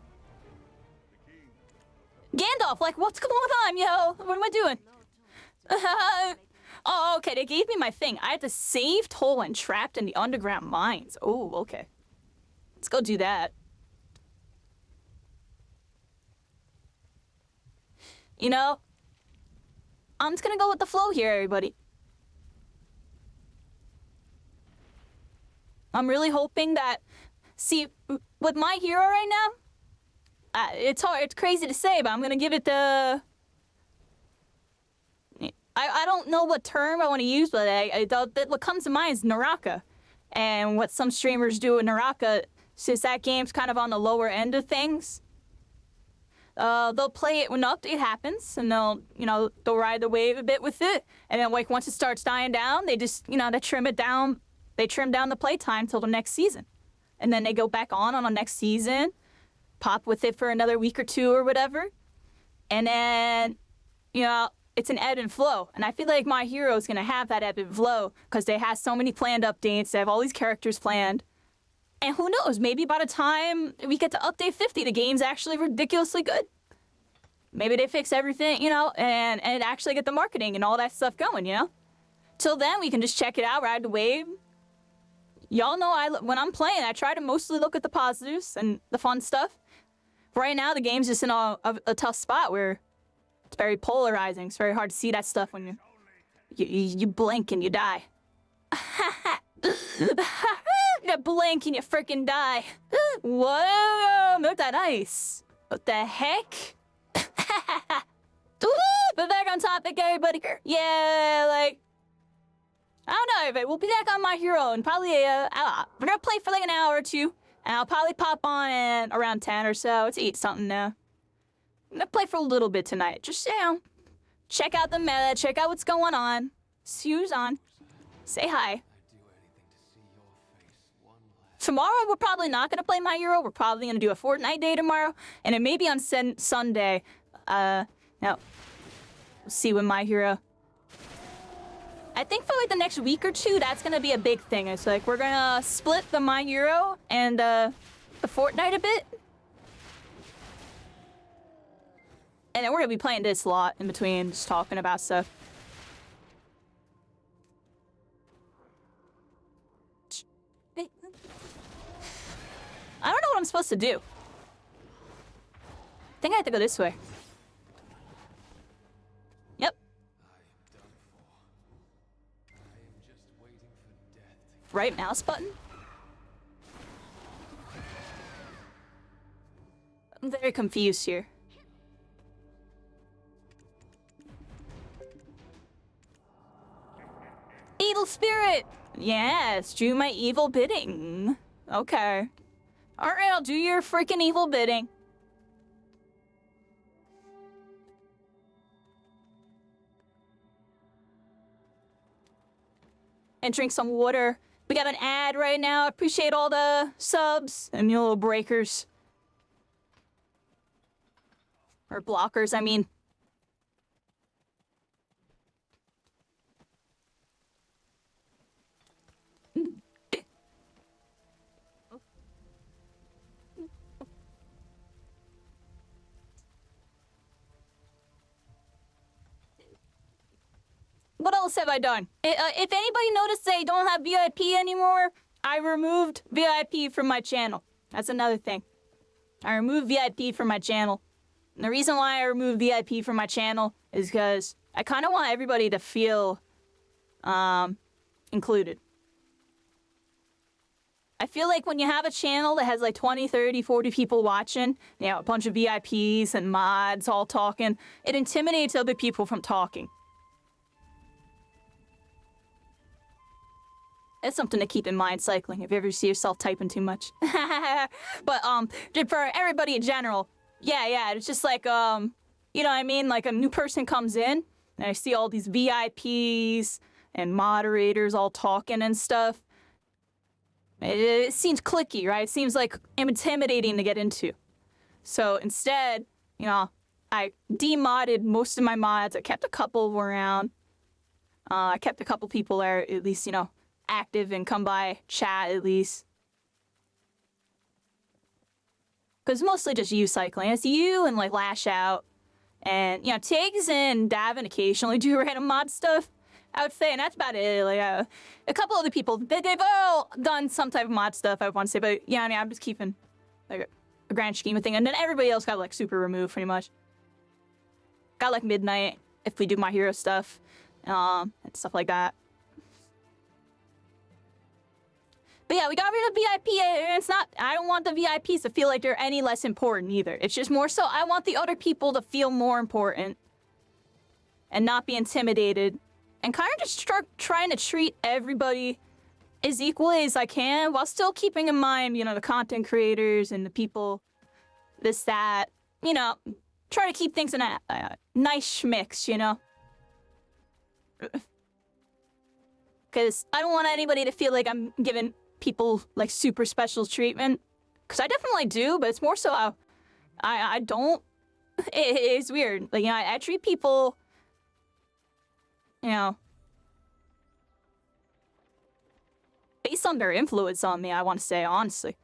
Gandalf, like, what's going on, yo? What am I doing? Oh, okay, they gave me my thing. I had to save Tolan trapped in the underground mines. Oh, okay. Let's go do that. You know, I'm just gonna go with the flow here, everybody. I'm really hoping that... See, with My Hero right now, it's hard, it's crazy to say, but I'm gonna give it the... I don't know what term I want to use, but what comes to mind is Naraka. And what some streamers do with Naraka, since that game's kind of on the lower end of things, they'll play it when the update happens, and they'll ride the wave a bit with it. And then, like, once it starts dying down, they just, they trim it down. They trim down the playtime till the next season. And then they go back on the next season, pop with it for another week or two or whatever. And then, it's an ebb and flow. And I feel like My Hero is going to have that ebb and flow because they have so many planned updates. They have all these characters planned. And who knows, maybe by the time we get to update 50, the game's actually ridiculously good. Maybe they fix everything, and actually get the marketing and all that stuff going, Till then, we can just check it out, ride the wave. Y'all know when I'm playing, I try to mostly look at the positives and the fun stuff. Right now, the game's just in a tough spot where it's very polarizing. It's very hard to see that stuff when you blink and you die. You blink and you freaking die. Whoa, milk that ice. What the heck? But back on topic, everybody. Yeah, like, I don't know, but we'll be back on My Hero and probably, we're gonna play for like an hour or two, and I'll probably pop on at around 10 or so to eat something now. I'm gonna play for a little bit tonight. Just, check out the meta, check out what's going on. See who's on. Say hi. Tomorrow, we're probably not gonna play My Hero. We're probably gonna do a Fortnite day tomorrow, and it may be on Sunday. Now, we'll see when My Hero. I think for like the next week or two, that's gonna be a big thing. It's like we're gonna split the My Hero and the Fortnite a bit. And then we're gonna be playing this a lot in between, just talking about stuff. I don't know what I'm supposed to do. I think I have to go this way. Yep. Right mouse button? I'm very confused here. Evil spirit! Yes, do my evil bidding. Okay. Alright, I'll do your freaking evil bidding. And drink some water. We got an ad right now. Appreciate all the subs and your little breakers. Or blockers, I mean. what else have I done? If anybody noticed they don't have VIP anymore, I removed VIP from my channel. That's another thing. I removed VIP from my channel. And the reason why I removed VIP from my channel is because I kind of want everybody to feel included. I feel like when you have a channel that has like 20, 30, 40 people watching, you know, a bunch of VIPs and mods all talking, it intimidates other people from talking. It's something to keep in mind cycling if you ever see yourself typing too much. But for everybody in general, yeah, it's just like, you know what I mean? Like a new person comes in and I see all these VIPs and moderators all talking and stuff. It seems clicky, right? It seems like intimidating to get into. So instead, you know, I demodded most of my mods. I kept a couple around. I kept a couple people there, at least, you know, active and come by chat at least. Because mostly just you cycling. It's you and like Lash Out. And, you know, Tiggs and Davin occasionally do random mod stuff, I would say, and that's about it. Like, a couple other people, they've all done some type of mod stuff, I want to say, but yeah, I mean, I'm just keeping like a grand scheme of thing. And then everybody else got like super removed pretty much. Got like Midnight if we do My Hero stuff, and stuff like that. But yeah, we got rid of VIP, and it's not, I don't want the VIPs to feel like they're any less important either. It's just more so I want the other people to feel more important and not be intimidated and kind of just start trying to treat everybody as equally as I can while still keeping in mind, you know, the content creators and the people, this, that, you know, try to keep things in a nice mix, you know? Because I don't want anybody to feel like I'm giving people like super special treatment, because I definitely do, but it's more so I don't. It's weird. Like, you know, I treat people, you know, based on their influence on me. I want to say honestly,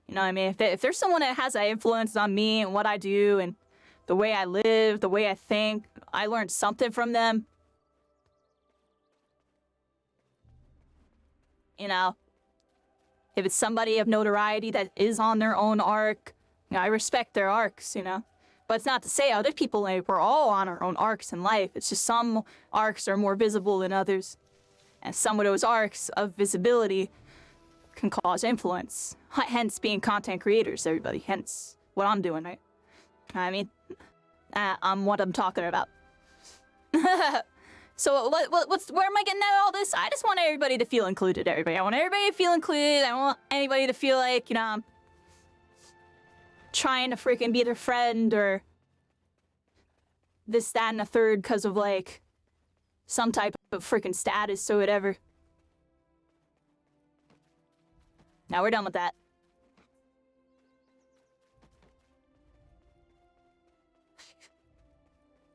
you know what I mean? If there's someone that has that influence on me and what I do and the way I live, the way I think, I learned something from them. You know. If it's somebody of notoriety that is on their own arc, you know, I respect their arcs, you know. But it's not to say other people, like, we're all on our own arcs in life. It's just some arcs are more visible than others. And some of those arcs of visibility can cause influence. Hence being content creators, everybody. Hence what I'm doing, right? I mean, I'm what I'm talking about. So where am I getting at all this? I just want everybody to feel included, everybody. I want everybody to feel included. I don't want anybody to feel like, you know, I'm trying to freaking be their friend or this, that, and the third because of, like, some type of freaking status or whatever. Now we're done with that.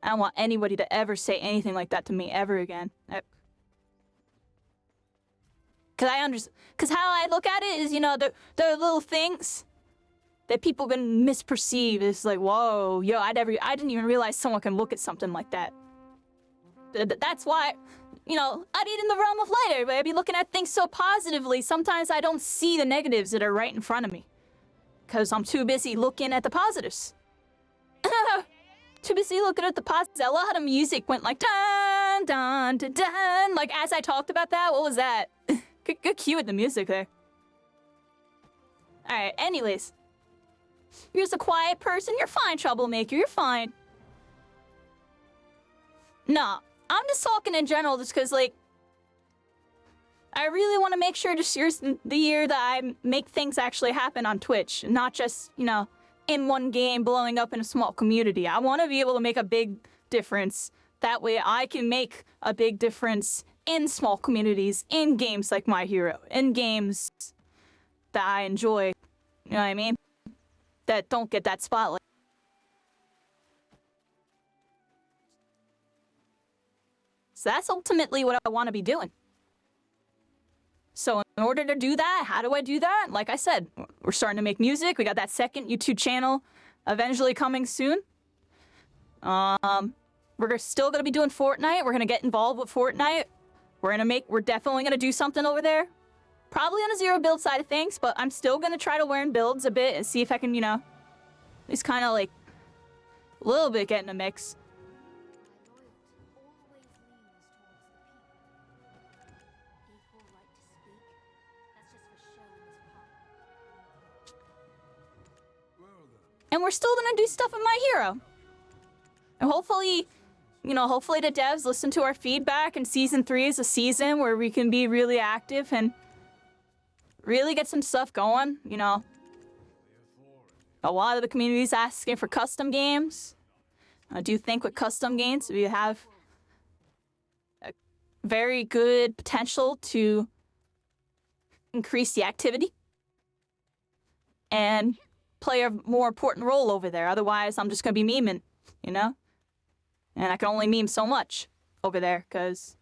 I don't want anybody to ever say anything like that to me ever again. Cause how I look at it is, you know, the little things that people can misperceive. It's like, whoa, yo, I didn't even realize someone can look at something like that. That's why, you know, I'd eat in the realm of light, everybody. I'd be looking at things so positively. Sometimes I don't see the negatives that are right in front of me. Cause I'm too busy looking at the positives. Too busy looking at the positives. A lot of music went like dun dun dun dun. Like as I talked about that, what was that? Good cue with the music there. All right. Anyways, you're just a quiet person. You're fine, troublemaker. You're fine. No, I'm just talking in general, just because like I really want to make sure this year's the year that I make things actually happen on Twitch, not just, you know, in one game blowing up in a small community. I want to be able to make a big difference. That way I can make a big difference in small communities, in games like My Hero, in games that I enjoy, you know what I mean? That don't get that spotlight. So that's ultimately what I want to be doing. So in order to do that, how do I do that? Like I said, we're starting to make music. We got that second YouTube channel eventually coming soon. we're still gonna be doing Fortnite. We're gonna get involved with Fortnite. We're definitely gonna do something over there. Probably on a zero build side of things, but I'm still gonna try to learn builds a bit and see if I can, you know, at least kind of like a little bit get in the mix. And we're still gonna do stuff with My Hero. And hopefully, you know, hopefully the devs listen to our feedback and Season 3 is a season where we can be really active and really get some stuff going, you know. A lot of the community's asking for custom games. I do think with custom games, we have a very good potential to increase the activity and play a more important role over there. Otherwise, I'm just gonna be memeing, you know? And I can only meme so much over there, because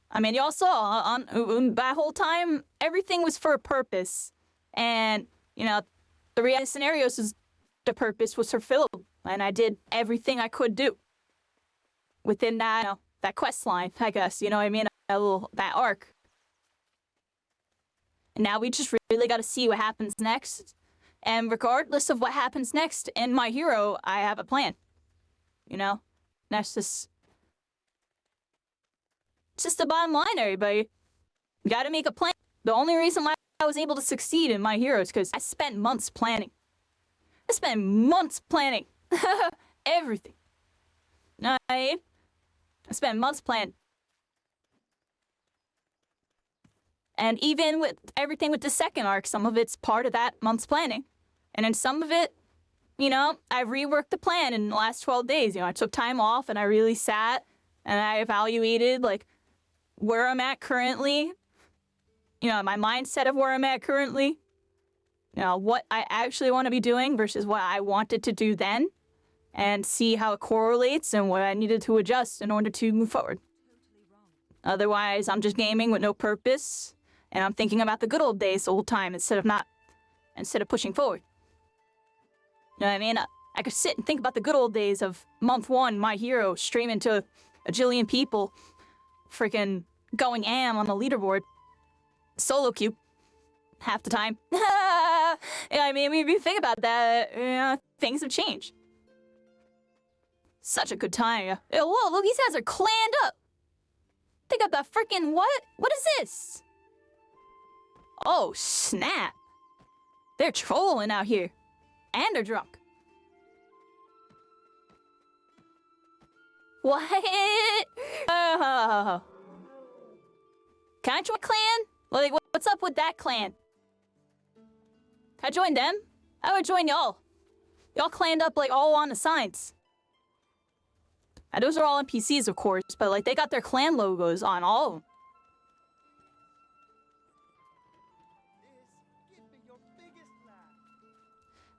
I mean, y'all saw on that whole time, everything was for a purpose. And, you know, the reality scenarios is the purpose was fulfilled. And I did everything I could do within that, you know, that quest line, I guess, you know what I mean? That arc. And now we just really got to see what happens next. And regardless of what happens next in My Hero, I have a plan. You know? That's just... It's just the bottom line, everybody. You gotta make a plan. The only reason why I was able to succeed in My Hero is because I spent months planning. I spent months planning. Everything. I spent months planning. And even with everything with the second arc, some of it's part of that month's planning. And then some of it, you know, I reworked the plan in the last 12 days. You know, I took time off and I really sat and I evaluated, like, where I'm at currently. You know, my mindset of where I'm at currently. You know, what I actually want to be doing versus what I wanted to do then. And see how it correlates and what I needed to adjust in order to move forward. Otherwise, I'm just gaming with no purpose. And I'm thinking about the good old days the whole time instead of pushing forward. You know what I mean? I could sit and think about the good old days of month 1, My Hero, streaming to a jillion people, freaking going am on the leaderboard. Solo queue. Half the time. Yeah, I mean, if you think about that, you know, things have changed. Such a good time. Whoa, look, these guys are clanned up. They got the freaking what? What is this? Oh, snap. They're trolling out here. And they're drunk. What? Oh. Can I join a clan? Like, what's up with that clan? Can I join them? I would join y'all. Y'all clanned up, like, all on the signs. And those are all NPCs, of course, but, like, they got their clan logos on all of them.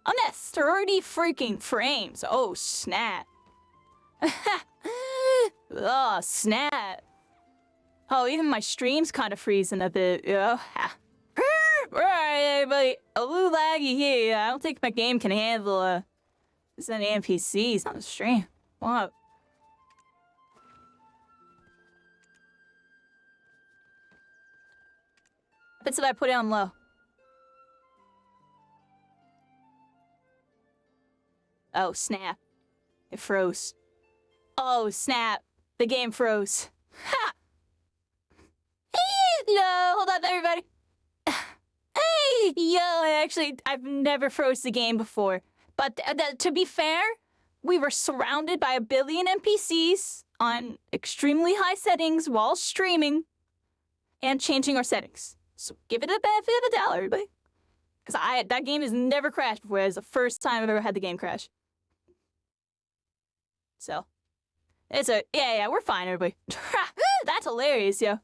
I'm at 30 freaking frames. Oh, snap. Oh, snap. Oh, even my stream's kind of freezing a bit. Yeah. Alright, everybody. A little laggy here. I don't think my game can handle there's any NPCs on the stream. What? Bits that I put it on low. Oh, snap. It froze. Oh, snap. The game froze. Ha! Hey, no, hold on, everybody. Hey, yo, I've never froze the game before. But to be fair, we were surrounded by 1 billion NPCs on extremely high settings while streaming and changing our settings. So give it a benefit of the doubt, everybody. Because that game has never crashed before. It's the first time I've ever had the game crash. So, yeah, we're fine, everybody. That's hilarious, yo.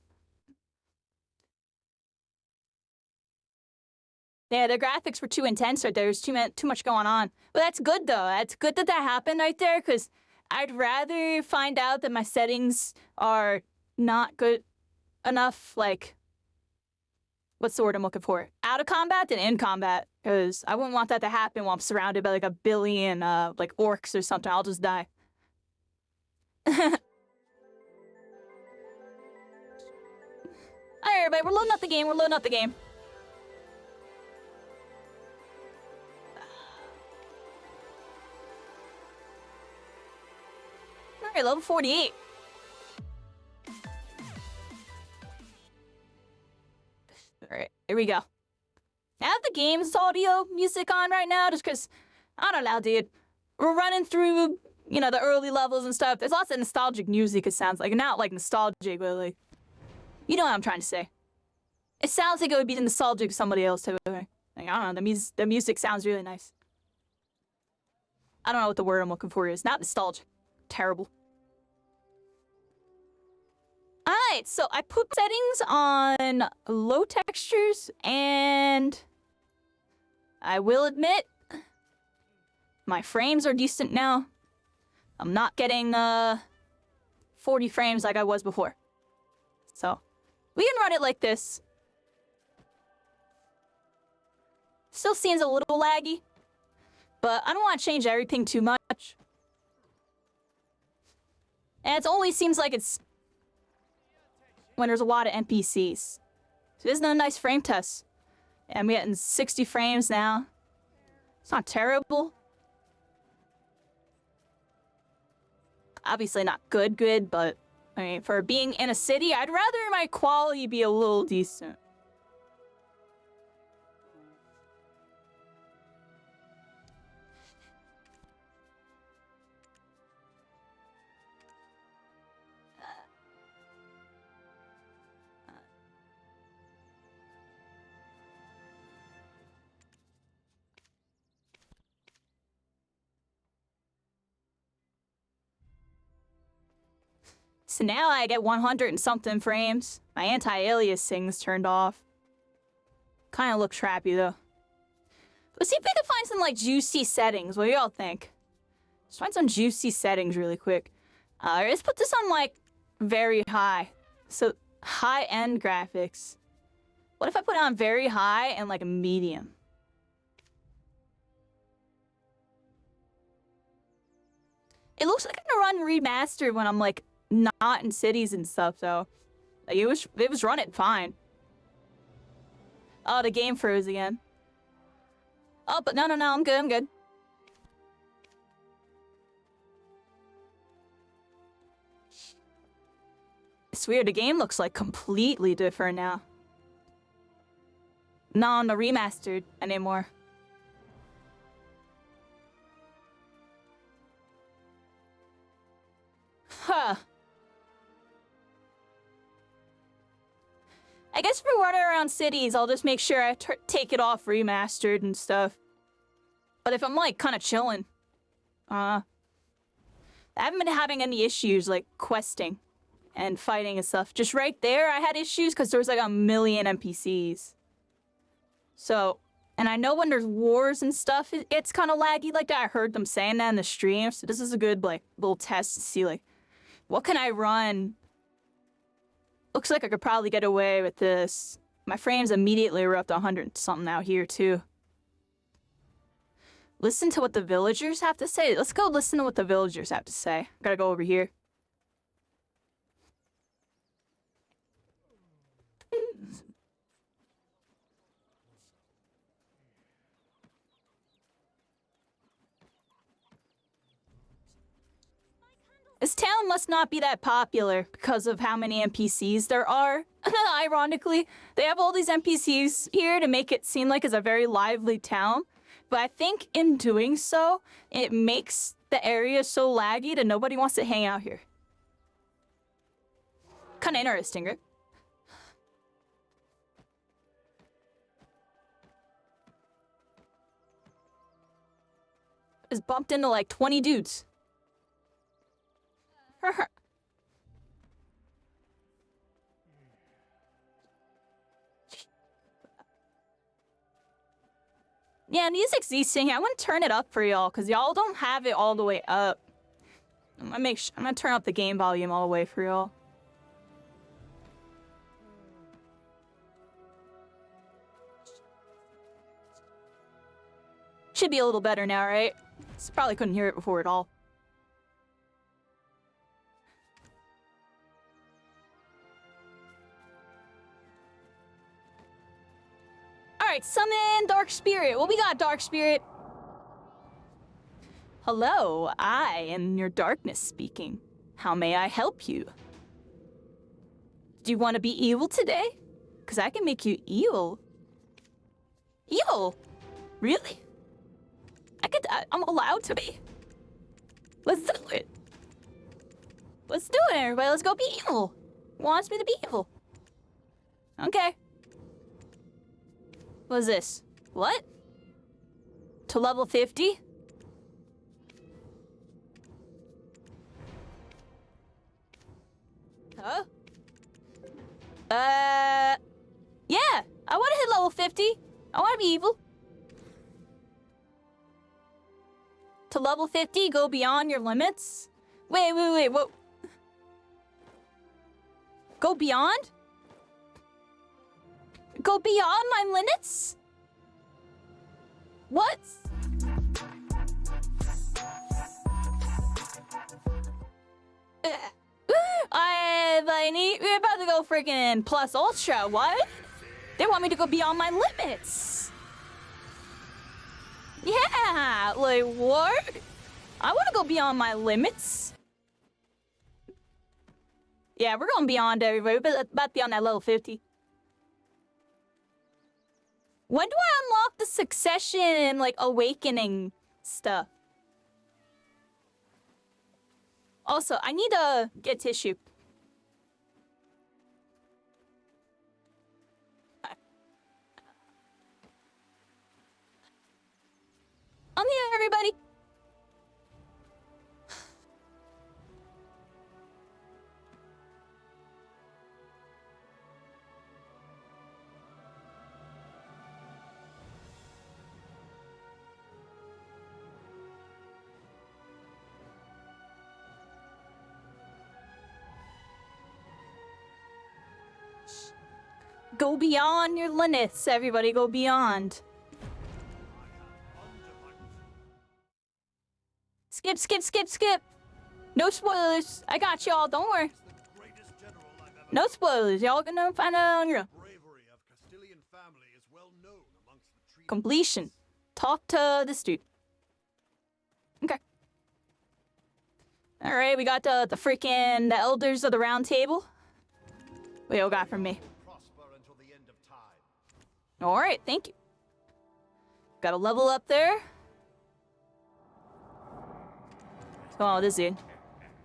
Yeah, the graphics were too intense right there. There's too much going on. But that's good, though. That's good that happened right there, because I'd rather find out that my settings are not good enough, like, what's the word I'm looking for? Out of combat than in combat, because I wouldn't want that to happen while I'm surrounded by, like, 1 billion, like, orcs or something. I'll just die. Alright, everybody, we're loading up the game. We're loading up the game. Alright, level 48. Alright, here we go. I have the game's audio music on right now just because, I don't know, dude. We're running through, you know, the early levels and stuff. There's lots of nostalgic music, it sounds like. Not like nostalgic, but like, you know what I'm trying to say. It sounds like it would be nostalgic to somebody else, type of way. Like, I don't know, the music sounds really nice. I don't know what the word I'm looking for is. Not nostalgic. Terrible. Alright, so I put settings on low textures, and I will admit, my frames are decent now. I'm not getting 40 frames like I was before. So, we can run it like this. Still seems a little laggy, but I don't want to change everything too much. And it only seems like it's when there's a lot of NPCs. So isn't that a nice frame test? And I'm getting 60 frames now. It's not terrible. Obviously not good, but I mean, for being in a city, I'd rather my quality be a little decent. So now I get 100 and something frames. My anti-aliasing's turned off. Kinda looks crappy though. Let's see if we can find some like juicy settings. What do y'all think? Let's find some juicy settings really quick. Let's put this on like very high. So high-end graphics. What if I put it on very high and like a medium? It looks like I'm gonna run remastered when I'm like not in cities and stuff, so like, it was running fine. Oh, the game froze again. Oh, but no, I'm good. It's weird, the game looks like completely different now. Not on the remastered anymore. Huh. I guess if we're running around cities, I'll just make sure I take it off remastered and stuff. But if I'm like kind of chilling, I haven't been having any issues like questing and fighting and stuff. Just right there, I had issues because there was like a million NPCs. So, and I know when there's wars and stuff, it gets kind of laggy like that. I heard them saying that in the stream. So this is a good like little test to see like, what can I run? Looks like I could probably get away with this. My frames immediately were up to 100 something out here too. Listen to what the villagers have to say. Let's go listen to what the villagers have to say. Gotta go over here. This town must not be that popular because of how many NPCs there are. Ironically, they have all these NPCs here to make it seem like it's a very lively town. But I think in doing so, it makes the area so laggy that nobody wants to hang out here. Kinda interesting, right? Just bumped into like 20 dudes. Yeah, music's decent. I'm gonna turn it up for y'all because y'all don't have it all the way up. I'm gonna turn up the game volume all the way for y'all. Should be a little better now, right? Probably couldn't hear it before at all. Alright, summon Dark Spirit. What we got, Dark Spirit? Hello, I am your darkness speaking. How may I help you? Do you want to be evil today? Because I can make you evil. Evil? Really? I'm allowed to be. Let's do it. Let's do it, everybody. Let's go be evil. Who wants me to be evil? Okay. What is this? What? To level 50? Huh? Yeah. I want to hit level 50. I want to be evil. To level 50, go beyond your limits? Wait, what? Go beyond? Go beyond my limits? What? We're about to go freaking plus ultra, what? They want me to go beyond my limits. Yeah, like what? I want to go beyond my limits. Yeah, we're going beyond everybody. We're about to be on that level 50. When do I unlock the succession and like awakening stuff? Also, I need to get tissue. I'm here, everybody. Go beyond your limits, everybody. Go beyond. Skip. No spoilers. I got y'all. Don't worry. No spoilers. Y'all gonna find out on your own. Completion. Talk to this dude. Okay. All right, we got the freaking elders of the round table. What y'all got from me? All right, thank you. Got a level up there. Oh, this dude.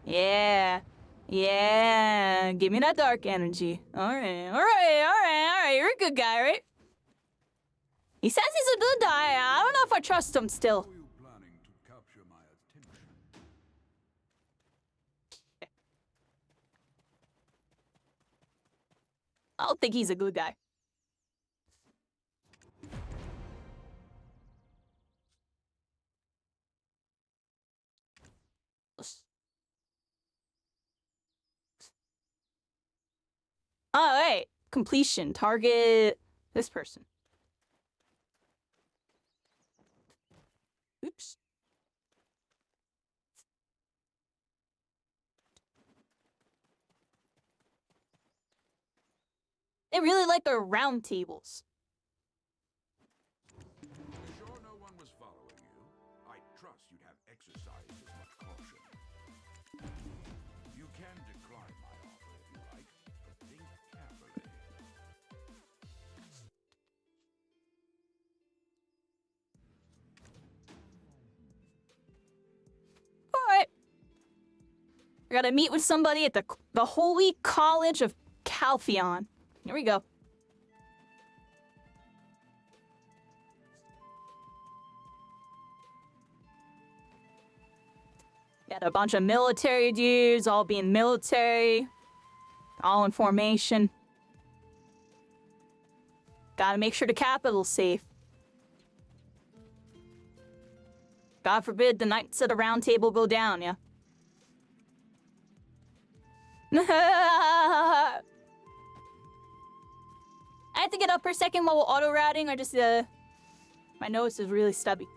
Yeah. Give me that dark energy. All right. You're a good guy, right? He says he's a good guy. I don't know if I trust him still. How are you planning to capture my attention? I don't think he's a good guy. Oh, wait. Completion. Target this person. Oops. They really like their round tables. You sure no one was following you? I trust you'd have exercised as much caution. You can decline my offer if you like, but think carefully. Alright. I gotta meet with somebody at the Holy College of Calpheon. Here we go. Got a bunch of military dudes, all being military. All in formation. Gotta make sure the capital's safe. God forbid the Knights of the Round Table go down, yeah? I had to get up for a second while auto-routing, or just, my nose is really stubby.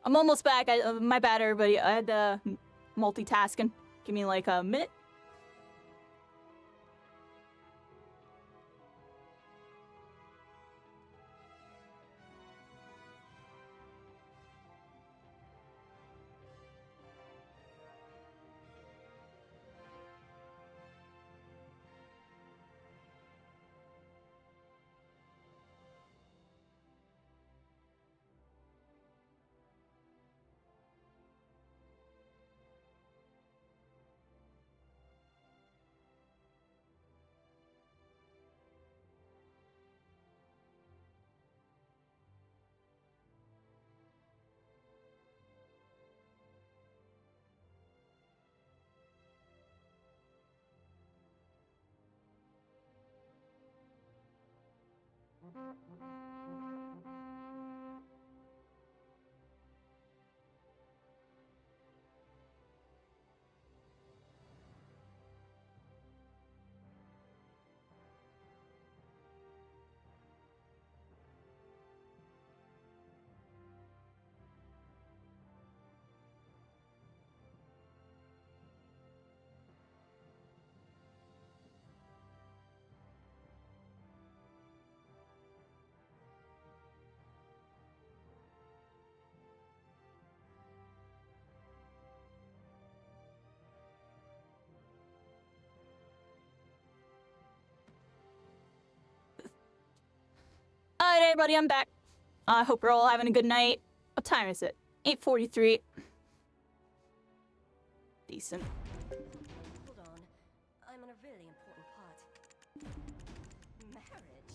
I'm almost back. My bad, everybody. I had multitasking. Give me like a minute. Alright, everybody, I'm back. I hope you're all having a good night. What time is it? 8:43. Decent. Hold on. I'm on a really important part. Marriage?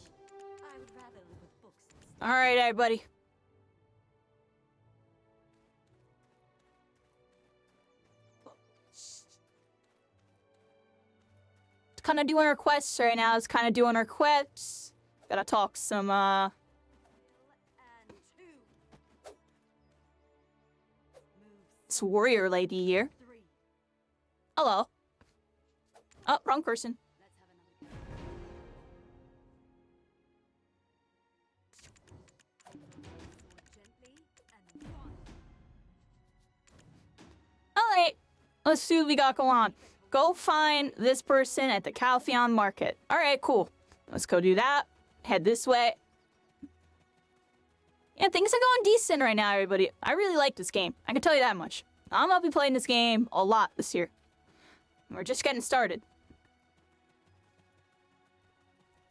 I would rather live with books instead. Alright, everybody. Kind of doing our quests right now. It's kind of doing our quests. Gotta talk some, And two. Moves this warrior lady here. 3. Hello. Oh, wrong person. Let's have another go. Sword gently and 1. Alright. Let's see what we got going on. Go find this person at the Calpheon Market. Alright, cool. Let's go do that. Head this way. Yeah, things are going decent right now, everybody. I really like this game. I can tell you that much. I'm gonna be playing this game a lot this year. We're just getting started.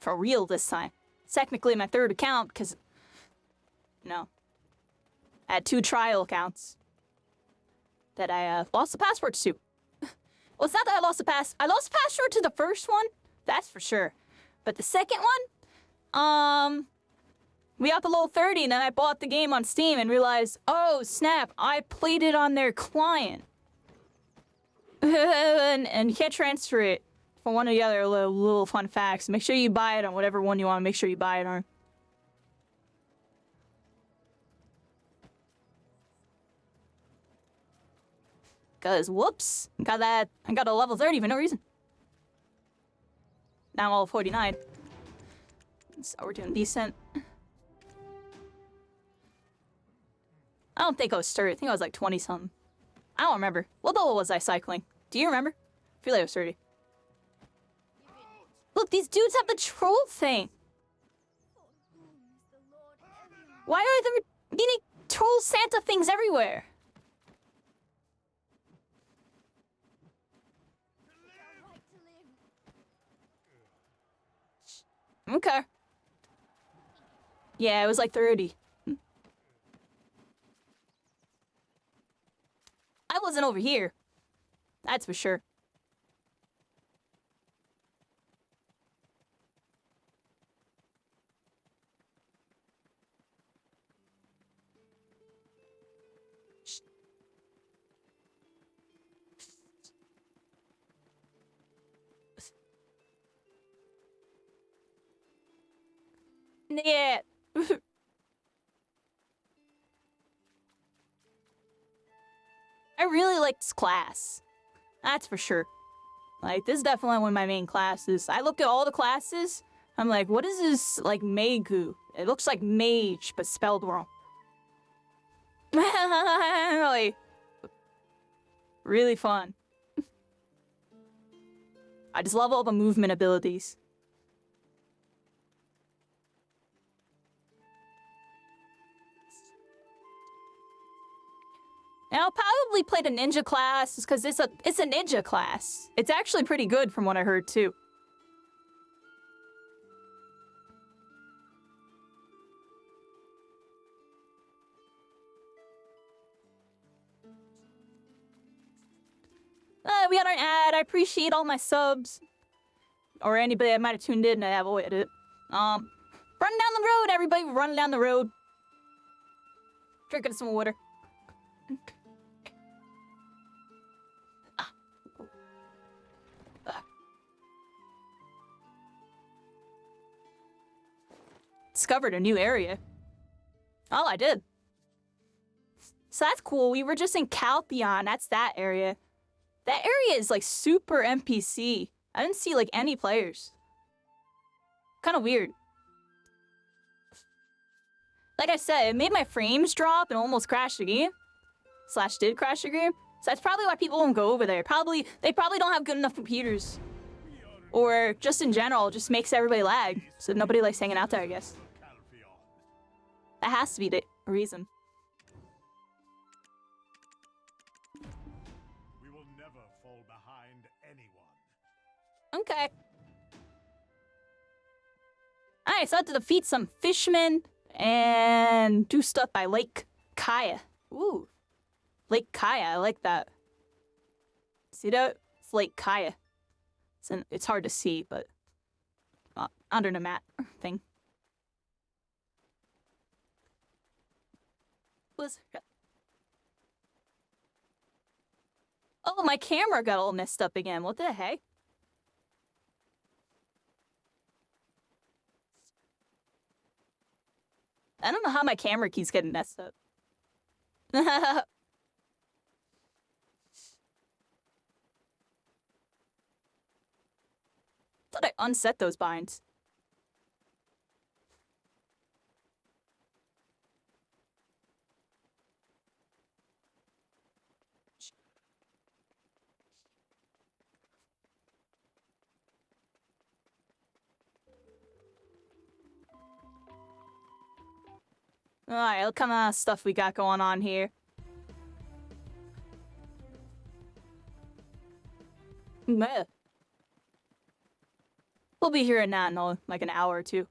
For real this time. It's technically my third account because, I had 2 trial accounts that I lost the passwords to. Well, it's not that I lost the I lost the password to the first one, that's for sure. But the second one, we got the level 30, and then I bought the game on Steam and realized, oh snap, I played it on their client. and you can't transfer it. For one of the other little fun facts, make sure you buy it on whatever one you want to make sure you buy it on. Cause whoops, I got a level 30 for no reason. Now I'm level 49. So we're doing decent. I don't think I was 30. I think I was like 20 something. I don't remember. What level was I cycling? Do you remember? I feel like I was 30. Look, these dudes have the troll thing. Why are there mini troll Santa things everywhere? Okay. Yeah, it was like 30. I wasn't over here. That's for sure. Yeah. I really like this class. That's for sure. Like, this is definitely one of my main classes. I look at all the classes, I'm like, what is this, like, Megu? It looks like mage, but spelled wrong. Really, really fun. I just love all the movement abilities. And I'll probably play the ninja class just because it's a ninja class. It's actually pretty good from what I heard too. We got an ad. I appreciate all my subs. Or anybody that might have tuned in and I avoided it. Running down the road, everybody. Running down the road. Drinking some water. Discovered a new area. Oh, I did. So that's cool. We were just in Caltheon. That's that area. That area is like super NPC. I didn't see like any players. Kind of weird. Like I said, it made my frames drop and almost crashed the game. Slash did crash the game. So that's probably why people don't go over there. They probably don't have good enough computers. Or just in general, just makes everybody lag. So nobody likes hanging out there, I guess. That has to be the reason. We will never fall behind anyone. Okay. Alright, so I have to defeat some fishmen and do stuff by Lake Kaya. Ooh. Lake Kaya, I like that. See that? It's Lake Kaya. It's hard to see, but under the map thing. Oh, my camera got all messed up again. What the heck? I don't know how my camera keeps getting messed up. Thought I unset those binds. Alright, what kind of stuff we got going on here? Meh. We'll be here in that in like an hour or two.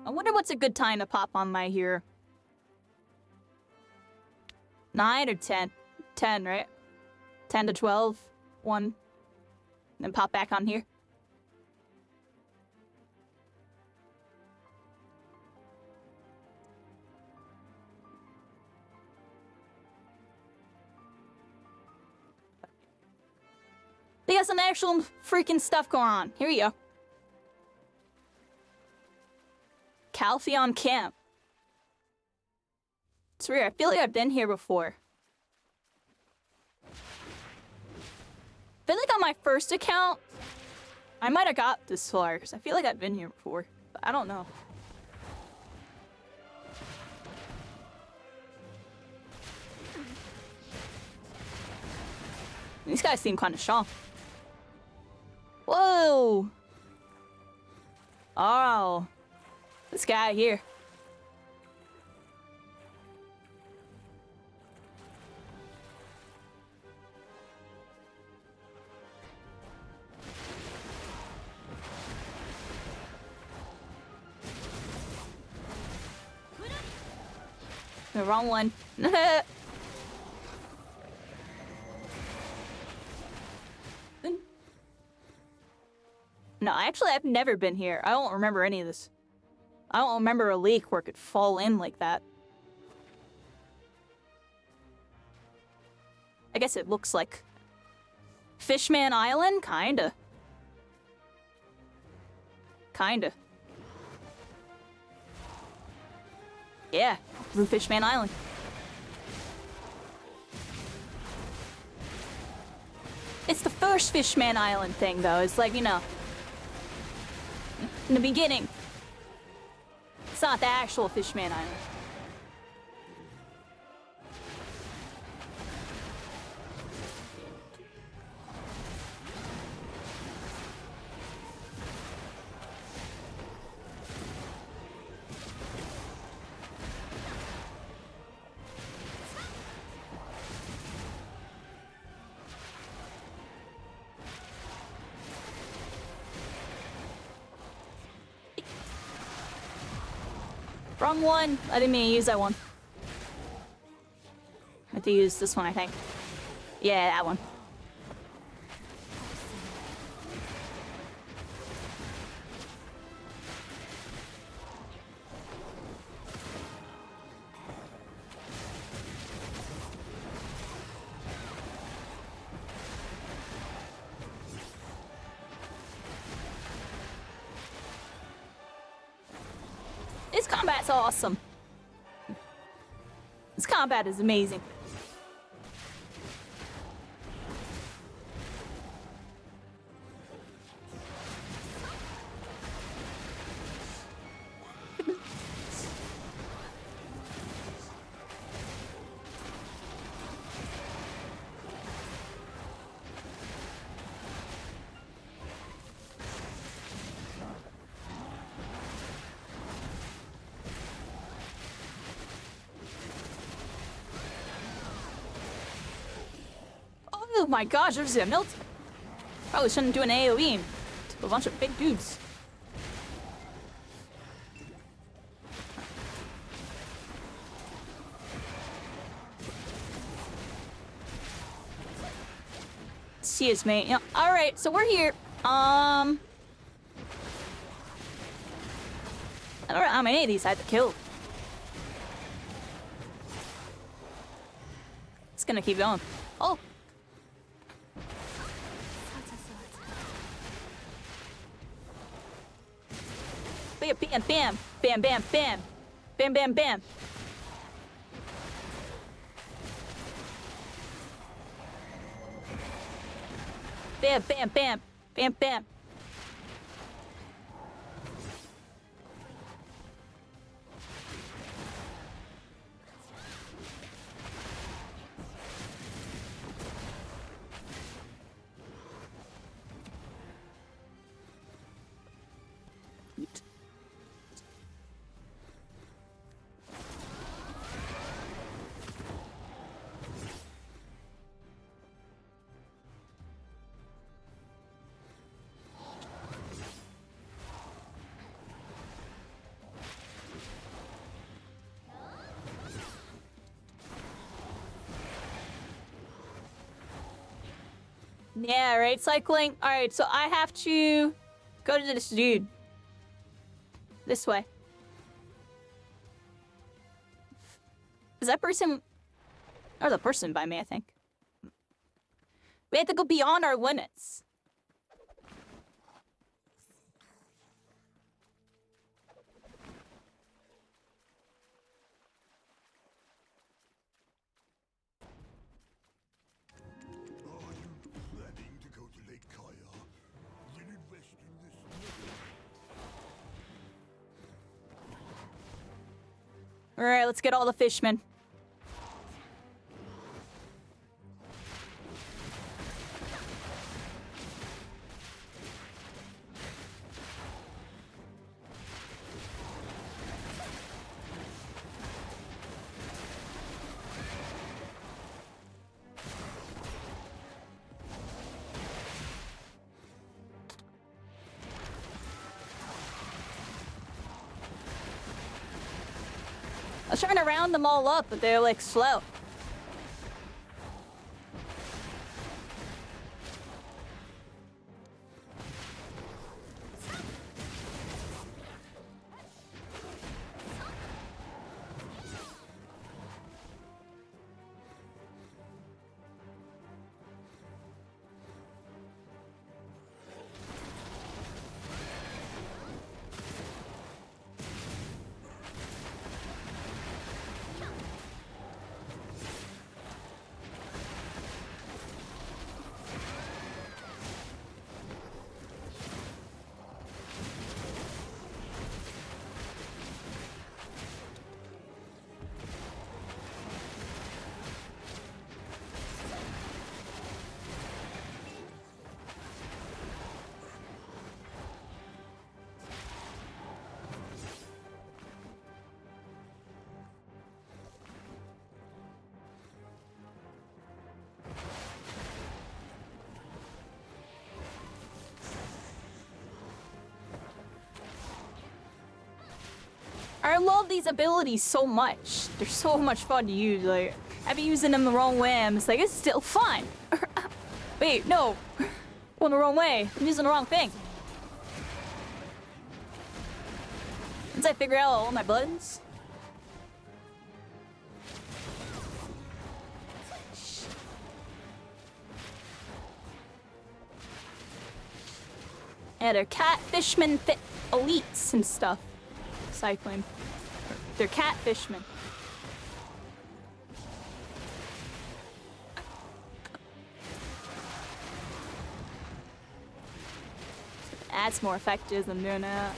I wonder what's a good time to pop on my here. 9 or 10? 10, right? 10 to 12? 1. Then pop back on here. They got some actual freaking stuff going on. Here we go. Caltheon Camp. It's weird. I feel like I've been here before. I feel like on my first account, I might have got this far, because I feel like I've been here before. But I don't know. These guys seem kind of strong. Whoa! Oh. This guy here. The wrong one. No, actually, I've never been here. I don't remember any of this. I don't remember a lake where it could fall in like that. I guess it looks like Fishman Island? Kinda. Kinda. Yeah, Blue Fishman Island. It's the first Fishman Island thing, though. It's like, you know, in the beginning. It's not the actual Fishman Island. Wrong one. I didn't mean to use that one. I have to use this one, I think. Yeah, that one. This combat's awesome. This combat is amazing. Oh my gosh, there's a melt. Probably shouldn't do an AoE to a bunch of big dudes. Excuse me. Yeah. All right, so we're here. I don't know how many of these I had to kill. It's gonna keep going. Oh. Bam, bam, bam, bam, bam, bam, bam, bam, bam. Bam, bam, bam, bam, bam. Yeah, right, cycling. Alright, so I have to go to this dude. This way. Is that person... There's a person by me, I think. We have to go beyond our limits. Alright, let's get all the fishmen. I was trying to round them all up, but they're like slow. I love these abilities so much. They're so much fun to use. Like, I've been using them the wrong way. I'm just like, it's still fun. Wait, no. Going the wrong way. I'm using the wrong thing. Once I figure out all my buttons. Yeah, they're catfishman elites and stuff. Cycling. They're catfishmen. That's more effective than doing that.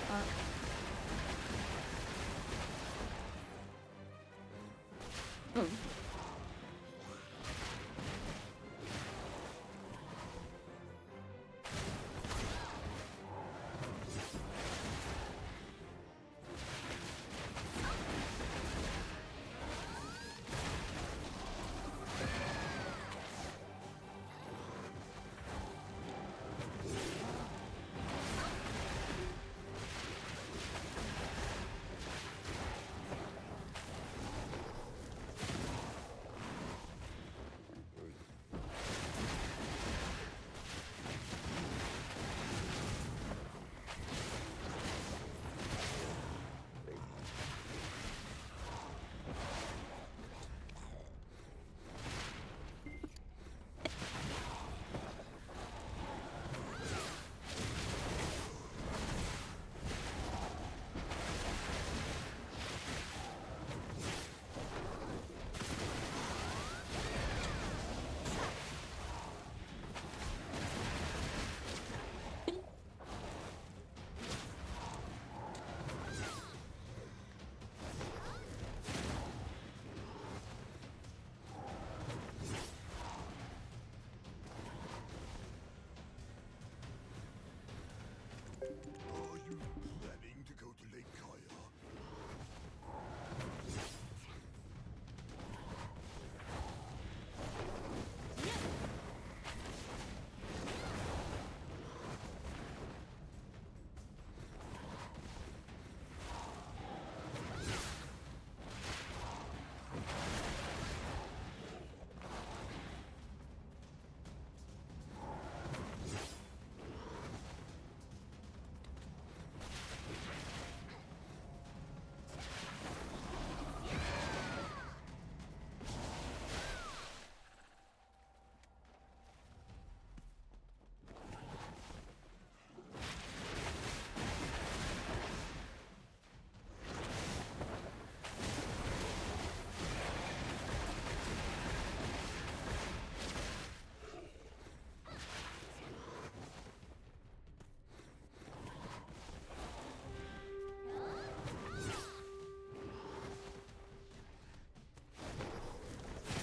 Are you planning to go to Lake Kaya?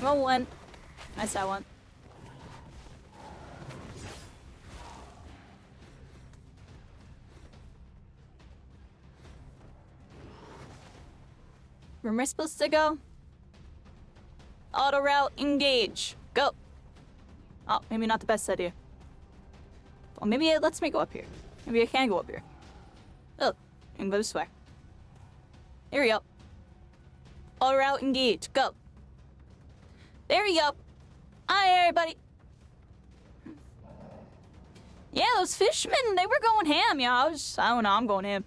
Well, one. I saw one. Where am I supposed to go? Auto route, engage. Go. Oh, maybe not the best idea. Well, maybe it lets me go up here. Maybe I can go up here. Oh, I can go this way. There we go. Auto route, engage. Go. There we go. Hi, everybody. Yeah, those fishermen, they were going ham. Yeah, I don't know, I'm going ham.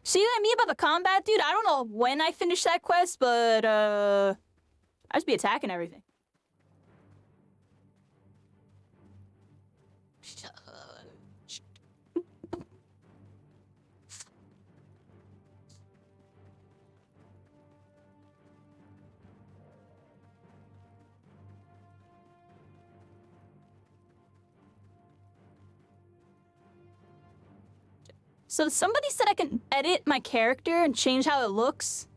See what I mean about the combat, dude? I don't know when I finished that quest, but, I just be attacking everything. So somebody said I can edit my character and change how it looks.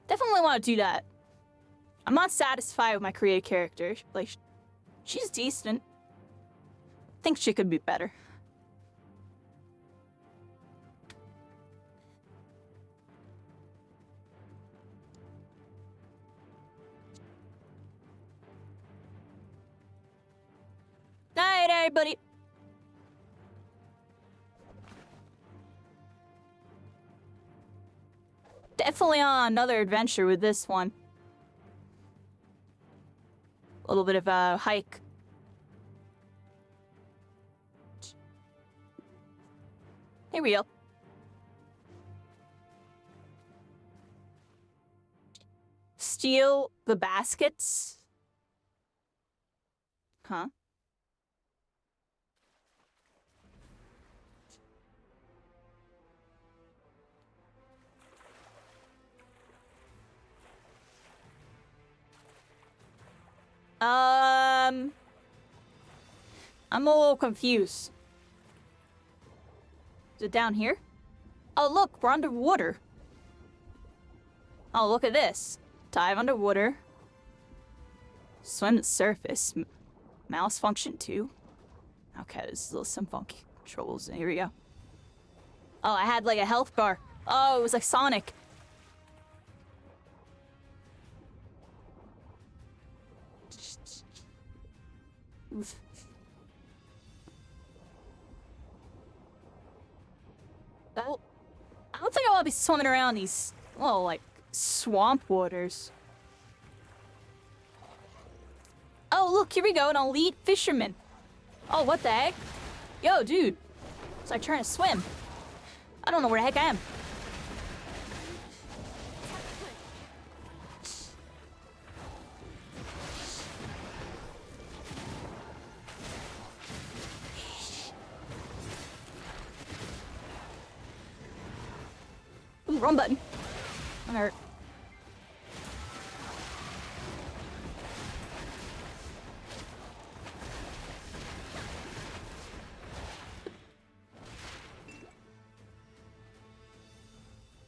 Definitely want to do that. I'm not satisfied with my created character. Like, she's decent. Think she could be better. right, everybody. Definitely on another adventure with this one. A little bit of a hike. Here we go. Steal the baskets? Huh? I'm a little confused. Is it down here? Oh, look, we're underwater. Oh, look at this. Dive underwater. Swim to surface. Mouse function 2. Okay, this is a little some funky controls. Here we go. Oh, I had like a health bar. Oh, it was like Sonic. Oof. I don't think I want to be swimming around these, well, like, swamp waters. Oh, look, here we go, an elite fisherman. Oh, what the heck? Yo, dude. It's like trying to swim. I don't know where the heck I am. Ooh, wrong button. I'm hurt.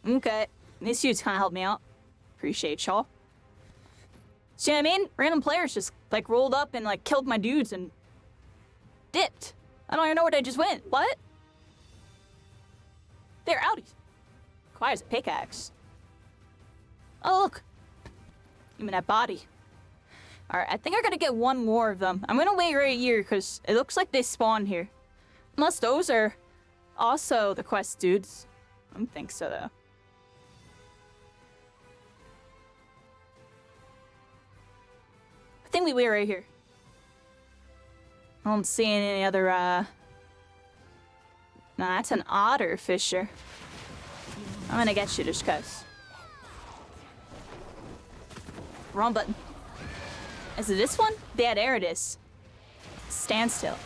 Okay, these dudes kind of helped me out. Appreciate y'all. See what I mean? Random players just like rolled up and like killed my dudes and dipped. I don't even know where they just went. What? They're outies. Requires a pickaxe. Oh, look. Give me that body. Alright, I think I gotta get one more of them. I'm gonna wait right here because it looks like they spawn here. Unless those are also the quest dudes. I don't think so, though. I think we wait right here. I don't see any other, Nah, that's an otter fisher. I'm gonna get you just cuz. Wrong button. Is it this one? Yeah, there it is. Stand still.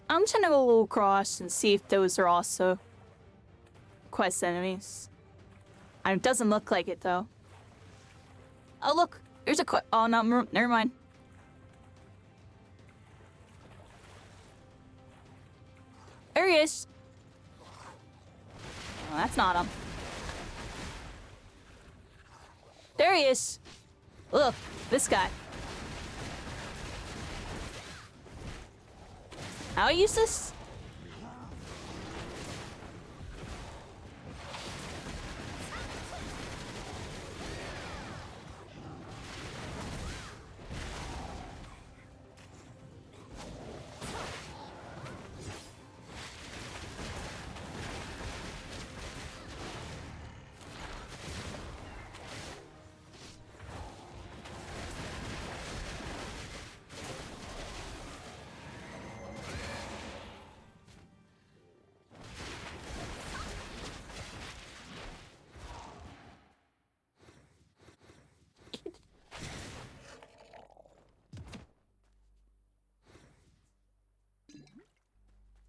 I'm just gonna go across and see if those are also quest enemies. It doesn't look like it though. Oh look, there's a quest. Oh no, never mind. There he is. Oh, that's not him. There he is. Look, this guy. How I use this?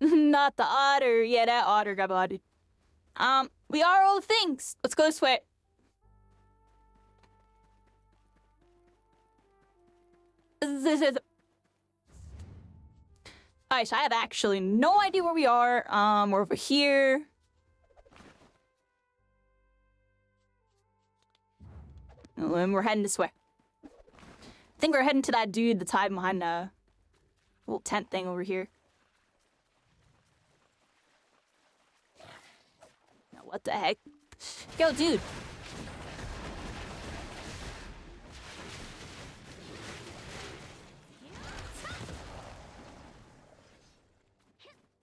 Not the otter. Yeah, that otter got bodied. We are all things. Let's go this way. Alright, so I have actually no idea where we are. We're over here. And we're heading this way. I think we're heading to that dude that's hiding behind a little tent thing over here. Now, what the heck? Yo, dude.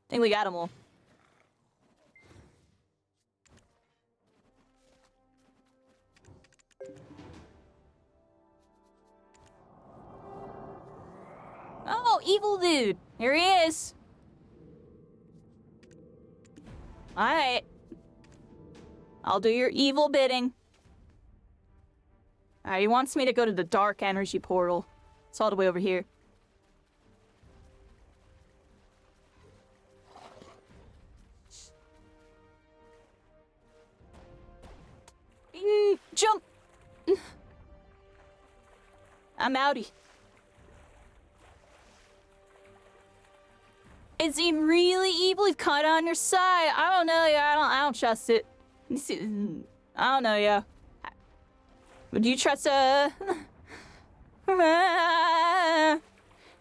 I think we got them all. Oh, evil dude. Here he is. Alright. I'll do your evil bidding. Alright, he wants me to go to the dark energy portal. It's all the way over here. Jump! I'm outie. Is he really evil? He's kinda on your side. I don't know, yeah. I don't trust it. I don't know, yeah. Would you trust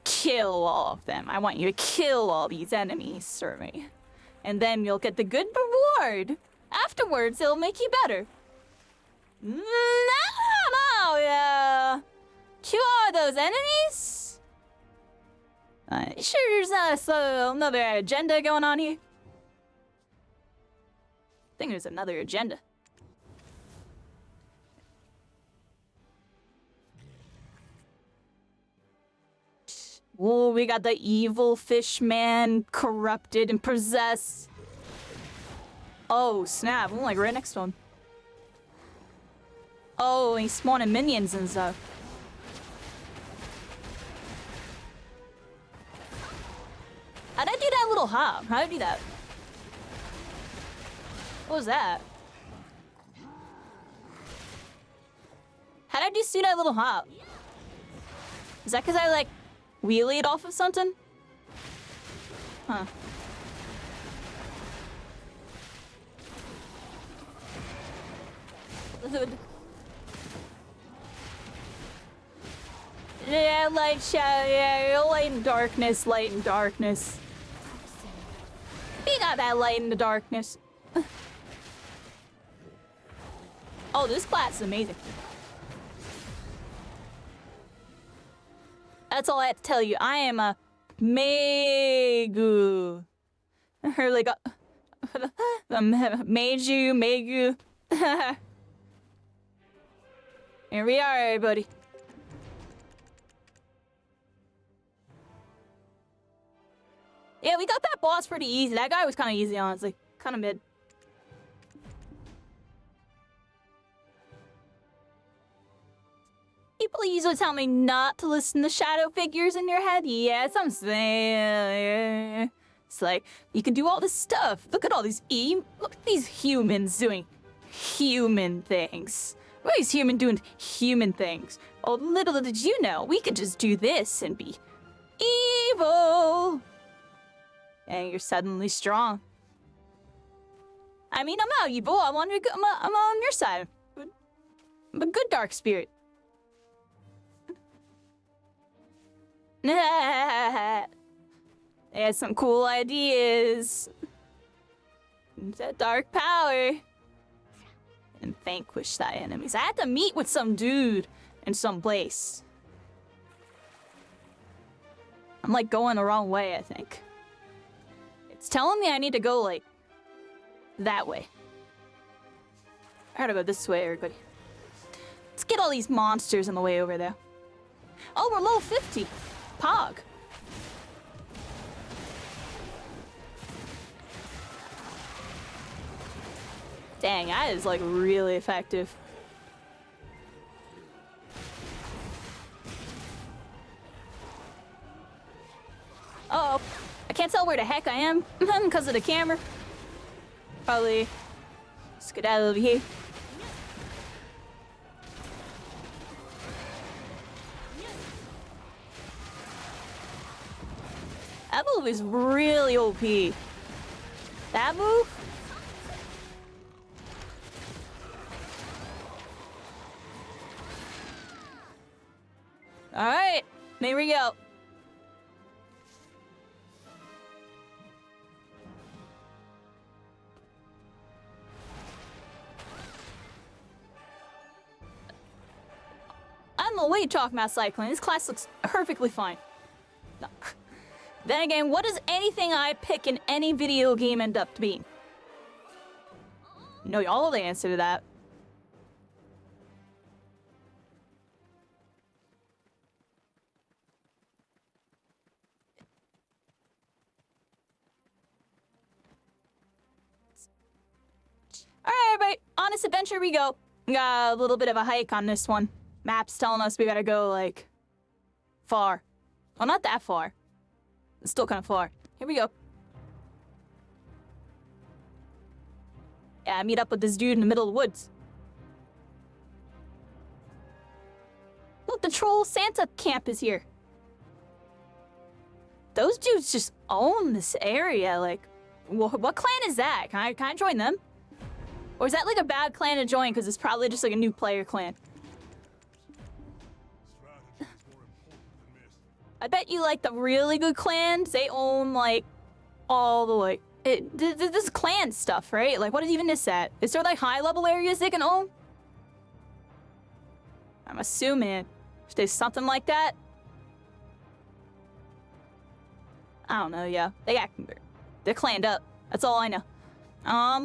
kill all of them. I want you to kill all these enemies, Survey. And then you'll get the good reward. Afterwards, it'll make you better. No, yeah. Kill all those enemies? Sure there's not another agenda going on here? I think there's another agenda. Oh, we got the evil fish man corrupted and possessed. Oh, snap. I'm like right next to him. Oh, he's spawning minions and stuff. How'd I do that little hop? How'd I do that? What was that? How'd I just do that little hop? Is that because I, like, wheelied off of something? Huh. Yeah, light shadow, yeah, light and darkness, light and darkness. We got that light in the darkness. Oh, this class is amazing. That's all I have to tell you. I am a Megu. Or like a Megu. Here we are, everybody. Yeah, we got that boss pretty easy. That guy was kind of easy, honestly. Kind of mid. People usually tell me not to listen to shadow figures in your head. Yes, I'm saying. It's like, you can do all this stuff. Look at all these look at these humans doing human things. What are these humans doing human things? Oh, little did you know, we could just do this and be evil. And you're suddenly strong. I mean, I'm not evil. I'm on your side. I'm a good dark spirit. They had some cool ideas. That dark power. And vanquish thy enemies. I had to meet with some dude in some place. I'm like going the wrong way, I think. It's telling me I need to go, like, that way. I gotta go this way, everybody. Let's get all these monsters in the way over there. Oh, we're level 50. Pog. Dang, that is, like, really effective. Uh-oh. I can't tell where the heck I am because of the camera. Probably skedaddle over here. That move is really OP. That move? Alright, there we go. I don't know what you're talking about, Cyclone. This class looks perfectly fine. No. Then again, what does anything I pick in any video game end up to be? No, y'all know the answer to that. Alright, everybody, on this adventure we go. We got a little bit of a hike on this one. Map's telling us we gotta go, like, far. Well, not that far. It's still kind of far. Here we go. Yeah, I meet up with this dude in the middle of the woods. Look, the troll Santa camp is here. Those dudes just own this area. Like, what clan is that? Can I join them? Or is that like a bad clan to join because it's probably just like a new player clan? I bet you like the really good clans, they own like all the like this clan stuff, right? Like what is even this at? Is there like high level areas they can own? I'm assuming if there's something like that. I don't know, yeah. They're clanned up. That's all I know.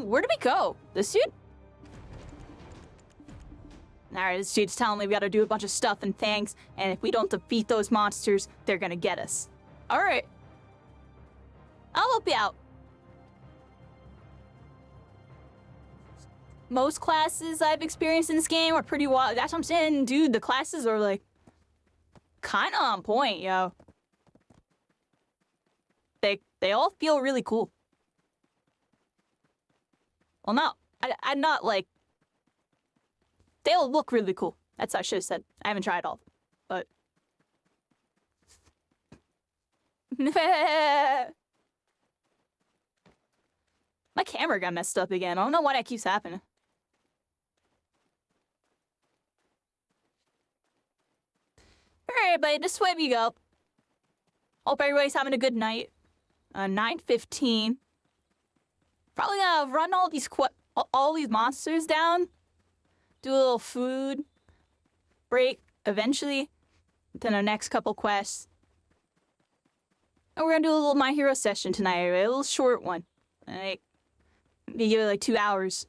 Where do we go? This dude? Alright, this dude's telling me we gotta do a bunch of stuff and things, and if we don't defeat those monsters, they're gonna get us. Alright. I'll help you out. Most classes I've experienced in this game are pretty wild. That's what I'm saying, dude. The classes are like kinda on point, yo. They all feel really cool. Well, no, I'm not like. They all look really cool. That's what I should have said. I haven't tried all, but. My camera got messed up again. I don't know why that keeps happening. Alright, everybody, this way we go. Hope everybody's having a good night. 9:15. Probably gonna run all these monsters down. Do a little food break eventually. Then our next couple quests. And we're gonna do a little My Hero session tonight, a little short one. Like, maybe give it like 2 hours.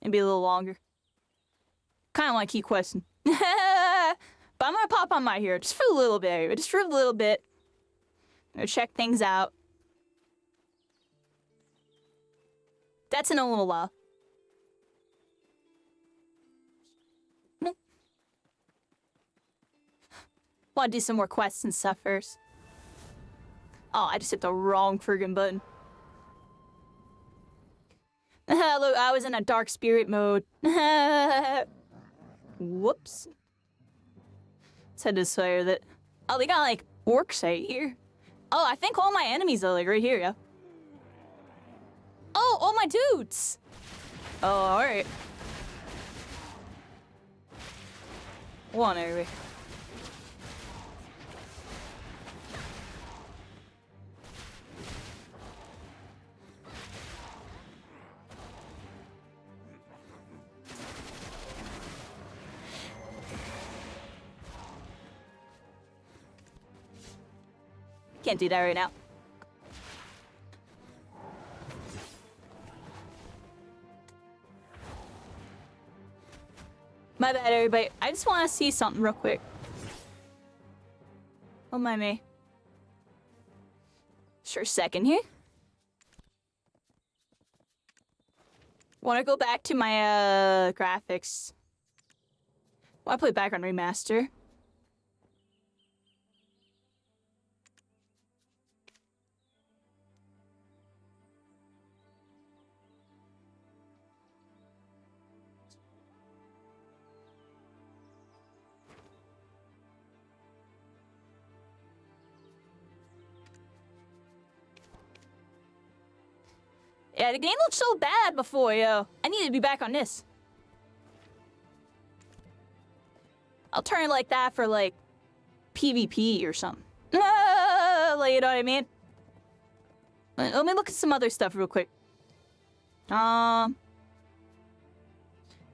Maybe a little longer. Kind of want to keep questing. But I'm gonna pop on My Hero just for a little bit. Just for a little bit. Go check things out. That's in a little while. Want to do some more quests and stuff first. Oh, I just hit the wrong friggin' button. Look, I was in a dark spirit mode. Whoops. Let's head this way with it. Oh, they got like orcs right here. Oh, I think all my enemies are like right here, yeah. Oh, all my dudes. Oh, alright. One area. Can't do that right now. My bad, everybody. I just want to see something real quick. Don't mind me. Sure, second here. Want to go back to my graphics. Want to play background remaster. Yeah, the game looked so bad before, yo. I need to be back on this. I'll turn it like that for, like, PvP or something. Like, you know what I mean? Let me look at some other stuff real quick. Like,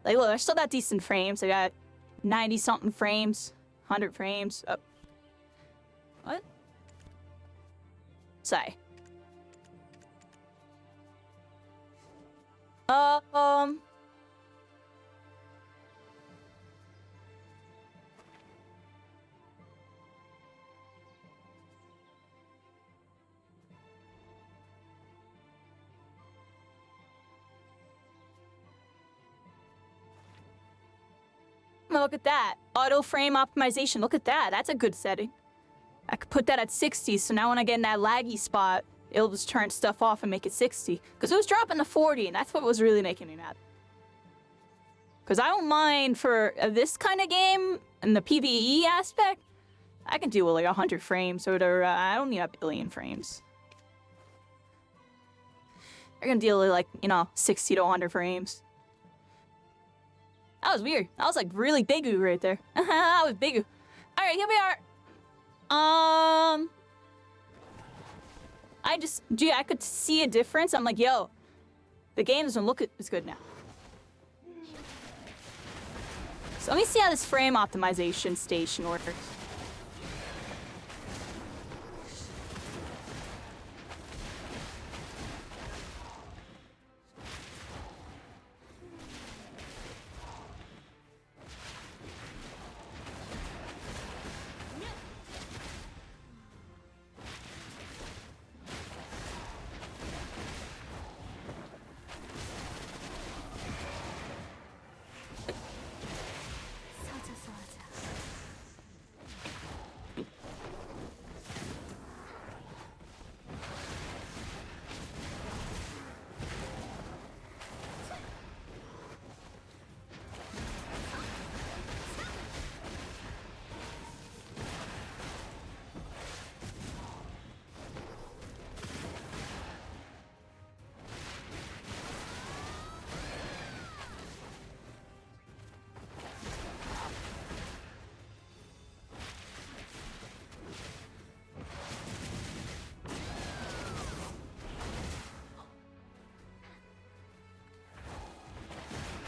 look, I still got decent frames. I got 90-something frames, 100 frames. Oh. What? Sorry. Look at that. Auto frame optimization. Look at that. That's a good setting. I could put that at 60, so now when I get in that laggy spot, it'll just turn stuff off and make it 60. Because it was dropping to 40, and that's what was really making me mad. Because I don't mind for this kind of game, and the PvE aspect, I can do like 100 frames or whatever. I don't need a billion frames. They're gonna deal with like, you know, 60 to 100 frames. That was weird. That was like really big-oo right there. That was big-oo. Alright, here we are. I could see a difference. I'm like, yo, the game doesn't look as good now. So let me see how this frame optimization station works.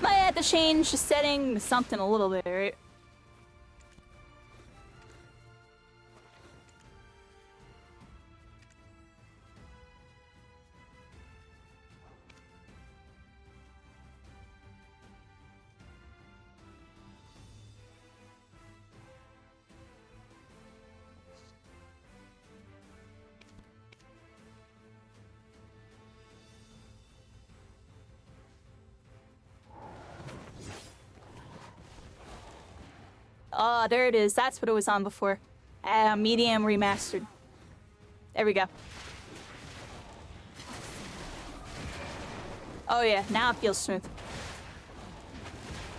Might have to change the setting to something a little bit, right? Oh, there it is. That's what it was on before. Medium remastered. There we go. Oh yeah, now it feels smooth.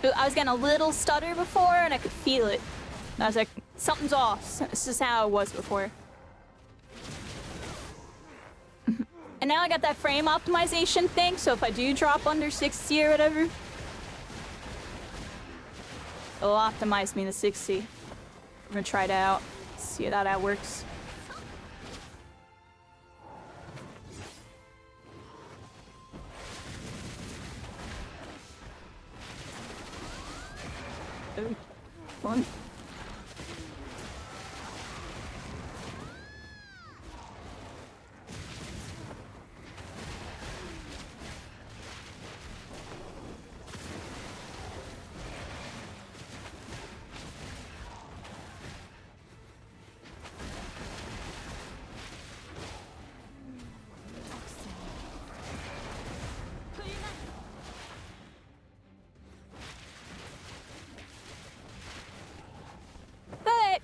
I was getting a little stutter before and I could feel it. I was like, something's off. This is how it was before. And now I got that frame optimization thing, so if I do drop under 60 or whatever, it'll optimize me to 60. I'm gonna try it out. See how that works. Oh, fun. But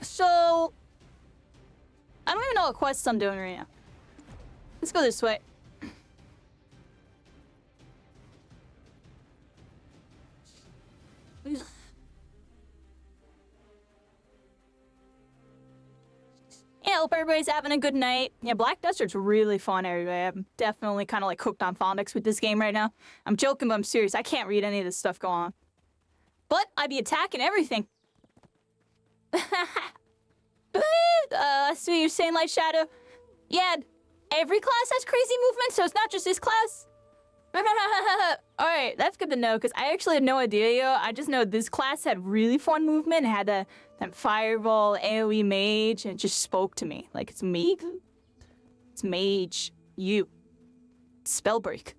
so I don't even know what quest I'm doing right now. Let's go this way. hope everybody's having a good night. Yeah, Black Desерт's really fun, everybody. I'm definitely kind of like hooked on phonics with this game right now. I'm joking, but I'm serious. I can't read any of this stuff going on. But I'd be attacking everything. So you're saying, Light Shadow? Yeah, every class has crazy movement, so it's not just this class? Alright, that's good to know, because I actually had no idea, yo. I just know this class had really fun movement. It had that Fireball, AoE Mage, and it just spoke to me. Like, it's me. It's Mage. You. Spellbreak.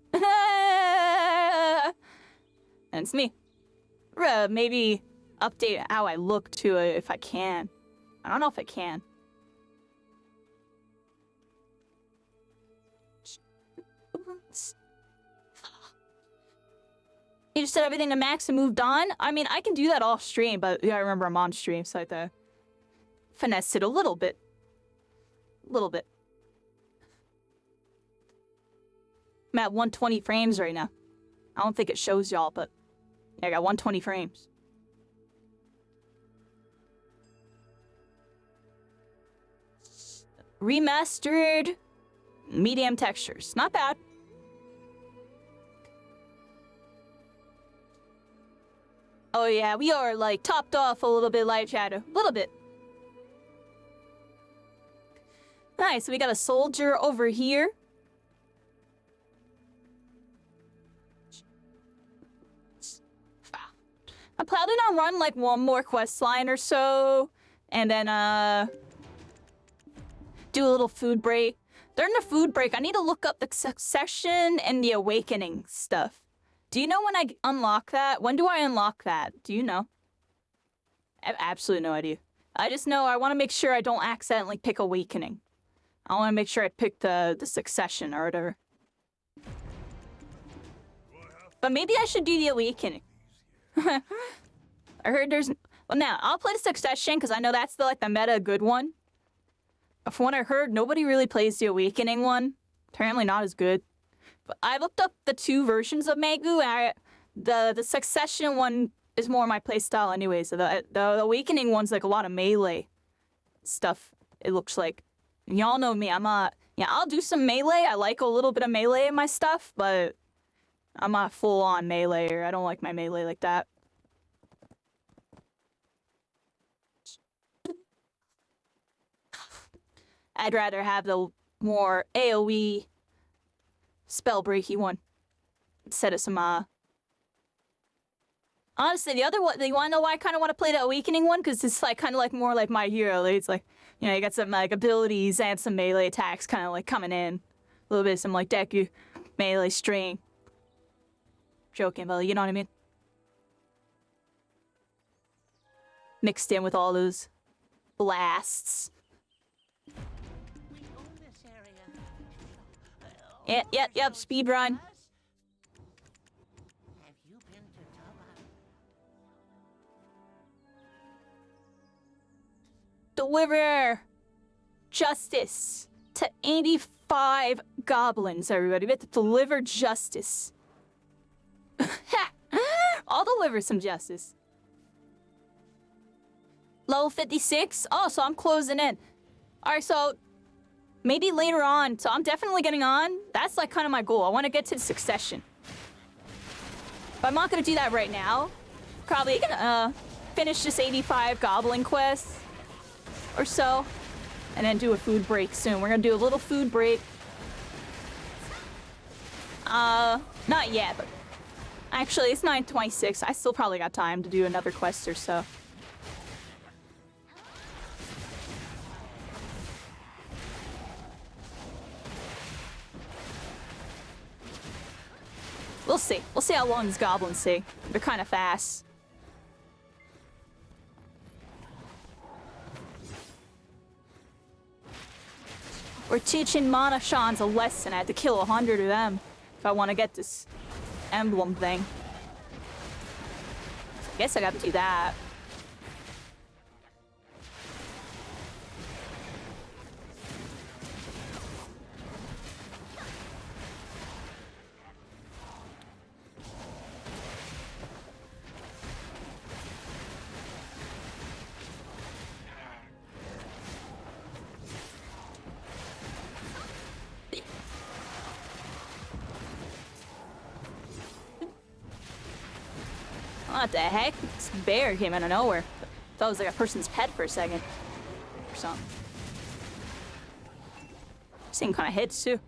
And it's me. Maybe update how I look to it if I can. I don't know if I can. You just set everything to max and moved on? I mean, I can do that off stream, but yeah, I remember I'm on stream, so I had to finesse it a little bit. A little bit. I'm at 120 frames right now. I don't think it shows y'all, but yeah, I got 120 frames. Remastered medium textures. Not bad. Oh yeah, we are like topped off a little bit, Light Shadow. A little bit. Nice, so we got a soldier over here. I'm planning on run like one more quest line or so, and then do a little food break. During the food break, I need to look up the Succession and the Awakening stuff. Do you know when I unlock that? When do I unlock that? Do you know? I have absolutely no idea. I just know I want to make sure I don't accidentally pick Awakening. I want to make sure I pick the Succession or whatever. But maybe I should do the Awakening. I heard there's... Well, now, I'll play the Succession because I know that's the meta good one. But from what I heard, nobody really plays the Awakening one. Apparently not as good. But I looked up the two versions of Megu, and the Succession one is more my playstyle anyway. So the Awakening one's like a lot of melee stuff, it looks like. Y'all know me, yeah, I'll do some melee. I like a little bit of melee in my stuff, but I'm not full-on meleeer. I don't like my melee like that. I'd rather have the more AoE spell-breaky one instead of some, Honestly, the other one, you wanna know why I kinda wanna play the Awakening one? Because it's like kinda like more like My Hero. It's like, you know, you got some like abilities and some melee attacks kinda like coming in. A little bit of some like Deku melee string. Joking, but you know what I mean? Mixed in with all those blasts. Yep, speed run. Deliver justice to 85 goblins, everybody. We have to deliver justice. I'll deliver some justice. Level 56? Oh, so I'm closing in. Alright, so maybe later on. So I'm definitely getting on. That's like kind of my goal. I want to get to the Succession. But I'm not going to do that right now. Probably gonna finish this 85 goblin quest or so. And then do a food break soon. We're going to do a little food break. Not yet, but actually it's 9:26. I still probably got time to do another quest or so. We'll see. We'll see how long these goblins take. They're kind of fast. We're teaching Mana-shans a lesson. I had to kill 100 of them if I want to get this emblem thing. I guess I got to do that. What the heck? This bear came out of nowhere. Thought it was like a person's pet for a second. Or something. Same kind of hits too.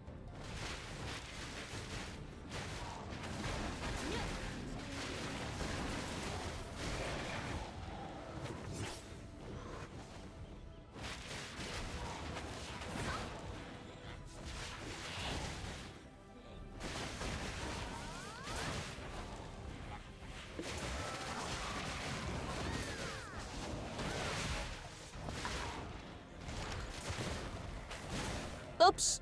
Oops.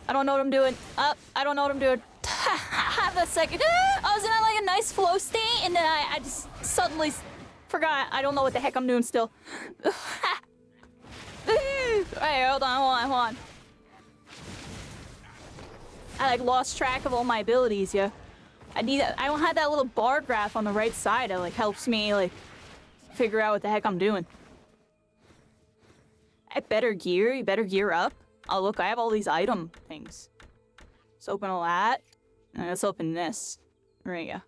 I don't know what I'm doing. I don't know what I'm doing. Have a second. I was in like a nice flow state, and then I just suddenly forgot. I don't know what the heck I'm doing still. Hey, hold on. I like lost track of all my abilities, yeah. I don't have that little bar graph on the right side that like helps me like figure out what the heck I'm doing. I better gear. You better gear up. Oh, look, I have all these item things. Let's open all that. And let's open this. There you go.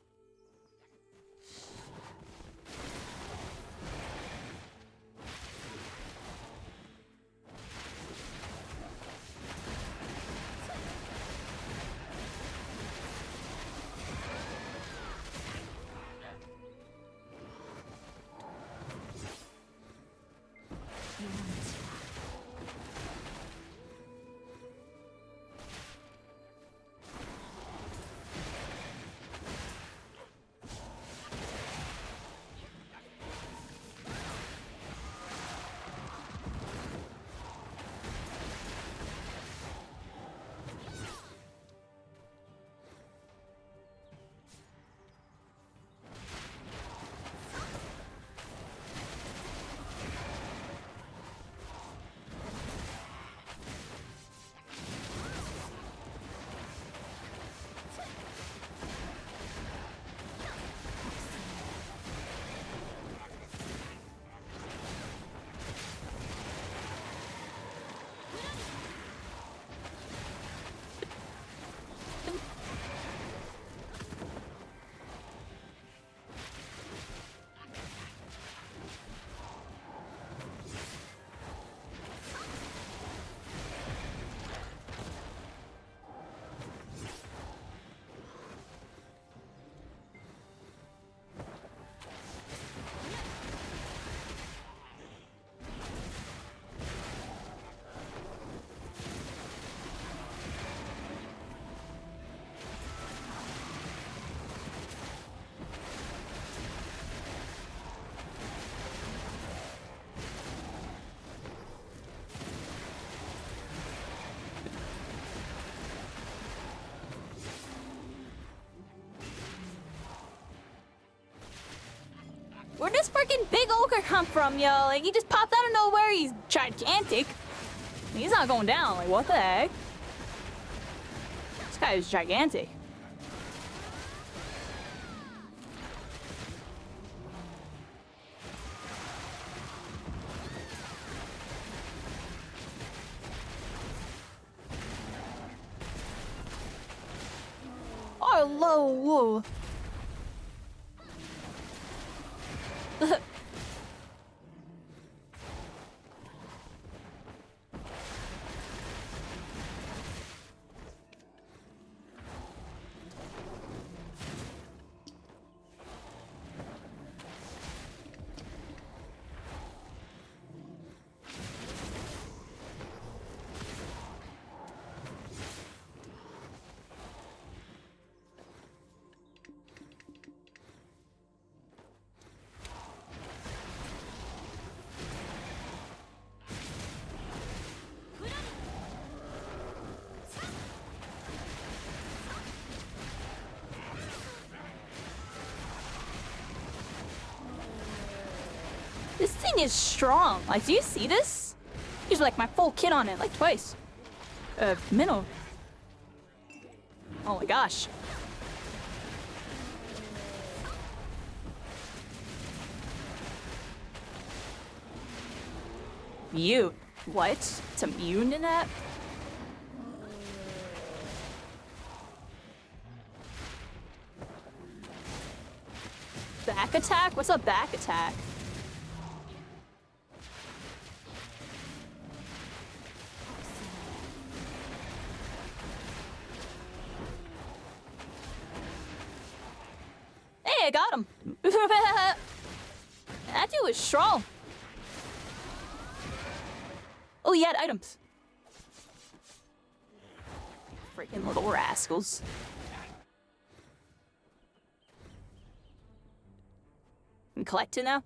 Where'd this freaking big ogre come from, yo? Like, he just popped out of nowhere. He's gigantic. He's not going down. Like, what the heck? This guy is gigantic. Oh, whoa. This thing is strong. Like, do you see this? He's like my full kit on it, like twice. Minnow. Oh my gosh. Mute. What? It's immune to that? Back attack? What's a back attack? Hey, I got him. That dude was strong. Oh, he had items. Freaking little rascals. I'm collecting now.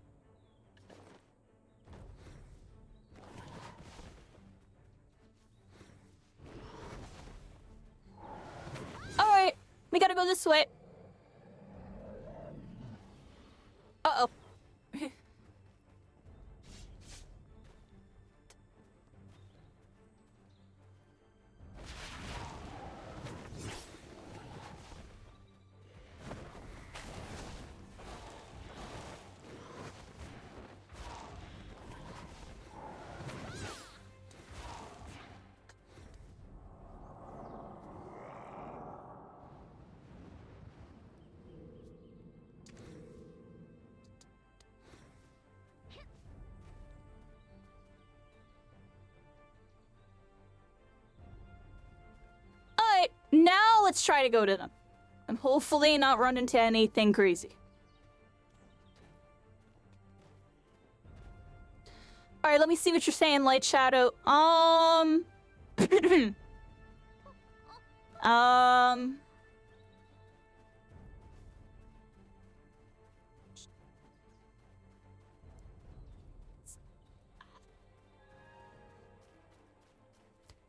All right, we gotta go this way. Uh-oh. Now let's try to go to them. And hopefully not run into anything crazy. Alright, let me see what you're saying, Light Shadow.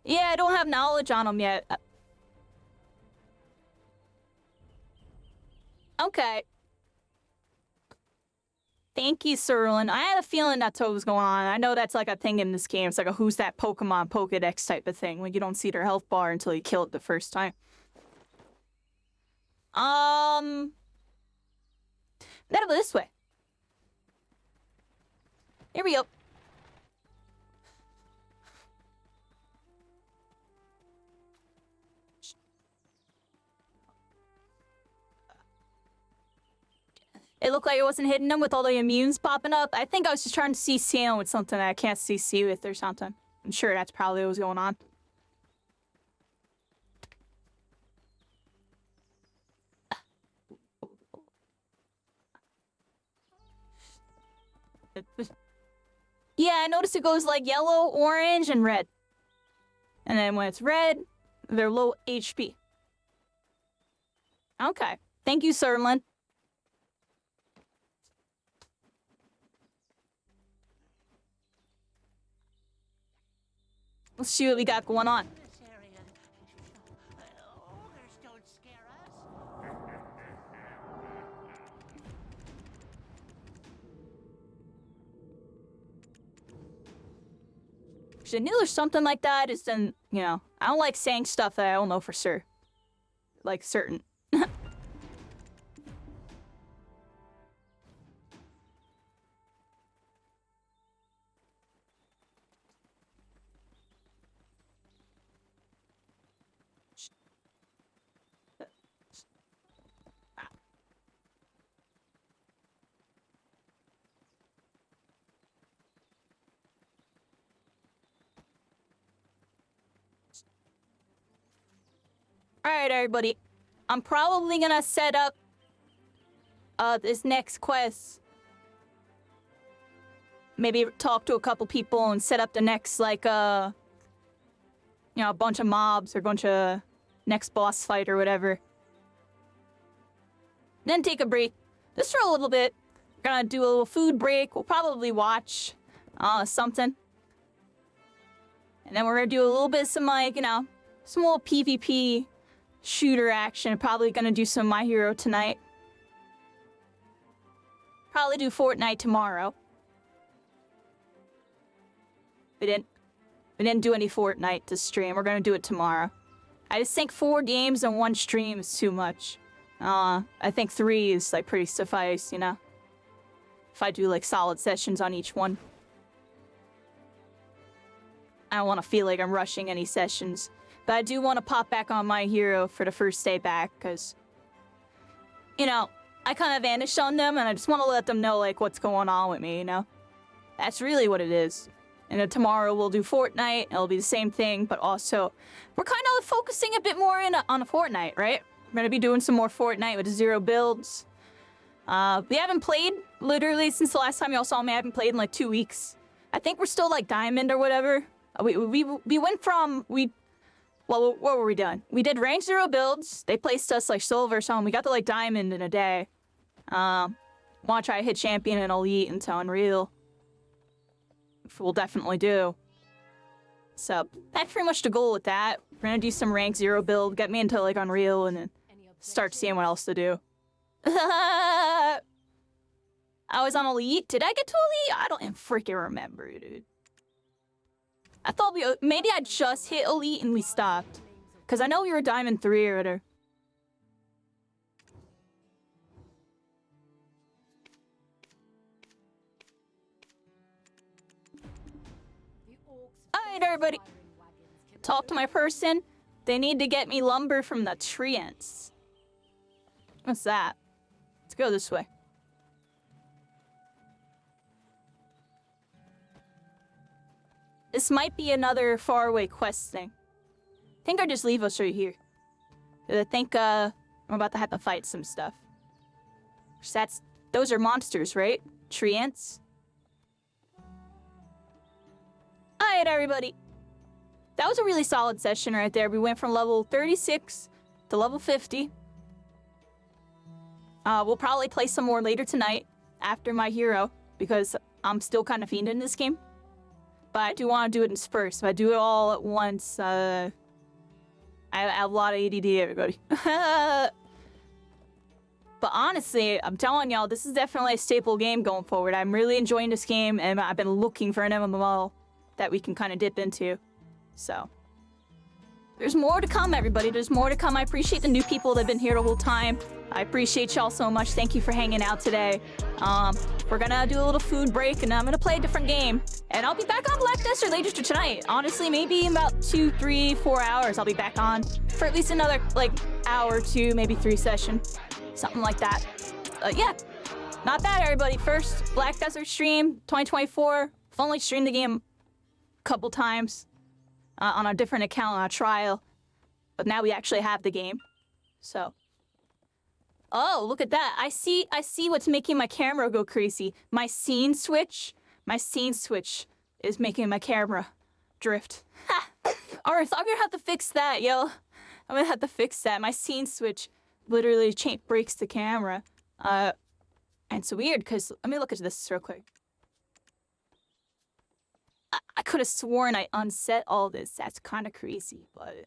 Yeah, I don't have knowledge on them yet. Okay. Thank you, Serlin. I had a feeling that's what was going on. I know that's like a thing in this game. It's like a who's that Pokemon Pokedex type of thing when you don't see their health bar until you kill it the first time. Gotta go this way. Here we go. It looked like it wasn't hitting them with all the immunes popping up. I think I was just trying to CC him with something that I can't CC with or something. I'm sure that's probably what was going on. Yeah, I noticed it goes like yellow, orange, and red. And then when it's red, they're low HP. Okay. Thank you, Serlin. Let's see what we got going on. I knew there's something like that. Is then, you know, I don't like saying stuff that I don't know for sure. Like certain. Alright, everybody. I'm probably gonna set up this next quest. Maybe talk to a couple people and set up the next, like, you know, a bunch of mobs or a bunch of next boss fight or whatever. Then take a break. Just for a little bit. We're gonna do a little food break. We'll probably watch something. And then we're gonna do a little bit of some, like, you know, some little PvP shooter action. Probably gonna do some My Hero tonight. Probably do Fortnite tomorrow. We didn't do any Fortnite to stream. We're gonna do it tomorrow. I just think 4 games in one stream is too much. I think 3 is like pretty suffice, you know? If I do like solid sessions on each one. I don't want to feel like I'm rushing any sessions. But I do want to pop back on My Hero for the first day back, because, you know, I kind of vanished on them, and I just want to let them know, like, what's going on with me, you know? That's really what it is. And then tomorrow we'll do Fortnite, it'll be the same thing, but also, we're kind of focusing a bit more on a Fortnite, right? We're gonna be doing some more Fortnite with 0 builds. We haven't played, literally, since the last time y'all saw me, I haven't played in like 2 weeks. I think we're still like Diamond or whatever. We went from, well, what were we done? We did rank 0 builds. They placed us like silver or something. We got to like diamond in a day. Want to try to hit champion and elite into Unreal. Which we'll definitely do. So that's pretty much the goal with that. We're gonna do some rank 0 build, get me into like Unreal, and then start seeing what else to do. I was on elite. Did I get to elite? I don't even freaking remember, dude. I thought maybe I just hit elite and we stopped. Because I know we were diamond 3 or whatever. Alright, everybody. Talk to my person. They need to get me lumber from the treants. What's that? Let's go this way. This might be another faraway quest thing. I think I just leave us right here. I think I'm about to have to fight some stuff. Those are monsters, right? Treants. Alright, everybody. That was a really solid session right there. We went from level 36 to level 50. We'll probably play some more later tonight after My Hero, because I'm still kind of fiending this game. But I do want to do it in spurts. If I do it all at once, I have a lot of ADD, everybody. But honestly, I'm telling y'all, this is definitely a staple game going forward. I'm really enjoying this game, and I've been looking for an MMO that we can kind of dip into. So, there's more to come, everybody. There's more to come. I appreciate the new people that have been here the whole time. I appreciate y'all so much. Thank you for hanging out today. We're gonna do a little food break, and I'm gonna play a different game. And I'll be back on Black Desert later tonight. Honestly, maybe in about 2, 3, 4 hours, I'll be back on for at least another, like, hour or 2, maybe 3 session. Something like that. Yeah. Not bad, everybody. First Black Desert stream, 2024. I've only streamed the game a couple times. On a different account on a trial. But now we actually have the game. So. Oh, look at that. I see what's making my camera go crazy. My scene switch is making my camera drift. Ha! Alright, so I'm gonna have to fix that, yo. I'm gonna have to fix that. My scene switch literally breaks the camera. And it's weird, because let me look at this real quick. I could have sworn I unset all this. That's kind of crazy, but...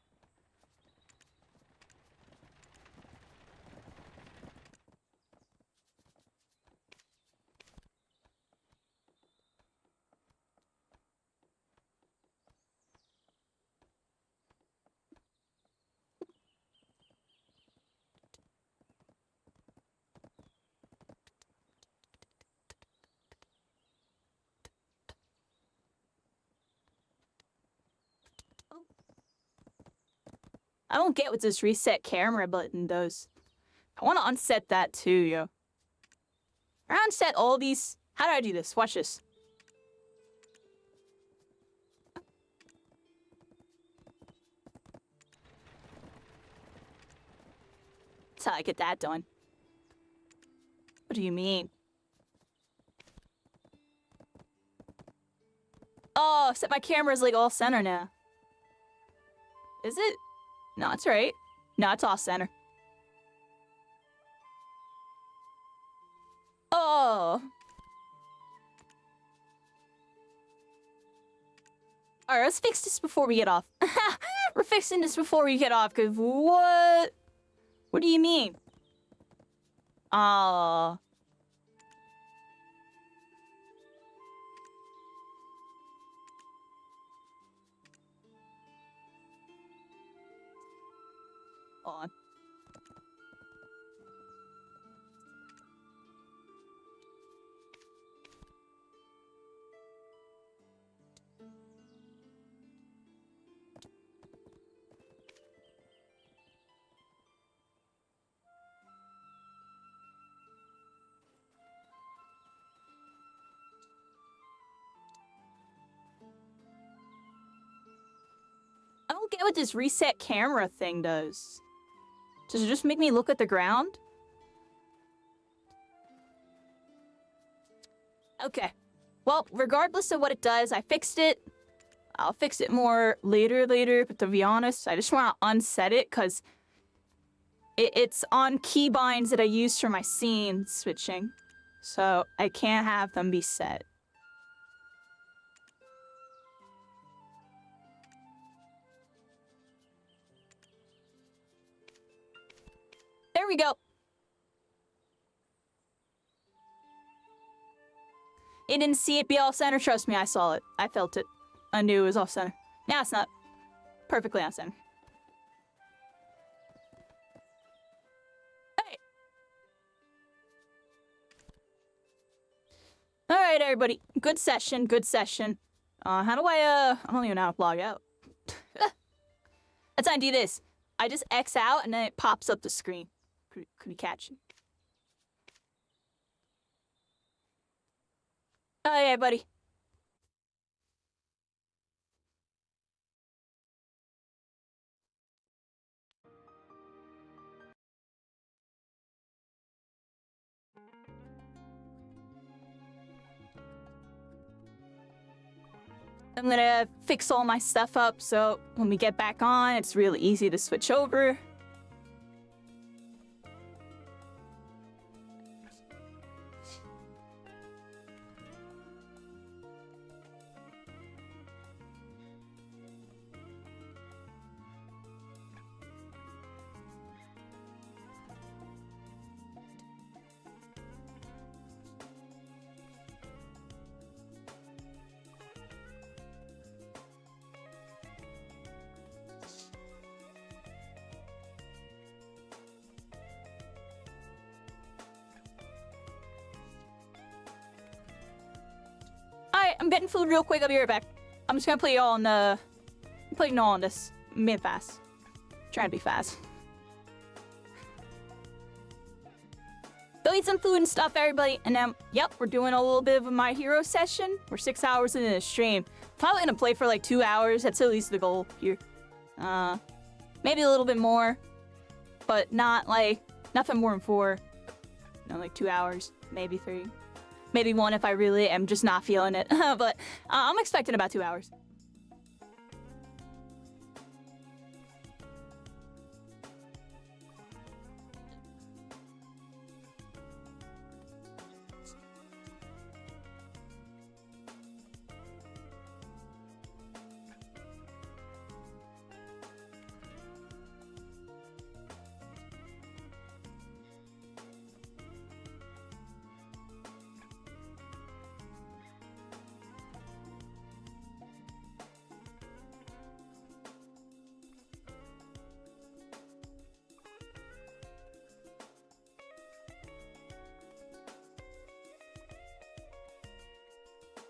I don't get what this reset camera button does. I want to unset that too, yo. I unset all these. How do I do this? Watch this. That's how I get that done. What do you mean? Oh, except my camera's like all center now. Is it? No, it's right. No, it's off center. Oh. Alright, let's fix this before we get off. We're fixing this before we get off, because what? What do you mean? Oh. what this reset camera thing does. Does it just make me look at the ground? Okay. Well, regardless of what it does, I fixed it. I'll fix it more later, but to be honest, I just want to unset it because it's on keybinds that I use for my scene switching. So I can't have them be set. There we go. You didn't see it be off center? Trust me, I saw it. I felt it. I knew it was off center. Now it's not. Perfectly off center. Hey! Alright, everybody. Good session, good session. How do I don't even know how to log out. That's how I do this. I just X out and then it pops up the screen. Could be catching. Oh yeah, buddy. I'm gonna fix all my stuff up so when we get back on, it's really easy to switch over. Alright, I'm getting food real quick. I'll be right back. I'm just gonna play y'all on the... I'm playing y'all on this mid-fast. Trying to be fast. Go eat some food and stuff, everybody. And then, yep, we're doing a little bit of a My Hero session. We're 6 hours into the stream. Probably gonna play for like 2 hours. That's at least the goal here. Maybe a little bit more. But not like... Nothing more than 4. You know, like 2 hours. Maybe 3. Maybe 1 if I really am just not feeling it. But I'm expecting about 2 hours.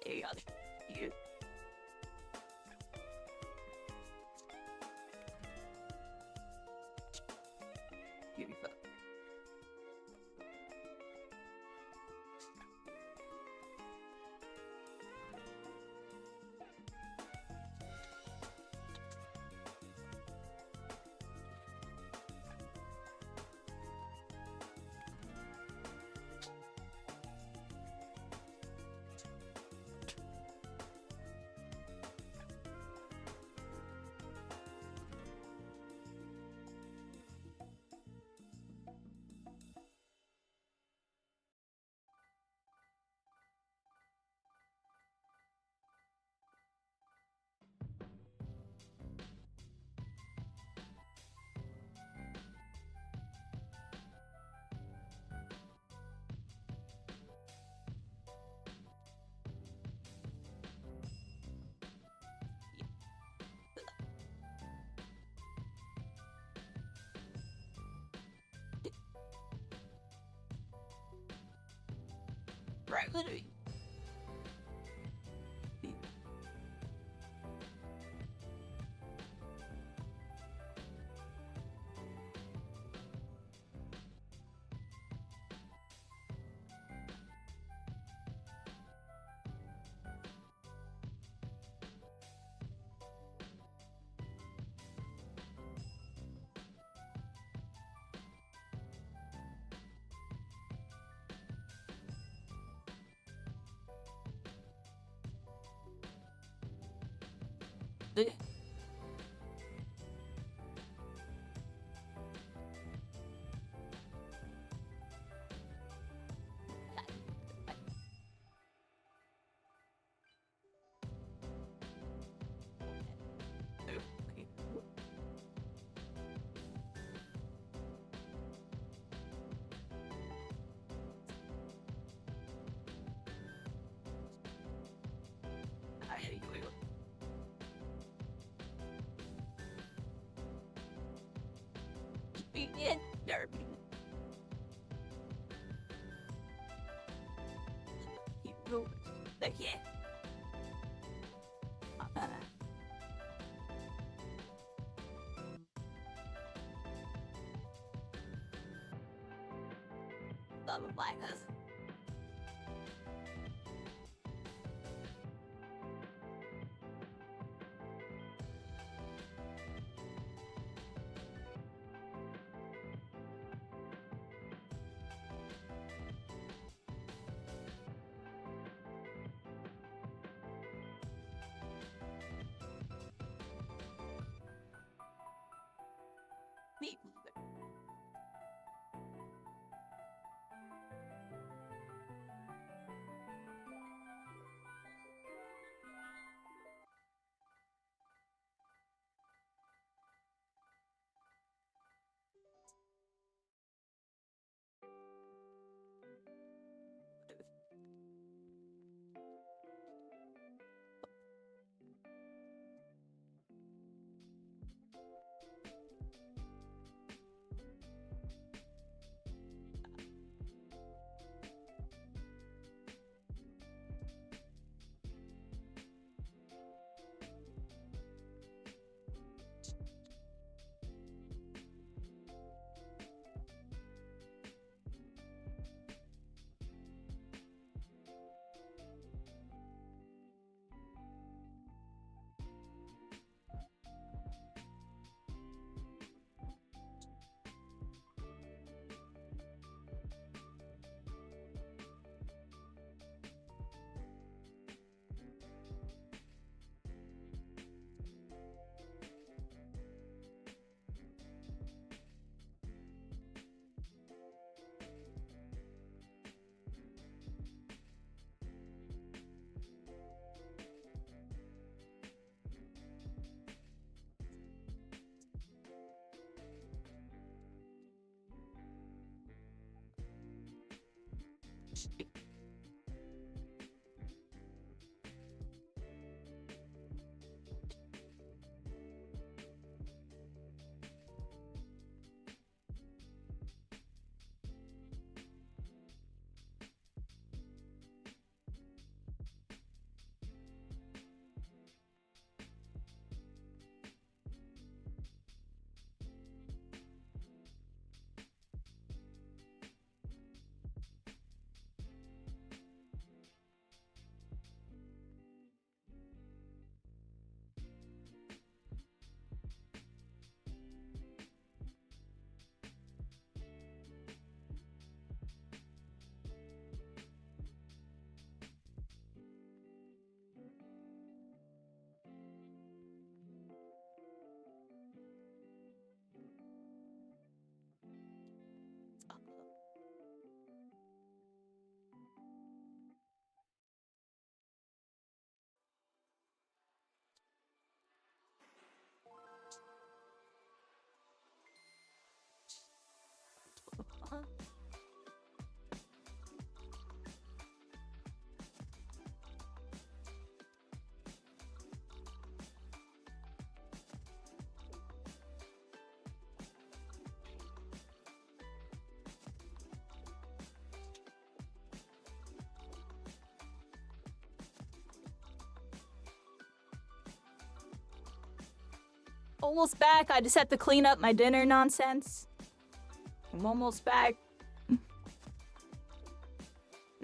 There you go. You. Beautiful. Right, literally. Love of life. Almost back. I just have to clean up my dinner nonsense. I'm almost back.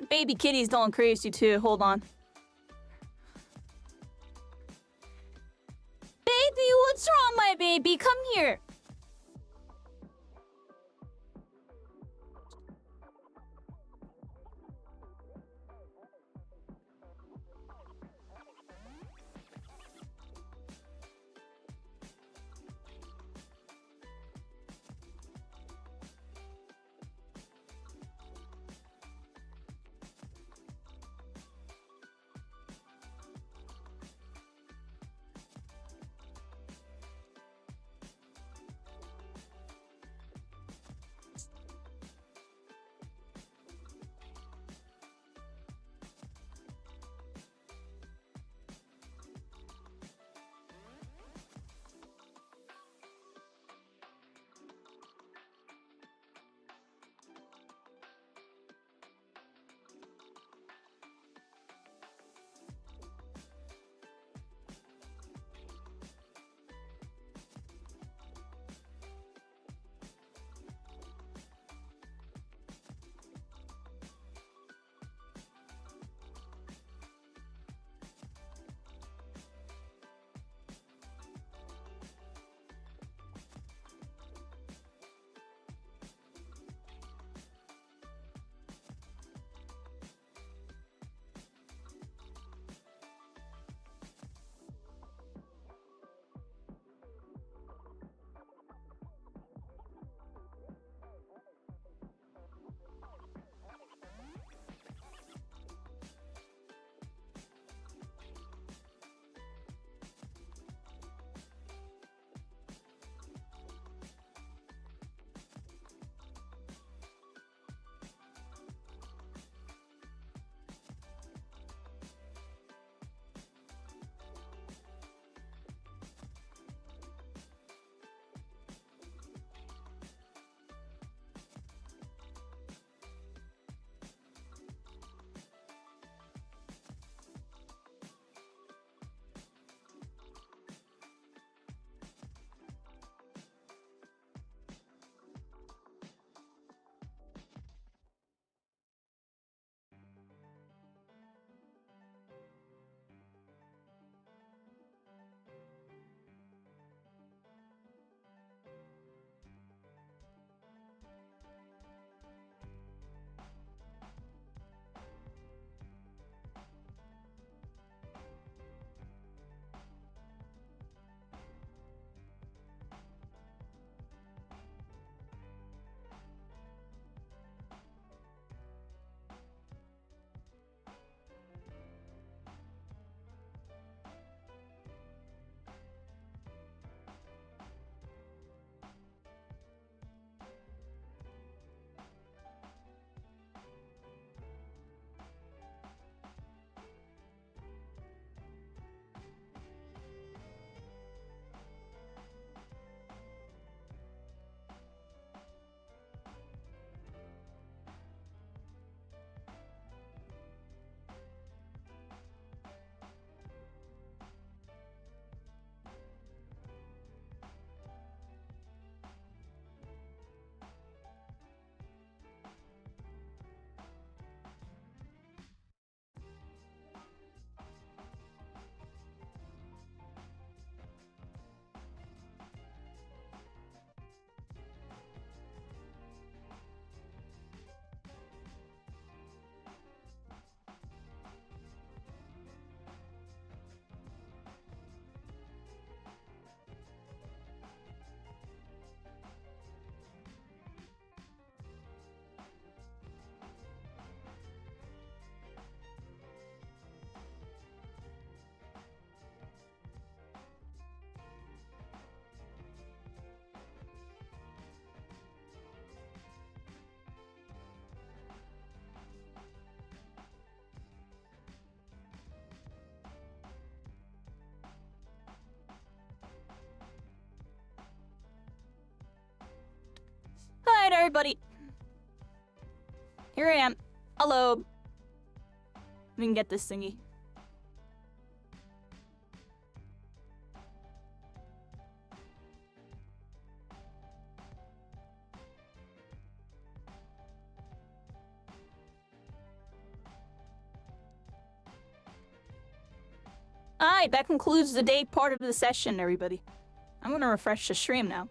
Baby kitty's going crazy too. Hold on. Baby, what's wrong, my baby? Come here. everybody. Here I am. Hello. We can get this thingy. Alright, that concludes the day part of the session, everybody. I'm gonna refresh the stream now.